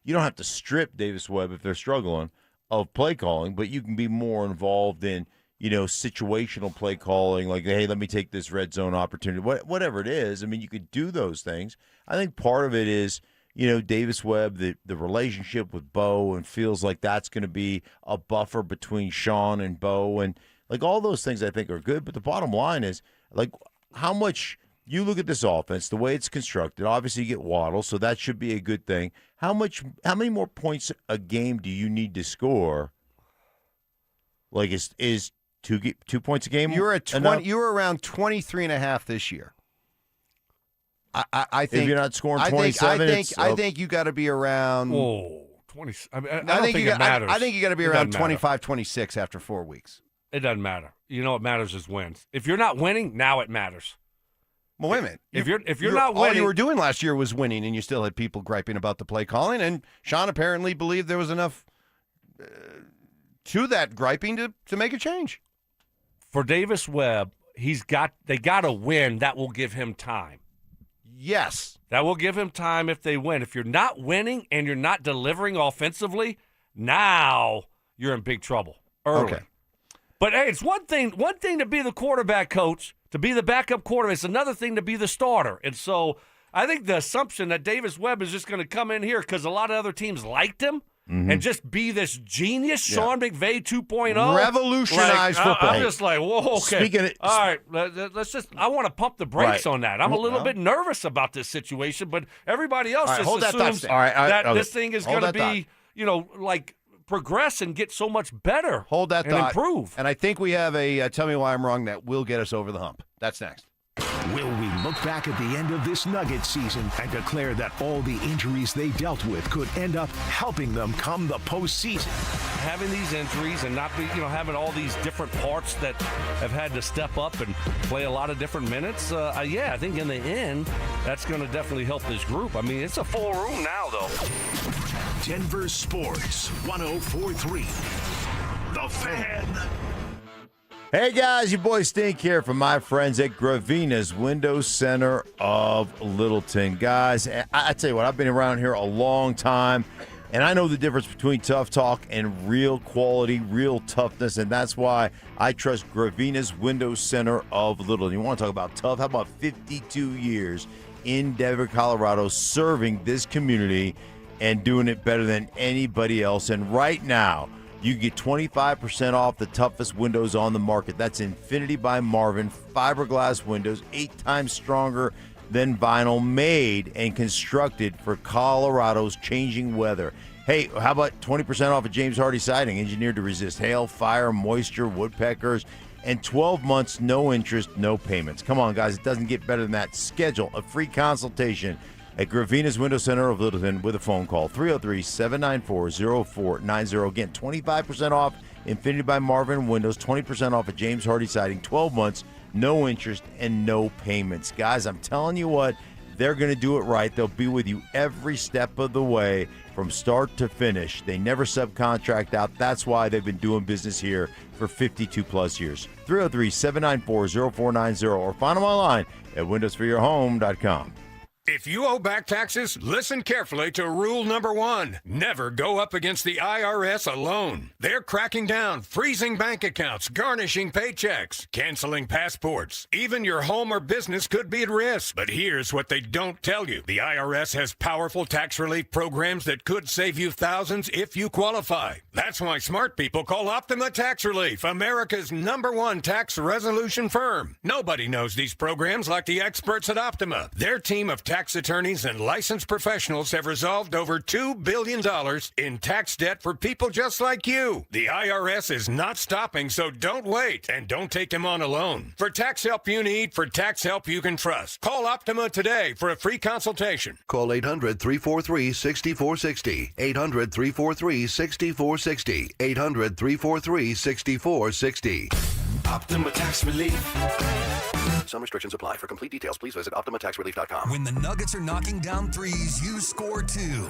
have to strip Davis Webb if they're struggling of play calling, but you can be more involved in, situational play calling, like, hey, let me take this red zone opportunity, whatever it is. I mean, you could do those things. I think part of it is, Davis Webb, the relationship with Bo, and feels like that's going to be a buffer between Sean and Bo, and like all those things I think are good. But the bottom line is, like, how much you look at this offense, the way it's constructed. Obviously, you get Waddle, so that should be a good thing. How many more points a game do you need to score? Like, is 2 points a game? You're at 20. You were around 23.5 this year. I think if you're not scoring 27, I think you got to be around. Whoa, 20. I don't think it matters. I think you got to be around 25, 26 after 4 weeks. It doesn't matter. What matters is wins. If you're not winning, now it matters. Well, wait a minute. If you're not winning, all you were doing last year was winning, and you still had people griping about the play calling. And Sean apparently believed there was enough to that griping to make a change. For Davis Webb, they got to win. That will give him time. Yes. That will give him time if they win. If you're not winning and you're not delivering offensively, now you're in big trouble early. Okay. But hey, it's one thing to be the quarterback coach, to be the backup quarterback. It's another thing to be the starter. And so I think the assumption that Davis Webb is just going to come in here because a lot of other teams liked him and just be this genius, Sean McVay 2.0. Revolutionize football. I'm just like, whoa, okay. All right, let's just – I want to pump the brakes on that. I'm a little bit nervous about this situation, but everybody else just assumes that this thing is going to be, progress and get so much better. Hold that and thought. Improve. And I think we have a Tell Me Why I'm Wrong that will get us over the hump. That's next. Will we look back at the end of this Nuggets season and declare that all the injuries they dealt with could end up helping them come the postseason? Having these injuries and not be, having all these different parts that have had to step up and play a lot of different minutes, I think in the end, that's going to definitely help this group. I mean, it's a full room now, though. Denver Sports 104.3. The Fan. Hey guys, your boy Stink here from my friends at Gravina's Window Center of Littleton. Guys, I tell you what, I've been around here a long time, and I know the difference between tough talk and real quality, real toughness, and that's why I trust Gravina's Window Center of Littleton. You want to talk about tough? How about 52 years in Denver, Colorado, serving this community and doing it better than anybody else? And right now, you get 25% off the toughest windows on the market. That's Infinity by Marvin, fiberglass windows, 8 times stronger than vinyl, made and constructed for Colorado's changing weather. Hey, how about 20% off of James Hardy siding, engineered to resist hail, fire, moisture, woodpeckers, and 12 months, no interest, no payments. Come on, guys. It doesn't get better than that. Schedule a free consultation at Gravina's Window Center of Littleton with a phone call. 303-794-0490. Again, 25% off Infinity by Marvin Windows, 20% off at James Hardy Siding, 12 months, no interest, and no payments. Guys, I'm telling you what, they're going to do it right. They'll be with you every step of the way from start to finish. They never subcontract out. That's why they've been doing business here for 52-plus years. 303-794-0490 or find them online at windowsforyourhome.com. If you owe back taxes, listen carefully to rule number 1. Never go up against the IRS alone. They're cracking down, freezing bank accounts, garnishing paychecks, canceling passports. Even your home or business could be at risk. But here's what they don't tell you. The IRS has powerful tax relief programs that could save you thousands if you qualify. That's why smart people call Optima Tax Relief, America's #1 tax resolution firm. Nobody knows these programs like the experts at Optima. Their team of tax attorneys and licensed professionals have resolved over $2 billion in tax debt for people just like you. The IRS is not stopping, so don't wait and don't take them on alone. For tax help you need, for tax help you can trust, call Optima today for a free consultation. Call 800-343-6460. 800-343-6460. 800-343-6460. Optima Tax Relief. Some restrictions apply. For complete details, please visit OptimaTaxRelief.com. When the Nuggets are knocking down threes, you score too.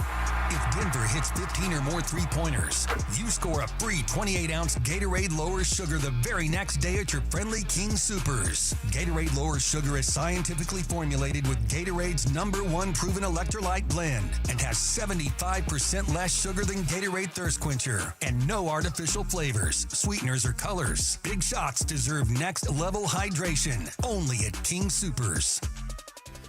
If Denver hits 15 or more three-pointers, you score a free 28-ounce Gatorade Lower Sugar the very next day at your friendly King Soopers. Gatorade Lower Sugar is scientifically formulated with Gatorade's #1 proven electrolyte blend and has 75% less sugar than Gatorade Thirst Quencher and no artificial flavors, sweeteners, or colors. Big shots deserve next-level hydration. Only at King Soopers.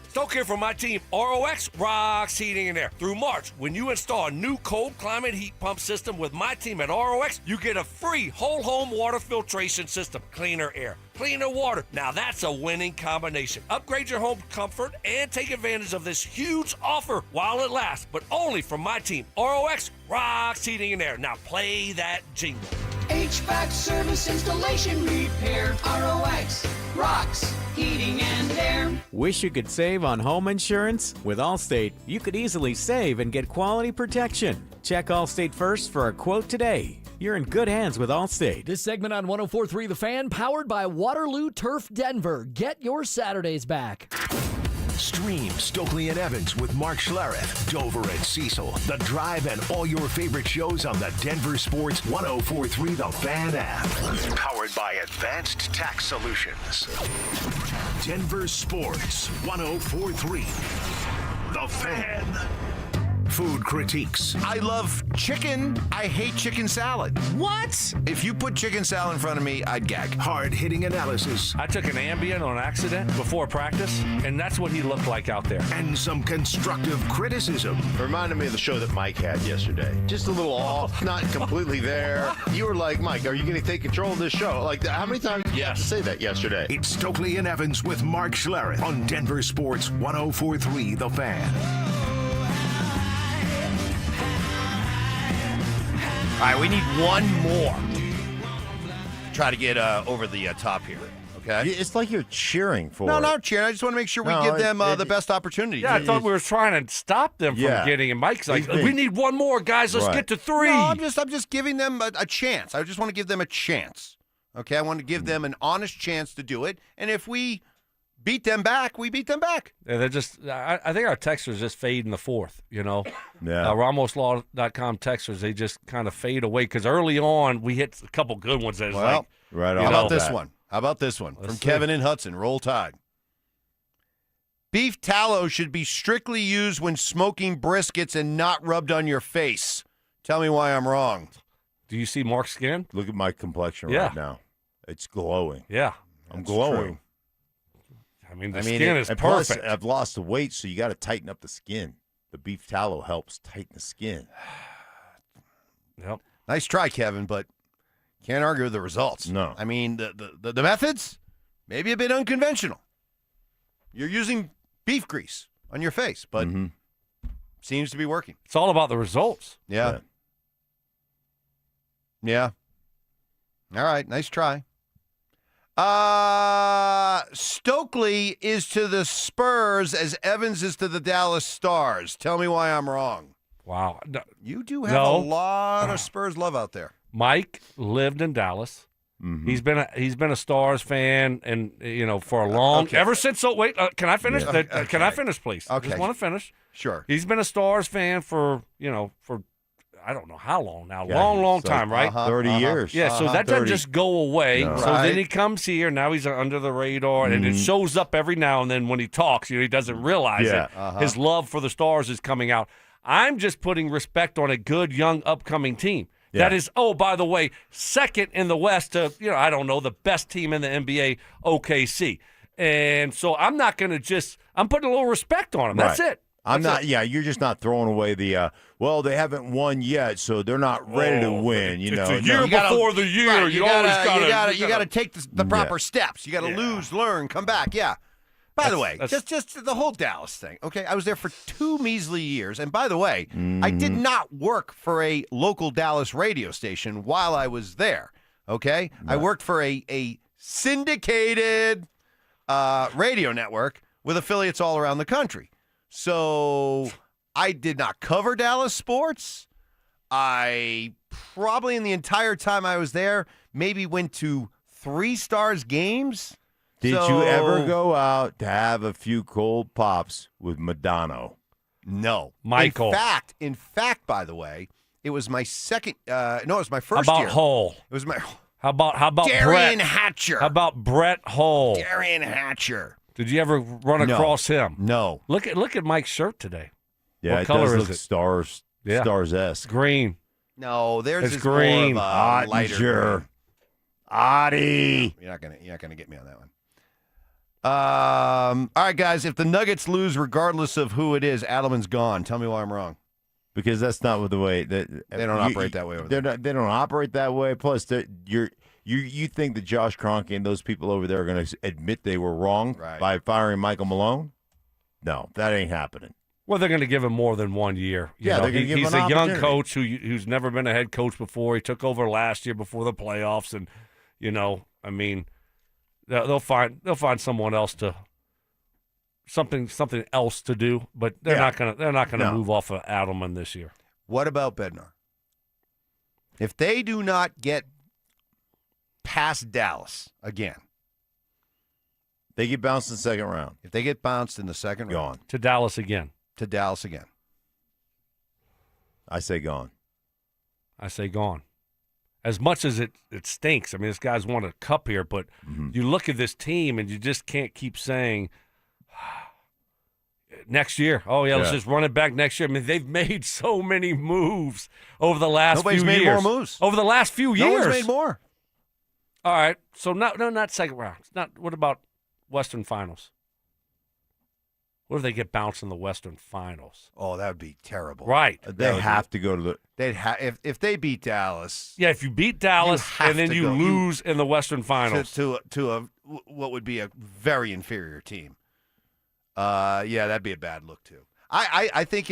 Stoke here for my team, ROX Rocks Heating and Air. Through March, when you install a new cold climate heat pump system with my team at ROX, you get a free whole home water filtration system. Cleaner air, cleaner water. Now that's a winning combination. Upgrade your home comfort and take advantage of this huge offer while it lasts, but only from my team, ROX Rocks Heating and Air. Now play that jingle. HVAC service, installation, repair. ROX Rocks Heating and Air. Wish you could save on home insurance? With Allstate, you could easily save and get quality protection. Check Allstate first for a quote today. You're in good hands with Allstate. This segment on 104.3 The Fan, powered by Waterloo Turf Denver. Get your Saturdays back. Stream Stokley and Evans with Mark Schlereth, Dover and Cecil, The Drive, and all your favorite shows on the Denver Sports 104.3 The Fan app. Powered by Advanced Tax Solutions. Denver Sports 104.3 The Fan. Food critiques. I love chicken. I hate chicken salad. What? If you put chicken salad in front of me, I'd gag. Hard-hitting analysis. I took an Ambien on accident before practice, and that's what he looked like out there. And some constructive criticism. It reminded me of the show that Mike had yesterday. Just a little off, not completely there. You were like, Mike, are you going to take control of this show? Like, how many times did you have to say that yesterday? It's Stokley and Evans with Mark Schlereth on Denver Sports 104.3 The Fan. All right, we need one more. Try to get over the top here, okay? It's like you're cheering for No, it. not cheering. I just want to make sure we give them the best opportunity. Yeah, I thought we were trying to stop them from getting it. Mike's like, we need one more, guys. Let's get to 3. No, I'm just giving them a chance. I just want to give them a chance, okay? I want to give them an honest chance to do it, and if we beat them back, we beat them back. Yeah, they're just. I think our texters just fade in the fourth. You know, yeah. RamosLaw.com texters, they just kind of fade away because early on we hit a couple good ones. That Well, right. How about this one? How about this one Let's from see. Kevin in Hudson? Roll Tide. Beef tallow should be strictly used when smoking briskets and not rubbed on your face. Tell me why I'm wrong. Do you see Mark's skin? Look at my complexion Yeah. right now. It's glowing. Yeah, I'm that's glowing. true. I mean, the skin is and plus, perfect. I've lost the weight, so you got to tighten up the skin. The beef tallow helps tighten the skin. Yep. Nice try, Kevin, but can't argue with the results. No. I mean, the methods, maybe a bit unconventional. You're using beef grease on your face, but seems to be working. It's all about the results. Yeah. All right, nice try. Stokley is to the Spurs as Evans is to the Dallas Stars. Tell me why I'm wrong. Wow. You do have a lot of Spurs love out there. Mike lived in Dallas. Mm-hmm. He's been a Stars fan, and for a long ever since. So wait, can I finish? Yeah. Can I finish, please? Okay. I just want to finish. Sure. He's been a Stars fan for I don't know how long now. Long time, right? 30 years. Yeah, so that doesn't just go away. No. So then he comes here. Now he's under the radar, and it shows up every now and then when he talks. He doesn't realize it. His love for the Stars is coming out. I'm just putting respect on a good, young, upcoming team. Yeah. That is, by the way, second in the West to, I don't know, the best team in the NBA, OKC. And so I'm not going to I'm putting a little respect on him. That's it. You're just not throwing away the, they haven't won yet, so they're not ready to win. It's a year before the year. Right, you gotta take the proper Yeah. steps. You gotta lose, learn, come back. Yeah. By the way, just the whole Dallas thing. Okay, I was there for 2 measly years, and by the way, I did not work for a local Dallas radio station while I was there. Okay, I worked for a syndicated radio network with affiliates all around the country. So I did not cover Dallas sports. I probably in the entire time I was there maybe went to 3 Stars games. Did you ever go out to have a few cold pops with Madonna? No. Michael. In fact, by the way, it was my second it was my first How about year. Hull? It was my How about Darian Brett? Hatcher. How about Brett Hull? Darian Hatcher. Did you ever run across him? No. Look at Mike's shirt today. Yeah, what it color does is look it? Stars-esque. Green. No, theirs It's is green. more of a lighter green. Adi. You're not gonna get me on that one. All right, guys. If the Nuggets lose, regardless of who it is, Adelman's gone. Tell me why I'm wrong. Because that's not the way They don't operate that way over there. They don't operate that way. Plus, you think that Josh Kroenke and those people over there are going to admit they were wrong by firing Michael Malone? No, that ain't happening. Well, they're going to give him more than 1 year. They're going to give him He's an a young opportunity. coach who's never been a head coach before. He took over last year before the playoffs, and they'll find someone else to something else to do. But they're not gonna move off of Adelman this year. What about Bednar? If they do not get past Dallas again, they get bounced in the second round. If they get bounced in the second round, To Dallas again. I say gone. I say gone. As much as it stinks, this guy's won a cup here, but you look at this team and you just can't keep saying next year. Oh, yeah, let's just run it back next year. They've made so many moves over the last few years. Nobody's made more moves. Over the last few years. No one's made more. All right, so not second round. What about Western Finals? What if they get bounced in the Western Finals? Oh, that would be terrible. Right. They have to go to the. They'd if they beat Dallas. Yeah, if you beat Dallas and then you lose in the Western Finals to what would be a very inferior team. That'd be a bad look too. I think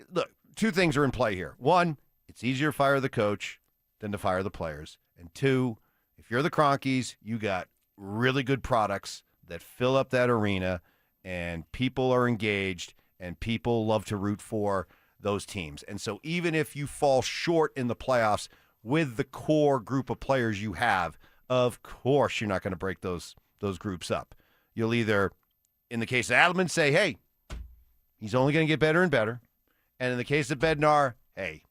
look, 2 things are in play here. 1, it's easier to fire the coach than to fire the players. And 2, if you're the Cronkies, you got really good products that fill up that arena, and people are engaged, and people love to root for those teams. And so even if you fall short in the playoffs with the core group of players you have, of course you're not going to break those groups up. You'll either, in the case of Adelman, say, hey, he's only going to get better and better. And in the case of Bednar, hey,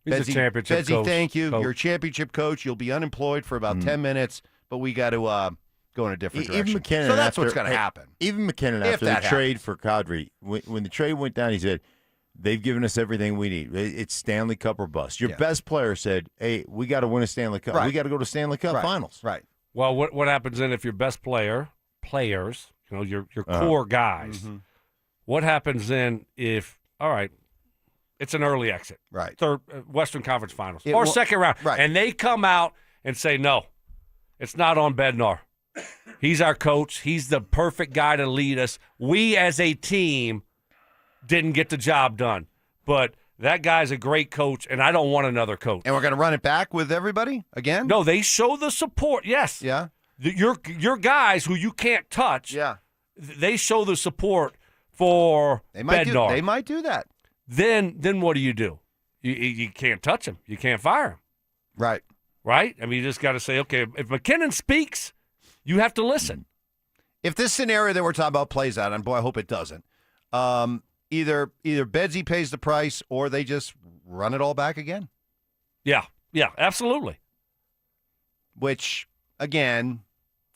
he's a championship coach. Thank you. You're a championship coach. You'll be unemployed for about 10 minutes, but we got to go in a different direction. Even McKinnon, so that's what's going to happen. Even McKinnon, after the trade for Kadri, when the trade went down, he said, they've given us everything we need. It's Stanley Cup or bust. Your best player said, hey, we got to win a Stanley Cup. Right. We got to go to Stanley Cup Finals. Right. Well, what happens then if your best players, your core guys, what happens then if, all right, it's an early exit, right? Third Western Conference Finals or second round, right? And they come out and say, no, it's not on Bednar. He's our coach. He's the perfect guy to lead us. We as a team didn't get the job done, but That guy's a great coach, and I don't want another coach. And we're going to run it back with everybody again? No, they show the support. Yes. Yeah. Your guys who you can't touch. Yeah. They show the support for Bednar. They might do that. Then what do? You can't touch him. You can't fire him. Right. Right? I mean, you just got to say, okay, if McKinnon speaks, you have to listen. If this scenario that we're talking about plays out, and boy, I hope it doesn't, either Bedsy pays the price or they just run it all back again. Yeah, absolutely. Which, again,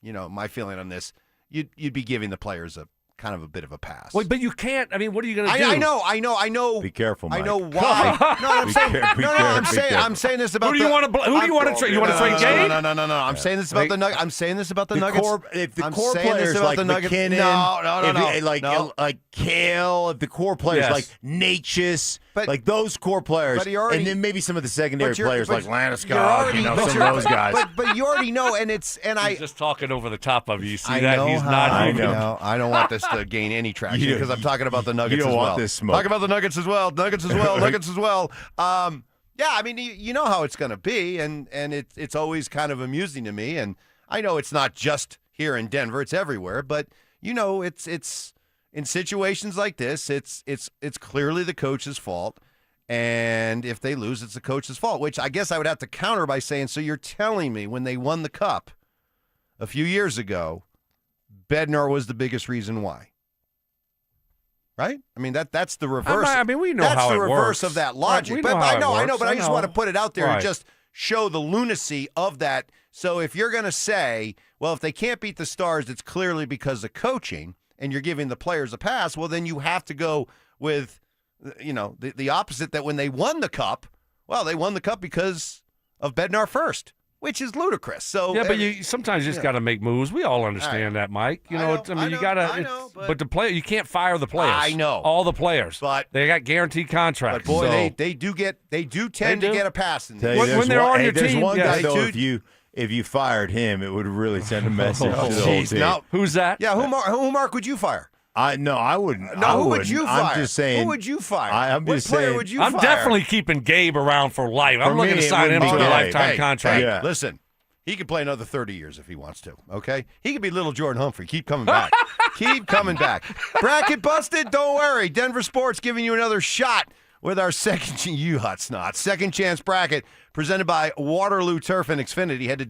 my feeling on this, you'd be giving the players a kind of a bit of a pass. Well, but you can't. I mean, what are you going to do? I know. Be careful, Mike. I know why. I'm saying this about. Who do you want to trade? You want to trade Gabe? No. I'm saying this about the Nuggets. I'm saying this about the Nuggets. If the core players like McKinnon, like Kale, if the core players like Natchez, like those core players, and then maybe some of the secondary players like Landeskog, some of those guys. But you already know, He's just talking over the top of you. You see that? He's not. I don't want this to gain any traction because I'm talking about the Nuggets as well. You don't want this smoke. Talk about the Nuggets as well. Nuggets as well. Yeah, I mean, you know how it's going to be, and it's always kind of amusing to me. And I know it's not just here in Denver; it's everywhere. But it's in situations like this, it's clearly the coach's fault. And if they lose, it's the coach's fault. Which I guess I would have to counter by saying, so you're telling me when they won the Cup a few years ago, Bednar was the biggest reason why? Right? I mean, that's the reverse. We know how it works. That's the reverse of that logic. Right, I know, but I just want to put it out there and just show the lunacy of that. So if you're going to say, well, if they can't beat the Stars, it's clearly because of coaching, and you're giving the players a pass, well, then you have to go with, the opposite, that when they won the Cup, well, they won the Cup because of Bednar first, which is ludicrous. So yeah, but you sometimes just got to make moves. We all understand that, Mike. You got to. But the player, you can't fire the players. I know all the players, but they got guaranteed contracts. But boy, they do tend to get a pass in there. When they're on your team. There's one guy though. If you fired him, it would really send a message to the whole team. Now, who's that? Yeah, who Mark would you fire? I wouldn't. No, who would you fire? I'm just saying. Who would you fire? I'm what just player saying. would you fire? I'm definitely keeping Gabe around for life. I'm looking to sign him to a lifetime contract. Hey, listen, he could play another 30 years if he wants to, okay? He could be little Jordan Humphrey. Keep coming back. Keep coming back. Bracket busted? Don't worry. Denver Sports giving you another shot with our second chance bracket presented by Waterloo Turf and Xfinity. Head to